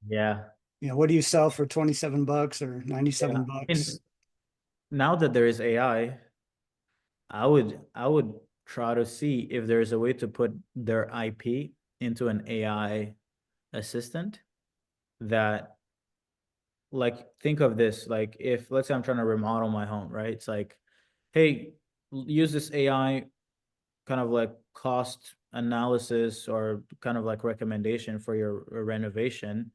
Yeah. what do you sell for 27 bucks or 97 Yeah. bucks? Now that there is AI, I would try to see if there's a way to put their IP into an AI assistant that, like, think of this, like if let's say I'm trying to remodel my home, right? It's like, hey, use this AI kind of like cost analysis or kind of like recommendation for your renovation,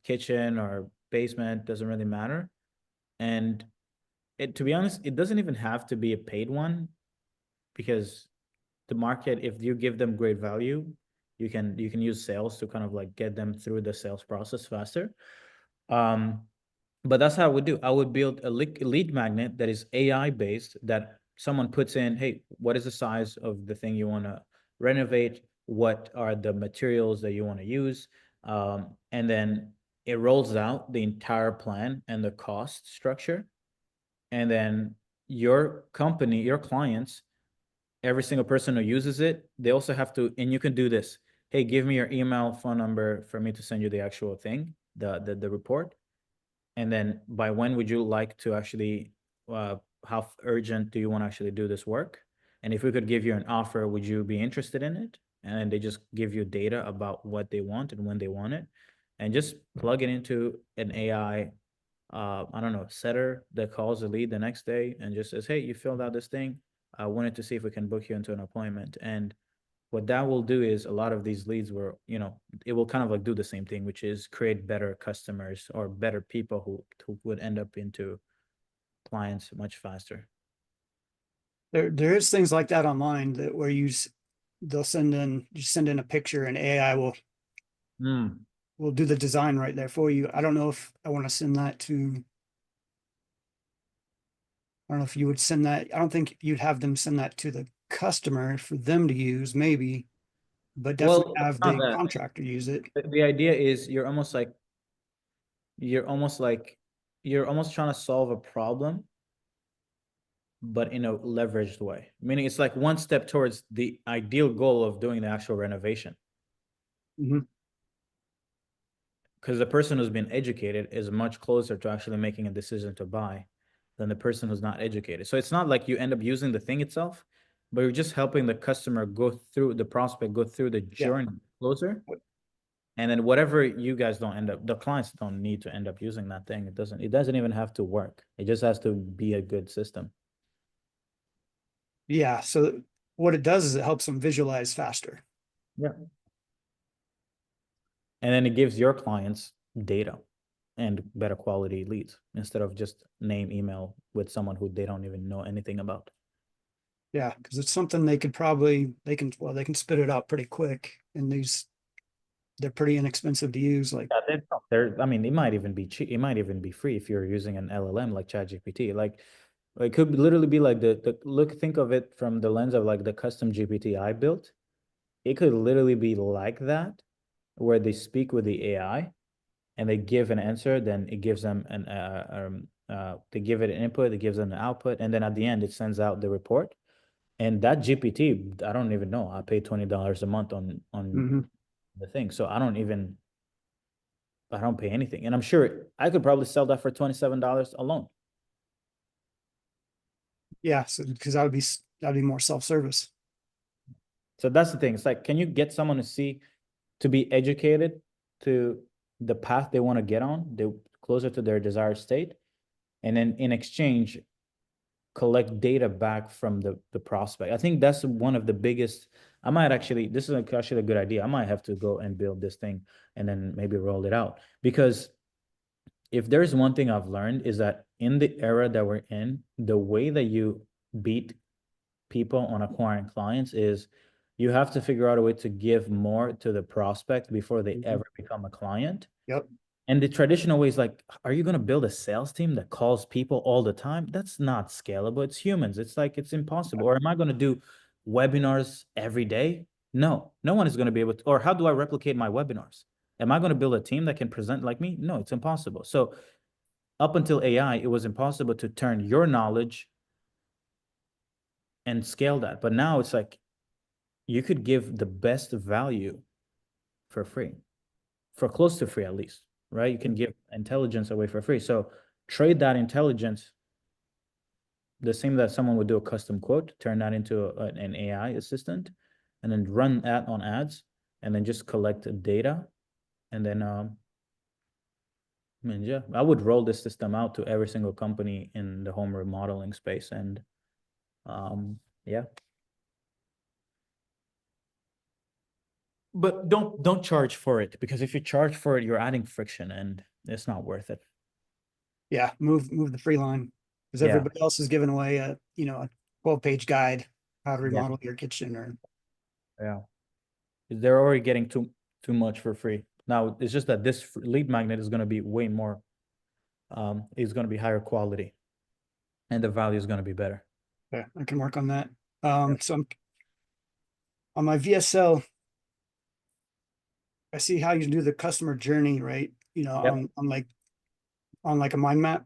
kitchen or basement, doesn't really matter. And to be honest, it doesn't even have to be a paid one, because the market, if you give them great value, you can use sales to kind of like get them through the sales process faster. But that's how I would do. I would build a lead magnet that is AI based, that someone puts in, hey, what is the size of the thing you want to renovate? What are the materials that you want to use? And then it rolls out the entire plan and the cost structure. And then your company, your clients, every single person who uses it, they also have to, and you can do this. Hey, give me your email, phone number for me to send you the actual thing, the report. And then by when would you like to actually, how urgent do you want to actually do this work? And if we could give you an offer, would you be interested in it? And then they just give you data about what they want and when they want it, and just plug it into an AI, I don't know, setter that calls the lead the next day and just says, hey, you filled out this thing. I wanted to see if we can book you into an appointment. And what that will do is a lot of these leads were, it will kind of like do the same thing, which is create better customers or better people who would end up into clients much faster. There is things like that online that where they'll send in a picture and AI will do the design right there for you. I don't know if I want to send that to. I don't know if you would send that. I don't think you'd have them send that to the customer for them to use, maybe, but definitely Well, have it's not the that. contractor use it. The idea is you're almost trying to solve a problem, but in a leveraged way. Meaning it's like one step towards the ideal goal of doing the actual renovation. Because the person who's been educated is much closer to actually making a decision to buy than the person who's not educated. So it's not like you end up using the thing itself, but you're just helping the customer go through the prospect, go through the journey closer. And then whatever you guys don't end up, the clients don't need to end up using that thing. It doesn't even have to work. It just has to be a good system. Yeah. So what it does is it helps them visualize faster. Yeah. And then it gives your clients data and better quality leads instead of just name, email with someone who they don't even know anything about. Yeah, because it's something they can spit it out pretty quick, and they're pretty inexpensive to use. Like, I mean, it might even be cheap. It might even be free if you're using an LLM like ChatGPT. Like, it could literally be like think of it from the lens of like the custom GPT I built. It could literally be like that, where they speak with the AI and they give an answer, then it gives them they give it an input, it gives them an output, and then at the end it sends out the report. And that GPT, I don't even know. I pay $20 a month on the thing, so I don't pay anything, and I'm sure I could probably sell that for $27 alone. Yeah, so because that'd be more self-service. So that's the thing. It's like, can you get someone to to be educated to the path they want to get on, they closer to their desired state, and then in exchange collect data back from the prospect. I think that's one of the biggest. I might actually, this is actually a good idea. I might have to go and build this thing and then maybe roll it out, because if there's one thing I've learned is that in the era that we're in, the way that you beat people on acquiring clients is you have to figure out a way to give more to the prospect before they ever become a client. Yep. And the traditional way is like, are you going to build a sales team that calls people all the time? That's not scalable. It's humans. It's like, it's impossible. Or am I going to do webinars every day? No, no one is going to be able to. Or how do I replicate my webinars? Am I going to build a team that can present like me? No, it's impossible. So up until AI, it was impossible to turn your knowledge and scale that. But now it's like, you could give the best value for free, for close to free at least, right? You can give intelligence away for free. So trade that intelligence, the same that someone would do a custom quote, turn that into an AI assistant, and then run that on ads, and then just collect data. And then, I mean, yeah, I would roll this system out to every single company in the home remodeling space. And yeah. But don't charge for it, because if you charge for it, you're adding friction and it's not worth it. Yeah, move the free line, because Yeah. everybody else is giving away a 12-page guide how to Yeah. remodel your kitchen. Or Yeah. They're already getting too much for free. Now it's just that this lead magnet is going to be way more, it's going to be higher quality, and the value is going to be better. yeah, I can work on that. So on my VSL, I see how you do the customer journey, right? Yep. On like a mind map.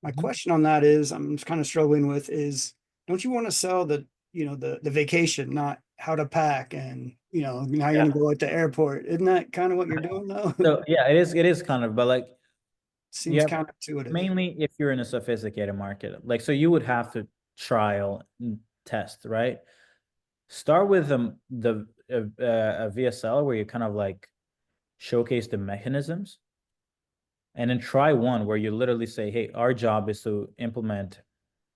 My question on that is, I'm just kind of struggling with is, don't you want to sell the vacation, not how to pack and how you're Yeah. gonna go at the airport? Isn't that kind of what you're doing though? So yeah, it is kind of, but like, Seems yeah, counterintuitive. mainly if you're in a sophisticated market, like, so you would have to trial and test, right? Start with a VSL where you kind of like showcase the mechanisms, and then try one where you literally say, hey, our job is to implement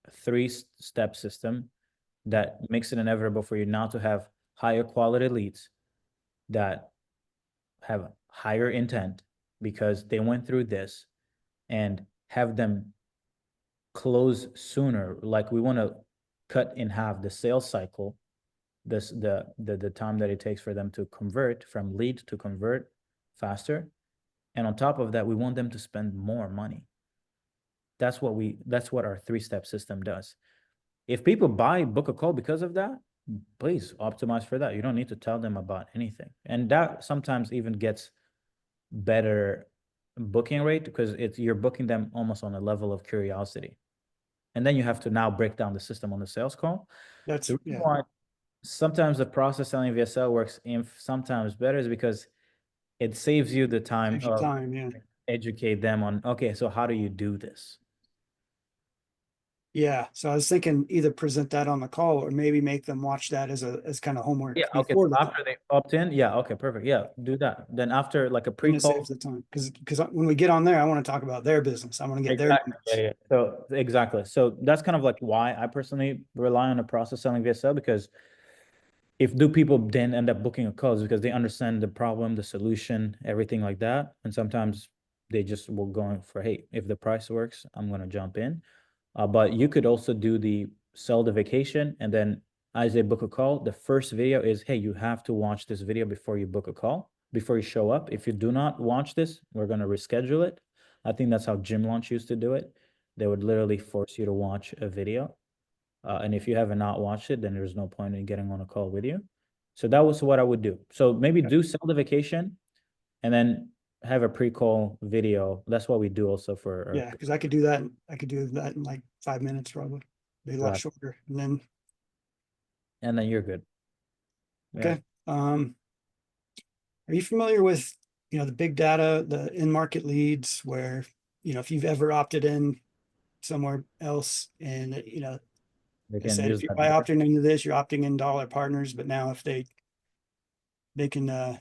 a 3-step system that makes it inevitable for you now to have higher quality leads that have higher intent because they went through this, and have them close sooner. Like, we want to cut in half the sales cycle, the time that it takes for them to convert from lead to convert faster. And on top of that, we want them to spend more money. That's what our 3-step system does. If people book a call because of that, please optimize for that. You don't need to tell them about anything. And that sometimes even gets better booking rate, because you're booking them almost on a level of curiosity. And then you have to now break down the system on the sales call. That's The reason why sometimes the process selling VSL works sometimes better is because it saves you the time Saves you of time, yeah. educate them on, okay, so how do you do this? Yeah, so I was thinking either present that on the call or maybe make them watch that as kind of homework Yeah, okay. before the After they opt in, yeah, okay, perfect. Yeah, do that. Then after like a and it pre-call. saves the time, because when we get on there, I want to talk about their business. I want to get their Exactly. numbers. Yeah. So exactly. So that's kind of like why I personally rely on a process selling VSL, because if people then end up booking a call, is because they understand the problem, the solution, everything like that. And sometimes they just will go for, hey, if the price works, I'm going to jump in. But you could also do the sell the vacation, and then as they book a call, the first video is, hey, you have to watch this video before you book a call, before you show up. If you do not watch this, we're going to reschedule it. I think that's how Gym Launch used to do it. They would literally force you to watch a video. And if you have not watched it, then there's no point in getting on a call with you. So that was what I would do. So maybe do sell the vacation and then have a pre-call video. That's what we do also for. Yeah, because I could do that. I could do that in like 5 minutes, probably. Be a lot Right. shorter. And then you're good. okay. Are you familiar with the big data, the in-market leads, where if you've ever opted in somewhere else, and They I can said use if that by data. opting into this, you're opting in dollar partners, but now if they can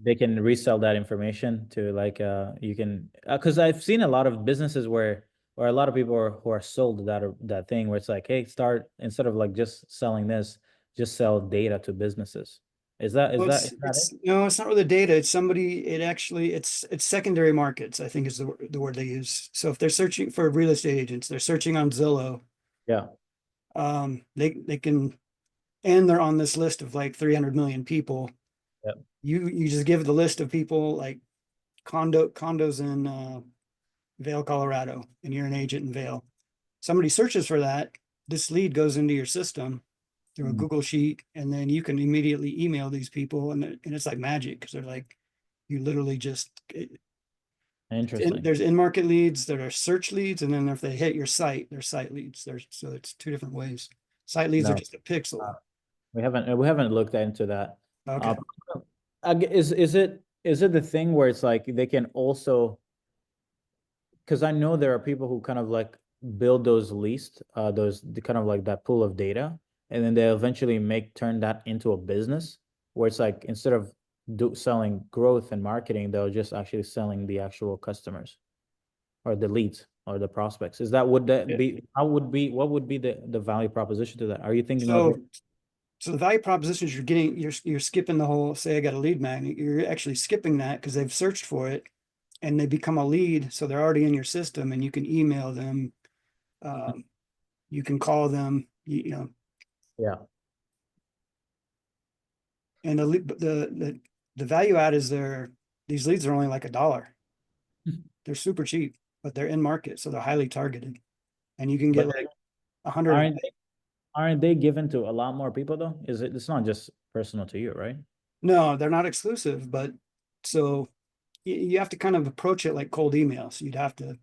they can resell that information to like you can because I've seen a lot of businesses where or a lot of people who are sold that thing where it's like, hey, start instead of like just selling this, just sell data to businesses. Is that Well, is that it's it? no, it's not really data. It's somebody, it actually, it's secondary markets, I think is the word they use. So if they're searching for real estate agents, they're searching on Zillow, Yeah. they can, and they're on this list of like 300 million people. Yep. You just give the list of people like condos in Vail, Colorado, and you're an agent in Vail. Somebody searches for that, this lead goes into your system through a Google sheet, and then you can immediately email these people, and it's like magic because they're like, you literally just Interesting. there's in-market leads that are search leads, and then if they hit your site, they're site leads. So it's two different ways. Site leads are No. just a pixel. We haven't looked into that. Okay. Is it the thing where it's like they can also, because I know there are people who kind of like build those lists, those the kind of like that pool of data, and then they eventually turn that into a business where it's like instead of selling growth and marketing, they're just actually selling the actual customers or the leads or the prospects. Is that would that be what would be the value proposition to that? Are you thinking of it? So the value proposition is you're skipping the whole, say I got a lead magnet, you're actually skipping that because they've searched for it and they become a lead. So they're already in your system and you can email them. You can call them, you know. Yeah. And the value add is these leads are only like $1. They're super cheap, but they're in market. So they're highly targeted and you can get like 100. Aren't they given to a lot more people though? It's not just personal to you, right? No, they're not exclusive, but so you have to kind of approach it like cold emails. You'd have to.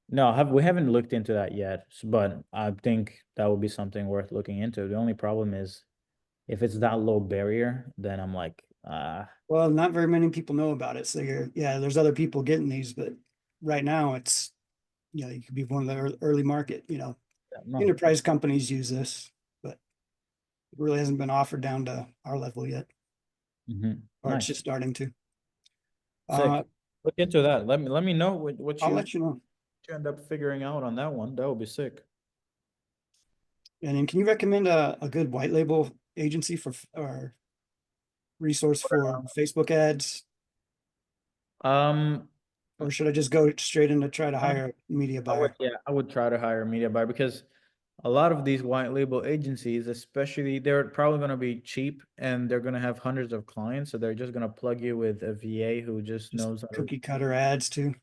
No, we haven't looked into that yet, but I think that would be something worth looking into. The only problem is if it's that low barrier, then I'm like, Well, not very many people know about it. So there's other people getting these, but right now it's, you could be one of the early market, enterprise companies use this, but it really hasn't been offered down to our level yet. Or it's just starting to. Sick. Look into that. Let me know what I'll let you know. You end up figuring out on that one. That would be sick. And then can you recommend a good white label agency or resource for Facebook ads? Or should I just go straight into try to hire a media buyer? I would try to hire a media buyer because a lot of these white label agencies, especially, they're probably going to be cheap and they're going to have hundreds of clients. So they're just going to plug you with a VA who just knows cookie cutter ads too.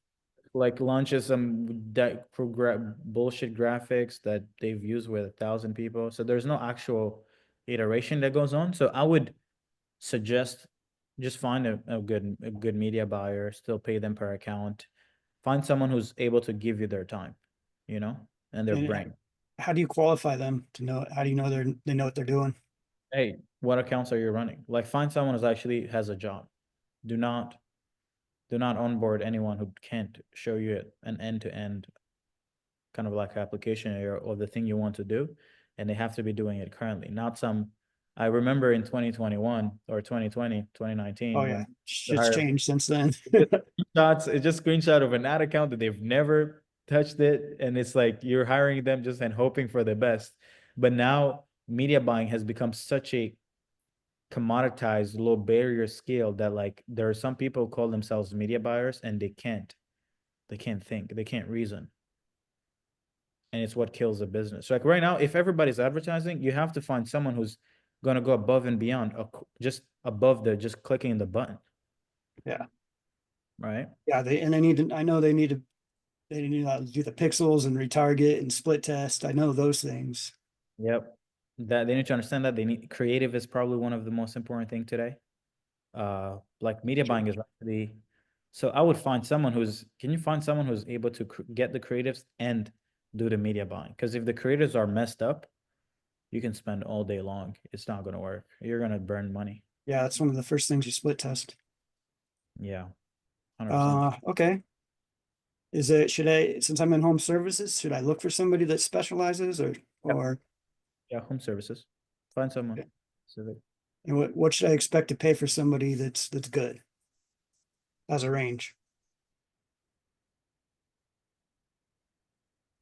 Like launches some bullshit graphics that they've used with 1,000 people. So there's no actual iteration that goes on. So I would suggest just find a good media buyer, still pay them per account. Find someone who's able to give you their time, and their brain. How do you qualify them to know? How do you know they know what they're doing? Hey, what accounts are you running? Like find someone who actually has a job. Do not onboard anyone who can't show you an end-to-end kind of like application or the thing you want to do, and they have to be doing it currently, not some. I remember in 2021 or 2020, 2019. Oh yeah, shit's changed since then. It's just screenshot of an ad account that they've never touched it, and it's like you're hiring them just and hoping for the best. But now media buying has become such a commoditized, low barrier skill that like there are some people who call themselves media buyers and they can't think, they can't reason. And it's what kills the business. So like right now, if everybody's advertising, you have to find someone who's going to go above and beyond, just above the just clicking the button. Yeah. Right. Yeah. They need to do the pixels and retarget and split test. I know those things. Yep. That they need to understand that creative is probably one of the most important thing today. Like media buying is actually, so I would find someone can you find someone who's able to get the creatives and do the media buying? Because if the creatives are messed up, you can spend all day long. It's not going to work. You're going to burn money. Yeah. That's one of the first things you split test. Yeah. 100%. Okay. Since I'm in home services, should I look for somebody that specializes or? Yeah, home services. Find someone. And what should I expect to pay for somebody that's good as a range?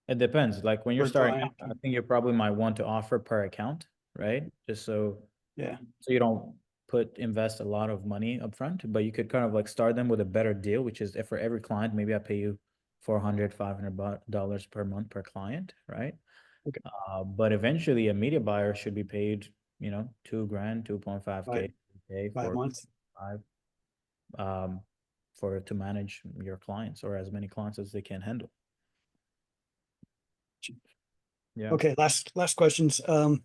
It depends. Like when you're Per starting client. out, I think you probably might want to offer per account, right? Just so Yeah. so you don't invest a lot of money upfront, but you could kind of like start them with a better deal, which is if for every client, maybe I pay you $400, $500 per month per client, right? Okay. But eventually a media buyer should be paid, you know, $2,000, 2.5K by for month. 5, to manage your clients or as many clients as they can handle. Yeah. Okay, last questions. Then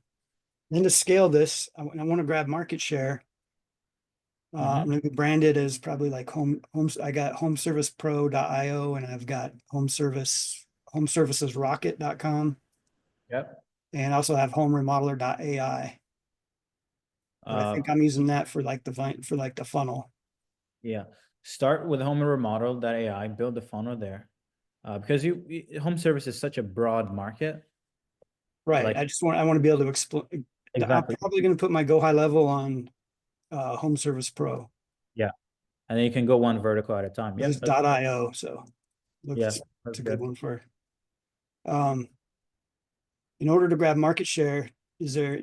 to scale this, I want to grab market share. I'm going to be branded as probably like I got homeservicepro.io and I've got homeservicesrocket.com. Yep. And I also have homeremodeler.ai. I think I'm using that for like the funnel. Yeah. Start with homeremodeler.ai, build the funnel there. Because home service is such a broad market. Right. Like, I want to be able to explain. exactly. I'm probably going to put my go high level on Home Service Pro. Yeah. And then you can go one vertical at a time. This is .io, so yeah, it's a good one for. In order to grab market share, is there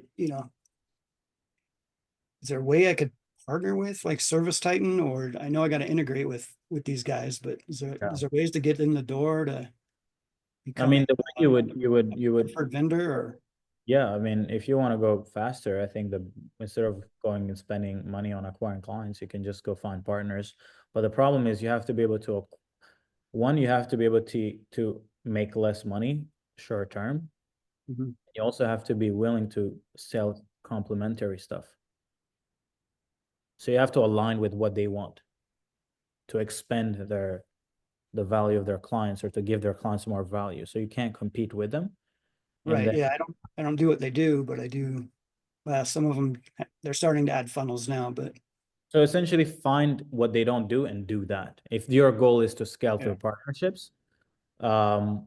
a way I could partner with like Service Titan, or I know I got to integrate with these guys, but is there ways to get in the door to become I mean, the way you would preferred vendor or? Yeah, I mean, if you want to go faster, I think instead of going and spending money on acquiring clients, you can just go find partners. But the problem is you have to be able to, one, you have to be able to make less money short term. Mhm. You also have to be willing to sell complementary stuff. So you have to align with what they want to expand the value of their clients or to give their clients more value. So you can't compete with them. Right. Then, yeah. I don't do what they do, but I do. Some of them, they're starting to add funnels now, but. So essentially find what they don't do and do that. If your goal is to scale through partnerships. But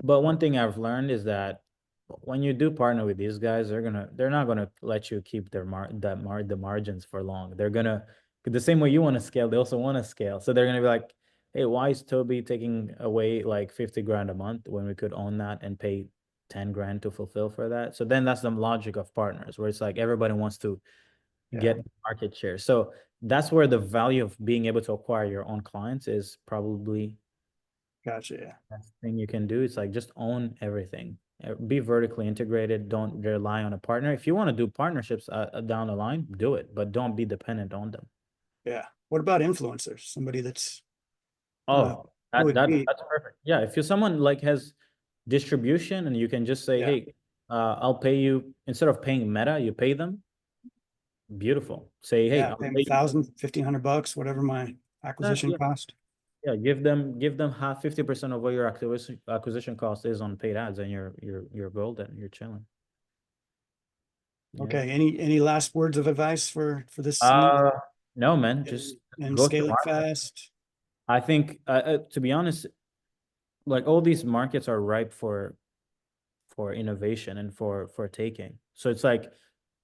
one thing I've learned is that when you do partner with these guys, they're not gonna let you keep the margins for long. They're gonna, the same way you want to scale, they also want to scale. So they're gonna be like, hey, why is Toby taking away like 50 grand a month when we could own that and pay 10 grand to fulfill for that? So then that's the logic of partners, where it's like everybody wants to get market share. So that's where the value of being able to acquire your own clients is probably. Gotcha. Yeah. Best thing you can do is like just own everything. Be vertically integrated. Don't rely on a partner. If you want to do partnerships down the line, do it, but don't be dependent on them. Yeah. What about influencers? Somebody that's. Oh, that's perfect. Yeah, if you're someone like has distribution and you can just say, hey, I'll pay you, instead of paying Meta, you pay them. Beautiful. Say, hey, I'll pay them $1,000, $1,500, whatever my acquisition cost. Yeah, give them 50% of what your acquisition cost is on paid ads, and you're golden. You're chilling. Okay. Any last words of advice for this? No, man. Just and go scale to it market. fast. I think, to be honest, like all these markets are ripe for innovation and for taking. So it's like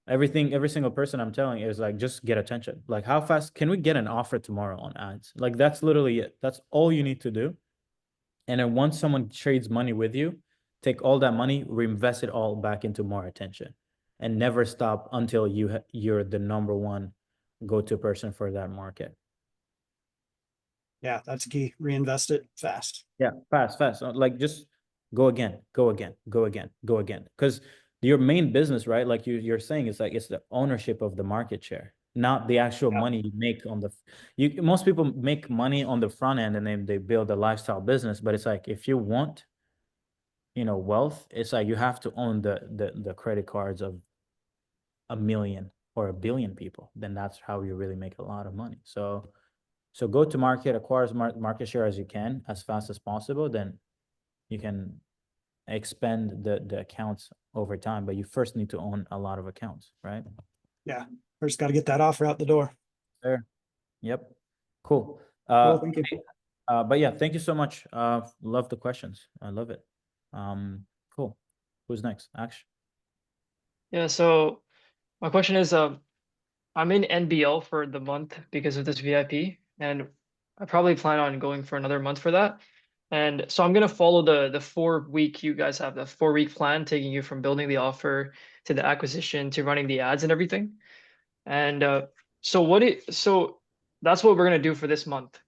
every single person I'm telling is like, just get attention. Like, how fast can we get an offer tomorrow on ads? Like, that's literally it. That's all you need to do. And then once someone trades money with you, take all that money, reinvest it all back into more attention, and never stop until you're the number one go-to person for that market. Yeah, that's key. Reinvest it fast. Yeah, fast. Like just go again. Because your main business, right? Like you're saying, it's like it's the ownership of the market share, not the actual money you make on most people make money on the front end and then they build a lifestyle business. But it's like, if you want, wealth, it's like you have to own the credit cards of 1 million or 1 billion people. Then that's how you really make a lot of money. So go to market, acquire as market share as you can, as fast as possible. Then you can expand the accounts over time, but you first need to own a lot of accounts, right? Yeah. First got to get that offer out the door. Sure. Yep. Cool. Cool, thank you. But yeah, thank you so much. Love the questions. I love it. Cool. Who's next? Ash? Yeah, so my question is, I'm in NBL for the month because of this VIP, and I probably plan on going for another month for that. And so I'm gonna follow the 4 week you guys have, the 4 week plan, taking you from building the offer to the acquisition to running the ads and everything. And so that's what we're gonna do for this month.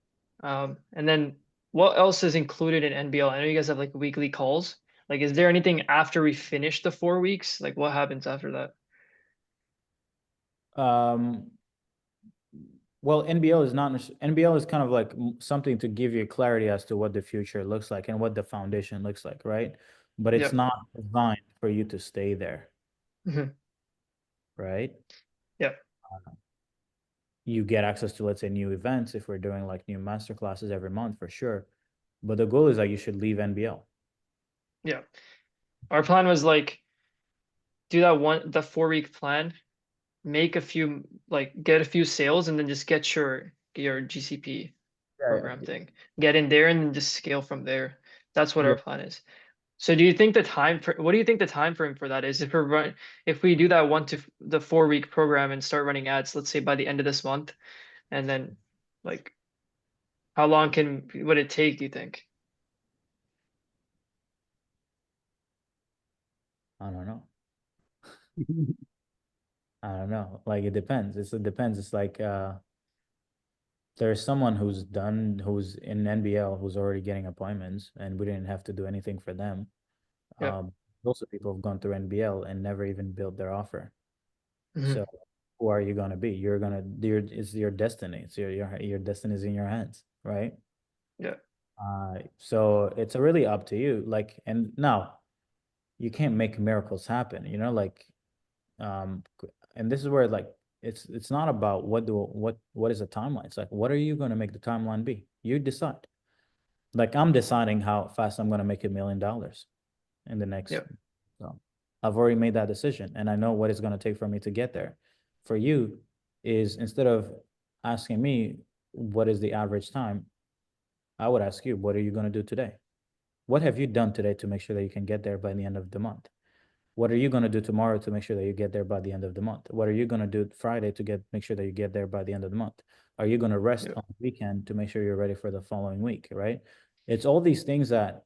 And then what else is included in NBL? I know you guys have like weekly calls. Like, is there anything after we finish the 4 weeks? Like, what happens after that? Well, NBL is not NBL is kind of like something to give you clarity as to what the future looks like and what the foundation looks like, right? But it's Yep. not designed for you to stay there, Mhm. right? Yep. You get access to, let's say, new events if we're doing like new master classes every month for sure. But the goal is that you should leave NBL. Yeah. Our plan was like do the 4 week plan, make a few, like get a few sales, and then just get your GCP program thing. Get in there and then just scale from there. That's what Yeah. our plan is. So do you think what do you think the time frame for that is? If we do that the 4 week program and start running ads, let's say by the end of this month, and then like how long would it take, do you think? I don't know. I don't know. Like it depends. It depends. It's like there's someone who's in NBL who's already getting appointments and we didn't have to do anything for them. Yeah. Also people have gone through NBL and never even built their offer. Mhm. So who are you gonna be? It's your destiny. It's your destiny is in your hands, right? Yeah. So it's really up to you. Like, and now you can't make miracles happen, you know, like and this is where like it's not about what is the timeline. It's like what are you going to make the timeline be? You decide. Like I'm deciding how fast I'm going to make $1 million in the next. Yep. So I've already made that decision and I know what it's going to take for me to get there. For you is instead of asking me what is the average time, I would ask you, what are you going to do today? What have you done today to make sure that you can get there by the end of the month? What are you going to do tomorrow to make sure that you get there by the end of the month? What are you going to do Friday to make sure that you get there by the end of the month? Are you going to rest on the weekend to make sure you're ready for the following week, right? It's all these things that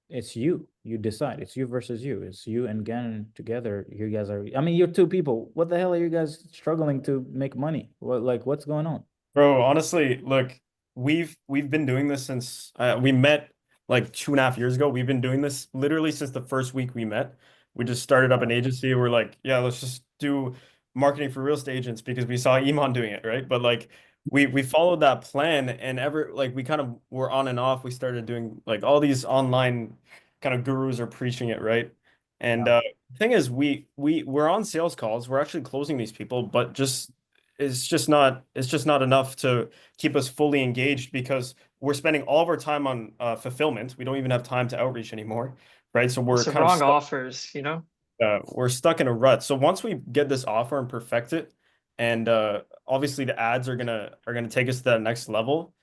it's you decide. It's you versus you. It's you and Gannon together. You guys are, I mean, you're two people. What the hell are you guys struggling to make money? What's going on? Bro, honestly, look, we've been doing this since we met like 2.5 years ago. We've been doing this literally since the first week we met. We just started up an agency. We're like, yeah, let's just do marketing for real estate agents because we saw Iman doing it, right? But like we followed that plan and we kind of were on and off. We started doing like all these online kind of gurus are preaching it, right? And the thing is we're on sales calls. We're actually closing these people, but it's just not enough to keep us fully engaged because we're spending all of our time on fulfillment. We don't even have time to outreach anymore, right? So we're It's the kind of wrong stuck, offers, you know? we're stuck in a rut. So once we get this offer and perfect it, and obviously the ads are gonna take us to that next level,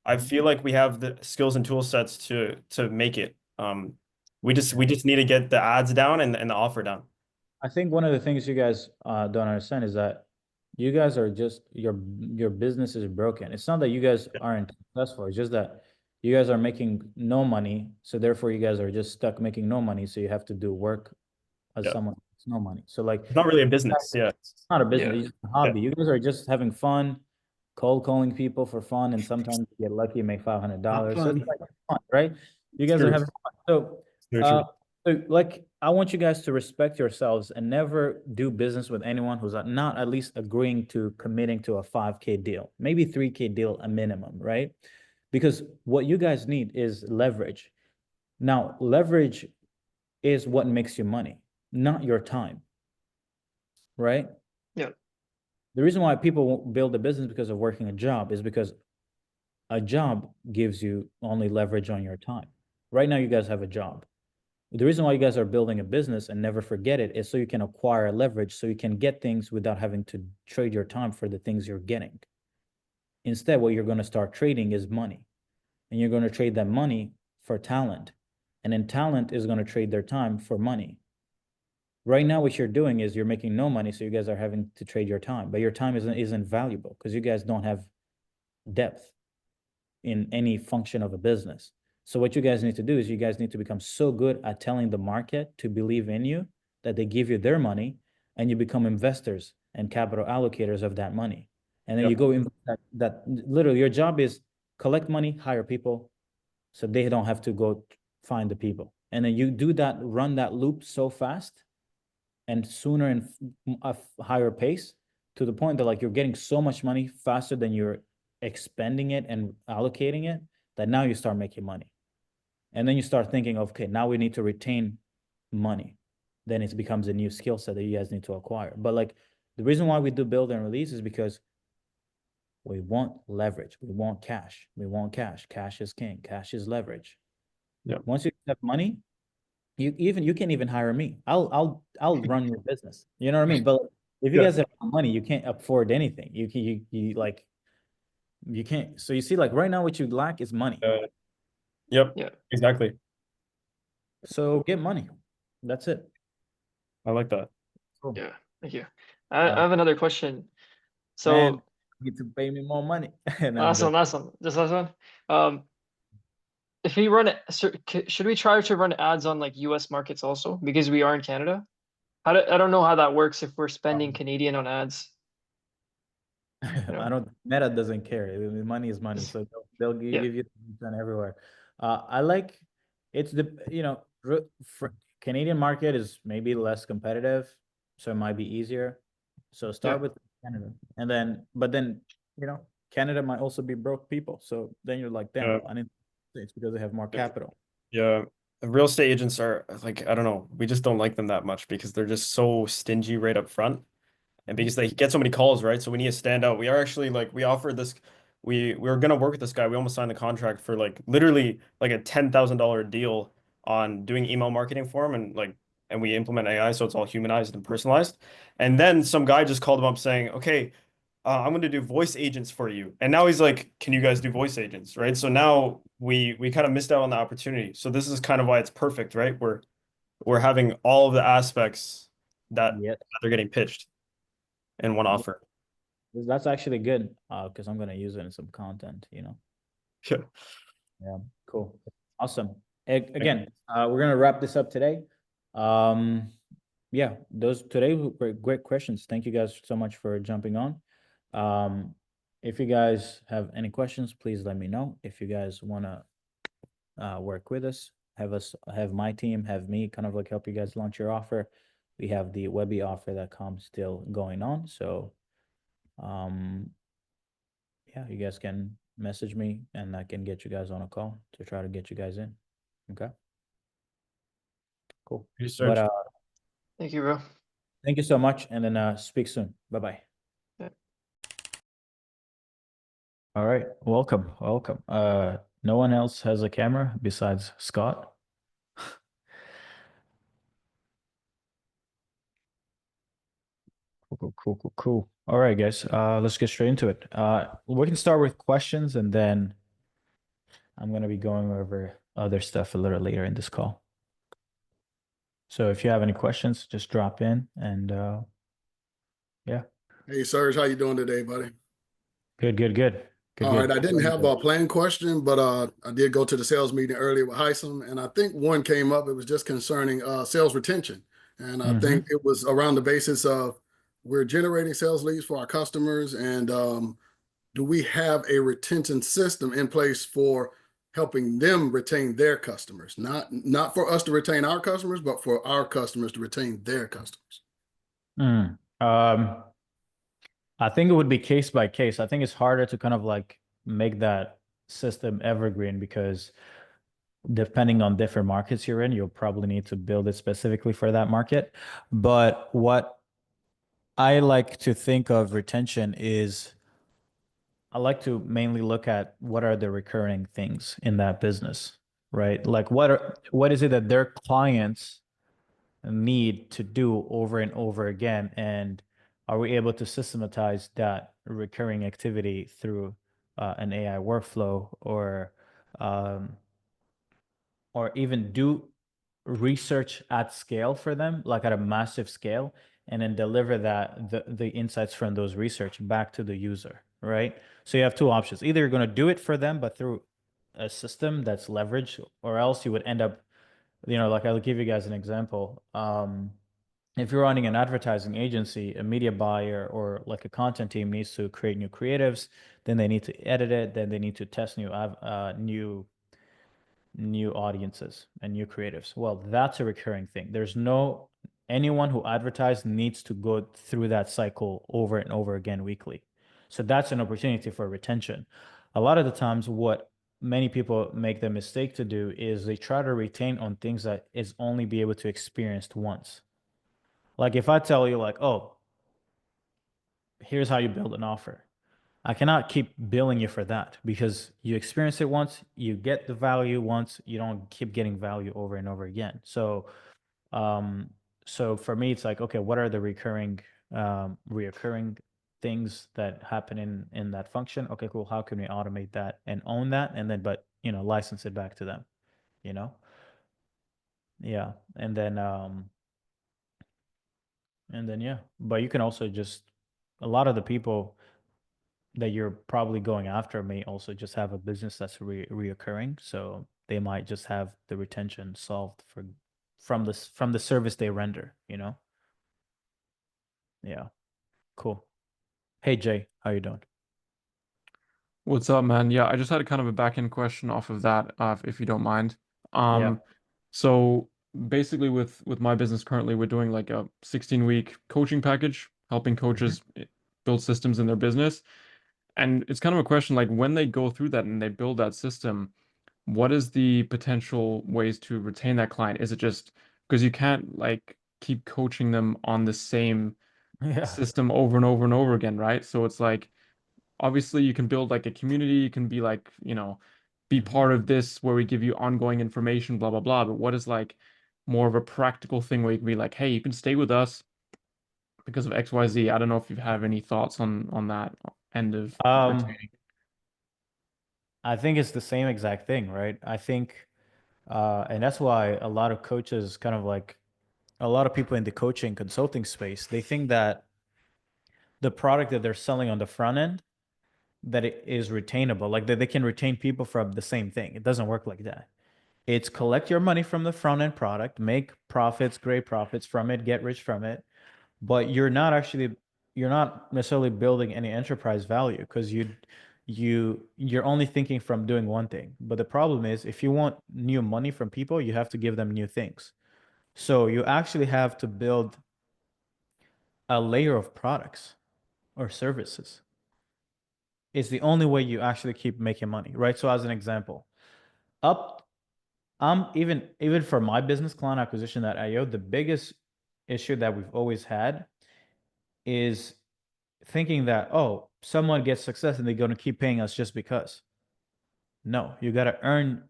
I feel like we have the skills and tool sets to make it. We just need to get the ads down and the offer down. I think one of the things you guys don't understand is that you guys are just your business is broken. It's not that you guys aren't successful. It's just that you guys are making no money, so therefore you guys are just stuck making no money. So you have to do work as someone who makes no money. So like It's not really a business. Yeah, it's not a business. Yeah. It's a hobby. You guys are just having fun, cold calling people for fun, and sometimes you get lucky, make $500. So it's like fun, right? You guys are True. having fun. So Very true. so, like, I want you guys to respect yourselves and never do business with anyone who's not at least agreeing to committing to a 5K deal, maybe 3K deal, a minimum, right? Because what you guys need is leverage. Now, leverage is what makes you money, not your time, right? Yeah. The reason why people won't build a business because of working a job is because a job gives you only leverage on your time. Right now, you guys have a job. The reason why you guys are building a business and never forget it is so you can acquire leverage, so you can get things without having to trade your time for the things you're getting. Instead, what you're going to start trading is money. And you're going to trade that money for talent. And then talent is going to trade their time for money. right now what you're doing is you're making no money, so you guys are having to trade your time, but your time isn't valuable because you guys don't have depth in any function of a business. So what you guys need to do is you guys need to become so good at telling the market to believe in you that they give you their money and you become investors and capital allocators of that money. And then you go in that literally your job is collect money, hire people so they don't have to go find the people. And then you do that, run that loop so fast and sooner and a higher pace to the point that like you're getting so much money faster than you're expending it and allocating it that now you start making money. And then you start thinking, okay, now we need to retain money. Then it becomes a new skill set that you guys need to acquire. But like the reason why we do build and release is because we want leverage. We want cash. We want cash. Cash is king. Cash is leverage. Yeah. Once you have money, you can even hire me. I'll run your business. You know what I mean? But if you guys have money, you can't afford anything. You like you can't. So you see, like right now, what you lack is money. Yep. Yeah. Exactly. So get money. That's it. I like that. Cool. Yeah. Thank you. I have another question. So Man, you get to pay me more money. last one. Just last one. If we run it, should we try to run ads on like US markets also because we are in Canada? I don't know how that works if we're spending Canadian on ads. I don't. Meta doesn't care. Money is money, so they'll give you the everywhere. I like it's the for Canadian market is maybe less competitive, so it might be easier. So start with Canada, and then but then Canada might also be broke people. So then you're like, damn, I need States because they have more capital. Yeah. Real estate agents are like, I don't know, we just don't like them that much because they're just so stingy right up front. And because they get so many calls, right? So we need to stand out. We are actually like we offered this, we were gonna work with this guy. We almost signed the contract for like literally like a $10,000 deal on doing email marketing for him and we implement AI so it's all humanized and personalized. And then some guy just called him up saying, okay, I'm going to do voice agents for you. And now he's like, can you guys do voice agents? Right. So now we kind of missed out on the opportunity. So this is kind of why it's perfect, right? We're having all of the aspects that they're getting pitched in one offer. That's actually good because I'm going to use it in some content, Sure. Yeah, cool. Awesome. Again, we're going to wrap this up today. Yeah, those today were great questions. Thank you guys so much for jumping on. If you guys have any questions, please let me know. If you guys want to work with us, have my team, have me kind of like help you guys launch your offer. We have the Webby offer that comes still going on. So yeah, you guys can message me and I can get you guys on a call to try to get you guys in. Okay. Cool. But thank you, bro. thank you so much. And then speak soon. Bye-bye. Yeah. All right. Welcome. No one else has a camera besides Scott. Cool. All right, guys. Let's get straight into it. We can start with questions and then I'm going to be going over other stuff a little later in this call. So if you have any questions, just drop in and yeah. Hey, Serge, how you doing today, buddy? Good. All right, I didn't have a planned question, but I did go to the sales meeting earlier with Heisem, and I think one came up. It was just concerning sales retention. And I think it was around the basis of we're generating sales leads for our customers, and do we have a retention system in place for helping them retain their customers? Not for us to retain our customers, but for our customers to retain their customers. I think it would be case by case. I think it's harder to kind of like make that system evergreen because depending on different markets you're in, you'll probably need to build it specifically for that market. But what I like to think of retention is I like to mainly look at what are the recurring things in that business, right? Like what is it that their clients need to do over and over again, and are we able to systematize that recurring activity through an AI workflow or even do research at scale for them, like at a massive scale, and then deliver the insights from those research back to the user, right? So you have two options. Either you're going to do it for them, but through a system that's leveraged, or else you would end up, like I'll give you guys an example. If you're running an advertising agency, a media buyer or like a content team needs to create new creatives, then they need to edit it, then they need to test new audiences and new creatives. Well, that's a recurring thing. Anyone who advertised needs to go through that cycle over and over again weekly. So that's an opportunity for retention. A lot of the times what many people make the mistake to do is they try to retain on things that is only be able to experience once. Like if I tell you like, oh, here's how you build an offer. I cannot keep billing you for that because you experience it once, you get the value once, you don't keep getting value over and over again. So for me, it's like, okay, what are the reoccurring things that happen in that function? Okay, cool. How can we automate that and own that? And then, license it back to them, Yeah. And then, yeah, but you can also a lot of the people that you're probably going after may also just have a business that's reoccurring. So they might just have the retention solved from the service they render, Yeah. Cool. Hey Jay, how you doing? What's up, man? Yeah, I just had a kind of a back-end question off of that, if you don't mind. Yeah. So basically with my business currently, we're doing like a 16-week coaching package, helping coaches build systems in their business. And it's kind of a question like when they go through that and they build that system, what is the potential ways to retain that client? Is it just because you can't like keep coaching them on the same Yeah. system over and over and over again, right? So it's like obviously you can build like a community, you can be like, be part of this where we give you ongoing information, blah blah blah. But what is like more of a practical thing where you can be like, hey, you can stay with us because of XYZ. I don't know if you have any thoughts on that end of retaining. I think it's the same exact thing, right? I think, and that's why a lot of coaches kind of like a lot of people in the coaching consulting space, they think that the product that they're selling on the front end, that it is retainable, like that they can retain people from the same thing. It doesn't work like that. It's collect your money from the front end product, make profits, great profits from it, get rich from it, but you're not necessarily building any enterprise value because you're only thinking from doing one thing. But the problem is if you want new money from people, you have to give them new things. So you actually have to build a layer of products or services. It's the only way you actually keep making money, right? So as an example, even for my business client acquisition at IO, the biggest issue that we've always had is thinking that, oh, someone gets success and they're going to keep paying us just because. No, you got to earn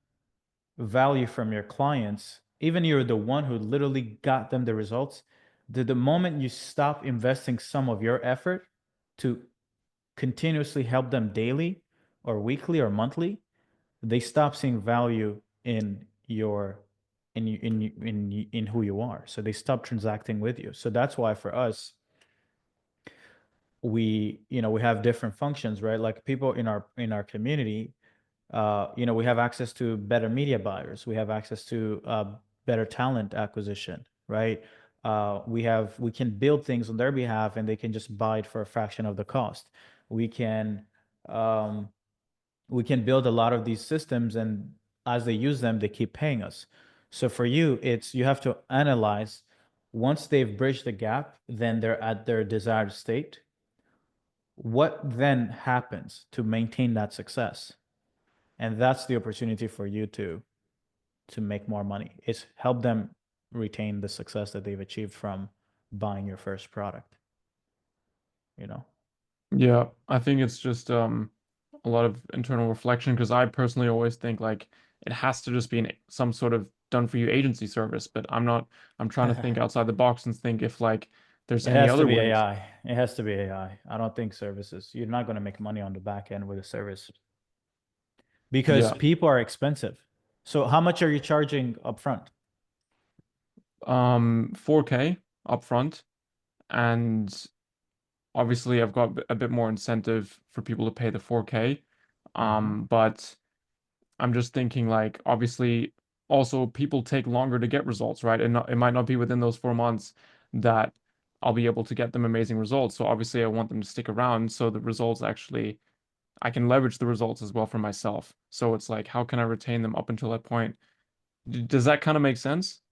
value from your clients. Even you're the one who literally got them the results. The moment you stop investing some of your effort to continuously help them daily or weekly or monthly, they stop seeing value in who you are. So they stop transacting with you. So that's why for us, we have different functions, right? Like people in our community, we have access to better media buyers. We have access to better talent acquisition, right? We can build things on their behalf and they can just buy it for a fraction of the cost. We can build a lot of these systems, and as they use them, they keep paying us. So for you, you have to analyze once they've bridged the gap, then they're at their desired state. What then happens to maintain that success? And that's the opportunity for you to make more money. It's help them retain the success that they've achieved from buying your first product. Yeah, I think it's just a lot of internal reflection because I personally always think like it has to just be some sort of done for you agency service, but I'm trying to think outside the box and think if like there's It any has to other be ways. AI. It has to be AI. I don't think services. You're not going to make money on the back end with a service because Yeah. people are expensive. So how much are you charging upfront? 4K upfront, and obviously I've got a bit more incentive for people to pay the 4K. But I'm just thinking like obviously also people take longer to get results, right? And it might not be within those 4 months that I'll be able to get them amazing results. So obviously I want them to stick around so the results actually I can leverage the results as well for myself. So it's like how can I retain them up until that point? Does that kind of make sense?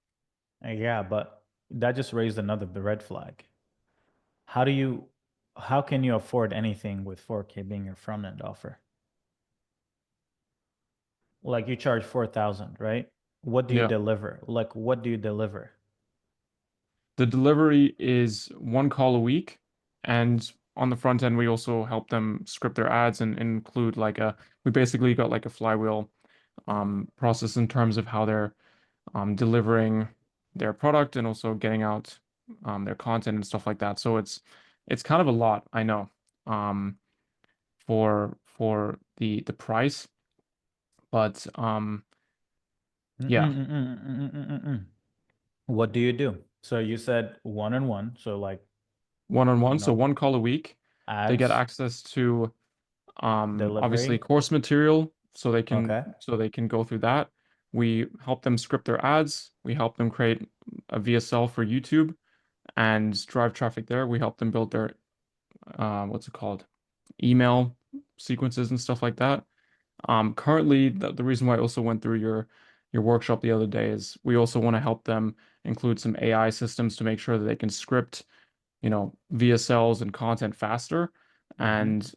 Yeah, but that just raised another red flag. How can you afford anything with 4K being your front end offer? Like you charge 4,000, right? What do you Yeah. deliver? Like what do you deliver? The delivery is 1 call a week, and on the front end, we also help them script their ads and include like we basically got like a flywheel process in terms of how they're delivering their product and also getting out their content and stuff like that. So it's kind of a lot, I know, for the price, but yeah. What do you do? So you said one-on-one, so like One-on-one, so 1 call a week. They get ads, access to obviously delivery. course material so they Okay. can go through that. We help them script their ads. We help them create a VSL for YouTube and drive traffic there. We help them build their what's it called? Email sequences and stuff like that. Currently, the reason why I also went through your workshop the other day is we also want to help them include some AI systems to make sure that they can script, VSLs and content faster. And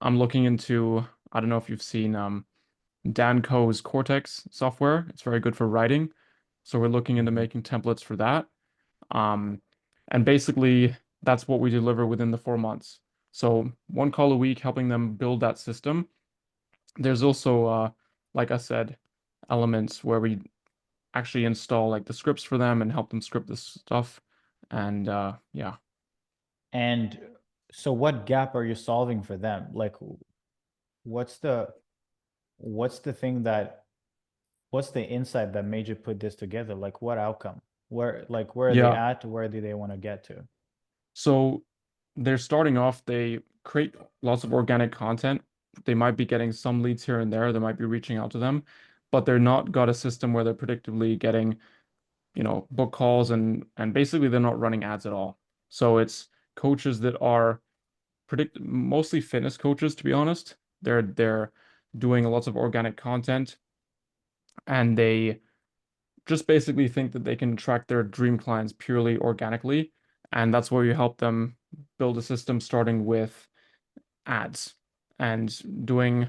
I'm looking into, I don't know if you've seen Dan Koh's Cortex software. It's very good for writing. So we're looking into making templates for that. And basically, that's what we deliver within the 4 months. So 1 call a week, helping them build that system. There's also, like I said, elements where we actually install like the scripts for them and help them script this stuff. And yeah. And so what gap are you solving for them? Like what's the thing what's the insight that made you put this together? Like what outcome? Where are they Yeah. at? Where do they want to get to? So they're starting off, they create lots of organic content. They might be getting some leads here and there. They might be reaching out to them, but they're not got a system where they're predictably getting, book calls and basically they're not running ads at all. So it's coaches that are mostly fitness coaches, to be honest. They're doing lots of organic content and they just basically think that they can attract their dream clients purely organically. And that's where you help them build a system starting with ads and doing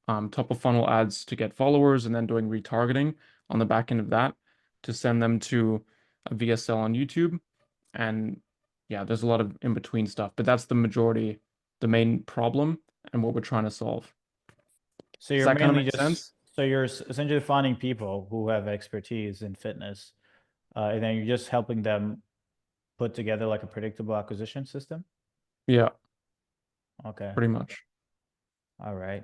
top of funnel ads to get followers and then doing retargeting on the back end of that to send them to a VSL on YouTube. And yeah, there's a lot of in between stuff, but that's the majority, the main problem and what we're trying to solve. So Does you're that kind of mainly make just sense? so you're essentially finding people who have expertise in fitness, and then you're just helping them put together like a predictable acquisition system. Yeah, Okay. pretty much. All right.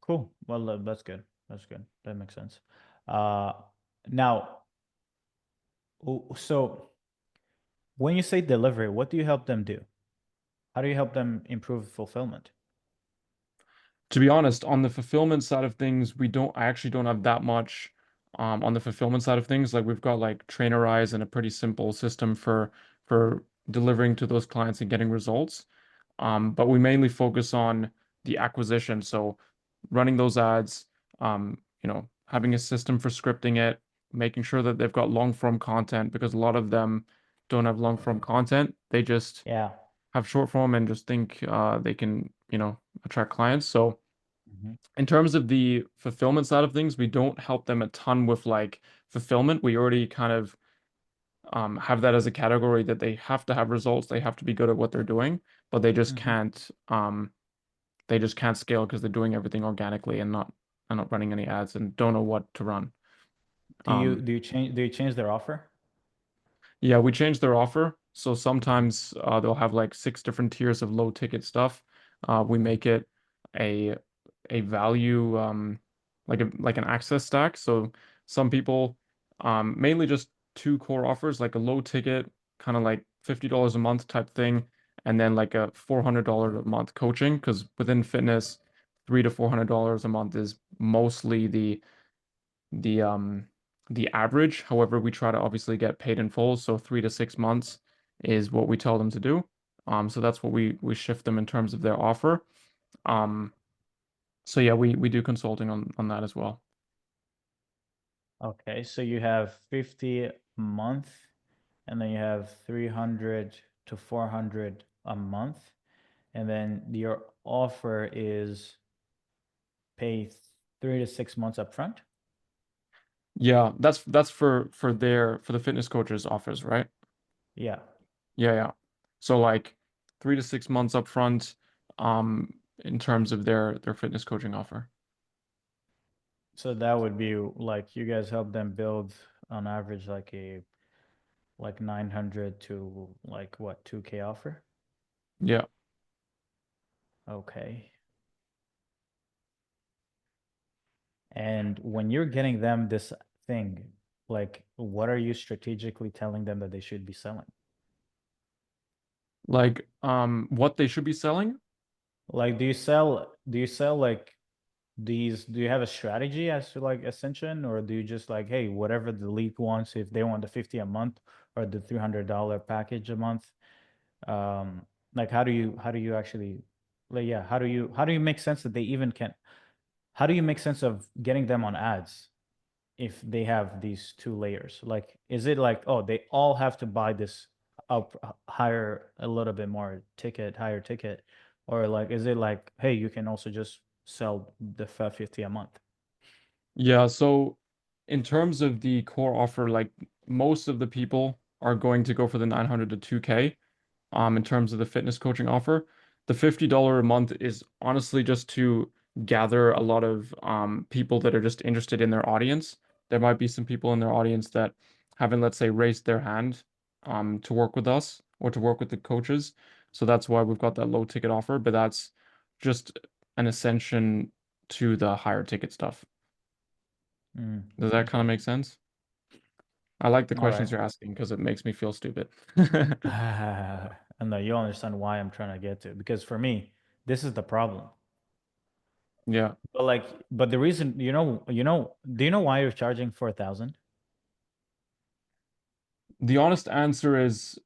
Cool. Well, that's good. That's good. That makes sense. Now, so when you say delivery, what do you help them do? How do you help them improve fulfillment? To be honest, on the fulfillment side of things, I actually don't have that much on the fulfillment side of things. Like we've got like Trainerize and a pretty simple system for delivering to those clients and getting results. But we mainly focus on the acquisition. So running those ads, having a system for scripting it, making sure that they've got long form content because a lot of them don't have long form content. They just Yeah. have short form and just think they can, attract clients. So Mhm. in terms of the fulfillment side of things, we don't help them a ton with like fulfillment. We already kind of have that as a category that they have to have results. They have to be good at what they're doing, but they just can't scale because they're doing everything organically and not running any ads and don't know what to run. Do you change their offer? Yeah, we changed their offer. So sometimes they'll have like 6 different tiers of low ticket stuff. We make it a value like an access stack. So some people mainly just two core offers, like a low ticket, kind of like $50 a month type thing, and then like a $400 a month coaching, because within fitness, $300 to $400 a month is mostly the average. However, we try to obviously get paid in full, so 3 to 6 months is what we tell them to do. So that's what we shift them in terms of their offer. So yeah, we do consulting on that as well. Okay, so you have 50 a month, and then you have 300 to 400 a month, and then your offer is pay 3 to 6 months upfront. Yeah, that's for the fitness coaches offers, right? Yeah. Yeah. So like 3 to 6 months upfront, in terms of their fitness coaching offer. So that would be like you guys help them build on average like 900 to like what, 2K offer? Yeah. Okay. And when you're getting them this thing, like what are you strategically telling them that they should be selling? Like what they should be selling? Like do you sell like these, do you have a strategy as to like ascension, or do you just like, hey, whatever the league wants, if they want the 50 a month or the $300 package a month, like how do you actually, like, yeah, how do you make sense that they even can, how do you make sense of getting them on ads if they have these two layers? Like, is it like, oh, they all have to buy this up higher, a little bit more ticket, higher ticket, or like, is it like, hey, you can also just sell the 50 a month? Yeah, so in terms of the core offer, like most of the people are going to go for the 900 to 2K. In terms of the fitness coaching offer, the $50 a month is honestly just to gather a lot of people that are just interested in their audience. There might be some people in their audience that haven't, let's say, raised their hand to work with us or to work with the coaches. So that's why we've got that low ticket offer, but that's just an ascension to the higher ticket stuff. Does that kind of make sense? I like the All questions right. you're asking because it makes me feel stupid. And you'll understand why I'm trying to get to, because for me, this is the problem. Yeah. But like, but the reason, do you know why you're charging 4,000? The honest answer is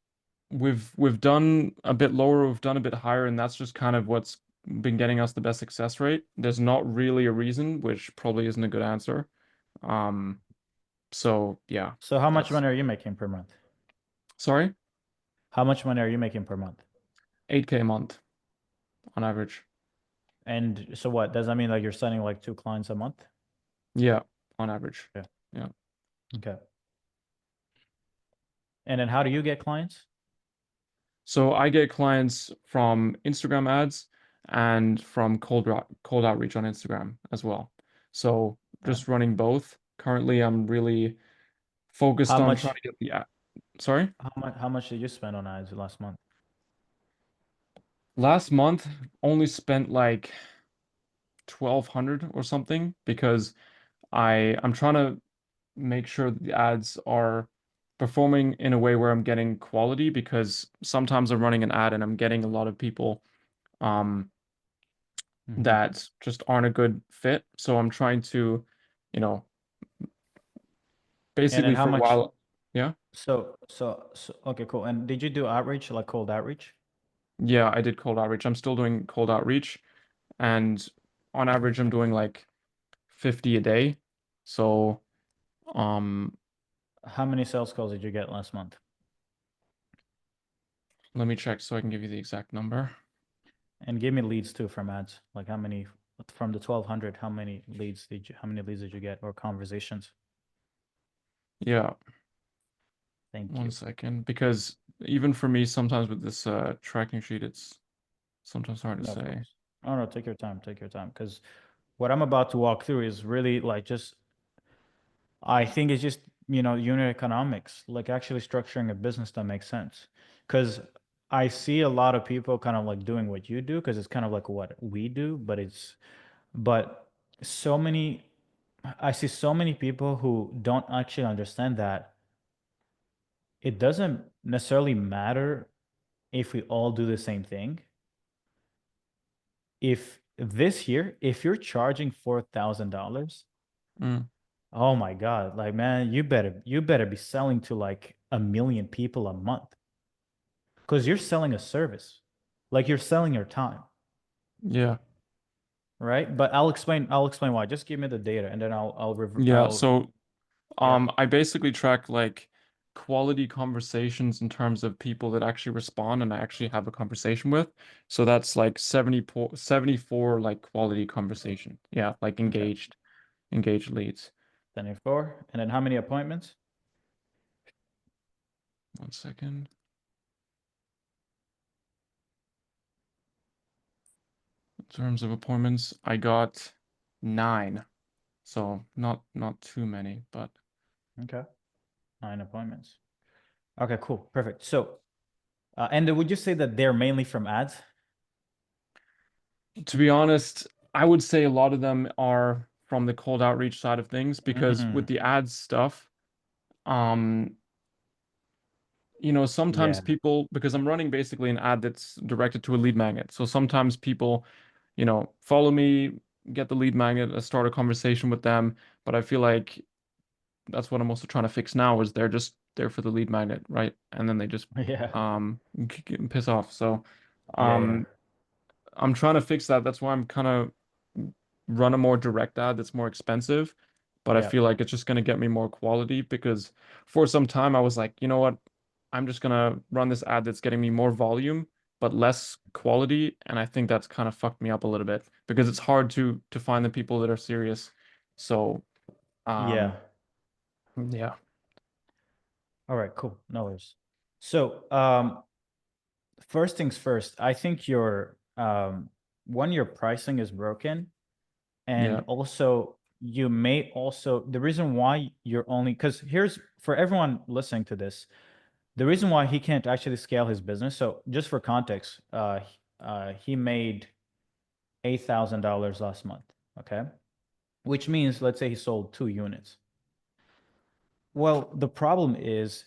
we've done a bit lower, we've done a bit higher, and that's just kind of what's been getting us the best success rate. There's not really a reason, which probably isn't a good answer. So yeah. So how much money are you making per month? Sorry? How much money are you making per month? 8K a month on average. And so what does that mean? Like you're sending like 2 clients a month? Yeah, on average. Yeah. Yeah. Okay. And then how do you get clients? So I get clients from Instagram ads and from cold outreach on Instagram as well. So just running both. Currently, I'm really focused How on much? trying to get the ad. Sorry? How much did you spend on ads last month? Last month, only spent like 1,200 or something because I'm trying to make sure that the ads are performing in a way where I'm getting quality, because sometimes I'm running an ad and I'm getting a lot of people that just aren't a good fit. So I'm trying to, you know, And basically then how for a much? while. Yeah. So okay, cool. And did you do outreach, like cold outreach? Yeah, I did cold outreach. I'm still doing cold outreach, and on average, I'm doing like 50 a day. So, how many sales calls did you get last month? Let me check so I can give you the exact number. And give me leads too from ads. Like how many from the 1,200? How many leads did you get, or conversations? Yeah. Thank you. 1 second, because even for me, sometimes with this tracking sheet, it's sometimes hard to No, of say. course. Oh no, take your time, because what I'm about to walk through is really like just, I think it's just, unit economics, like actually structuring a business that makes sense. Because I see a lot of people kind of like doing what you do, because it's kind of like what we do, but I see so many people who don't actually understand that it doesn't necessarily matter if we all do the same thing. If this year, if you're charging $4,000, oh my God, like, man, you better be selling to like 1 million people a month. Because you're selling a service. Like, you're selling your time. Yeah. Right? But I'll explain why. Just give me the data and then Yeah, I'll so yeah. I basically track like quality conversations in terms of people that actually respond and I actually have a conversation with. So that's like 74 like quality conversation. Yeah, like engaged leads. 74. And then how many appointments? 1 second. In terms of appointments, I got 9. So not too many, but Okay. 9 appointments. Okay, cool. Perfect. So, and would you say that they're mainly from ads? to be honest, I would say a lot of them are from the cold outreach side of things because with the ads stuff, you know, sometimes Yeah. people, because I'm running basically an ad that's directed to a lead magnet. So sometimes people, you know, follow me, get the lead magnet, start a conversation with them. But I feel like that's what I'm also trying to fix now is they're just there for the lead magnet, right? And then they just Yeah. piss off. So Yeah. I'm trying to fix that. That's why I'm kind of run a more direct ad that's more expensive, but I Yeah. feel like it's just going to get me more quality because for some time I was like, you know what? I'm just going to run this ad that's getting me more volume but less quality, and I think that's kind of fucked me up a little bit because it's hard to find the people that are serious. So, Yeah. yeah. All right, cool. No worries. So, first things first, I think your one, your pricing is broken, and Yeah. also you may also the reason why you're only because here's for everyone listening to this, the reason why he can't actually scale his business. So just for context, he made $8,000 last month. Okay, which means let's say he sold 2 units. Well, the problem is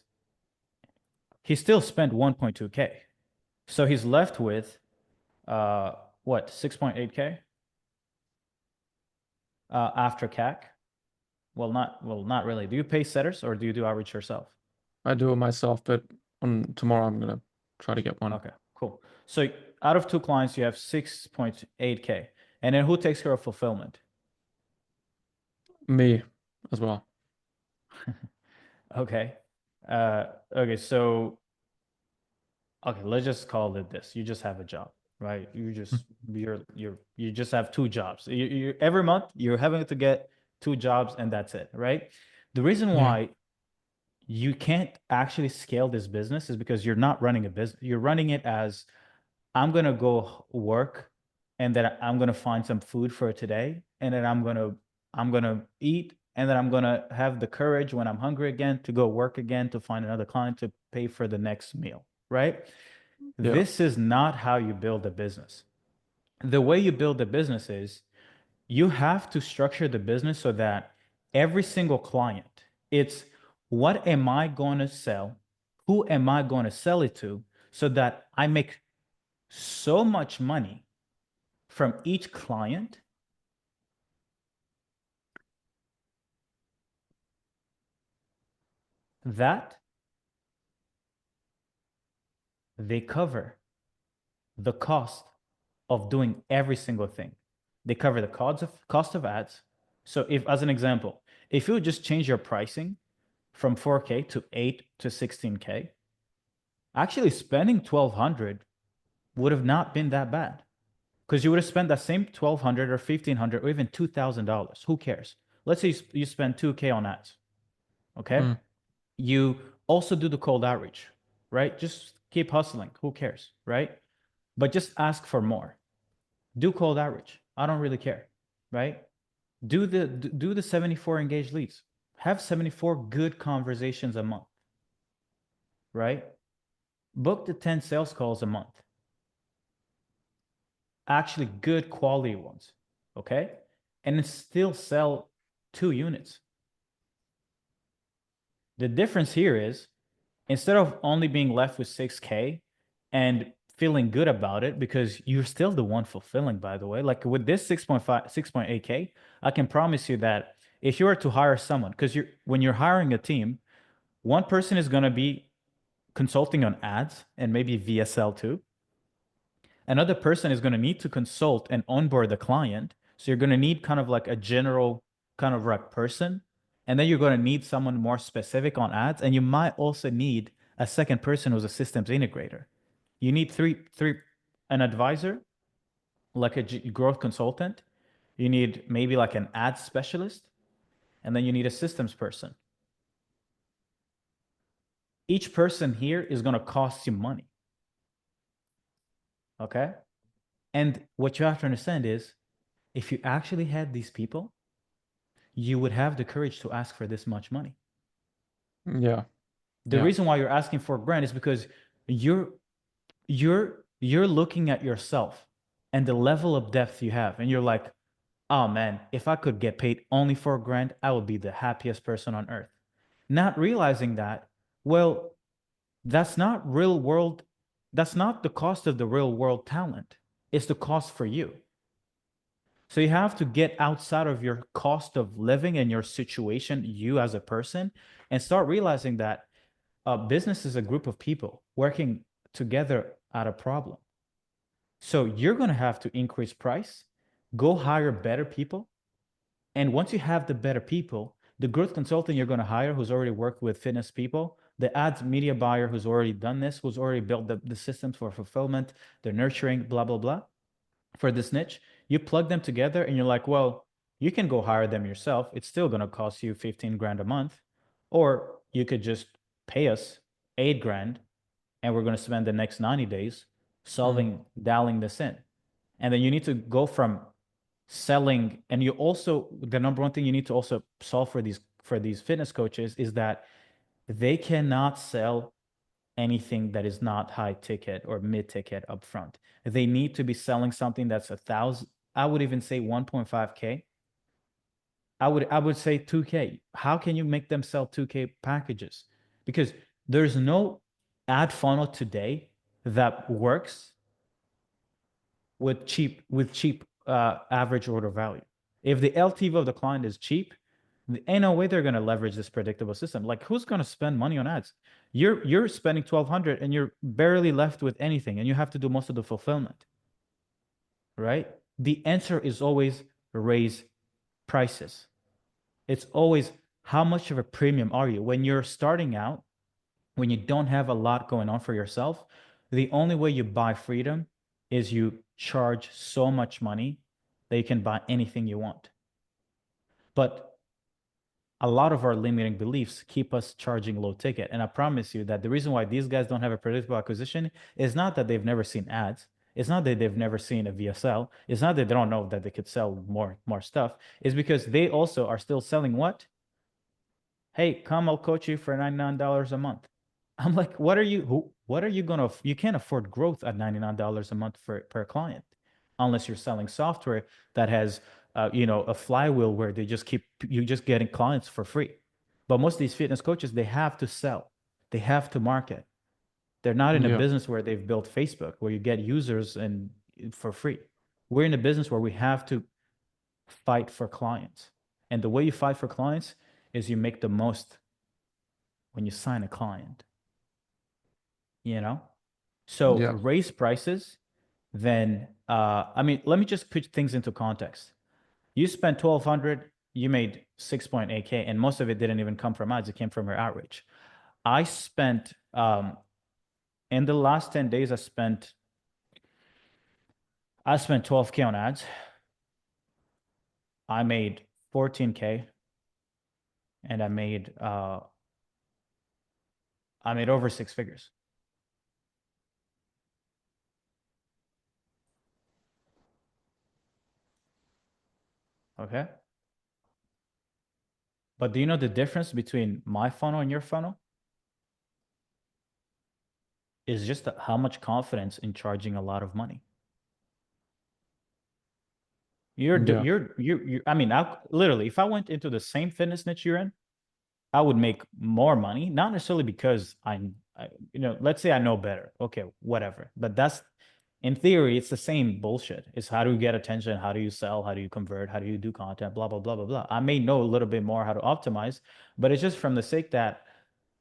he still spent 1.2K. So he's left with what, 6.8K after CAC? Well, not really. Do you pay setters or do you do outreach yourself? I do it myself, but tomorrow I'm gonna try to get one. Okay, cool. So out of 2 clients, you have 6.8K. And then who takes care of fulfillment? Me as well. Okay. Okay, so okay, let's just call it this. You just have a job, right? You just have 2 jobs. You every month you're having to get 2 jobs and that's it, right? The reason Yeah. why you can't actually scale this business is because you're not running a business. You're running it as I'm gonna go work and then I'm gonna find some food for today and then I'm gonna eat and then I'm gonna have the courage when I'm hungry again to go work again to find another client to pay for the next meal, right? Yeah. This is not how you build a business. The way you build a business is you have to structure the business so that every single client, it's what am I going to sell? Who am I going to sell it to so that I make so much money from each client that they cover the cost of doing every single thing. They cover the cost of ads. So if, as an example, if you would just change your pricing from 4K to 8 to 16K, actually spending 1,200 would have not been that bad because you would have spent that same 1,200 or 1,500 or even $2,000. Who cares? Let's say you spend 2K on ads. Okay. You also do the cold outreach, right? Just keep hustling. Who cares, right? But just ask for more. Do cold outreach. I don't really care, right? Do the 74 engaged leads. Have 74 good conversations a month, right? Book the 10 sales calls a month. Actually good quality ones, okay? And then still sell 2 units. The difference here is instead of only being left with 6K and feeling good about it, because you're still the one fulfilling, by the way, like with this 6.5, 6.8K, I can promise you that if you were to hire someone, because when you're hiring a team, one person is going to be consulting on ads and maybe VSL too. Another person is going to need to consult and onboard the client. So you're going to need kind of like a general kind of like person. And then you're going to need someone more specific on ads. And you might also need a second person who's a systems integrator. You need an advisor, like a growth consultant. You need maybe like an ad specialist. And then you need a systems person. Each person here is going to cost you money. Okay? And what you have to understand is, if you actually had these people, you would have the courage to ask for this much money. Yeah. The reason why you're asking for a grant is because you're looking at yourself and the level of depth you have, and you're like, oh man, if I could get paid only for a grant, I would be the happiest person on earth. Not realizing that, well, that's not real world, that's not the cost of the real world talent. It's the cost for you. So you have to get outside of your cost of living and your situation, you as a person, and start realizing that business is a group of people working together at a problem. So you're going to have to increase price, go hire better people. And once you have the better people, the growth consultant you're going to hire who's already worked with fitness people, the ads media buyer who's already done this, who's already built the systems for fulfillment, the nurturing, blah, blah, blah, for this niche, you plug them together and you're like, well, you can go hire them yourself. It's still going to cost you 15 grand a month. Or you could just pay us 8 grand and we're going to spend the next 90 days dialing this in. And then you need to go from selling, and you also, the number one thing you need to also solve for these fitness coaches is that they cannot sell anything that is not high ticket or mid ticket upfront. They need to be selling something that's 1,000. I would even say 1.5K. I would say 2K. How can you make them sell 2K packages? Because there's no ad funnel today that works with cheap average order value. If the LTV of the client is cheap, ain't no way they're going to leverage this predictable system. Like, who's going to spend money on ads? You're spending 1,200 and you're barely left with anything, and you have to do most of the fulfillment, right? The answer is always raise prices. It's always, how much of a premium are you? When you're starting out, when you don't have a lot going on for yourself, the only way you buy freedom is you charge so much money that you can buy anything you want. But a lot of our limiting beliefs keep us charging low ticket. And I promise you that the reason why these guys don't have a predictable acquisition is not that they've never seen ads. It's not that they've never seen a VSL. It's not that they don't know that they could sell more stuff. It's because they also are still selling what? Hey, come, I'll coach you for $99 a month. I'm like, what are you gonna, you can't afford growth at $99 a month per client, unless you're selling software that has a flywheel where you just getting clients for free. But most of these fitness coaches, they have to sell, they have to market. They're not in a business where they've built Facebook, where you get users and for free. We're in a business where we have to fight for clients. And the way you fight for clients is you make the most when you sign a client. So raise prices, then I mean, let me just put things into context. You spent 1,200, you made 6.8K, and most of it didn't even come from ads, it came from your outreach. I spent in the last 10 days, I spent 12K on ads. I made 14K, and I made over 6 figures. Okay. But do you know the difference between my funnel and your funnel? Is just how much confidence in charging a lot of money. I mean, literally, if I went into the same fitness niche you're in, I would make more money, not necessarily because let's say I know better. Okay, whatever. But that's, in theory, it's the same bullshit. It's how do you get attention? How do you sell? How do you convert? How do you do content? Blah, blah, blah, blah, blah. I may know a little bit more how to optimize, but it's just from the sake that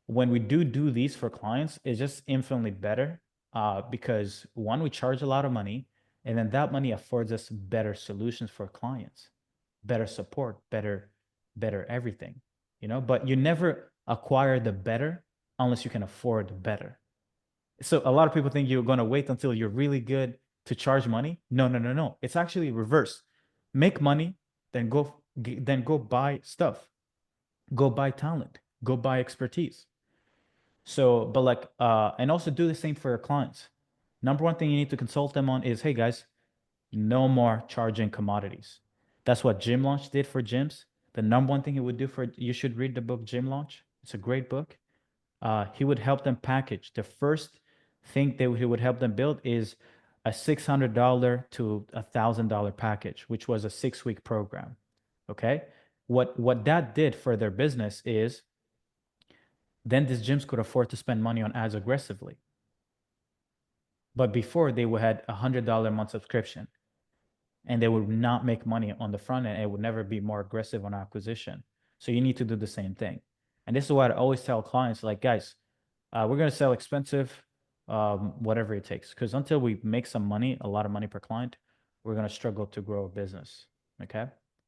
when we do these for clients, it's just infinitely better because one, we charge a lot of money, and then that money affords us better solutions for clients, better support, better everything, but you never acquire the better unless you can afford better. So a lot of people think you're going to wait until you're really good to charge money. No, no, no, no. It's actually reverse. Make money, then go buy stuff, go buy talent, go buy expertise. So, but like, and also do the same for your clients. Number one thing you need to consult them on is, hey guys, no more charging commodities. That's what Gym Launch did for gyms. The number one thing he would do you should read the book Gym Launch. It's a great book. He would help them package. The first thing that he would help them build is a $600 to $1,000 package, which was a 6-week program. Okay. What that did for their business is then these gyms could afford to spend money on ads aggressively. But before they would had $100 a month subscription, and they would not make money on the front end. It would never be more aggressive on acquisition. So you need to do the same thing. And this is what I always tell clients, like, guys, we're going to sell expensive, whatever it takes. Because until we make some money, a lot of money per client, we're going to struggle to grow a business. Okay.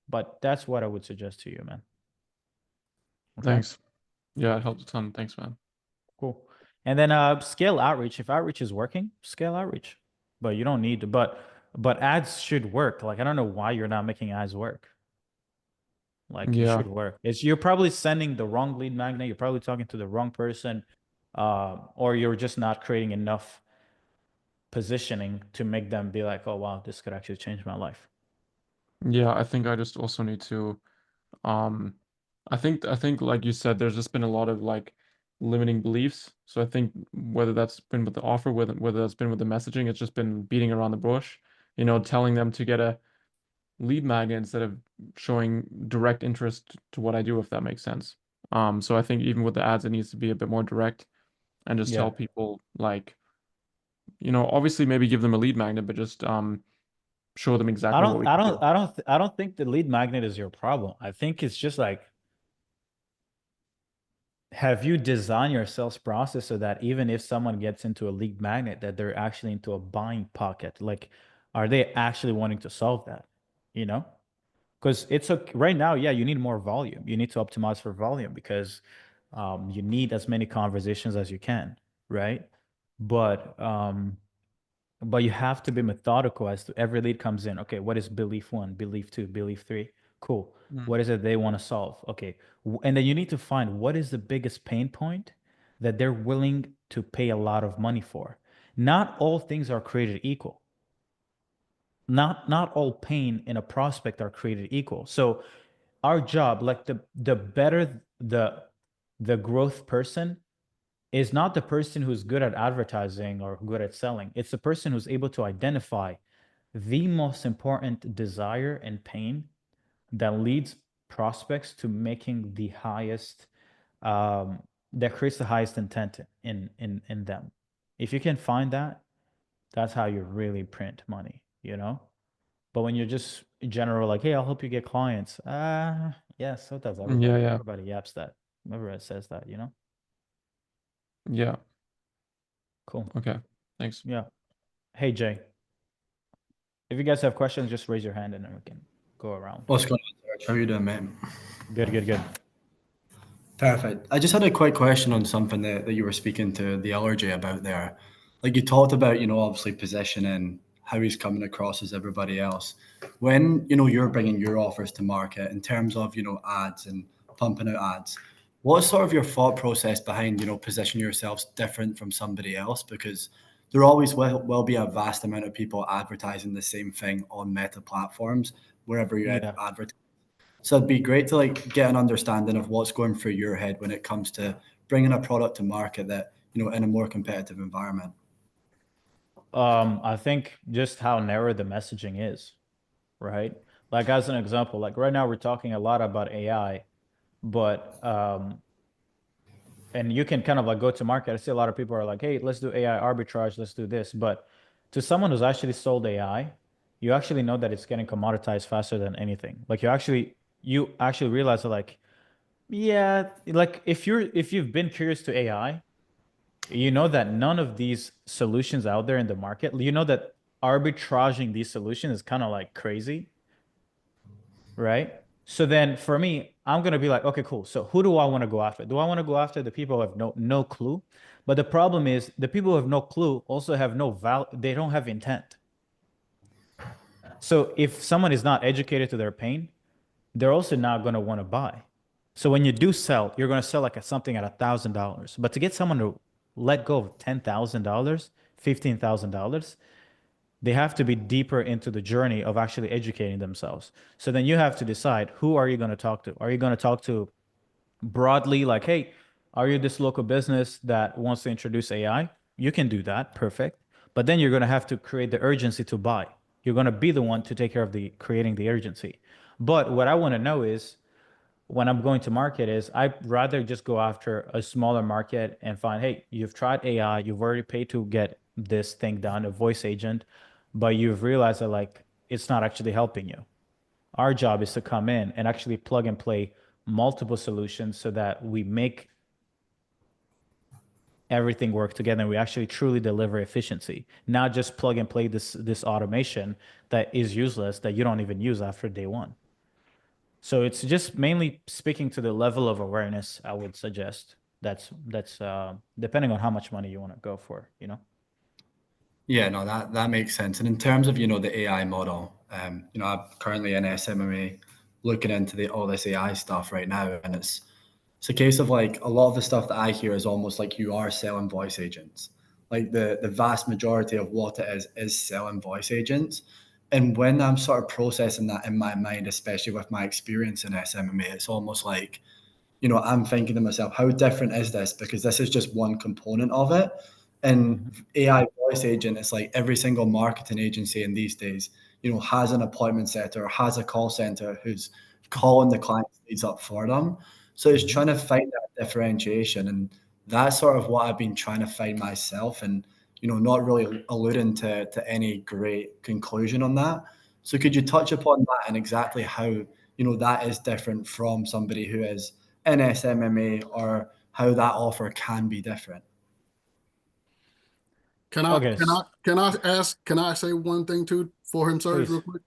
But that's what I would suggest to you, man. Okay? Thanks. Yeah, it helped a ton. Thanks, man. Cool. And then scale outreach. If outreach is working, scale outreach. But you don't need to, but ads should work. Like, I don't know why you're not making ads work. Like, it Yeah. should work. You're probably sending the wrong lead magnet. You're probably talking to the wrong person, or you're just not creating enough positioning to make them be like, oh wow, this could actually change my life. Yeah, I think I just also need to I think like you said, there's just been a lot of like limiting beliefs. So I think whether that's been with the offer, whether that's been with the messaging, it's just been beating around the bush, telling them to get a lead magnet instead of showing direct interest to what I do, if that makes sense. So I think even with the ads, it needs to be a bit more direct and just tell people like, obviously maybe give them a lead magnet, but just show them exactly what we can do. I don't think the lead magnet is your problem. I think it's just like, have you designed your sales process so that even if someone gets into a lead magnet, that they're actually into a buying pocket? Like, are they actually wanting to solve that? Because it's right now, yeah, you need more volume. You need to optimize for volume because you need as many conversations as you can, right? But you have to be methodical as to every lead comes in. Okay, what is belief 1, belief 2, belief 3? Cool. What is it they want to solve? Okay. And then you need to find what is the biggest pain point that they're willing to pay a lot of money for. Not all things are created equal. Not all pain in a prospect are created equal. So our job, like the better the growth person is not the person who's good at advertising or good at selling. It's the person who's able to identify the most important desire and pain that leads prospects to making the highest, that creates the highest intent in them. If you can find that, that's how you really print money, But when you're just general, like, hey, I'll help you get clients. Yeah, so does everybody. Yeah. Everybody yaps that. Everybody says that, Yeah. Cool. Okay. Thanks. Yeah. Hey, Jay. If you guys have questions, just raise your hand and then we can go around. What's going on, Serge? How are you doing, mate? Good. Perfect. I just had a quick question on something that you were speaking to the allergy about there. Like, you talked about, obviously positioning, how he's coming across as everybody else. When, you're bringing your offers to market in terms of, ads and pumping out ads, what's sort of your thought process behind, positioning yourselves different from somebody else? Because there always will be a vast amount of people advertising the same thing on meta platforms, wherever you're advertising. So it'd be great to get an understanding of what's going through your head when it comes to bringing a product to market that, in a more competitive environment. I think just how narrow the messaging is, right? Like, as an example, like right now we're talking a lot about AI, but and you can kind of like go to market. I see a lot of people are like, hey, let's do AI arbitrage, let's do this. But to someone who's actually sold AI, you actually know that it's getting commoditized faster than anything. Like you actually realize that like, yeah, like if you've been curious to AI, you know that none of these solutions out there in the market, you know that arbitraging these solutions is kind of like crazy, right? So then for me, I'm gonna be like, okay, cool. So who do I want to go after? Do I want to go after the people who have no clue? But the problem is the people who have no clue also have no they don't have intent. So if someone is not educated to their pain, they're also not gonna want to buy. So when you do sell, you're gonna sell like something at $1,000. But to get someone to let go of $10,000, $15,000, they have to be deeper into the journey of actually educating themselves. So then you have to decide, who are you going to talk to? Are you going to talk to broadly, like, hey, are you this local business that wants to introduce AI? You can do that, perfect. But then you're going to have to create the urgency to buy. You're going to be the one to take care of the creating the urgency. But what I want to know is, when I'm going to market, is I'd rather just go after a smaller market and find, hey, you've tried AI, you've already paid to get this thing done, a voice agent, but you've realized that like it's not actually helping you. Our job is to come in and actually plug and play multiple solutions so that we make everything work together and we actually truly deliver efficiency, not just plug and play this automation that is useless, that you don't even use after day one. So it's just mainly speaking to the level of awareness, I would suggest. That's depending on how much money you want to go for, you know? Yeah, no, that makes sense. And in terms of, the AI model, I'm currently in SMMA looking into all this AI stuff right now. And it's a case of like a lot of the stuff that I hear is almost like you are selling voice agents. Like the vast majority of what it is selling voice agents. And when I'm sort of processing that in my mind, especially with my experience in SMMA, it's almost like, I'm thinking to myself, how different is this? Because this is just one component of it. And AI voice agent, it's like every single marketing agency in these days, has an appointment setter, has a call center who's calling the client's leads up for them. So it's trying to find that differentiation. And that's sort of what I've been trying to find myself, and, not really alluding to any great conclusion on that. So could you touch upon that and exactly how, that is different from somebody who is in SMMA, or how that offer can be different? Can I Okay. can I say one thing too for him, Serge, real quick?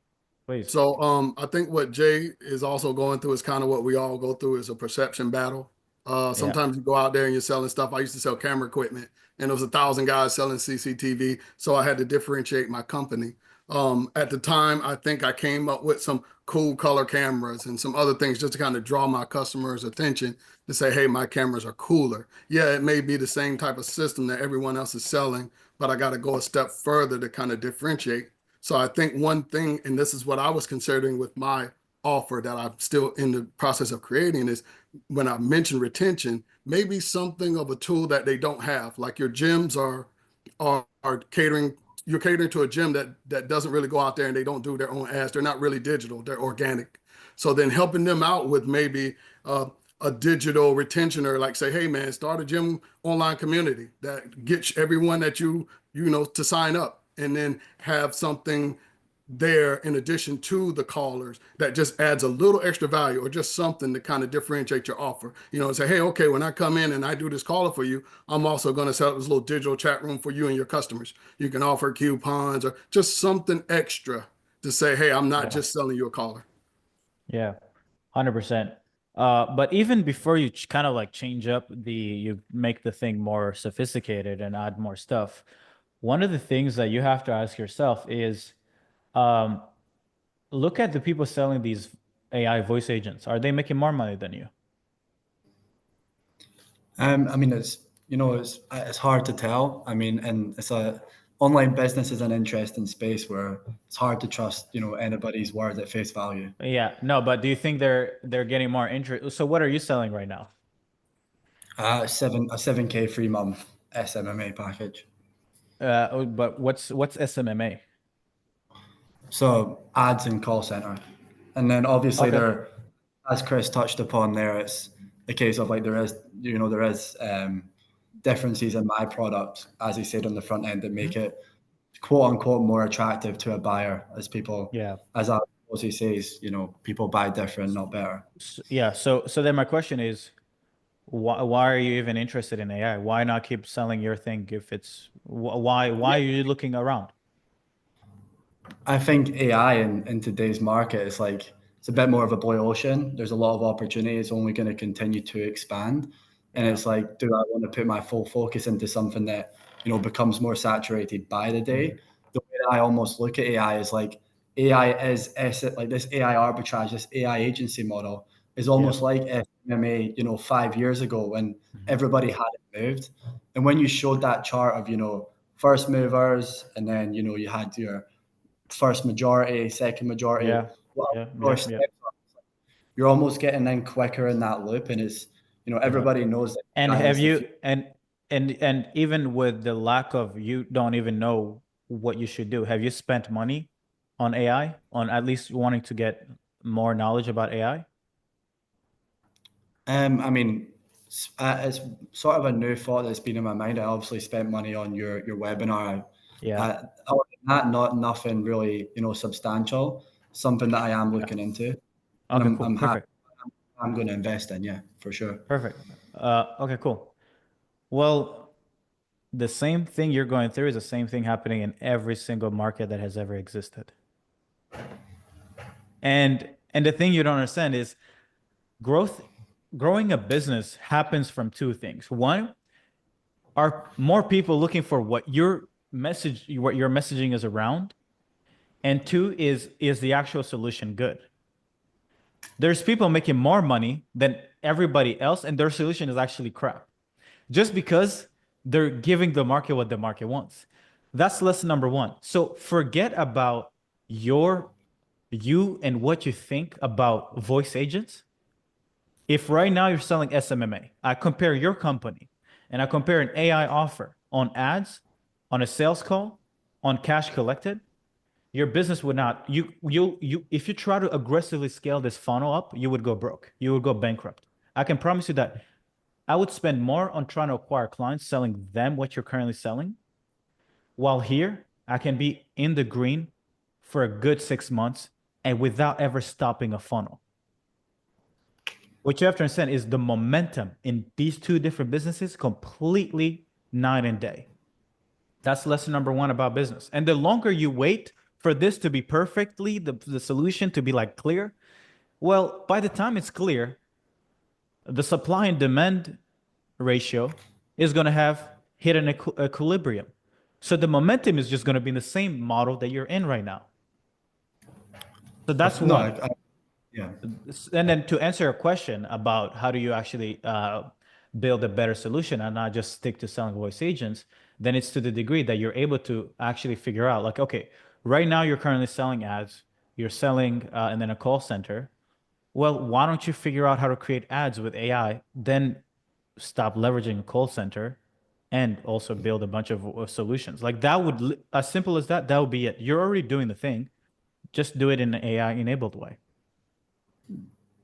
Please. So I think what Jay is also going through is kind of what we all go through, is a perception battle. Sometimes you go out there and you're selling stuff. I used to sell camera equipment, and there was 1,000 guys selling CCTV, so I had to differentiate my company. At the time, I think I came up with some cool color cameras and some other things just to kind of draw my customers' attention to say, hey, my cameras are cooler. Yeah, it may be the same type of system that everyone else is selling, but I got to go a step further to kind of differentiate. So I think one thing, and this is what I was considering with my offer that I'm still in the process of creating, is when I mention retention, maybe something of a tool that they don't have, like your gyms are catering. You're catering to a gym that doesn't really go out there and they don't do their own ads. They're not really digital. They're organic. So then helping them out with maybe a digital retentioner, like say, hey man, start a gym online community that gets everyone that you know to sign up, and then have something there in addition to the callers that just adds a little extra value, or just something to kind of differentiate your offer. And say, hey, okay, when I come in and I do this caller for you, I'm also going to set up this little digital chat room for you and your customers. You can offer coupons or just something extra to say, hey, I'm not just selling you a caller. Yeah, 100%. But even before you kind of like change up you make the thing more sophisticated and add more stuff, one of the things that you have to ask yourself is, look at the people selling these AI voice agents. Are they making more money than you? I mean, it's hard to tell. I mean, and online business is an interesting space where it's hard to trust, anybody's word at face value. Yeah, no, but do you think they're getting more interest? So what are you selling right now? A 7K 3-month SMMA package. But what's SMMA? So ads in call center, and then obviously Okay. there, as Chris touched upon there, it's a case of like there is differences in my product, as he said on the front end, that make it quote unquote more attractive to a buyer, as people, as he says, people buy different, not better. Yeah. So then my question is, why are you even interested in AI? Why not keep selling your thing if it's why are you looking around? I think AI in today's market is like, it's a bit more of a blue ocean. There's a lot of opportunity. It's only going to continue to expand. And it's like, do I want to put my full focus into something that, becomes more saturated by the day? The way that I almost look at AI is like, AI is like this AI arbitrage, this AI agency model is almost like FMMA, 5 years ago when everybody had it moved. And when you showed that chart of, first movers, and then, you had your first majority, second majority. You're almost getting in quicker in that loop, and it's everybody knows that. And have you and even with the lack of, you don't even know what you should do, have you spent money on AI, on at least wanting to get more knowledge about AI? I mean, it's sort of a new thought that's been in my mind. I obviously spent money on your webinar. Other than that, nothing really, substantial. Something that I am looking into. Okay, And cool. I'm Perfect. I'm going to invest in, yeah, for sure. Perfect. Okay, cool. Well, the same thing you're going through is the same thing happening in every single market that has ever existed. And the thing you don't understand is growing a business happens from two things. One, are more people looking for what your messaging is around, and two, is the actual solution good? There's people making more money than everybody else, and their solution is actually crap, just because they're giving the market what the market wants. That's lesson number one. So forget about you and what you think about voice agents. If right now you're selling SMMA, I compare your company and I compare an AI offer on ads, on a sales call, on cash collected, your business would not, if you try to aggressively scale this funnel up, you would go broke. You would go bankrupt. I can promise you that I would spend more on trying to acquire clients, selling them what you're currently selling. While here, I can be in the green for a good 6 months and without ever stopping a funnel. What you have to understand is the momentum in these two different businesses completely night and day. That's lesson number one about business. And the longer you wait for this to be perfectly, the solution to be like clear, well, by the time it's clear, the supply and demand ratio is going to have hit an equilibrium. So the momentum is just going to be in the same model that you're in right now. So that's one. Yeah. And then to answer your question about how do you actually build a better solution and not just stick to selling voice agents, then it's to the degree that you're able to actually figure out, like, okay, right now you're currently selling ads, you're selling and then a call center. Well, why don't you figure out how to create ads with AI, then stop leveraging a call center and also build a bunch of solutions? Like that would, as simple as that would be it. You're already doing the thing. Just do it in an AI enabled way.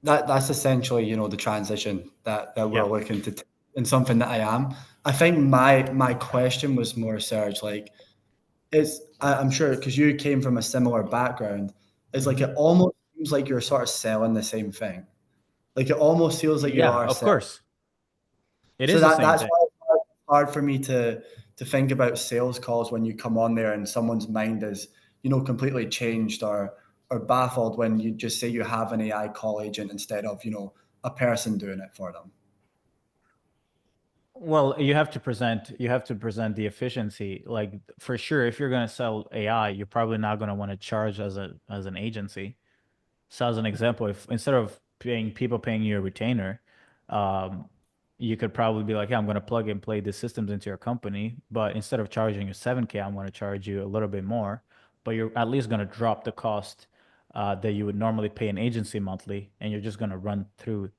That's essentially, the transition that we're looking to and something that I am. I think my question was more, Serge, like, I'm sure because you came from a similar background, it's like it almost seems like you're sort of selling the same thing. Like it almost feels like you are. Of course. It so is the same that's thing. why it's hard for me to think about sales calls when you come on there and someone's mind is, completely changed or baffled when you just say you have an AI call agent instead of, a person doing it for them. Well, you have to present the efficiency. Like for sure, if you're going to sell AI, you're probably not going to want to charge as an agency. So as an example, if instead of paying you a retainer, you could probably be like, yeah, I'm going to plug and play the systems into your company, but instead of charging you 7K, I'm going to charge you a little bit more, but you're at least going to drop the cost that you would normally pay an agency monthly, and you're just going to run through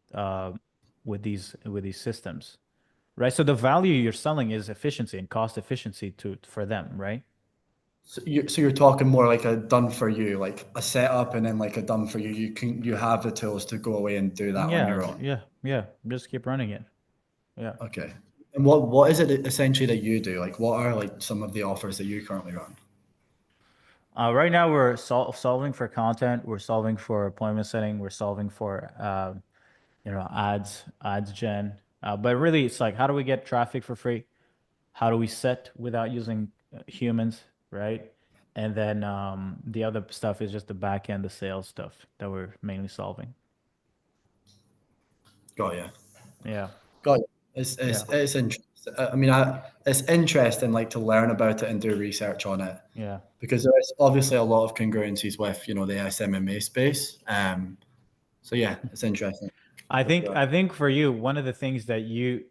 with these systems, right? So the value you're selling is efficiency and cost efficiency for them, right? So you're talking more like a done for you, like a setup and then like a done for you. You have the tools to go away and do that on your own. Yeah. Just keep running it. Yeah. Okay. And what is it essentially that you do? Like what are like some of the offers that you currently run? Right now we're solving for content. We're solving for appointment setting. We're solving for ads gen. But really, it's like, how do we get traffic for free? How do we set without using humans, right? And then the other stuff is just the back end, the sales stuff that we're mainly solving. Got you. Yeah. Got you. It's interesting. I mean, it's interesting like to learn about it and do research on it. Yeah. Because there's obviously a lot of congruencies with the SMMA space. So yeah, it's interesting. I think for you, one of the things that you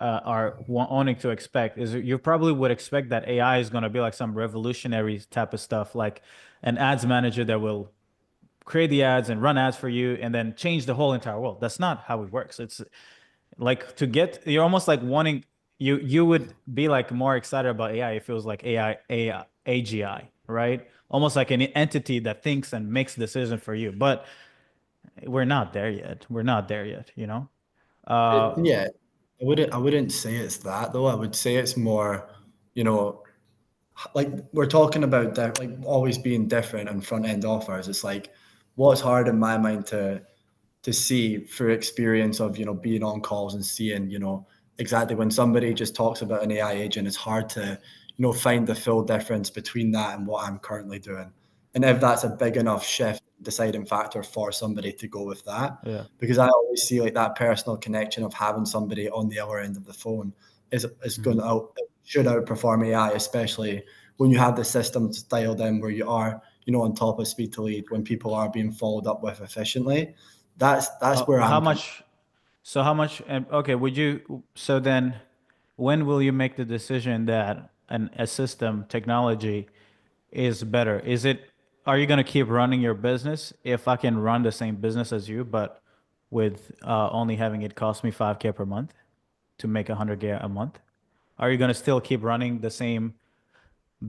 are wanting to expect is you probably would expect that AI is going to be like some revolutionary type of stuff, like an ads manager that will create the ads and run ads for you and then change the whole entire world. That's not how it works. It's like you're almost like wanting you would be like more excited about AI if it was like AI AGI, right? Almost like an entity that thinks and makes decisions for you. But we're not there yet. We're not there yet, you know? Yeah, I wouldn't say it's that though. I would say it's more, like we're talking about like always being different and front end offers. It's like what's hard in my mind to see through experience of being on calls and seeing exactly when somebody just talks about an AI agent, it's hard to find the full difference between that and what I'm currently doing. And if that's a big enough shift, deciding factor for somebody to go with that, Yeah. because I always see like that personal connection of having somebody on the other end of the phone is going to should outperform AI, especially when you have the system dialed in where you are on top of speed to lead when people are being followed up with efficiently. That's where How I'm much? So how much? Okay, so then, when will you make the decision that a system technology is better? Are you gonna keep running your business if I can run the same business as you, but with only having it cost me 5K per month to make 100K a month? Are you gonna still keep running the same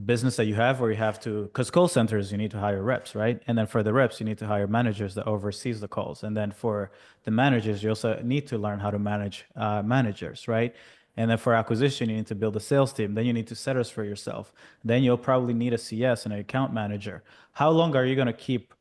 business that you have, or you have to, because call centers, you need to hire reps, right? And then for the reps, you need to hire managers that oversees the calls. And then for the managers, you also need to learn how to manage managers, right? And then for acquisition, you need to build a sales team. Then you need to set us for yourself. Then you'll probably need a CS and an account manager. How long are you going to keep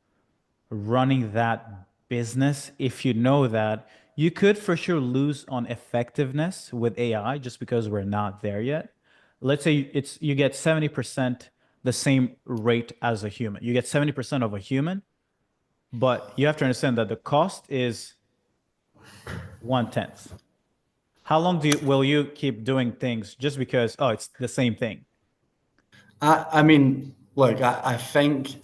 running that business if you know that you could for sure lose on effectiveness with AI just because we're not there yet? Let's say you get 70% the same rate as a human. You get 70% of a human, but you have to understand that the cost is 1/10. How long will you keep doing things just because, oh, it's the same thing? I mean, look, I think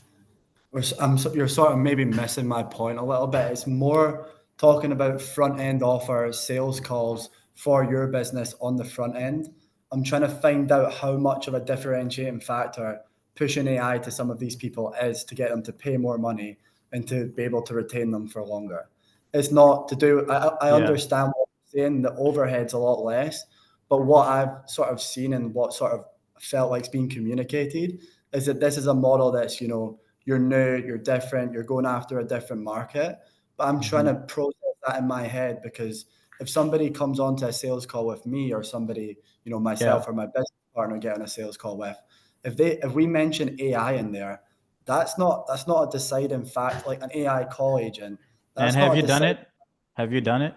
you're sort of maybe missing my point a little bit. It's more talking about front end offers, sales calls for your business on the front end. I'm trying to find out how much of a differentiating factor pushing AI to some of these people is to get them to pay more money and to be able to retain them for longer. It's not to do, I Yeah. understand what you're saying, the overhead's a lot less, but what I've sort of seen and what sort of felt like is being communicated is that this is a model that's, you're new, you're different, you're going after a different market. But I'm trying to process that in my head because if somebody comes onto a sales call with me or somebody, myself or my business partner get on a sales call with, if we mention AI in there, that's not a deciding fact, like an AI call agent. That's And have not a you done deciding. it? Have you done it?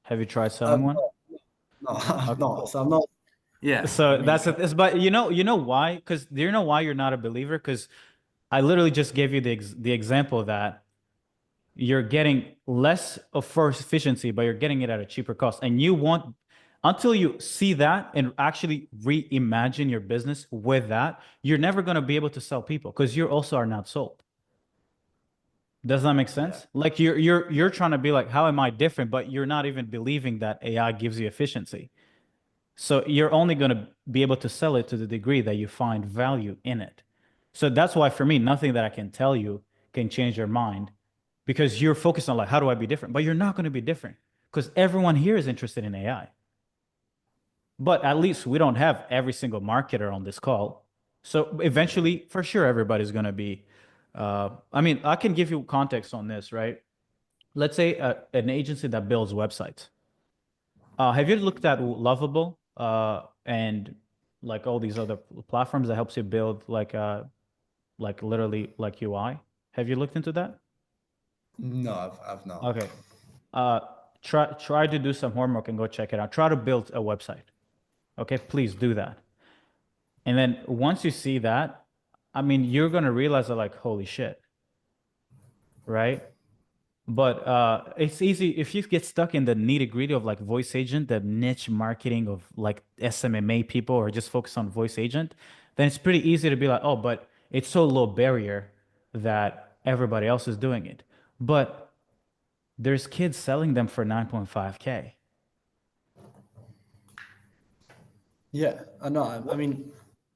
Have you tried selling I've one? No, I've Okay. not. So I'm not. Yeah. So I mean, that's it. But you know why? Because do you know why you're not a believer? Because I literally just gave you the example that you're getting less of force efficiency, but you're getting it at a cheaper cost. And you want, until you see that and actually reimagine your business with that, you're never going to be able to sell people because you also are not sold. Does that make sense? Like you're trying to be like, how am I different? But you're not even believing that AI gives you efficiency. So you're only going to be able to sell it to the degree that you find value in it. So that's why for me, nothing that I can tell you can change your mind because you're focused on like, how do I be different? But you're not going to be different because everyone here is interested in AI. but at least we don't have every single marketer on this call. So eventually, for sure, everybody's going to be, I mean, I can give you context on this, right? Let's say an agency that builds websites. Have you looked at Lovable and like all these other platforms that helps you build like literally like UI? Have you looked into that? No, I've not. Okay. Try to do some homework and go check it out. Try to build a website. Okay, please do that. And then once you see that, I mean, you're gonna realize that like, holy shit, right? But it's easy if you get stuck in the nitty gritty of like voice agent, the niche marketing of like SMMA people or just focus on voice agent, then it's pretty easy to be like, oh, but it's so low barrier that everybody else is doing it. But there's kids selling them for 9.5K. Yeah, I know. I mean,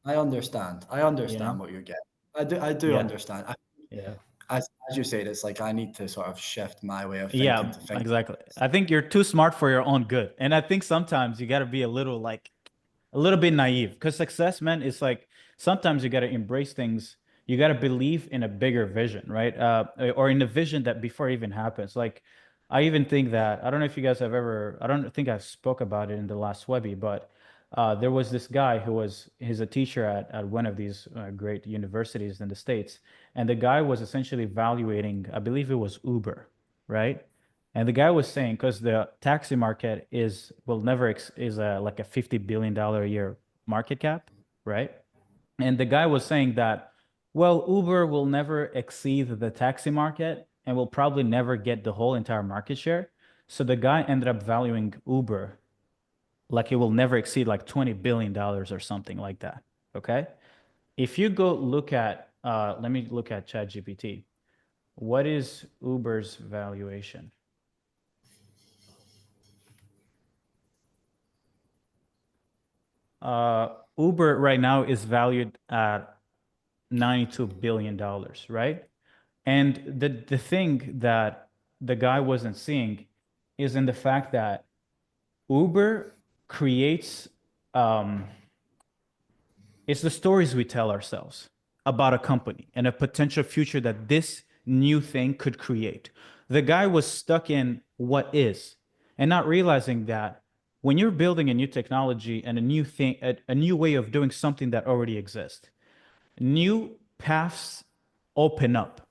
I understand. I understand what you're getting. I do Yeah. understand. Yeah. As you say, it's like I need to sort of shift my way of Yeah, thinking to think. exactly. I think you're too smart for your own good. And I think sometimes you got to be a little bit naive because success, man, is like sometimes you got to embrace things. You got to believe in a bigger vision, right? Or in a vision that before it even happens. Like, I even think that, I don't know if you guys have ever, I don't think I spoke about it in the last Webby, but there was this guy he's a teacher at one of these great universities in the States. And the guy was essentially evaluating, I believe it was Uber, right? And the guy was saying, because the taxi market is like a $50 billion a year market cap, right? And the guy was saying that, well, Uber will never exceed the taxi market and will probably never get the whole entire market share. So the guy ended up valuing Uber like it will never exceed like $20 billion or something like that. Okay. If you go look at, let me look at ChatGPT. What is Uber's valuation? Uber right now is valued at $92 billion, right? And the thing that the guy wasn't seeing is in the fact that Uber creates, it's the stories we tell ourselves about a company and a potential future that this new thing could create. The guy was stuck in what is and not realizing that when you're building a new technology and a new thing, a new way of doing something that already exists, new paths open up.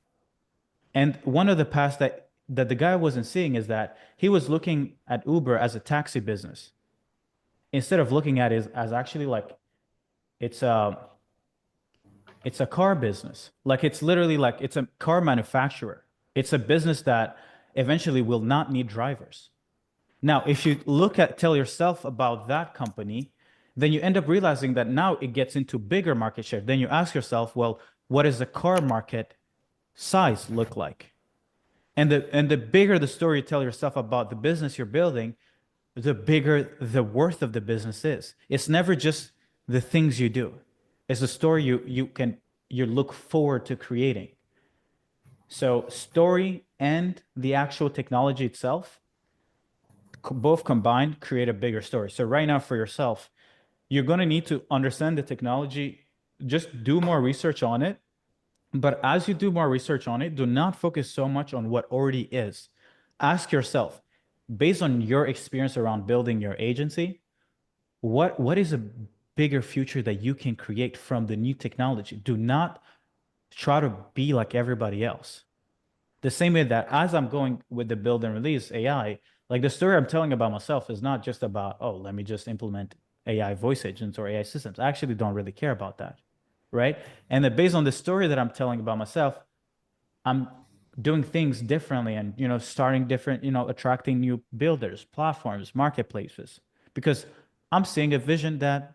And one of the paths that the guy wasn't seeing is that he was looking at Uber as a taxi business instead of looking at it as actually like it's a car business. Like it's literally like it's a car manufacturer. It's a business that eventually will not need drivers. Now, if you tell yourself about that company, then you end up realizing that now it gets into bigger market share. Then you ask yourself, well, what does the car market size look like? And the bigger the story you tell yourself about the business you're building, the bigger the worth of the business is. It's never just the things you do. It's a story you look forward to creating. So story and the actual technology itself, both combined, create a bigger story. So right now for yourself, you're going to need to understand the technology, just do more research on it. But as you do more research on it, do not focus so much on what already is. Ask yourself, based on your experience around building your agency, what is a bigger future that you can create from the new technology? Do not try to be like everybody else. The same way that as I'm going with the build and release AI, like the story I'm telling about myself is not just about, oh, let me just implement AI voice agents or AI systems. I actually don't really care about that, right? And then based on the story that I'm telling about myself, I'm doing things differently and, starting different, attracting new builders, platforms, marketplaces, because I'm seeing a vision that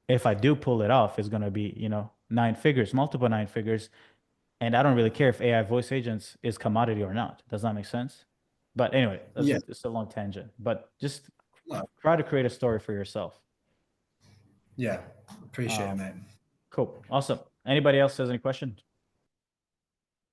if I do pull it off, is going to be, 9 figures, multiple 9 figures. And I don't really care if AI voice agents is commodity or not. Does that make sense? But anyway, that's just a long tangent. But just try to create a story for yourself. Yeah, appreciate it, man. Cool, awesome. Anybody else has any questions?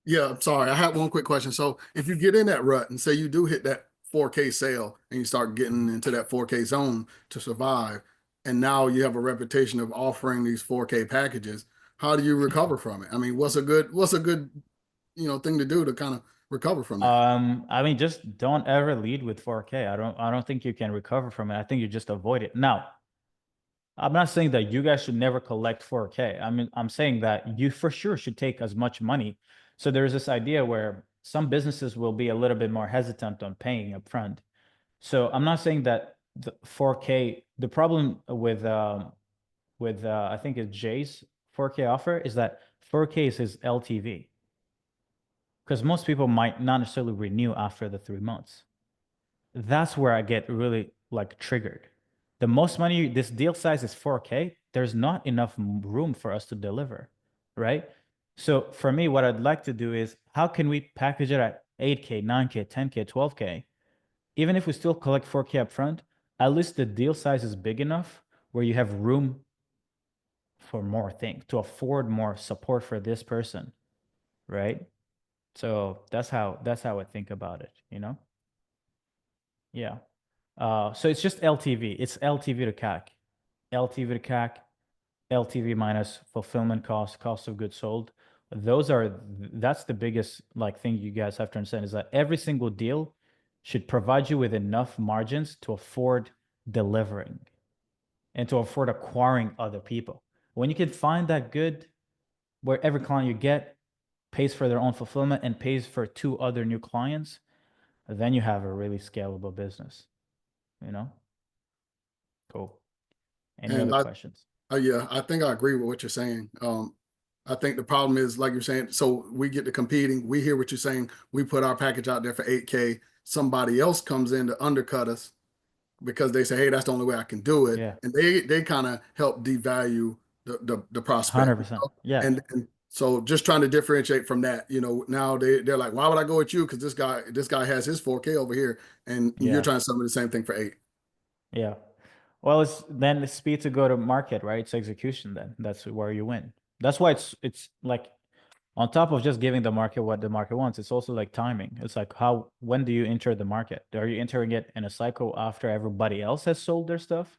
Yeah, I'm sorry. I had one quick question. So if you get in that rut and say you do hit that 4K sale and you start getting into that 4K zone to survive, and now you have a reputation of offering these 4K packages, how do you recover from it? I mean, what's a good thing to do to kind of recover from that? I mean, just don't ever lead with 4K. I don't think you can recover from it. I think you just avoid it. Now, I'm not saying that you guys should never collect 4K. I mean, I'm saying that you for sure should take as much money. So there's this idea where some businesses will be a little bit more hesitant on paying upfront. So I'm not saying that the 4K, the problem with I think it's Jay's 4K offer is that 4K is his LTV. Because most people might not necessarily renew after the 3 months. That's where I get really like triggered. The most money, this deal size is 4K. There's not enough room for us to deliver, right? So for me, what I'd like to do is how can we package it at 8K, 9K, 10K, 12K? Even if we still collect 4K upfront, at least the deal size is big enough where you have room for more things, to afford more support for this person, right? So that's how I think about it, you know? Yeah. So it's just LTV. It's LTV to CAC. LTV to CAC, LTV minus fulfillment cost, cost of goods sold. That's the biggest like thing you guys have to understand is that every single deal should provide you with enough margins to afford delivering and to afford acquiring other people. When you can find that good, where every client you get pays for their own fulfillment and pays for 2 other new clients, then you have a really scalable business, you know? Cool. Any And other questions? yeah, I think I agree with what you're saying. I think the problem is, like you're saying, so we get to competing. We hear what you're saying. We put our package out there for 8K. Somebody else comes in to undercut us because they say, "Hey, that's the only way I can do it," Yeah. and they kind of help devalue the prospect. 100%. Yeah. And so just trying to differentiate from that, now they're like, "Why would I go with you? Because this guy has his 4K over here, and you're Yeah. trying to sell me the same thing for 8." Yeah. Well, it's speed to go to market, right? It's execution then. That's where you win. That's why it's like on top of just giving the market what the market wants, it's also like timing. It's like when do you enter the market? Are you entering it in a cycle after everybody else has sold their stuff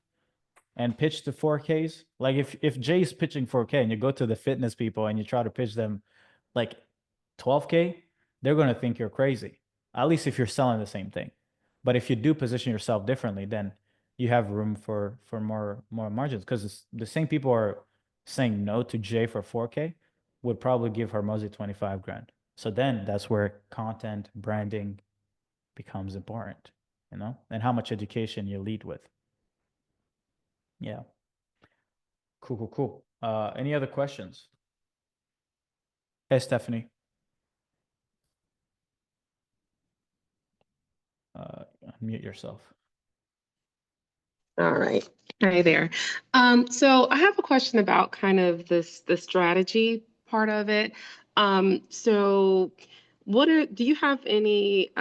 and pitched the 4Ks? Like if Jay's pitching 4K and you go to the fitness people and you try to pitch them like 12K, they're going to think you're crazy. At least if you're selling the same thing. But if you do position yourself differently, then you have room for more margins, because the same people are saying no to Jay for 4K would probably give Hormozy 25 grand. So then that's where content branding becomes important, and how much education you lead with. Yeah. Cool. Any other questions? Hey, Stephanie. Unmute yourself. All right. Hi there. So I have a question about kind of the strategy part of it. So do you have any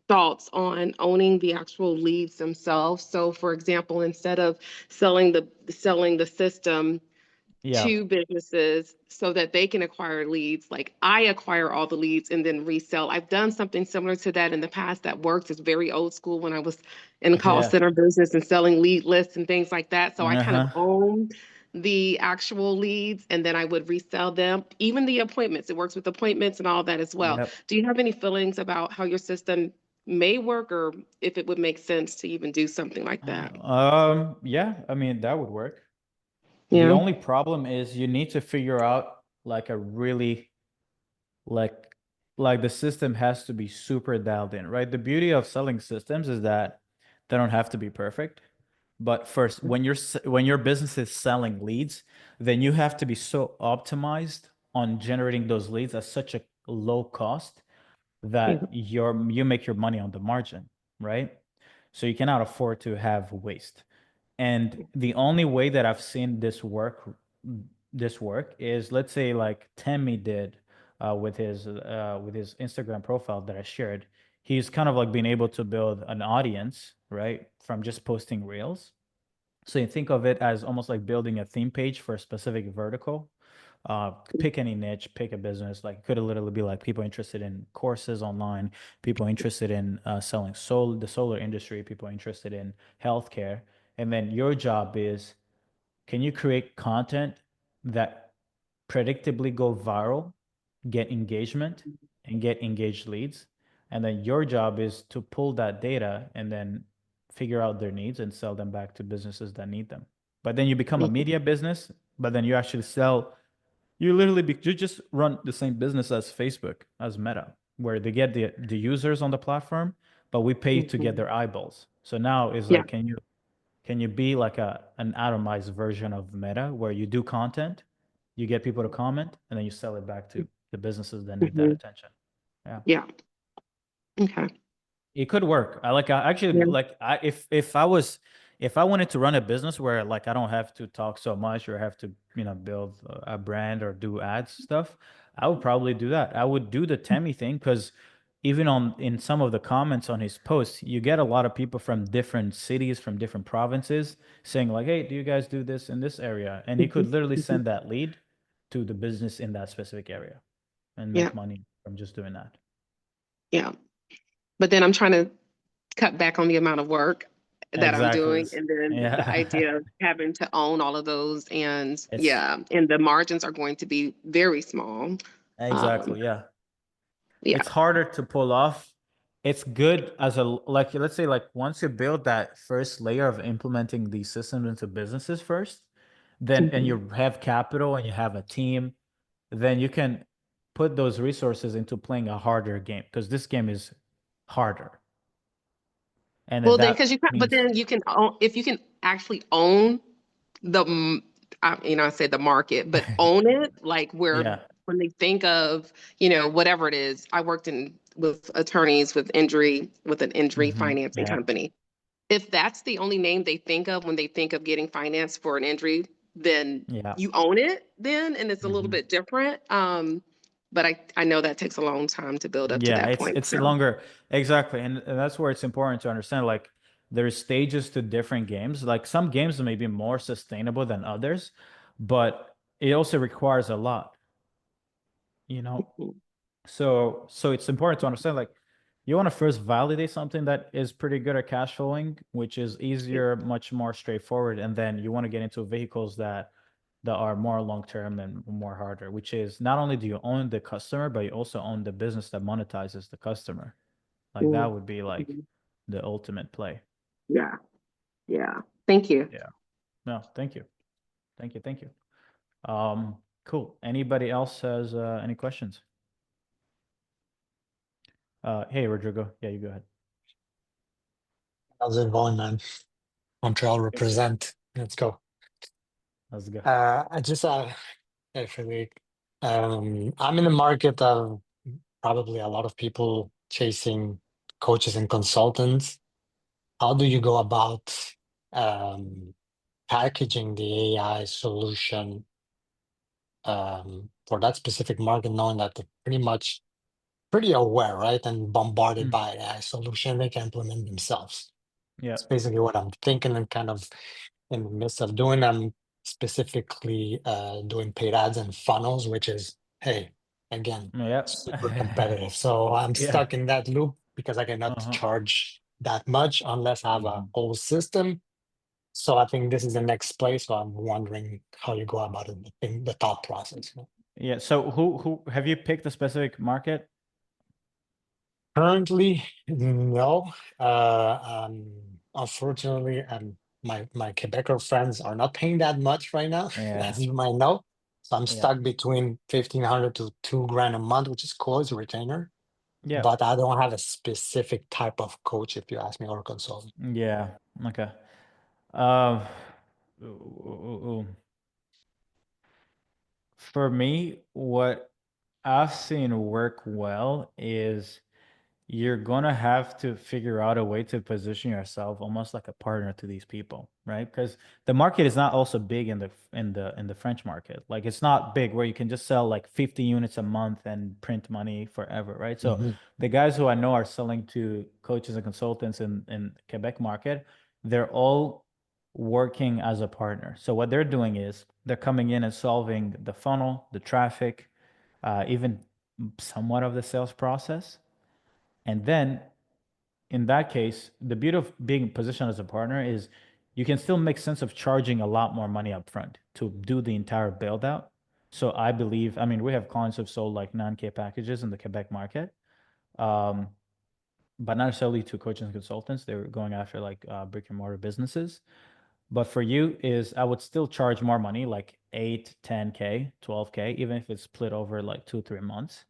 thoughts on owning the actual leads themselves? So for example, instead of selling the system Yeah. to businesses so that they can acquire leads, like I acquire all the leads and then resell. I've done something similar to that in the past that worked. It's very old school when I was in call Yeah. center business and selling lead lists and things like that. So I kind of Uh-huh. own the actual leads and then I would resell them. Even the appointments, it works with appointments and all that as well. Yep. Do you have any feelings about how your system may work, or if it would make sense to even do something like that? Yeah, I mean, that would work. The Yeah. only problem is you need to figure out like a really like the system has to be super dialed in, right? The beauty of selling systems is that they don't have to be perfect. But first, when your business is selling leads, then you have to be so optimized on generating those leads at such a low cost that you make your money on the margin, right? So you cannot afford to have waste. And the only way that I've seen this work is, let's say like Tammy did with his Instagram profile that I shared. He's kind of like being able to build an audience, right, from just posting reels. So you think of it as almost like building a theme page for a specific vertical. Pick any niche, pick a business. Like it could literally be like people interested in courses online, people interested in selling the solar industry, people interested in healthcare. And then your job is, can you create content that predictably go viral, get engagement, and get engaged leads? And then your job is to pull that data and then figure out their needs and sell them back to businesses that need them. But then you become a media business, but then you actually sell, you literally you just run the same business as Facebook, as Meta, where they get the users on the platform, but we pay to get their eyeballs. So now it's like, can you be like an atomized version of Meta where you do content, you get people to comment, and then you sell it back to the businesses that need that attention? Yeah. Yeah. Okay. It could work. I actually like if I wanted to run a business where like I don't have to talk so much or have to, build a brand or do ads stuff, I would probably do that. I would do the Temi thing, because even in some of the comments on his posts, you get a lot of people from different cities, from different provinces saying like, hey, do you guys do this in this area? And he could literally send that lead to the business in that specific area and make money from just doing that. Yeah. But then I'm trying to cut back on the amount of work that I'm doing. And then the idea of having to own all of those and and the margins are going to be very small. Exactly. Yeah. It's harder to pull off. It's good as like, let's say like once you build that first layer of implementing these systems into businesses first, then, and you have capital and you have a team, then you can put those resources into playing a harder game, because this game is harder. And well, then, but then you can own, if you can actually own I say the market, but own it, like where when they think of, whatever it is, I worked with attorneys with an injury financing company. If that's the only name they think of when they think of getting finance for an injury, then you own it then, and it's a little bit different. But I know that takes a long time to build up to that point. It's longer. Exactly. And that's where it's important to understand, like, there's stages to different games. Like some games may be more sustainable than others, but it also requires a lot, So it's important to understand, like, you want to first validate something that is pretty good at cash flowing, which is easier, much more straightforward. And then you want to get into vehicles that are more long-term and more harder, which is not only do you own the customer, but you also own the business that monetizes the customer. Like that would be like the ultimate play. Yeah. Thank you. Yeah. No, thank you. Cool. Anybody else has any questions? Hey, Rodrigo. Yeah, you go ahead. How's it going, man? Montreal represent. Let's go. Let's go. I just actually, I'm in the market of probably a lot of people chasing coaches and consultants. How do you go about packaging the AI solution for that specific market, knowing that they're pretty aware, right, and bombarded by AI solution they can implement themselves? Yeah, that's basically what I'm thinking, and kind of in the midst of doing. I'm specifically doing paid ads and funnels, which is, hey, again, super competitive. So I'm stuck in that loop because I cannot charge that much unless I have a whole system. So I think this is the next place. So I'm wondering how you go about it in the thought process. Yeah. So who have you picked a specific market? Currently, no. Unfortunately, my Quebecer friends are not paying that much right now, as you might know. So I'm stuck between 1,500 to $2,000 a month, which is cool as a retainer. Yeah. But I don't have a specific type of coach, if you ask me, or consultant. Yeah. Okay. For me, what I've seen work well is you're gonna have to figure out a way to position yourself almost like a partner to these people, right? Because the market is not also big in the French market. Like it's not big where you can just sell like 50 units a month and print money forever, right? So the guys who I know are selling to coaches and consultants in Quebec market, they're all working as a partner. So what they're doing is they're coming in and solving the funnel, the traffic, even somewhat of the sales process. And then in that case, the beauty of being positioned as a partner is you can still make sense of charging a lot more money up front to do the entire build out. So I believe, I mean, we have clients who've sold like 9K packages in the Quebec market, but not necessarily to coaches and consultants. They're going after like brick and mortar businesses. But for you is I would still charge more money, like 8, 10K, 12K, even if it's split over like 2-3 months.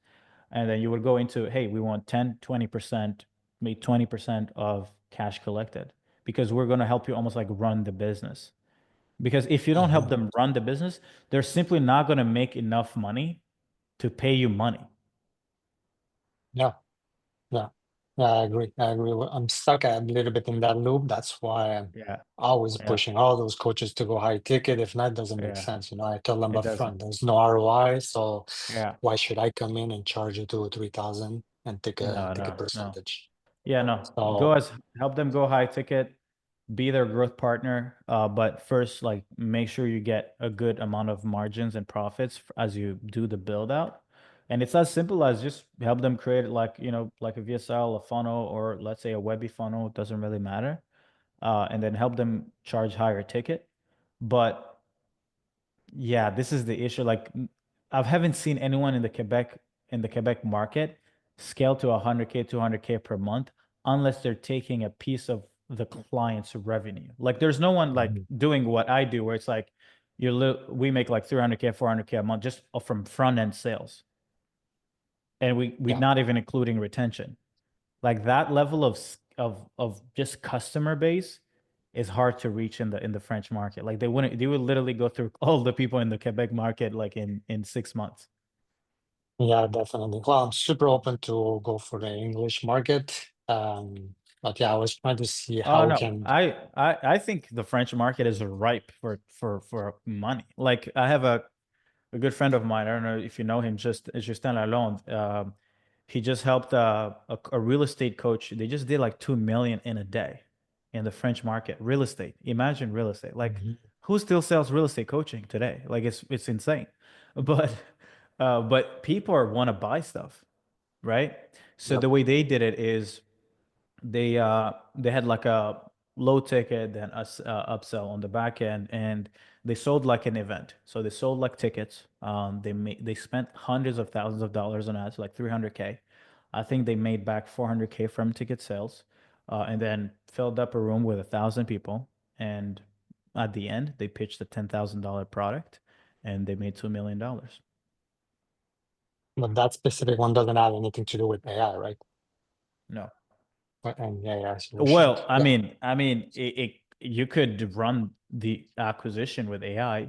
And then you would go into, hey, we want 10, 20%, maybe 20% of cash collected because we're going to help you almost like run the business. Because if you don't help them run the business, they're simply not going to make enough money to pay you money. Yeah. Yeah. Yeah, I agree. I agree. I'm stuck a little bit in that loop. That's why I'm always pushing all those coaches to go high ticket. If not, it doesn't make sense. You know, I tell them It up front, doesn't. there's no ROI. So Yeah. why should I come in and charge you 2 or 3,000 and take a No. percentage? Yeah, no. So Help them go high ticket, be their growth partner. But first, like make sure you get a good amount of margins and profits as you do the build out. And it's as simple as just help them create like, you know, like a VSL, a funnel, or let's say a Webby funnel, it doesn't really matter. And then help them charge higher ticket. But yeah, this is the issue. Like I haven't seen anyone in the Quebec market scale to 100K, 200K per month unless they're taking a piece of the client's revenue. Like there's no one like doing what I do where it's like we make like 300K, 400K a month just from front end sales. And we not even including retention. Like that level of just customer base is hard to reach in the French market. Like they would literally go through all the people in the Quebec market like in 6 months. yeah, definitely. Well, I'm super open to go for the English market. But yeah, I was trying to see how Oh we no, can. I think the French market is ripe for money. Like I have a good friend of mine. I don't know if you know him, Justin Lalonde. He just helped a real estate coach. They just did like 2 million in a day in the French market. Real estate. Imagine real estate. Like who still sells real estate coaching today? Like it's insane. But people want to buy stuff, right? So the way they did it is they had like a low ticket then upsell on the back end, and they sold like an event. So they sold like tickets. They spent hundreds of thousands of dollars on ads, like 300K. I think they made back 400K from ticket sales, and then filled up a room with 1,000 people. And at the end, they pitched a $10,000 product, and they made $2 million. But that specific one doesn't have anything to do with AI, right? No. And AI solutions. Well, I mean, you could run the acquisition with AI.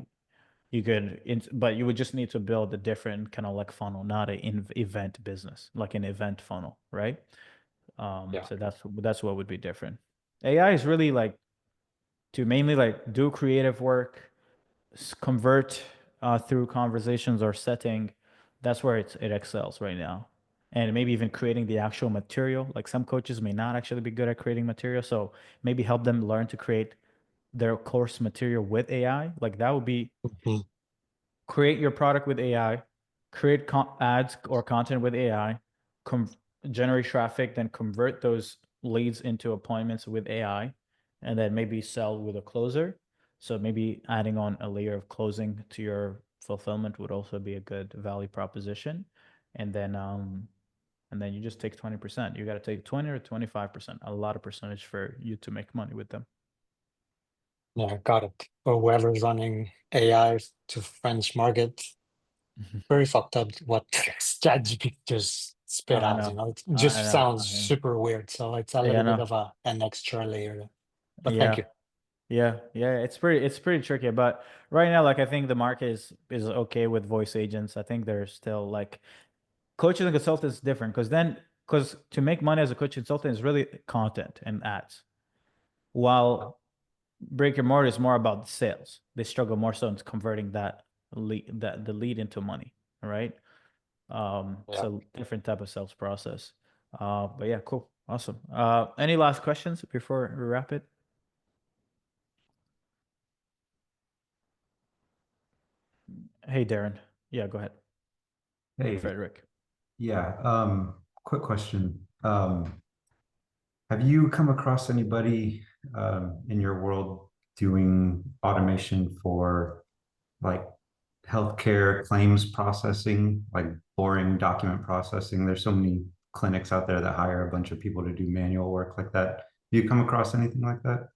You could, but you would just need to build a different kind of like funnel, not an event business, like an event funnel, right? So that's what would be different. AI is really like to mainly like do creative work, convert through conversations or setting. That's where it excels right now. And maybe even creating the actual material. Like some coaches may not actually be good at creating material, so maybe help them learn to create their course material with AI. Like that would be create your product with AI, create ads or content with AI, generate traffic, then convert those leads into appointments with AI, and then maybe sell with a closer. So maybe adding on a layer of closing to your fulfillment would also be a good value proposition. And then you just take 20%. You got to take 20 or 25%, a lot of percentage for you to make money with them. Yeah, got it. For whoever's running AI to French market, very fucked up what ChatGPT just spit out. You know, it just sounds super weird. So it's a little bit of an extra layer. But thank you. Yeah, it's pretty tricky. But right now, like I think the market is okay with voice agents. I think there's still like coaches and consultants different because to make money as a coach consultant is really content and ads. While brick and mortar is more about the sales. They struggle more so in converting the lead into money, right? So different type of sales process. But yeah, cool, awesome. Any last questions before we wrap it? Hey, Darren. Yeah, go ahead. Hey, Frederick. Yeah. Quick question. Have you come across anybody in your world doing automation for like healthcare claims processing, like boring document processing? There's so many clinics out there that hire a bunch of people to do manual work like that. Have you come across anything like that?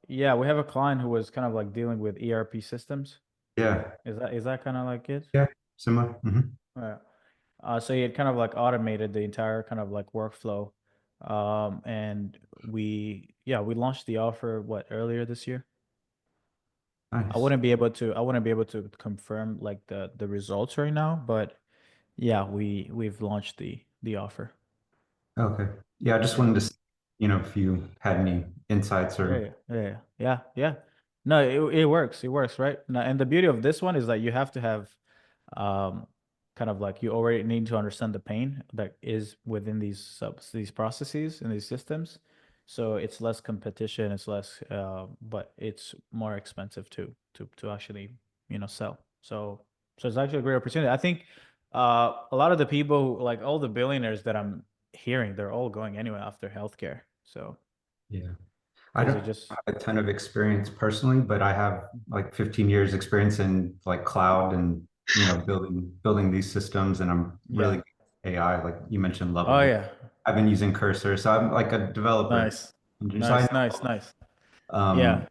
Yeah, we have a client who was kind of like dealing with ERP systems. Yeah. Is that kind of like it? Yeah, similar. Yeah. So he had kind of like automated the entire kind of like workflow. And we launched the offer earlier this year. Nice. I wouldn't be able to confirm like the results right now, but yeah, we've launched the offer. Okay. Yeah, I just wanted to see, if you had any insights or Yeah. No, it works. It works, right? Now, and the beauty of this one is that you have to have kind of like you already need to understand the pain that is within these processes and these systems. So it's less competition, it's less but it's more expensive to actually, sell. So it's actually a great opportunity. I think a lot of the people, like all the billionaires that I'm hearing, they're all going anyway after healthcare. So yeah. I don't have a ton of experience personally, but I have like 15 years experience in like cloud and building these systems, and I'm really good at AI, like you mentioned level. Oh yeah. I've been using Cursor, so I'm like a developer. Nice. So I know, Nice. yeah.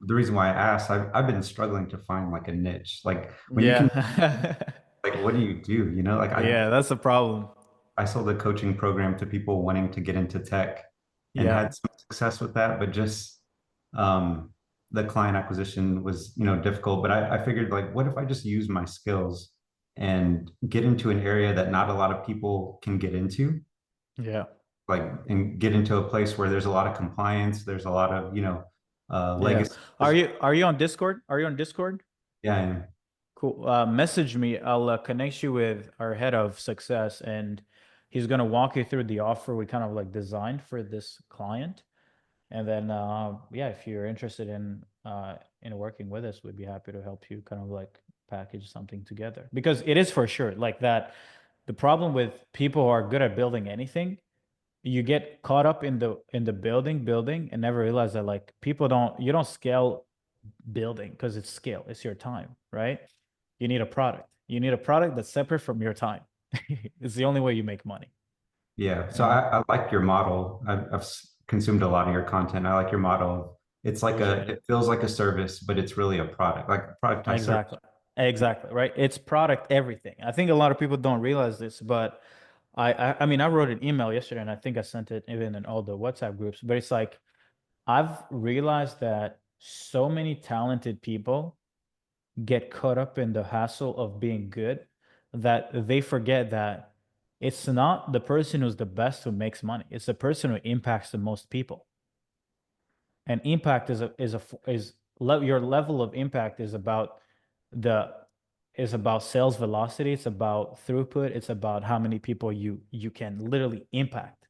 The reason why I asked, I've been struggling to find like a niche. Like when you Yeah. can, like what do you do? Like Yeah, that's a problem. I sold a coaching program to people wanting to get into tech and Yeah. had some success with that, but just the client acquisition was, difficult. But I figured like, what if I just use my skills and get into an area that not a lot of people can get into? Yeah. Like, and get into a place where there's a lot of compliance, there's a lot of, legacy. Are you on Discord? Are you on Discord? Yeah, I am. Cool. Message me. I'll connect you with our head of success, and he's gonna walk you through the offer we kind of like designed for this client. And then, if you're interested in working with us, we'd be happy to help you kind of like package something together. Because it is for sure like that. The problem with people who are good at building anything, you get caught up in the building and never realize that like you don't scale building because it's scale, it's your time, right? You need a product that's separate from your time. It's the only way you make money. Yeah. So I like your model. I've consumed a lot of your content. I like your model. It's like it feels like a service, but it's really a product, like a productized service. Exactly, right? It's product everything. I think a lot of people don't realize this, but I mean, I wrote an email yesterday and I think I sent it even in all the WhatsApp groups, but it's like, I've realized that so many talented people get caught up in the hassle of being good that they forget that it's not the person who's the best who makes money. It's the person who impacts the most people. And impact your level of impact is about sales velocity. It's about throughput. It's about how many people you can literally impact.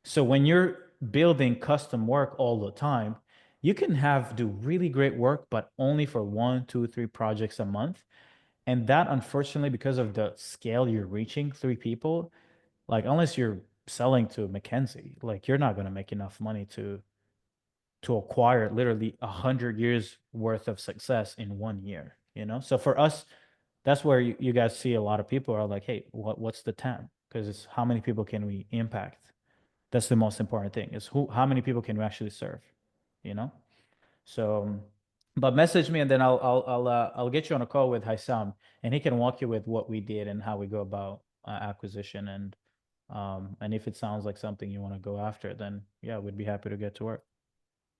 So when you're building custom work all the time, you can do really great work, but only for 1, 2, 3 projects a month. And that, unfortunately, because of the scale you're reaching, 3 people, like unless you're selling to McKinsey, like you're not going to make enough money to acquire literally 100 years worth of success in 1 year, So for us, that's where you guys see a lot of people are like, hey, what's the TAM? Because it's how many people can we impact? That's the most important thing, is how many people can we actually serve, So, but message me and then I'll get you on a call with Haisam, and he can walk you with what we did and how we go about acquisition, and if it sounds like something you want to go after, then yeah, we'd be happy to get to work.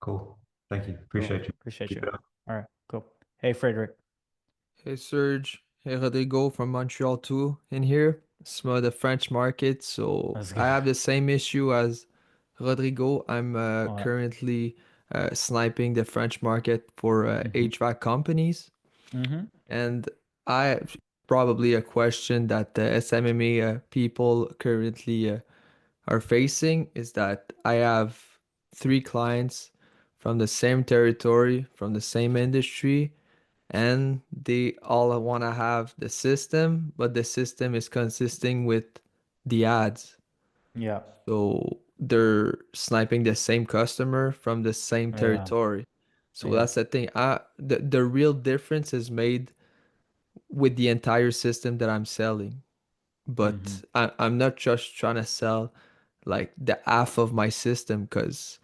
Cool. Thank you. Appreciate you. Appreciate you. All right, cool. Hey, Frederick. Hey, Serge. Hey, Rodrigo from Montreal too in here. Some of the French market. So I have the same issue as Rodrigo. I'm currently sniping the French market for HVAC companies. And I probably a question that the SMMA people currently are facing is that I have 3 clients from the same territory, from the same industry, and they all want to have the system, but the system is consisting with the ads. Yeah. So they're sniping the same customer from the same Yeah. territory. So Yeah. that's the thing. The real difference is made with the entire system that I'm selling. But I'm not just trying to sell like the half of my system, because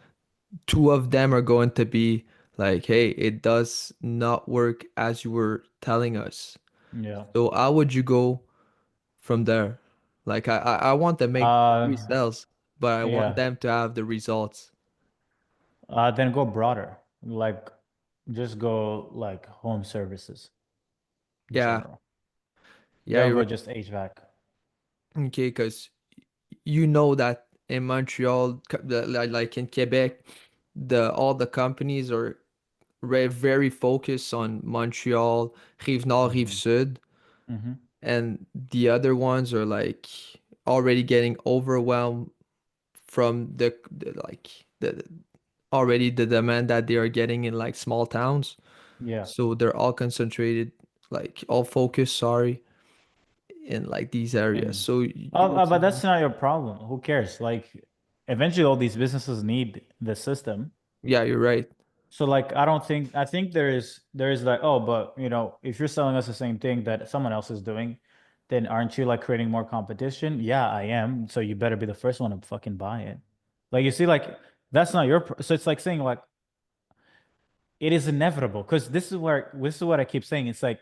two of them are going to be like, hey, it does not work as you were telling us. Yeah. So how would you go from there? Like I want to make free sales, but I want Yeah. them to have the results. Then go broader. Like, just go like home services in Yeah. general. Yeah, Don't you're go right. just HVAC. Okay, because you know that in Montreal, like in Quebec, all the companies are very focused on Montreal, Rive Nord, Rive Sud, and the other ones are like already getting overwhelmed from like the already the demand that they are getting in like small towns. Yeah. So they're all concentrated, like all focused, sorry, in like these areas. So But that's not your problem. Who cares? Like, eventually all these businesses need the system. Yeah, you're right. So like, I think there is like, oh, but you know, if you're selling us the same thing that someone else is doing, then aren't you like creating more competition? Yeah, I am. So you better be the first one to fucking buy it. Like, you see, like, that's not your, so it's like saying like, it is inevitable, because this is what I keep saying. It's like,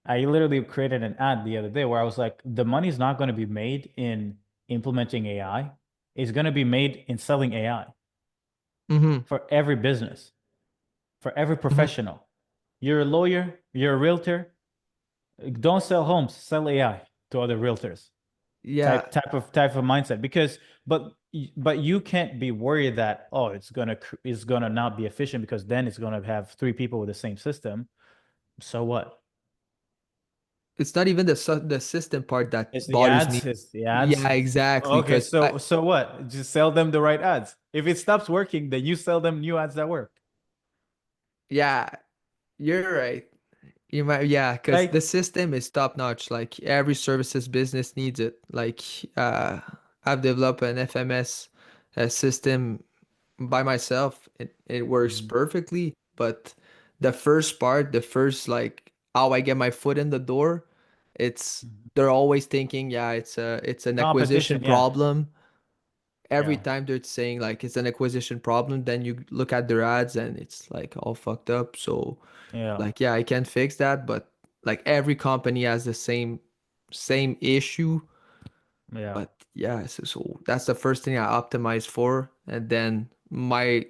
I literally created an ad the other day where I was like, the money's not going to be made in implementing AI. It's going to be made in selling AI for every business, for every professional. You're a lawyer, you're a realtor. Don't sell homes, sell AI to other realtors. Yeah. Type of mindset. Because but you can't be worried that, oh, it's gonna not be efficient, because then it's gonna have 3 people with the same system. So what? It's not even the system part that It's the bothers ads. me. It's the ads. Yeah, exactly. Okay, Because so what? Just sell them the right ads. If it stops working, then you sell them new ads that work. yeah, you're right. You might, yeah, because the system is top notch. Like every services business needs it. Like I've developed an FMS system by myself. It works perfectly, but the first part, the first like how I get my foot in the door, they're always thinking, yeah, it's an acquisition Competition, yeah. problem. Every Yeah. time they're saying like it's an acquisition problem, then you look at their ads and it's like all fucked up. So Yeah. like, yeah, I can't fix that, but like every company has the same issue. Yeah. But yeah, so that's the first thing I optimize for, and then my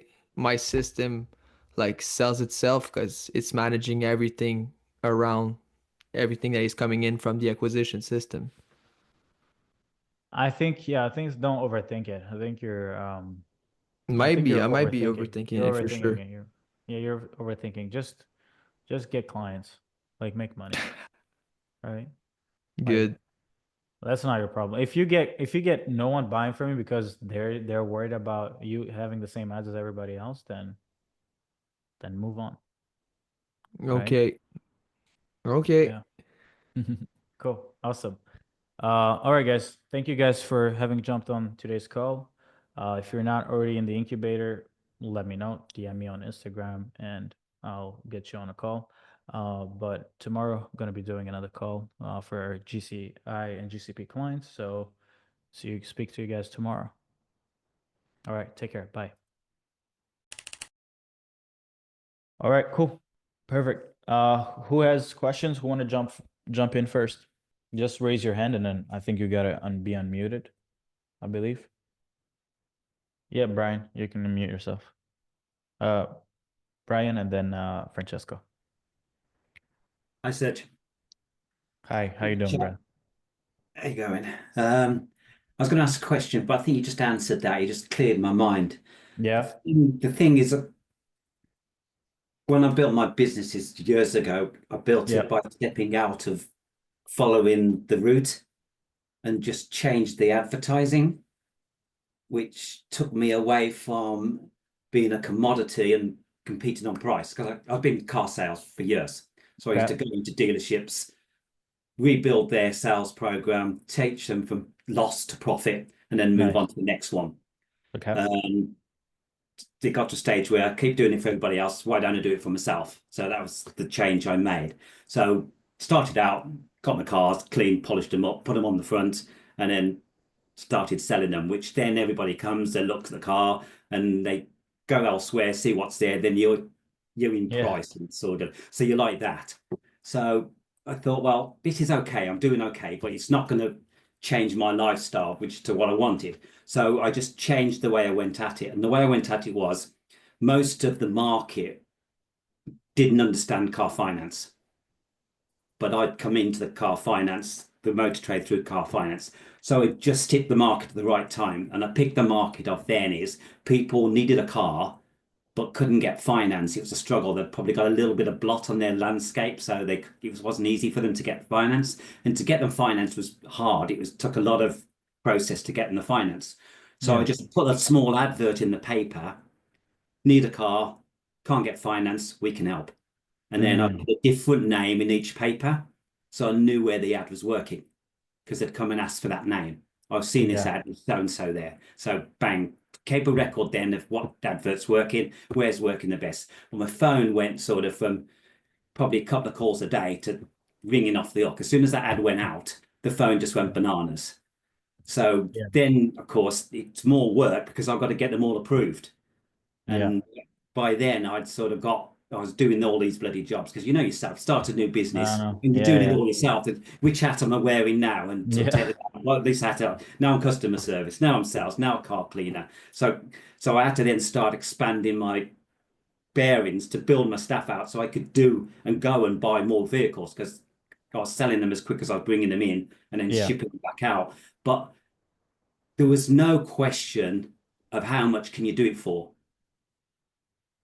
system like sells itself because it's managing everything around everything that is coming in from the acquisition system. I think, yeah, things, don't overthink it. I think you're I I think you're might be overthinking. overthinking You're it for overthinking sure. it. You're overthinking. Just get clients. Like, make money. Right? Like, Good. that's not your problem. If you get no one buying from you because they're worried about you having the same ads as everybody else, then move on. Right? Okay. Okay. Yeah. Cool. Awesome. All right, guys. Thank you guys for having jumped on today's call. If you're not already in the incubator, let me know. DM me on Instagram and I'll get you on a call. But tomorrow I'm gonna be doing another call for our GCI and GCP clients. So speak to you guys tomorrow. All right, take care. Bye. All right, cool. Perfect. Who has questions? Who want to jump in first? Just raise your hand, and then I think you gotta be unmuted, I believe. Yeah, Brian, you can unmute yourself. Brian, and then Francesco. Hi, Serge. Hi, how you doing, Brian? How you going? I was going to ask a question, but I think you just answered that. You just cleared my mind. Yeah. The thing is, when I built my businesses years ago, I built it by stepping out of following the route and just changed the advertising, which took me away from being a commodity and competing on price. Because I've been in car sales for years. So I used to go into dealerships, rebuild their sales program, teach them from loss to profit, and then move on to the next one. It got to a stage where I keep doing it for everybody else. Why don't I do it for myself? So that was the change I made. So started out, got my cars, clean, polished them up, put them on the front, and then started selling them, which then everybody comes, they look at the car and they go elsewhere, see what's there, then you're in price and sort of, so you like that. So I thought, well, this is okay, I'm doing okay, but it's not going to change my lifestyle, which to what I wanted. So I just changed the way I went at it. And the way I went at it was most of the market didn't understand car finance. But I'd come into the car finance, the motor trade through car finance. So it just hit the market at the right time. And I picked the market off then is people needed a car, but couldn't get finance. It was a struggle. They'd probably got a little bit of blot on their landscape. So it wasn't easy for them to get finance. And to get them finance was hard. It took a lot of process to get them the finance. So I just put a small advert in the paper, need a car, can't get finance, we can help. And then I put a different name in each paper. So I knew where the ad was working because they'd come and ask for that name. I've seen this ad with so-and-so there. So bang, keep a record then of what advert's working, where's working the best. Well, my phone went sort of from probably a couple of calls a day to ringing off the hook. As soon as that ad went out, the phone just went bananas. So then, of course, it's more work because I've got to get them all approved. And by then I'd sort of I was doing all these bloody jobs because you know yourself, start a new business and you're doing it all yourself. And which hat am I wearing now? And sort of take this hat out. Now I'm customer service. Now I'm sales. Now a car cleaner. So I had to then start expanding my bearings to build my staff out so I could do and go and buy more vehicles because I was selling them as quick as I was bringing them in and then shipping them back out. But there was no question of how much can you do it for.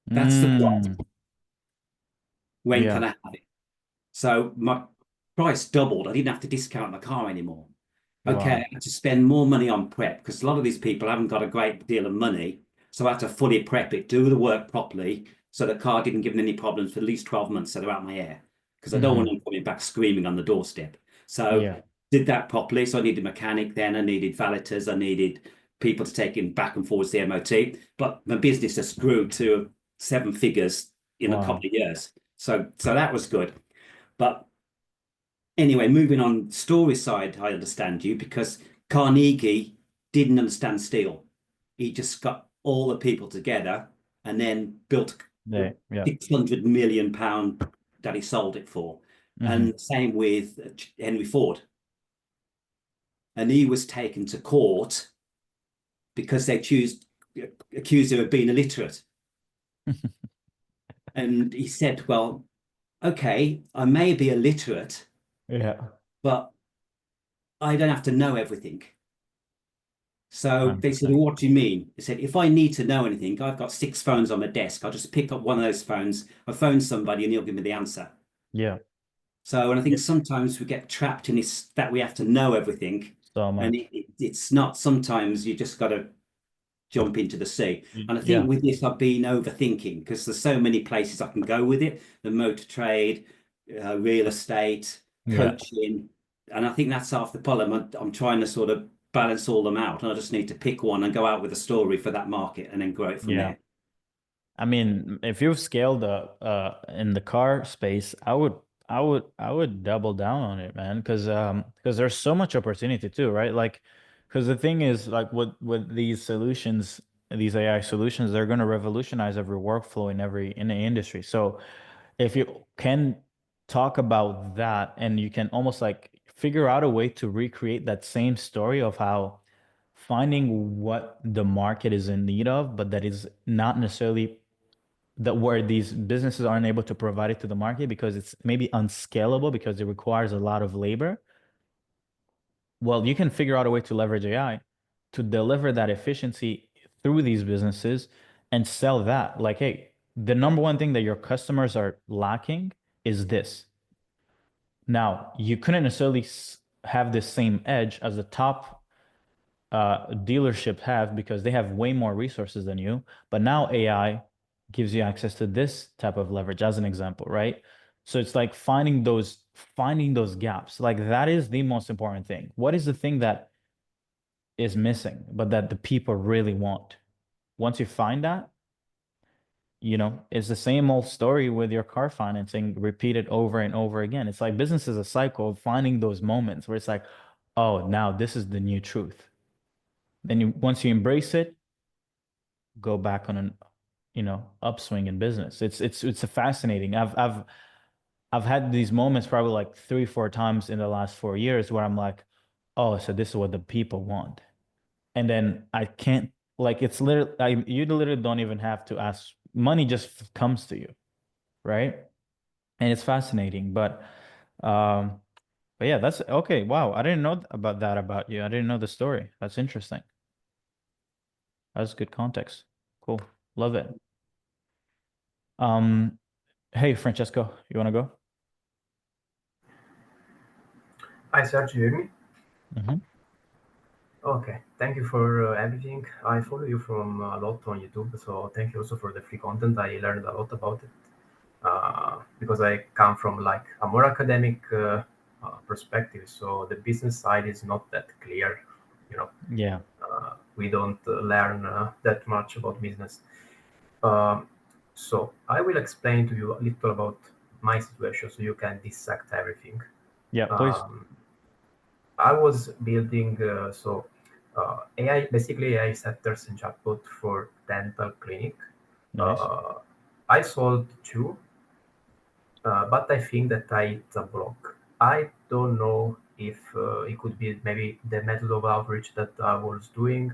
That's the problem. When can I have it? So my price doubled. I didn't have to discount my car anymore. Okay, I had to spend more money on prep because a lot of these people haven't got a great deal of money. So I had to fully prep it, do the work properly so the car didn't give them any problems for at least 12 months so they're out my hair because I don't want them coming back screaming on the doorstep. So did that properly. So I needed a mechanic then, I needed valeters, I needed people to take him back and forwards to the MOT. But my business has grew to 7 figures in a couple of years. So that was good. But anyway, moving on story side, I understand you because Carnegie didn't understand steel. He just got all the people together and then built £600 million that he sold it for. And same with Henry Ford. And he was taken to court because they accused him of being illiterate. And he said, well, okay, I may be illiterate, but I don't have to know everything. So they said, what do you mean? He said, if I need to know anything, I've got 6 phones on my desk. I'll just pick up one of those phones. I phone somebody and he'll give me the answer. So, and I think sometimes we get trapped in this, that we have to know everything. And it's not, sometimes you just got to jump into the sea. And I think with this, I've been overthinking because there's so many places I can go with it. The motor trade, real estate, coaching. And I think that's half the problem. I'm trying to sort of balance all them out. And I just need to pick one and go out with a story for that market and then grow it from there. I mean, if you've scaled in the car space, I would double down on it, man, because there's so much opportunity too, right? Like, because the thing is, like, with these solutions, these AI solutions, they're going to revolutionize every workflow in the industry. So if you can talk about that and you can almost like figure out a way to recreate that same story of how finding what the market is in need of, but that is not necessarily that where these businesses aren't able to provide it to the market because it's maybe unscalable because it requires a lot of labor. Well, you can figure out a way to leverage AI to deliver that efficiency through these businesses and sell that. Like, hey, the number one thing that your customers are lacking is this. Now, you couldn't necessarily have the same edge as the top dealership have because they have way more resources than you. But now AI gives you access to this type of leverage as an example, right? So it's like finding those gaps. Like that is the most important thing. What is the thing that is missing, but that the people really want? Once you find that, it's the same old story with your car financing, repeated over and over again. It's like business is a cycle of finding those moments where it's like, oh, now this is the new truth. Then once you embrace it, go back on an, upswing in business. It's a fascinating. I've had these moments probably like 3-4 times in the last 4 years where I'm like, oh, so this is what the people want. And then I can't, like, it's literally, you literally don't even have to ask. Money just comes to you, right? And it's fascinating. But yeah, that's okay. Wow, I didn't know about that about you. I didn't know the story. That's interesting. That's good context. Cool. Love it. Hey, Francesco, you want to go? Hi, Sergio, you hear me? Mm-hmm. Okay, thank you for everything. I follow you from a lot on YouTube, so thank you also for the free content. I learned a lot about it because I come from like a more academic perspective, so the business side is not that clear. Yeah. We don't learn that much about business. So I will explain to you a little about my situation so you can dissect everything. Yeah, please. I was building AI, basically AI setters and chatbot for dental clinic. Nice. I sold 2, but I think that I hit a block. I don't know if it could be maybe the method of outreach that I was doing.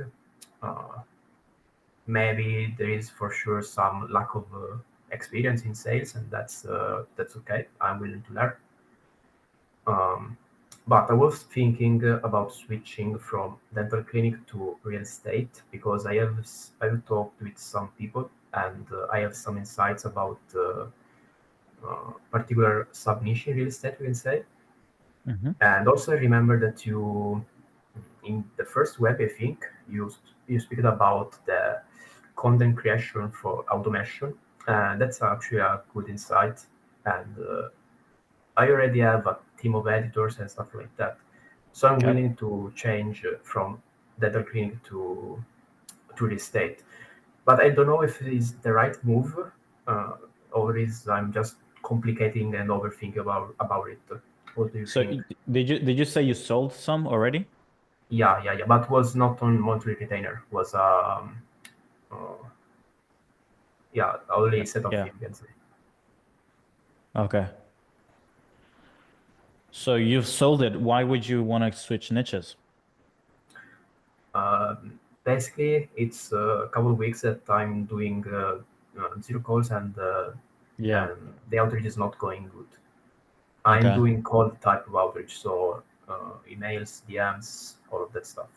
Maybe there is for sure some lack of experience in sales, and that's okay. I'm willing to learn. But I was thinking about switching from dental clinic to real estate because I've talked with some people and I have some insights about particular sub niche in real estate, we can say. Mm-hmm. And also, I remember that you, in the first web, I think you speak about the content creation for automation. That's actually a good insight, and I already have a team of editors and stuff like that. So I'm willing to change from dental clinic to real estate. But I don't know if it is the right move or is I'm just complicating and overthinking about it. What do you think? Did you say you sold some already? Yeah. But was not on monthly retainer. Was only set of you can say. Okay. So you've sold it. Why would you want to switch niches? Basically, it's a couple of weeks that I'm doing 0 calls and the outreach is not going good. I'm doing cold type of outreach, so emails, DMs, all of that stuff.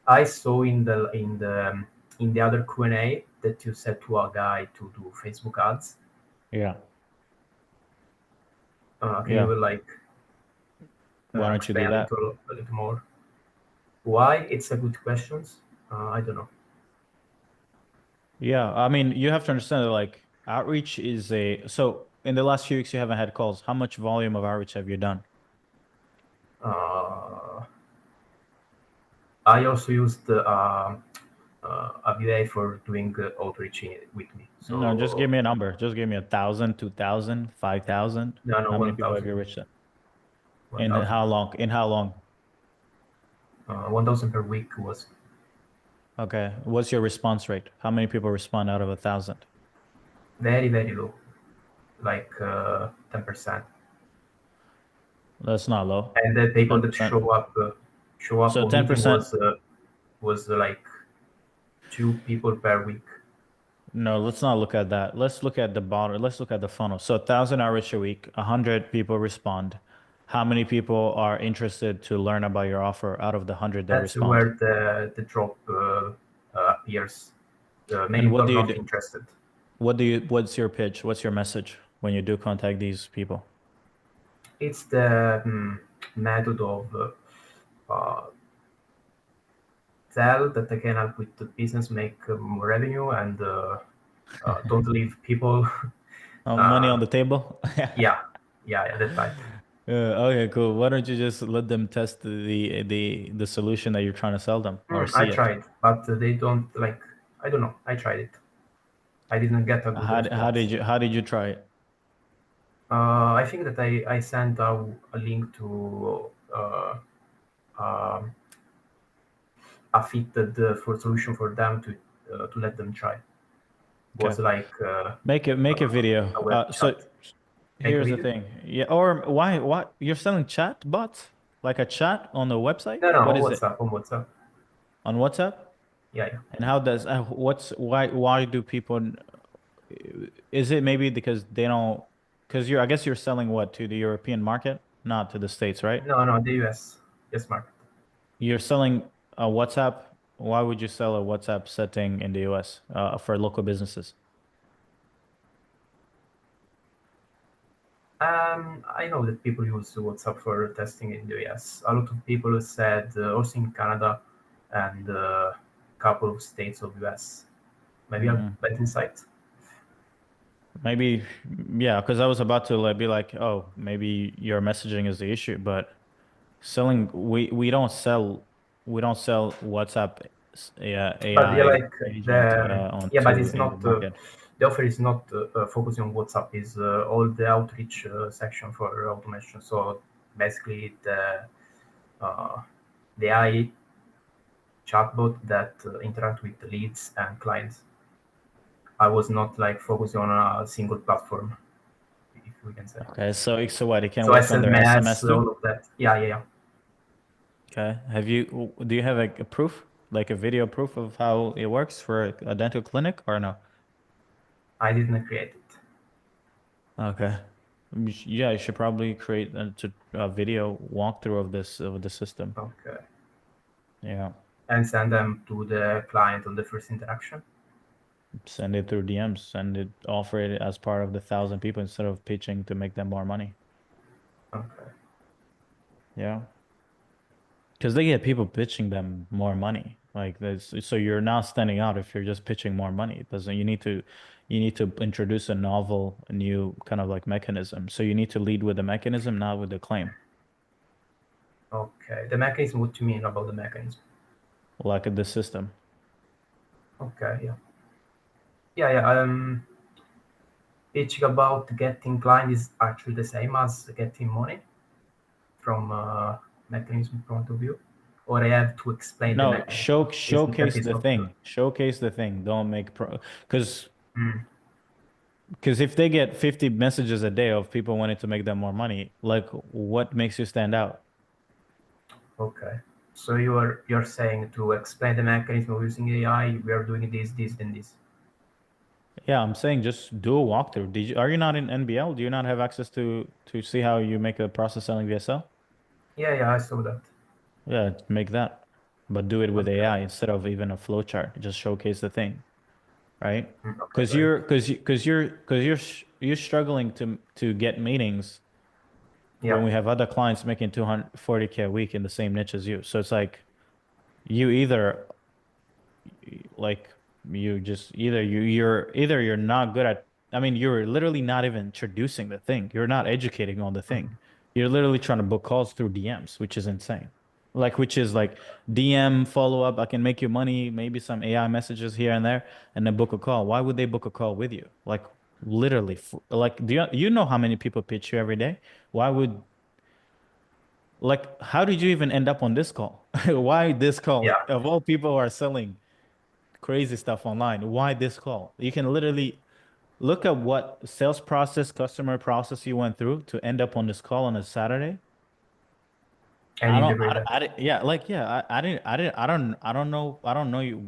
I saw in the other Q&A that you said to a guy to do Facebook ads. Yeah. Can you like why don't you do that? A little more? Why? It's a good question. I don't know. Yeah, I mean, you have to understand that like outreach is so in the last few weeks you haven't had calls. How much volume of outreach have you done? I also used a VA for doing outreach with me. So No, just give me a number. Just give me 1,000, 2,000, 5,000. No, How many people 1,000. have you reached? In 1,000. how long? In how long? 1,000 per week was. Okay. What's your response rate? How many people respond out of 1,000? Very, very low, like 10%. That's not low. And the people 10%. that show up So on 10% was like 2 people per week. No, let's not look at that. Let's look at the bottom. Let's look at the funnel. So 1,000 outreach a week, 100 people respond. How many people are interested to learn about your offer out of the 100 that That's respond? where the drop appears. Many And what people do are you not do? interested. What's your pitch? What's your message when you do contact these people? It's the method of tell that I can help with the business make more revenue and don't leave people Money on the table? Yeah, Yeah, that's right. Okay, cool. Why don't you just let them test the solution that you're trying to sell them or I see it? tried, but they don't like. I don't know. I tried it. I didn't get a good How response. did you try it? I think that I sent a link to um, a fitted for solution for them to let them try. Was Okay. like Make a video. a web So chat. Make a here's the video? thing. Yeah, or why you're selling chat bots? Like a chat on the website? No, What on is it? WhatsApp. On WhatsApp. On WhatsApp? Yeah, yeah. And how does why do people is it maybe because they don't because I guess you're selling what to the European market, not to the States, right? No, the US. Yes, market. You're selling a WhatsApp. Why would you sell a WhatsApp setting in the US for local businesses? I know that people use WhatsApp for testing in the US. A lot of people said also in Canada and a couple of states of US. Maybe a bad insight. Maybe, yeah, because I was about to like be like, oh, maybe your messaging is the issue, but selling we don't sell WhatsApp But yeah, AI like agent the yeah, but onto it's in the not market. the offer is not focusing on WhatsApp. Is all the outreach section for automation. So basically uh, the AI chatbot that interact with leads and clients. I was not like focusing on a single platform, if we can say. Okay, so what? It can So work on their SMS, SMS too? all of that. Yeah. Okay. Do you have a proof, like a video proof of how it works for a dental clinic or no? I didn't create it. Okay. Yeah, you should probably create a video walkthrough of the system. Okay. Yeah. And send them to the client on the first interaction. Send it through DMs. Offer it as part of the 1,000 people instead of pitching to make them more money. Okay. Yeah. Because they get people pitching them more money. Like this, so you're now standing out if you're just pitching more money. It doesn't you need to introduce a new kind of like mechanism. So you need to lead with the mechanism, not with the claim. Okay. The mechanism, what you mean about the mechanism? Like the system. Okay, yeah. Yeah. Pitching about getting client is actually the same as getting money from a mechanism point of view, or I have to explain the No, mechanism. showcase That is the not thing. Showcase the thing. Don't make because Mm, if they get 50 messages a day of people wanting to make them more money, like what makes you stand out? okay. So you're saying to explain the mechanism of using AI, we are doing this, and this. Yeah, I'm saying just do a walkthrough. Are you not in NBL? Do you not have access to see how you make a process selling VSL? Yeah, I saw that. Yeah, make that. But do it with Okay. AI instead of even a flowchart. Just showcase the thing, right? Okay, Because right. you're struggling to get meetings when Yeah. we have other clients making 240K a week in the same niche as you. So it's like you either like you just you're not good at you're literally not even introducing the thing. You're not educating on the thing. You're literally trying to book calls through DMs, which is insane. Which is like DM follow up, I can make you money, maybe some AI messages here and there, and then book a call. Why would they book a call with you? Like literally, like do you know how many people pitch you every day? Why would how did you even end up on this call? Why this call? Yeah. Of all people who are selling crazy stuff online. Why this call? You can literally look at what sales process, customer process you went through to end up on this call on a Saturday. And integrate that. I don't know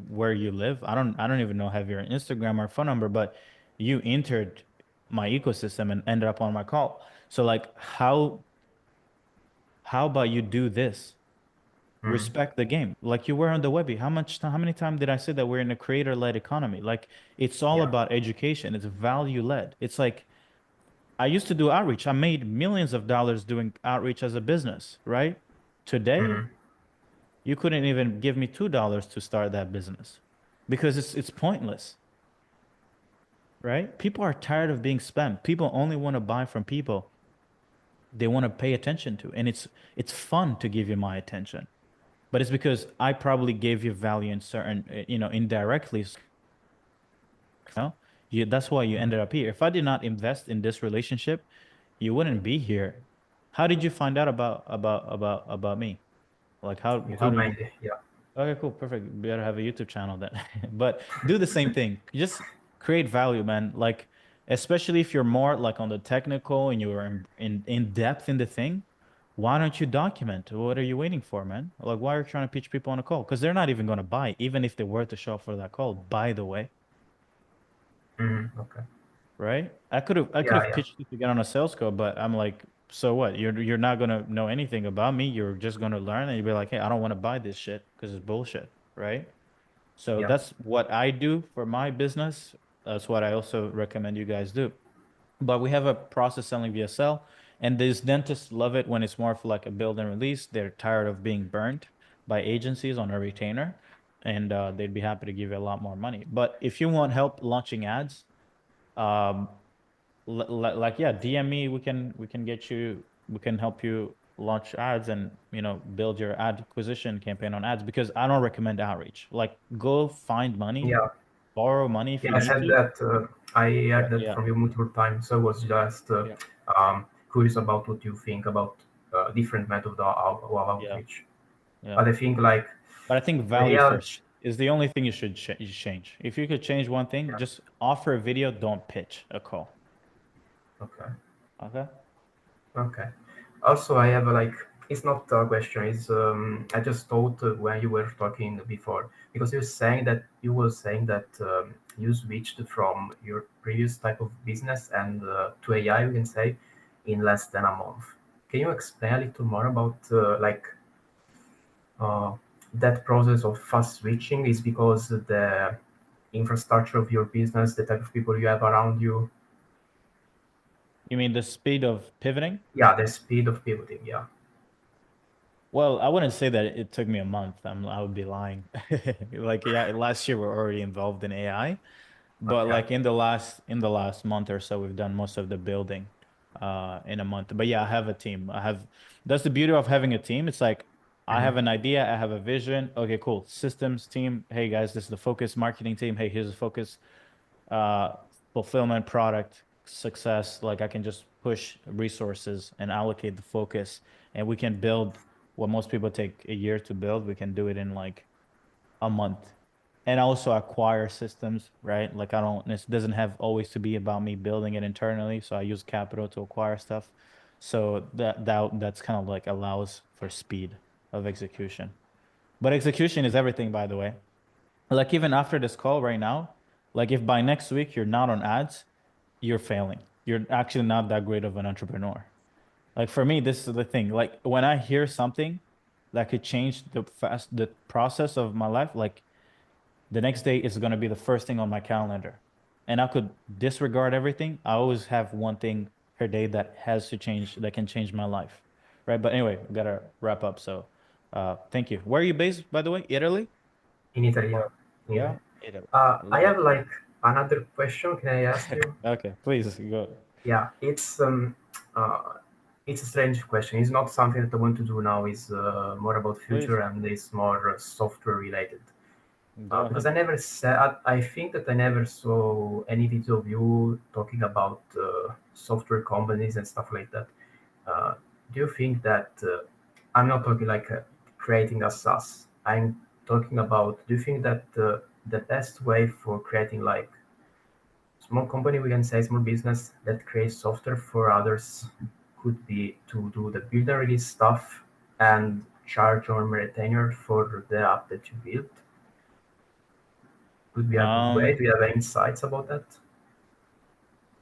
where you live. I don't even know have your Instagram or phone number, but you entered my ecosystem and ended up on my call. So like how about you do this? Respect the game like you were on the Webby. How many times did I say that we're in a creator-led economy? Like it's all Yeah. about education. It's value-led. It's like I used to do outreach. I made millions of dollars doing outreach as a business, right? Today, you couldn't even give me $2 to start that business because it's pointless, right? People are tired of being spammed. People only want to buy from people they want to pay attention to. And it's fun to give you my attention. But it's because I probably gave you value in certain, indirectly. That's why you ended up here. If I did not invest in this relationship, you wouldn't be here. How did you find out about me? Like how did you? Yeah. Okay, cool, perfect. You better have a YouTube channel then. But do the same thing. Just create value, man. Like, especially if you're more like on the technical and you're in depth in the thing, why don't you document? What are you waiting for, man? Like, why are you trying to pitch people on a call? Because they're not even gonna buy, even if they were to show up for that call, by the way. Okay. Right? I could have pitched you to get on a sales call, but I'm like, so what? You're not gonna know anything about me. You're just gonna learn, and you'll be like, hey, I don't want to buy this shit because it's bullshit, right? So Yeah. that's what I do for my business. That's what I also recommend you guys do. But we have a process selling VSL, and these dentists love it when it's more of like a build and release. They're tired of being burnt by agencies on a retainer, and they'd be happy to give you a lot more money. But if you want help launching ads, um, like yeah, DM me. We can get you. We can help you launch ads and build your ad acquisition campaign on ads, because I don't recommend outreach. Like, go find money, Yeah. borrow money if you I need said to. that I heard that Yeah. from you multiple times. So I was just curious about what you think about different method of outreach. Yeah. But I think like But I think value first is the only thing you should change. If you could change one thing, just offer a video. Don't pitch a call. Okay. Okay. Okay. Also, I have like it's not a question. It's I just thought when you were talking before, because you were saying that you switched from your previous type of business and to AI, we can say, in less than a month. Can you explain a little more about uh, that process of fast switching? Is because the infrastructure of your business, the type of people you have around you? You mean the speed of pivoting? Yeah, the speed of pivoting. Yeah. Well, I wouldn't say that it took me a month. I would be lying. Like, yeah, last year we're already involved in AI, but Okay. like in the last month or so, we've done most of the building in a month. But yeah, I have a team. That's the beauty of having a team. It's like I have an idea, I have a vision. Okay, cool. Systems team. Hey guys, this is the focus. Marketing team. Hey, here's the focus. uh Fulfillment, product, success. Like, I can just push resources and allocate the focus, and we can build what most people take a year to build. We can do it in like a month. And also acquire systems, right? Like, it doesn't have always to be about me building it internally, so I use capital to acquire stuff. So that's kind of like allows for speed of execution. But execution is everything, by the way. Like, even after this call right now, like, if by next week you're not on ads, you're failing. You're actually not that great of an entrepreneur. Like, for me, this is the thing. Like, when I hear something that could change the process of my life, like, the next day is going to be the first thing on my calendar. And I could disregard everything. I always have one thing per day that has to change, that can change my life. Right. But anyway, we got to wrap up. So thank you. Where are you based, by the way? Italy? In Italy, yeah. Yeah. Italy. I have like another question. Can I ask you? Okay, please go. Yeah, it's a strange question. It's not something that I want to do now. It's more about future, and it's more software related. Go Because ahead. I think that I never saw any video of you talking about software companies and stuff like that. Uh, do you think that I'm not talking like creating a SaaS? I'm talking about. Do you think that the best way for creating like small company, we can say small business that creates software for others, could be to do the build and release stuff and charge on retainer for the app that you built? Could be a good way. Do you have insights about that?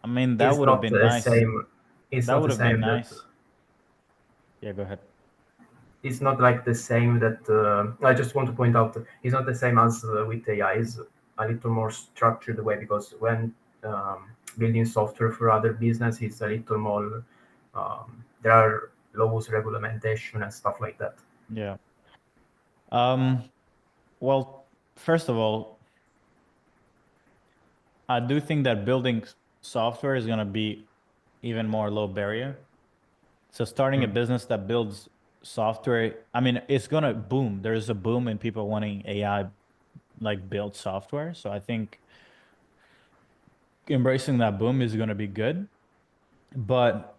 I mean, that It's would have not been the nice. same. It's That not would the have been same that nice. Yeah, go ahead. it's not like the same that I just want to point out it's not the same as with AI. It's a little more structured way, because when building software for other business, it's a little more there are laws, regulation, and stuff like that. Yeah. Well, first of all, I do think that building software is going to be even more low barrier. So starting a business that builds software, I mean, it's gonna boom. There's a boom in people wanting AI like build software. So I think embracing that boom is gonna be good. But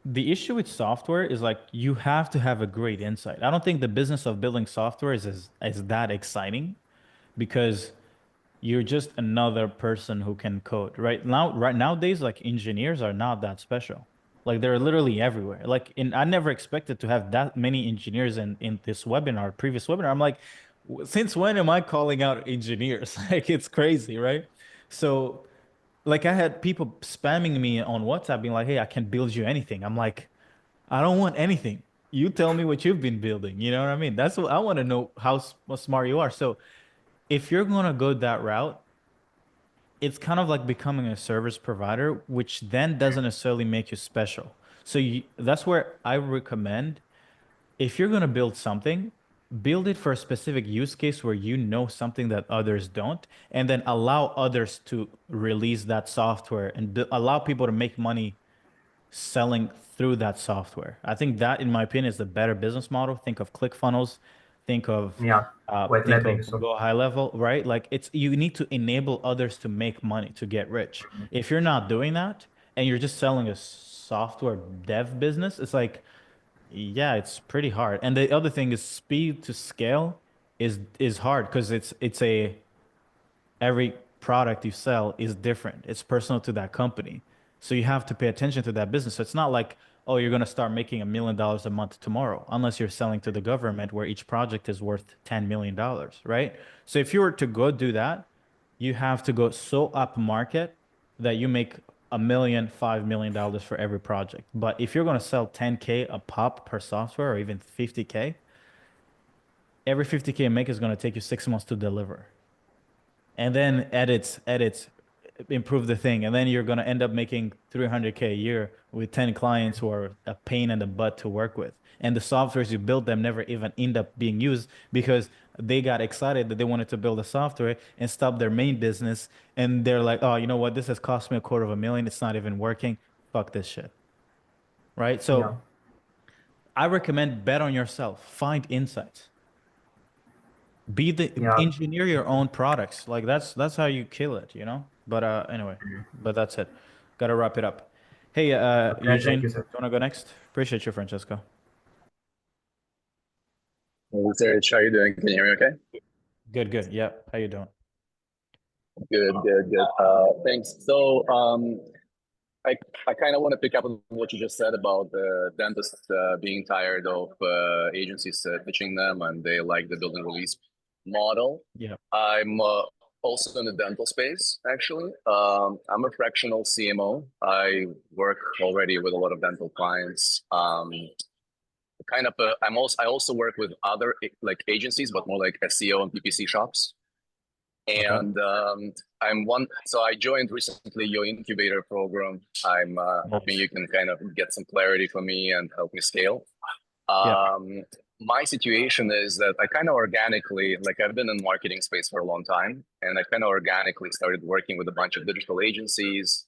the issue with software is like you have to have a great insight. I don't think the business of building software is that exciting because you're just another person who can code. Right nowadays, like engineers are not that special. Like they're literally everywhere. Like I never expected to have that many engineers in this webinar, previous webinar. I'm like, since when am I calling out engineers? Like it's crazy, right? So like I had people spamming me on WhatsApp being like, "Hey, I can build you anything." I'm like, I don't want anything. You tell me what you've been building. You know what I mean? That's what I want to know how smart you are. So if you're gonna go that route, it's kind of like becoming a service provider, which then doesn't necessarily make you special. So that's where I recommend if you're gonna build something, build it for a specific use case where you know something that others don't, and then allow others to release that software and allow people to make money selling through that software. I think that, in my opinion, is the better business model. Think of ClickFunnels, think of white labeling. So Go High Level, right? Like you need to enable others to make money to get rich. If you're not doing that and you're just selling a software dev business, it's like, yeah, it's pretty hard. And the other thing is speed to scale is hard because it's a every product you sell is different. It's personal to that company. So you have to pay attention to that business. So it's not like, oh, you're going to start making $1 million a month tomorrow, unless you're selling to the government where each project is worth $10 million, right? So if you were to go do that, you have to go so up market that you make $1 million, $5 million for every project. But if you're going to sell 10K a pop per software or even 50K, every 50K you make is going to take you 6 months to deliver. And then edits, improve the thing. And then you're going to end up making 300K a year with 10 clients who are a pain in the butt to work with. And the softwares you build them never even end up being used because they got excited that they wanted to build a software and stop their main business. And they're like, oh, you know what? This has cost me $250,000. It's not even working. Fuck this shit. Right? So I recommend bet on yourself. Find insights. Engineer your own products. Like that's how you kill it, you know? But anyway, but that's it. Gotta wrap it up. Hey, Eugene, thank you, you sir. wanna go next? Appreciate you, Francesco. Hey, Serge, how you doing? Can you hear me okay? Good. Yeah. How you doing? Good. Thanks. So, I kind of want to pick up on what you just said about the dentists being tired of agencies pitching them, and they like the build and release model. Yeah. I'm also in the dental space, actually. I'm a fractional CMO. I work already with a lot of dental clients. I also work with other like agencies, but more like SEO and PPC shops. And so I joined recently your Incubator program. I'm hoping you can kind of get some clarity for me and help me scale. My situation is that I kind of organically, like I've been in marketing space for a long time, and I kind of organically started working with a bunch of digital agencies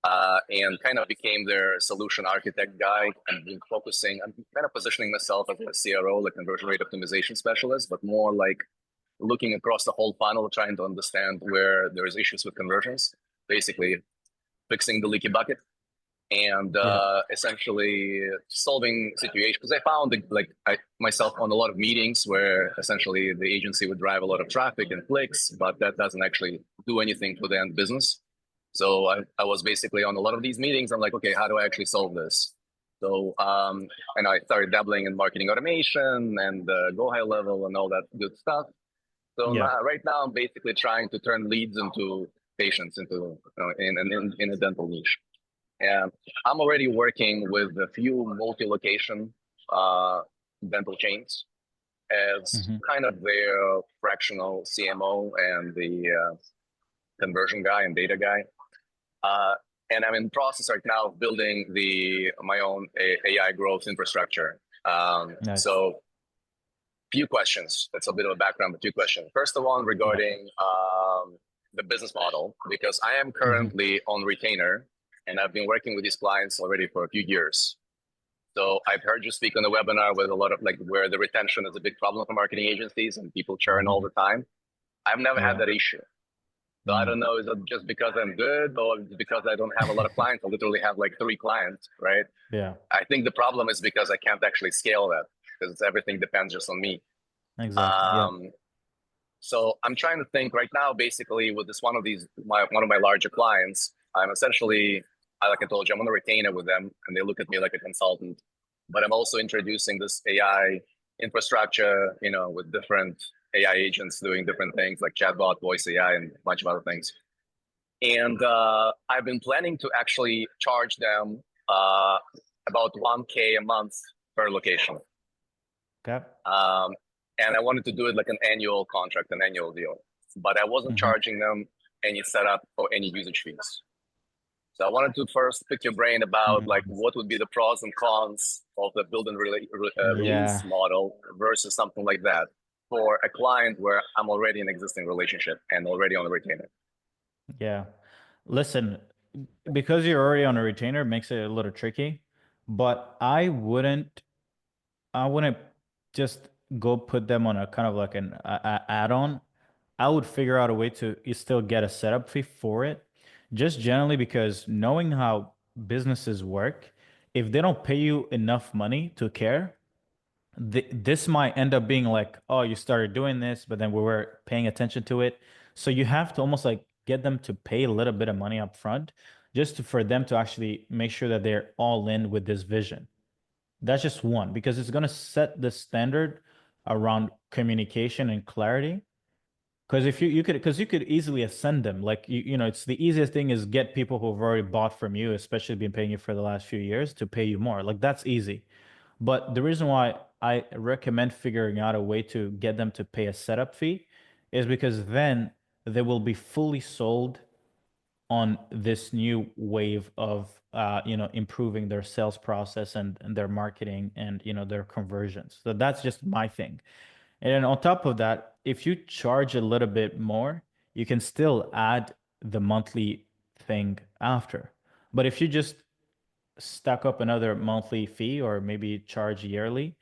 and kind of became their solution architect guy and been focusing, I'm kind of positioning myself as a CRO, like conversion rate optimization specialist, but more like looking across the whole funnel, trying to understand where there's issues with conversions, basically fixing the leaky bucket and essentially solving situations. Because I found myself on a lot of meetings where essentially the agency would drive a lot of traffic and clicks, but that doesn't actually do anything for the end business. So I was basically on a lot of these meetings. I'm like, okay, how do I actually solve this? So, and I started dabbling in marketing automation and Go High Level and all that good stuff. So right now, I'm basically trying to turn leads into patients into in a dental niche. And I'm already working with a few multi-location dental chains as kind of their fractional CMO and the conversion guy and data guy. And I'm in the process right now of building my own AI growth infrastructure. So few questions. That's a bit of a background, but 2 questions. First of all, regarding the business model, because I am currently on retainer and I've been working with these clients already for a few years. So I've heard you speak on the webinar with a lot of like where the retention is a big problem for marketing agencies and people churn all the time. I've never had that issue. So I don't know, is it just because I'm good or is it because I don't have a lot of clients? I literally have like 3 clients, right? Yeah. I think the problem is because I can't actually scale that because everything depends just on me. Exactly. So I'm trying to think right now, basically with this one of my larger clients, I'm essentially, like I told you, I'm on a retainer with them and they look at me like a consultant, but I'm also introducing this AI infrastructure, you know, with different AI agents doing different things like chatbot, voice AI, and a bunch of other things. And I've been planning to actually charge them about 1K a month per location. Okay. And I wanted to do it like an annual contract, an annual deal, but I wasn't charging them any setup or any usage fees. So I wanted to first pick your brain about like what would be the pros and cons of the build and release model versus something like that for a client where I'm already in an existing relationship and already on a retainer. Yeah. Listen, because you're already on a retainer, it makes it a little tricky, but I wouldn't just go put them on a kind of like an add-on. I would figure out a way to still get a setup fee for it. Just generally because knowing how businesses work, if they don't pay you enough money to care, this might end up being like, oh, you started doing this, but then we were paying attention to it. So you have to almost like get them to pay a little bit of money up front for them to actually make sure that they're all in with this vision. That's just one, because it's going to set the standard around communication and clarity. Because if you could easily ascend them, like you know, it's the easiest thing is get people who've already bought from you, especially been paying you for the last few years, to pay you more. Like that's easy. But the reason why I recommend figuring out a way to get them to pay a setup fee is because then they will be fully sold on this new wave of you know, improving their sales process and their marketing and, you know, their conversions. So that's just my thing. And then on top of that, if you charge a little bit more, you can still add the monthly thing after. But if you just stack up another monthly fee or maybe charge yearly,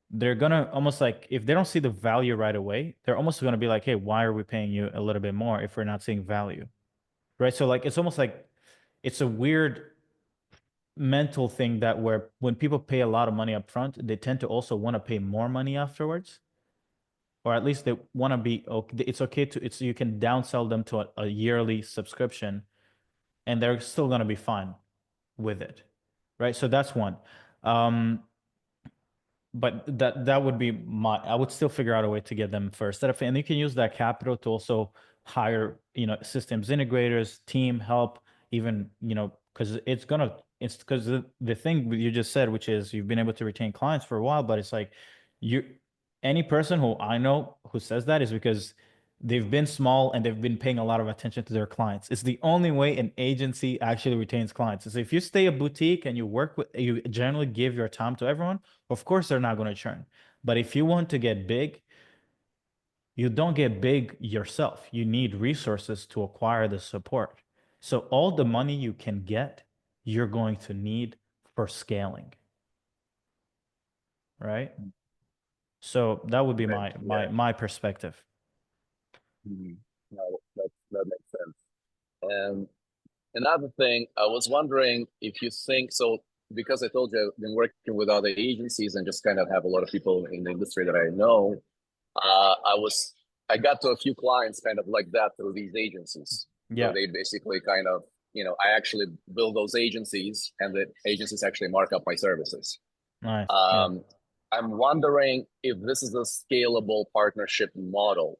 they're gonna almost like, if they don't see the value right away, they're almost gonna be like, hey, why are we paying you a little bit more if we're not seeing value? Right? So like it's almost like it's a weird mental thing that where when people pay a lot of money up front, they tend to also want to pay more money afterwards. Or at least they want to be okay. It's okay to you can downsell them to a yearly subscription and they're still gonna be fine with it. Right? So that's one. But that would be I would still figure out a way to get them first. And you can use that capital to also hire, you know, systems integrators, team help, even, you know, because it's because the thing you just said, which is you've been able to retain clients for a while, but it's like any person who I know who says that is because they've been small and they've been paying a lot of attention to their clients. It's the only way an agency actually retains clients. So if you stay a boutique and you generally give your time to everyone, of course they're not going to churn. But if you want to get big, you don't get big yourself. You need resources to acquire the support. So all the money you can get, you're going to need for scaling. Right? So that would be my perspective. No, that makes sense. And another thing, I was wondering if you think so, because I told you I've been working with other agencies and just kind of have a lot of people in the industry that I know. I got to a few clients kind of like that through these agencies. Yeah. So they basically kind of, you know, I actually build those agencies and the agencies actually mark up my services. Nice. I'm wondering if this is a scalable partnership model,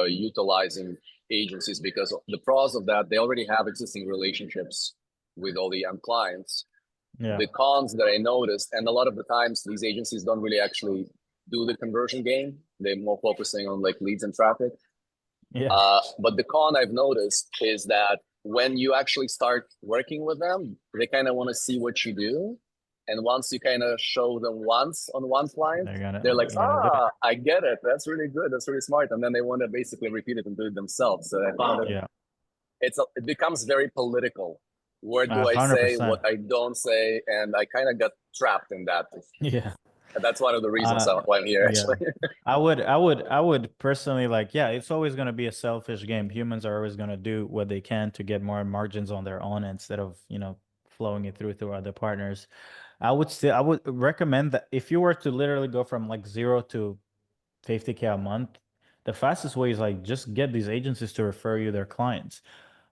utilizing agencies, because the pros of that, they already have existing relationships with all the young clients. Yeah. The cons that I noticed, and a lot of the times these agencies don't really actually do the conversion game. They're more focusing on like leads and traffic. Yeah. But the con I've noticed is that when you actually start working with them, they kind of want to see what you do. And once you kind of show them once on one client, they're like, I get it. That's really good. That's really smart. And then they want to basically repeat it and do it themselves. So I found it, it becomes very political. Where do I say 100%. what I don't say? And I kind of got trapped in that. Yeah. And that's one of the reasons why I'm here, actually. I would personally like, yeah, it's always going to be a selfish game. Humans are always going to do what they can to get more margins on their own instead of, flowing it through other partners. I would recommend that if you were to literally go from like 0 to 50K a month, the fastest way is like just get these agencies to refer you their clients.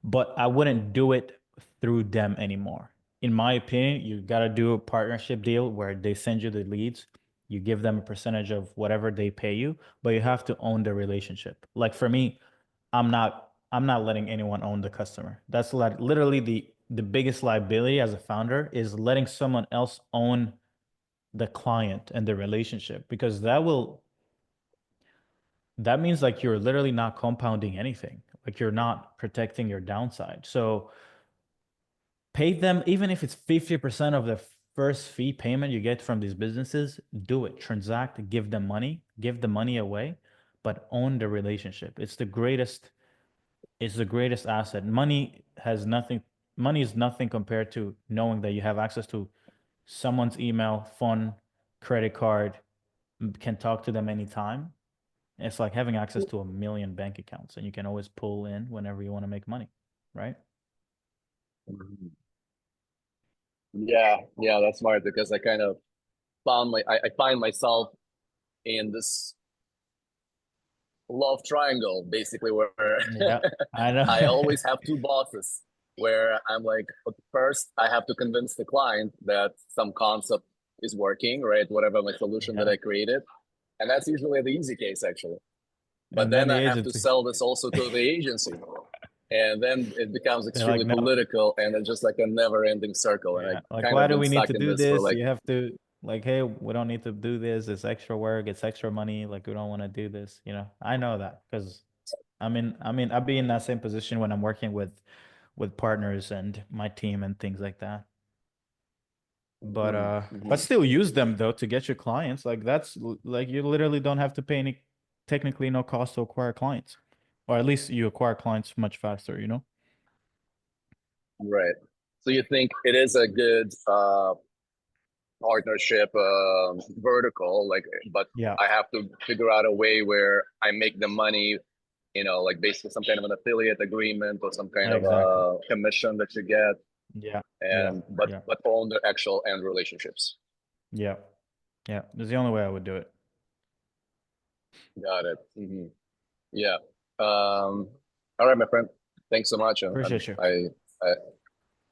But I wouldn't do it through them anymore. In my opinion, you got to do a partnership deal where they send you the leads, you give them a percentage of whatever they pay you, but you have to own the relationship. Like for me, I'm not letting anyone own the customer. That's like literally the biggest liability as a founder is letting someone else own the client and the relationship, because that means like you're literally not compounding anything. Like you're not protecting your downside. So pay them, even if it's 50% of the first fee payment you get from these businesses, do it. Transact, give them money, give the money away, but own the relationship. It's the greatest asset. Money is nothing compared to knowing that you have access to someone's email, phone, credit card, can talk to them anytime. It's like having access to 1 million bank accounts, and you can always pull in whenever you want to make money, right? Yeah, that's smart, because I kind of I find myself in this love triangle, basically, where Yeah, I know. I always have two bosses, where I'm like, first I have to convince the client that some concept is working, right? Whatever my solution that I created. And that's usually the easy case, actually. But And then then I the have to agency. sell this also to the agency. And then it becomes extremely no. political, and it's just like a never-ending circle. And I Like, kind why of do been we need stuck to in do this for this? like, You have to like, hey, we don't need to do this. It's extra work. It's extra money. Like, we don't want to do this. I know that because I'll be in that same position when I'm working with partners and my team and things like that. But still use them though to get your clients. Like like you literally don't have to pay any, technically no cost to acquire clients, or at least you acquire clients much faster. right. So you think it is a good partnership vertical, like, but Yeah. I have to figure out a way where I make the money, like basically some kind of an affiliate agreement or some kind of a commission that you get, Yeah. but own the actual end relationships. Yeah. That's the only way I would do it. Got it. Yeah. All right, my friend. Thanks so much. Appreciate you. I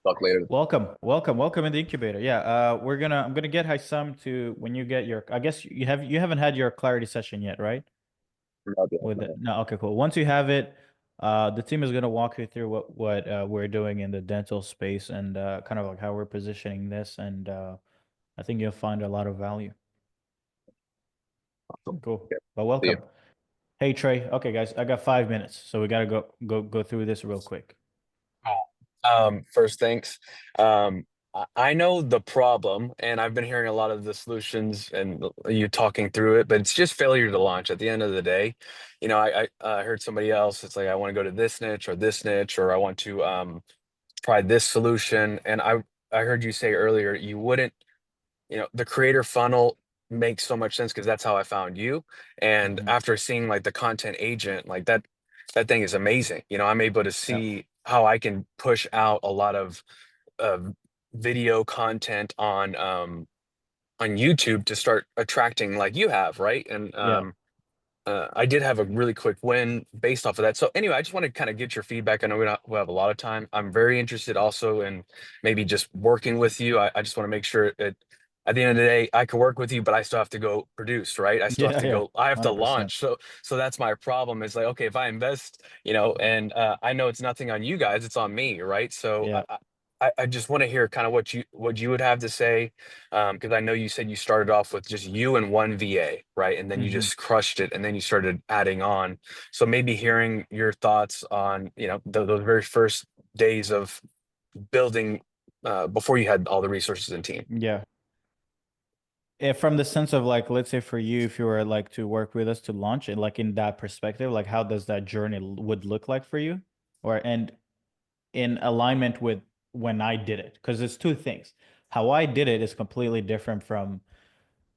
talk later. Welcome in the incubator. Yeah. I'm gonna get Haysam to, when you get your, I guess you haven't had your clarity session yet, right? Not yet, No. Okay, cool. Once you have it, the team is gonna walk you through what we're doing in the dental space and kind of like how we're positioning this, and I think you'll find a lot of value. Awesome. Cool. Okay. Well, welcome. Hey Trey. Okay, guys, I got 5 minutes, so we gotta go through this real quick. First, thanks. I know the problem, and I've been hearing a lot of the solutions and you talking through it, but it's just failure to launch at the end of the day. I heard somebody else, it's like, I want to go to this niche, or I want to try this solution. And I heard you say earlier, you wouldn't, the creator funnel makes so much sense because that's how I found you. And after seeing like the content agent, like that thing is amazing. I'm able to see how I can push out a lot of video content on YouTube to start attracting like you have, right? And I did have a really quick win based off of that. So anyway, I just want to kind of get your feedback. I know we have a lot of time. I'm very interested also in maybe just working with you. I just want to make sure that at the end of the day, I can work with you, but I still have to go produce, right? I still have to go, I have to 100%. launch. So that's my problem. Is like, okay, if I invest, and I know it's nothing on you guys, it's on me, right? So I just want to hear kind of what you would have to say, because I know you said you started off with just you and one VA, right? And then you just crushed it, and then you started adding on. So maybe hearing your thoughts on, those very first days of building before you had all the resources and team. Yeah. From the sense of like, let's say for you, if you were like to work with us to launch it, like in that perspective, like how does that journey would look like for you, and in alignment with when I did it? Because it's two things. how I did it is completely different from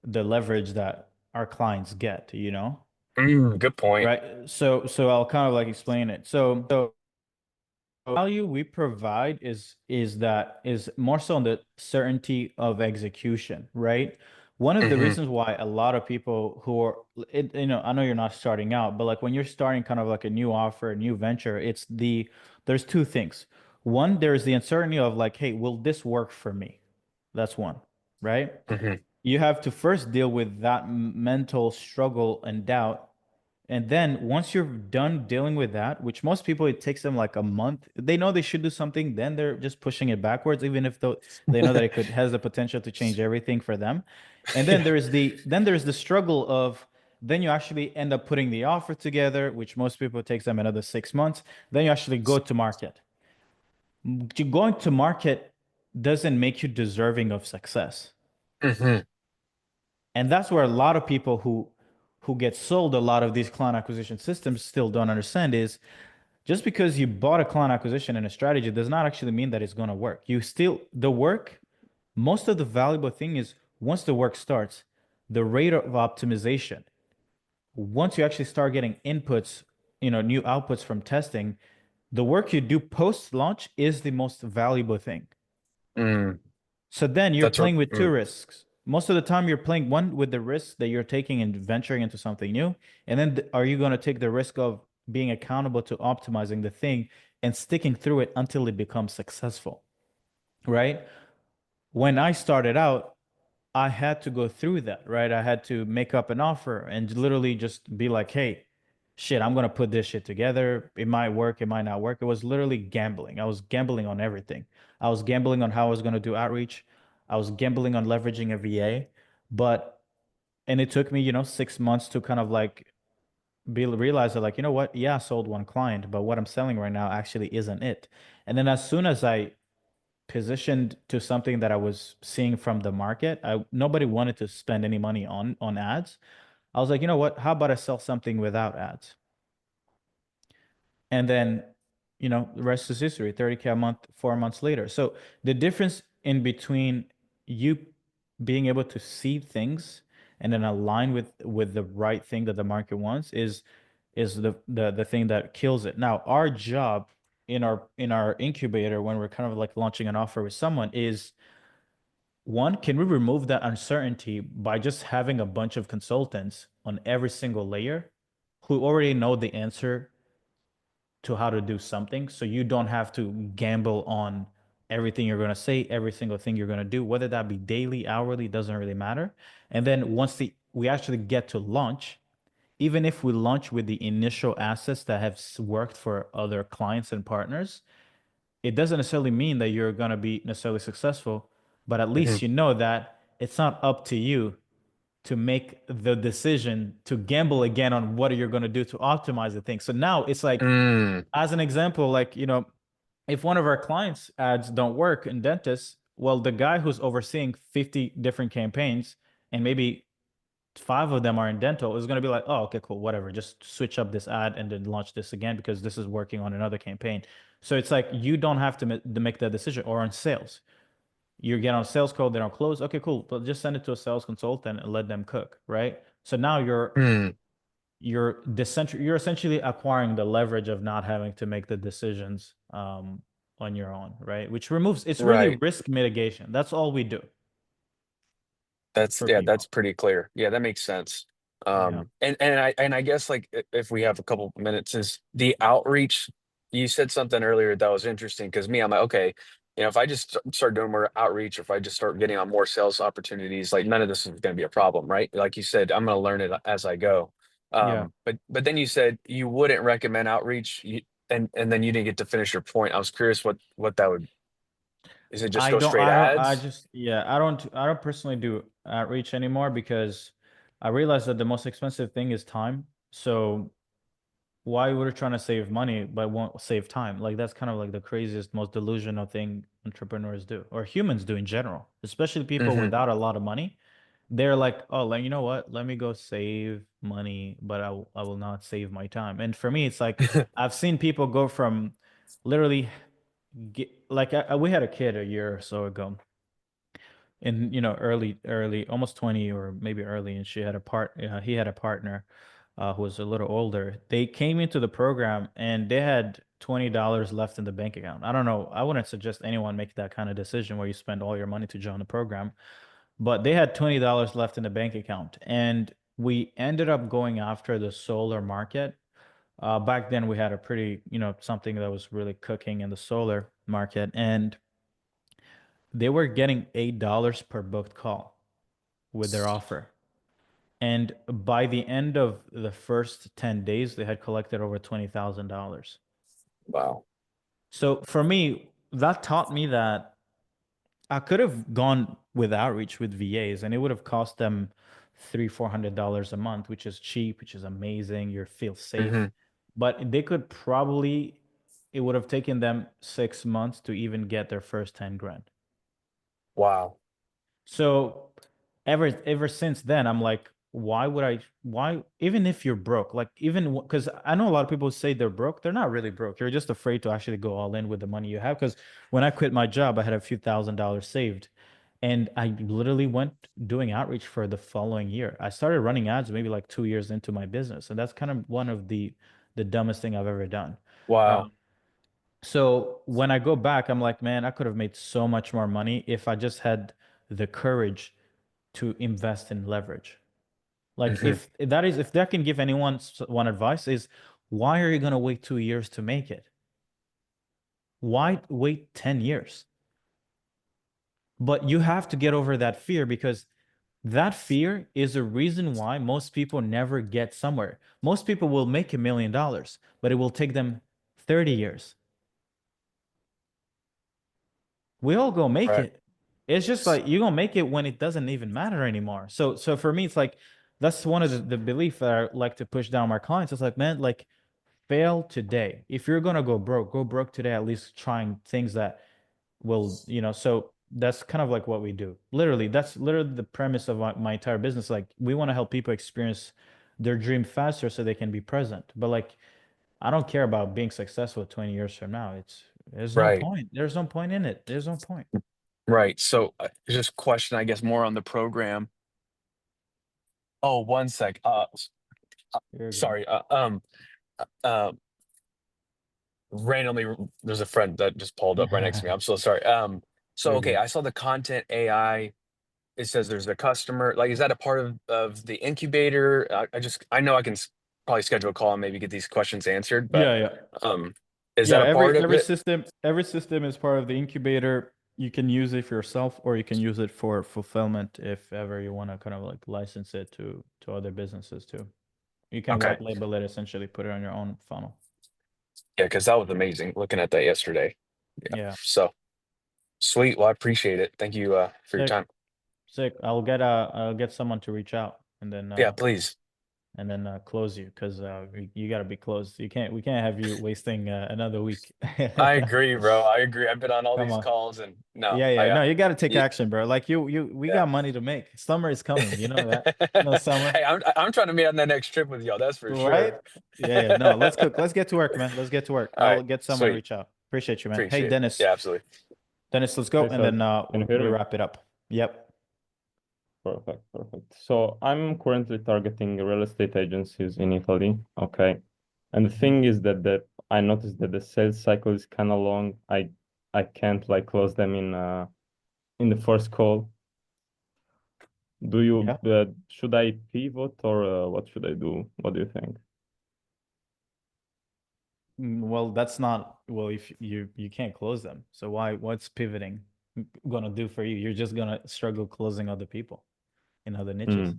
the leverage that our clients get, you know? Good point. Right. So I'll kind of like explain it. So value we provide is more so on the certainty of execution, right? One of the reasons why a lot of people who are, you know, I know you're not starting out, but like when you're starting kind of like a new offer, a new venture, there's two things. One, there's the uncertainty of like, hey, will this work for me? That's one, right? You have to first deal with that mental struggle and doubt. And then once you're done dealing with that, which most people, it takes them like a month, they know they should do something, then they're just pushing it backwards, even if they know that it has the potential to change everything for them. And then there's the struggle of, then you actually end up putting the offer together, which most people, it takes them another 6 months. Then you actually go to market. Going to market doesn't make you deserving of success. And that's where a lot of people who get sold a lot of these client acquisition systems still don't understand is, just because you bought a client acquisition and a strategy does not actually mean that it's going to work. The work, most of the valuable thing is once the work starts, the rate of optimization. Once you actually start getting inputs, you know, new outputs from testing, the work you do post launch is the most valuable thing. So then you're playing with two risks. Most of the time you're playing one with the risk that you're taking and venturing into something new. And then are you going to take the risk of being accountable to optimizing the thing and sticking through it until it becomes successful, right? When I started out, I had to go through that, right? I had to make up an offer and literally just be like, hey, shit, I'm going to put this shit together. It might work, it might not work. It was literally gambling. I was gambling on everything. I was gambling on how I was going to do outreach. I was gambling on leveraging a VA, and it took me, you know, 6 months to kind of like realize that, like, you know what? Yeah, I sold one client, but what I'm selling right now actually isn't it. And then as soon as I positioned to something that I was seeing from the market, nobody wanted to spend any money on ads. I was like, you know what? How about I sell something without ads? And then, you know, the rest is history. 30K a month, 4 months later. So the difference in between you being able to see things and then align with the right thing that the market wants is the thing that kills it. Now, our job in our incubator, when we're kind of like launching an offer with someone, is one, can we remove that uncertainty by just having a bunch of consultants on every single layer who already know the answer to how to do something, so you don't have to gamble on everything you're going to say, every single thing you're going to do, whether that be daily, hourly, doesn't really matter. And then once we actually get to launch, even if we launch with the initial assets that have worked for other clients and partners, it doesn't necessarily mean that you're going to be necessarily successful, but at least you know that it's not up to you to make the decision to gamble again on what you're going to do to optimize the thing. So now it's like, as an example, like, you know, if one of our clients ads don't work in dentists, well, the guy who's overseeing 50 different campaigns and maybe 5 of them are in dental is going to be like, oh, okay, cool, whatever, just switch up this ad and then launch this again because this is working on another campaign. So it's like, you don't have to make that decision. Or on sales, you get on a sales call, they don't close. Okay, cool, but just send it to a sales consultant and let them cook, right? So now you're essentially acquiring the leverage of not having to make the decisions on your own, right? Which removes, it's really risk mitigation. That's all we do. That's that's pretty clear. Yeah, that makes sense. And I guess, like, if we have a couple minutes, is the outreach, you said something earlier that was interesting, because I'm like, okay, you know, if I just start doing more outreach, or if I just start getting on more sales opportunities, like, none of this is going to be a problem, right? Like you said, I'm going to learn it as I go. But then you said you wouldn't recommend outreach, and then you didn't get to finish your point. I was curious what that would. Is it just go straight ads? I don't personally do outreach anymore because I realized that the most expensive thing is time. So why would we trying to save money but won't save time? Like, that's kind of like the craziest, most delusional thing entrepreneurs do, or humans do in general, especially people without a lot of money. They're like, oh, like, you know what? Let me go save money, but I will not save my time. And for me, it's like, I've seen people go from literally we had a kid a year or so ago in, you know, early, almost 20 or maybe early, and he had a partner who was a little older. They came into the program and they had $20 left in the bank account. I don't know. I wouldn't suggest anyone make that kind of decision where you spend all your money to join the program, but they had $20 left in the bank account, and we ended up going after the solar market. Back then we had a pretty, you know, something that was really cooking in the solar market, and they were getting $8 per booked call with their offer. And by the end of the first 10 days, they had collected over $20,000. Wow. So for me, that taught me that I could have gone with outreach with VAs and it would have cost them $300-400 a month, which is cheap, which is amazing. You feel safe. Mhm. But they could probably, it would have taken them 6 months to even get their first 10 grand. Wow. So ever since then, I'm like, why, even if you're broke, like even because I know a lot of people say they're broke, they're not really broke. You're just afraid to actually go all in with the money you have. Because when I quit my job, I had a few $1,000s saved. And I literally went doing outreach for the following year. I started running ads maybe like 2 years into my business. And that's kind of one of the dumbest thing I've ever done. Wow. So when I go back, I'm like, man, I could have made so much more money if I just had the courage to invest in leverage. Like Mhm. if that can give anyone one advice is, why are you going to wait 2 years to make it? Why wait 10 years? But you have to get over that fear, because that fear is a reason why most people never get somewhere. Most people will make $1 million, but it will take them 30 years. We all go make Right. it. It's just like you're gonna make it when it doesn't even matter anymore. So for me, it's like that's one of the belief that I like to push down my clients. It's like, man, like fail today. If you're gonna go broke today, at least trying things that will, you know. So that's kind of like what we do. Literally, that's literally the premise of my entire business. Like we want to help people experience their dream faster so they can be present. But like, I don't care about being successful 20 years from now. There's no Right. point. There's no point in it. There's no point. Right. So just question, I guess, more on the program. Oh, one sec. You're good. Sorry. Uh, randomly, there's a friend that just pulled up right next to me. I'm so sorry. So You're okay, good. I saw the content AI. It says there's a customer. Like, is that a part of the incubator? I know I can probably schedule a call and maybe get these questions answered, but Yeah, is that a part of it? Every system is part of the incubator. You can use it for yourself, or you can use it for fulfillment if ever you want to kind of like license it to other businesses too. You can Okay. white label it, essentially put it on your own funnel. Yeah, because that was amazing looking at that yesterday. Yeah. So sweet. Well, I appreciate it. Thank you for your Sick. time. Sick. I'll get someone to reach out and then Yeah, please. and then close you, because you got to be closed. We can't have you wasting another week. I agree, bro. I agree. I've been on all Come these on. calls and no, Yeah. No, you got to take yeah. action, bro. Like we Yeah. got money to make. Summer is coming. You know that. No summer. Hey, I'm trying to meet on that next trip with y'all. That's for Right? sure. Yeah. No, let's cook. Let's get to work, man. Let's get to work. All I'll right, get someone to sweet. reach out. Appreciate you, man. Hey, Appreciate it. Dennis. Yeah, absolutely. Dennis, let's go, Hey, and then can you hear we me? wrap it up. Yep. Perfect. So I'm currently targeting real estate agencies in Italy. Okay. And the thing is that I noticed that the sales cycle is kind of long. I can't like close them in the first call. Do you should I pivot or what should I do? What do you think? Well, that's not, well, if you can't close them. So what's pivoting gonna do for you? You're just gonna struggle closing other people in other niches.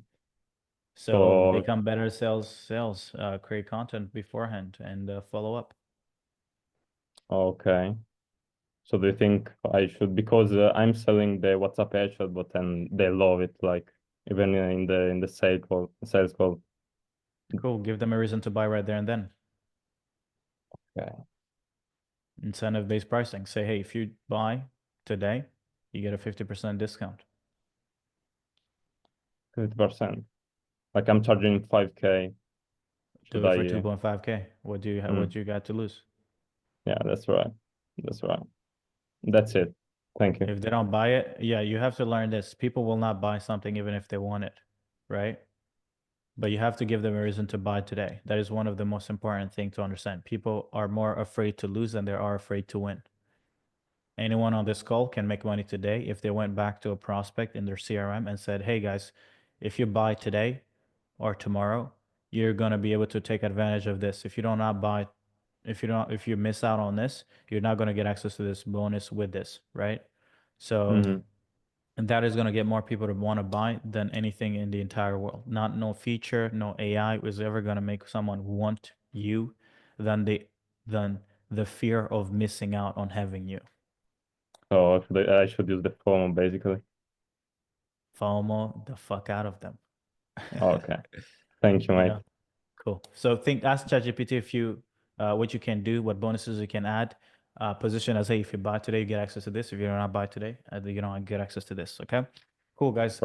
So So become better sales, create content beforehand and follow up. okay. So do you think I should, because I'm selling the WhatsApp headshot, but then they love it, like even in the sales call. Cool. Give them a reason to buy right there and then. Okay. Incentive-based pricing. Say, hey, if you buy today, you get a 50% discount. 50%. Like I'm charging 5K. Do it for 2.5K. What do you got to lose? Yeah, that's right. That's it. Thank you. If they don't buy it, yeah, you have to learn this. People will not buy something even if they want it, right? But you have to give them a reason to buy today. That is one of the most important things to understand. People are more afraid to lose than they are afraid to win. Anyone on this call can make money today if they went back to a prospect in their CRM and said, hey guys, if you buy today or tomorrow, you're going to be able to take advantage of this. If you do not buy, if you miss out on this, you're not going to get access to this bonus with this, right? So and that is going to get more people to want to buy than anything in the entire world. No feature, no AI is ever going to make someone want you than the fear of missing out on having you. So I should use the FOMO basically. FOMO the fuck out of them. Okay. Thank you, mate. Yeah. Cool. So ask ChatGPT if you what you can do, what bonuses you can add. Position as, hey, if you buy today, you get access to this. If you do not buy today, you don't get access to this. Okay. Cool, guys.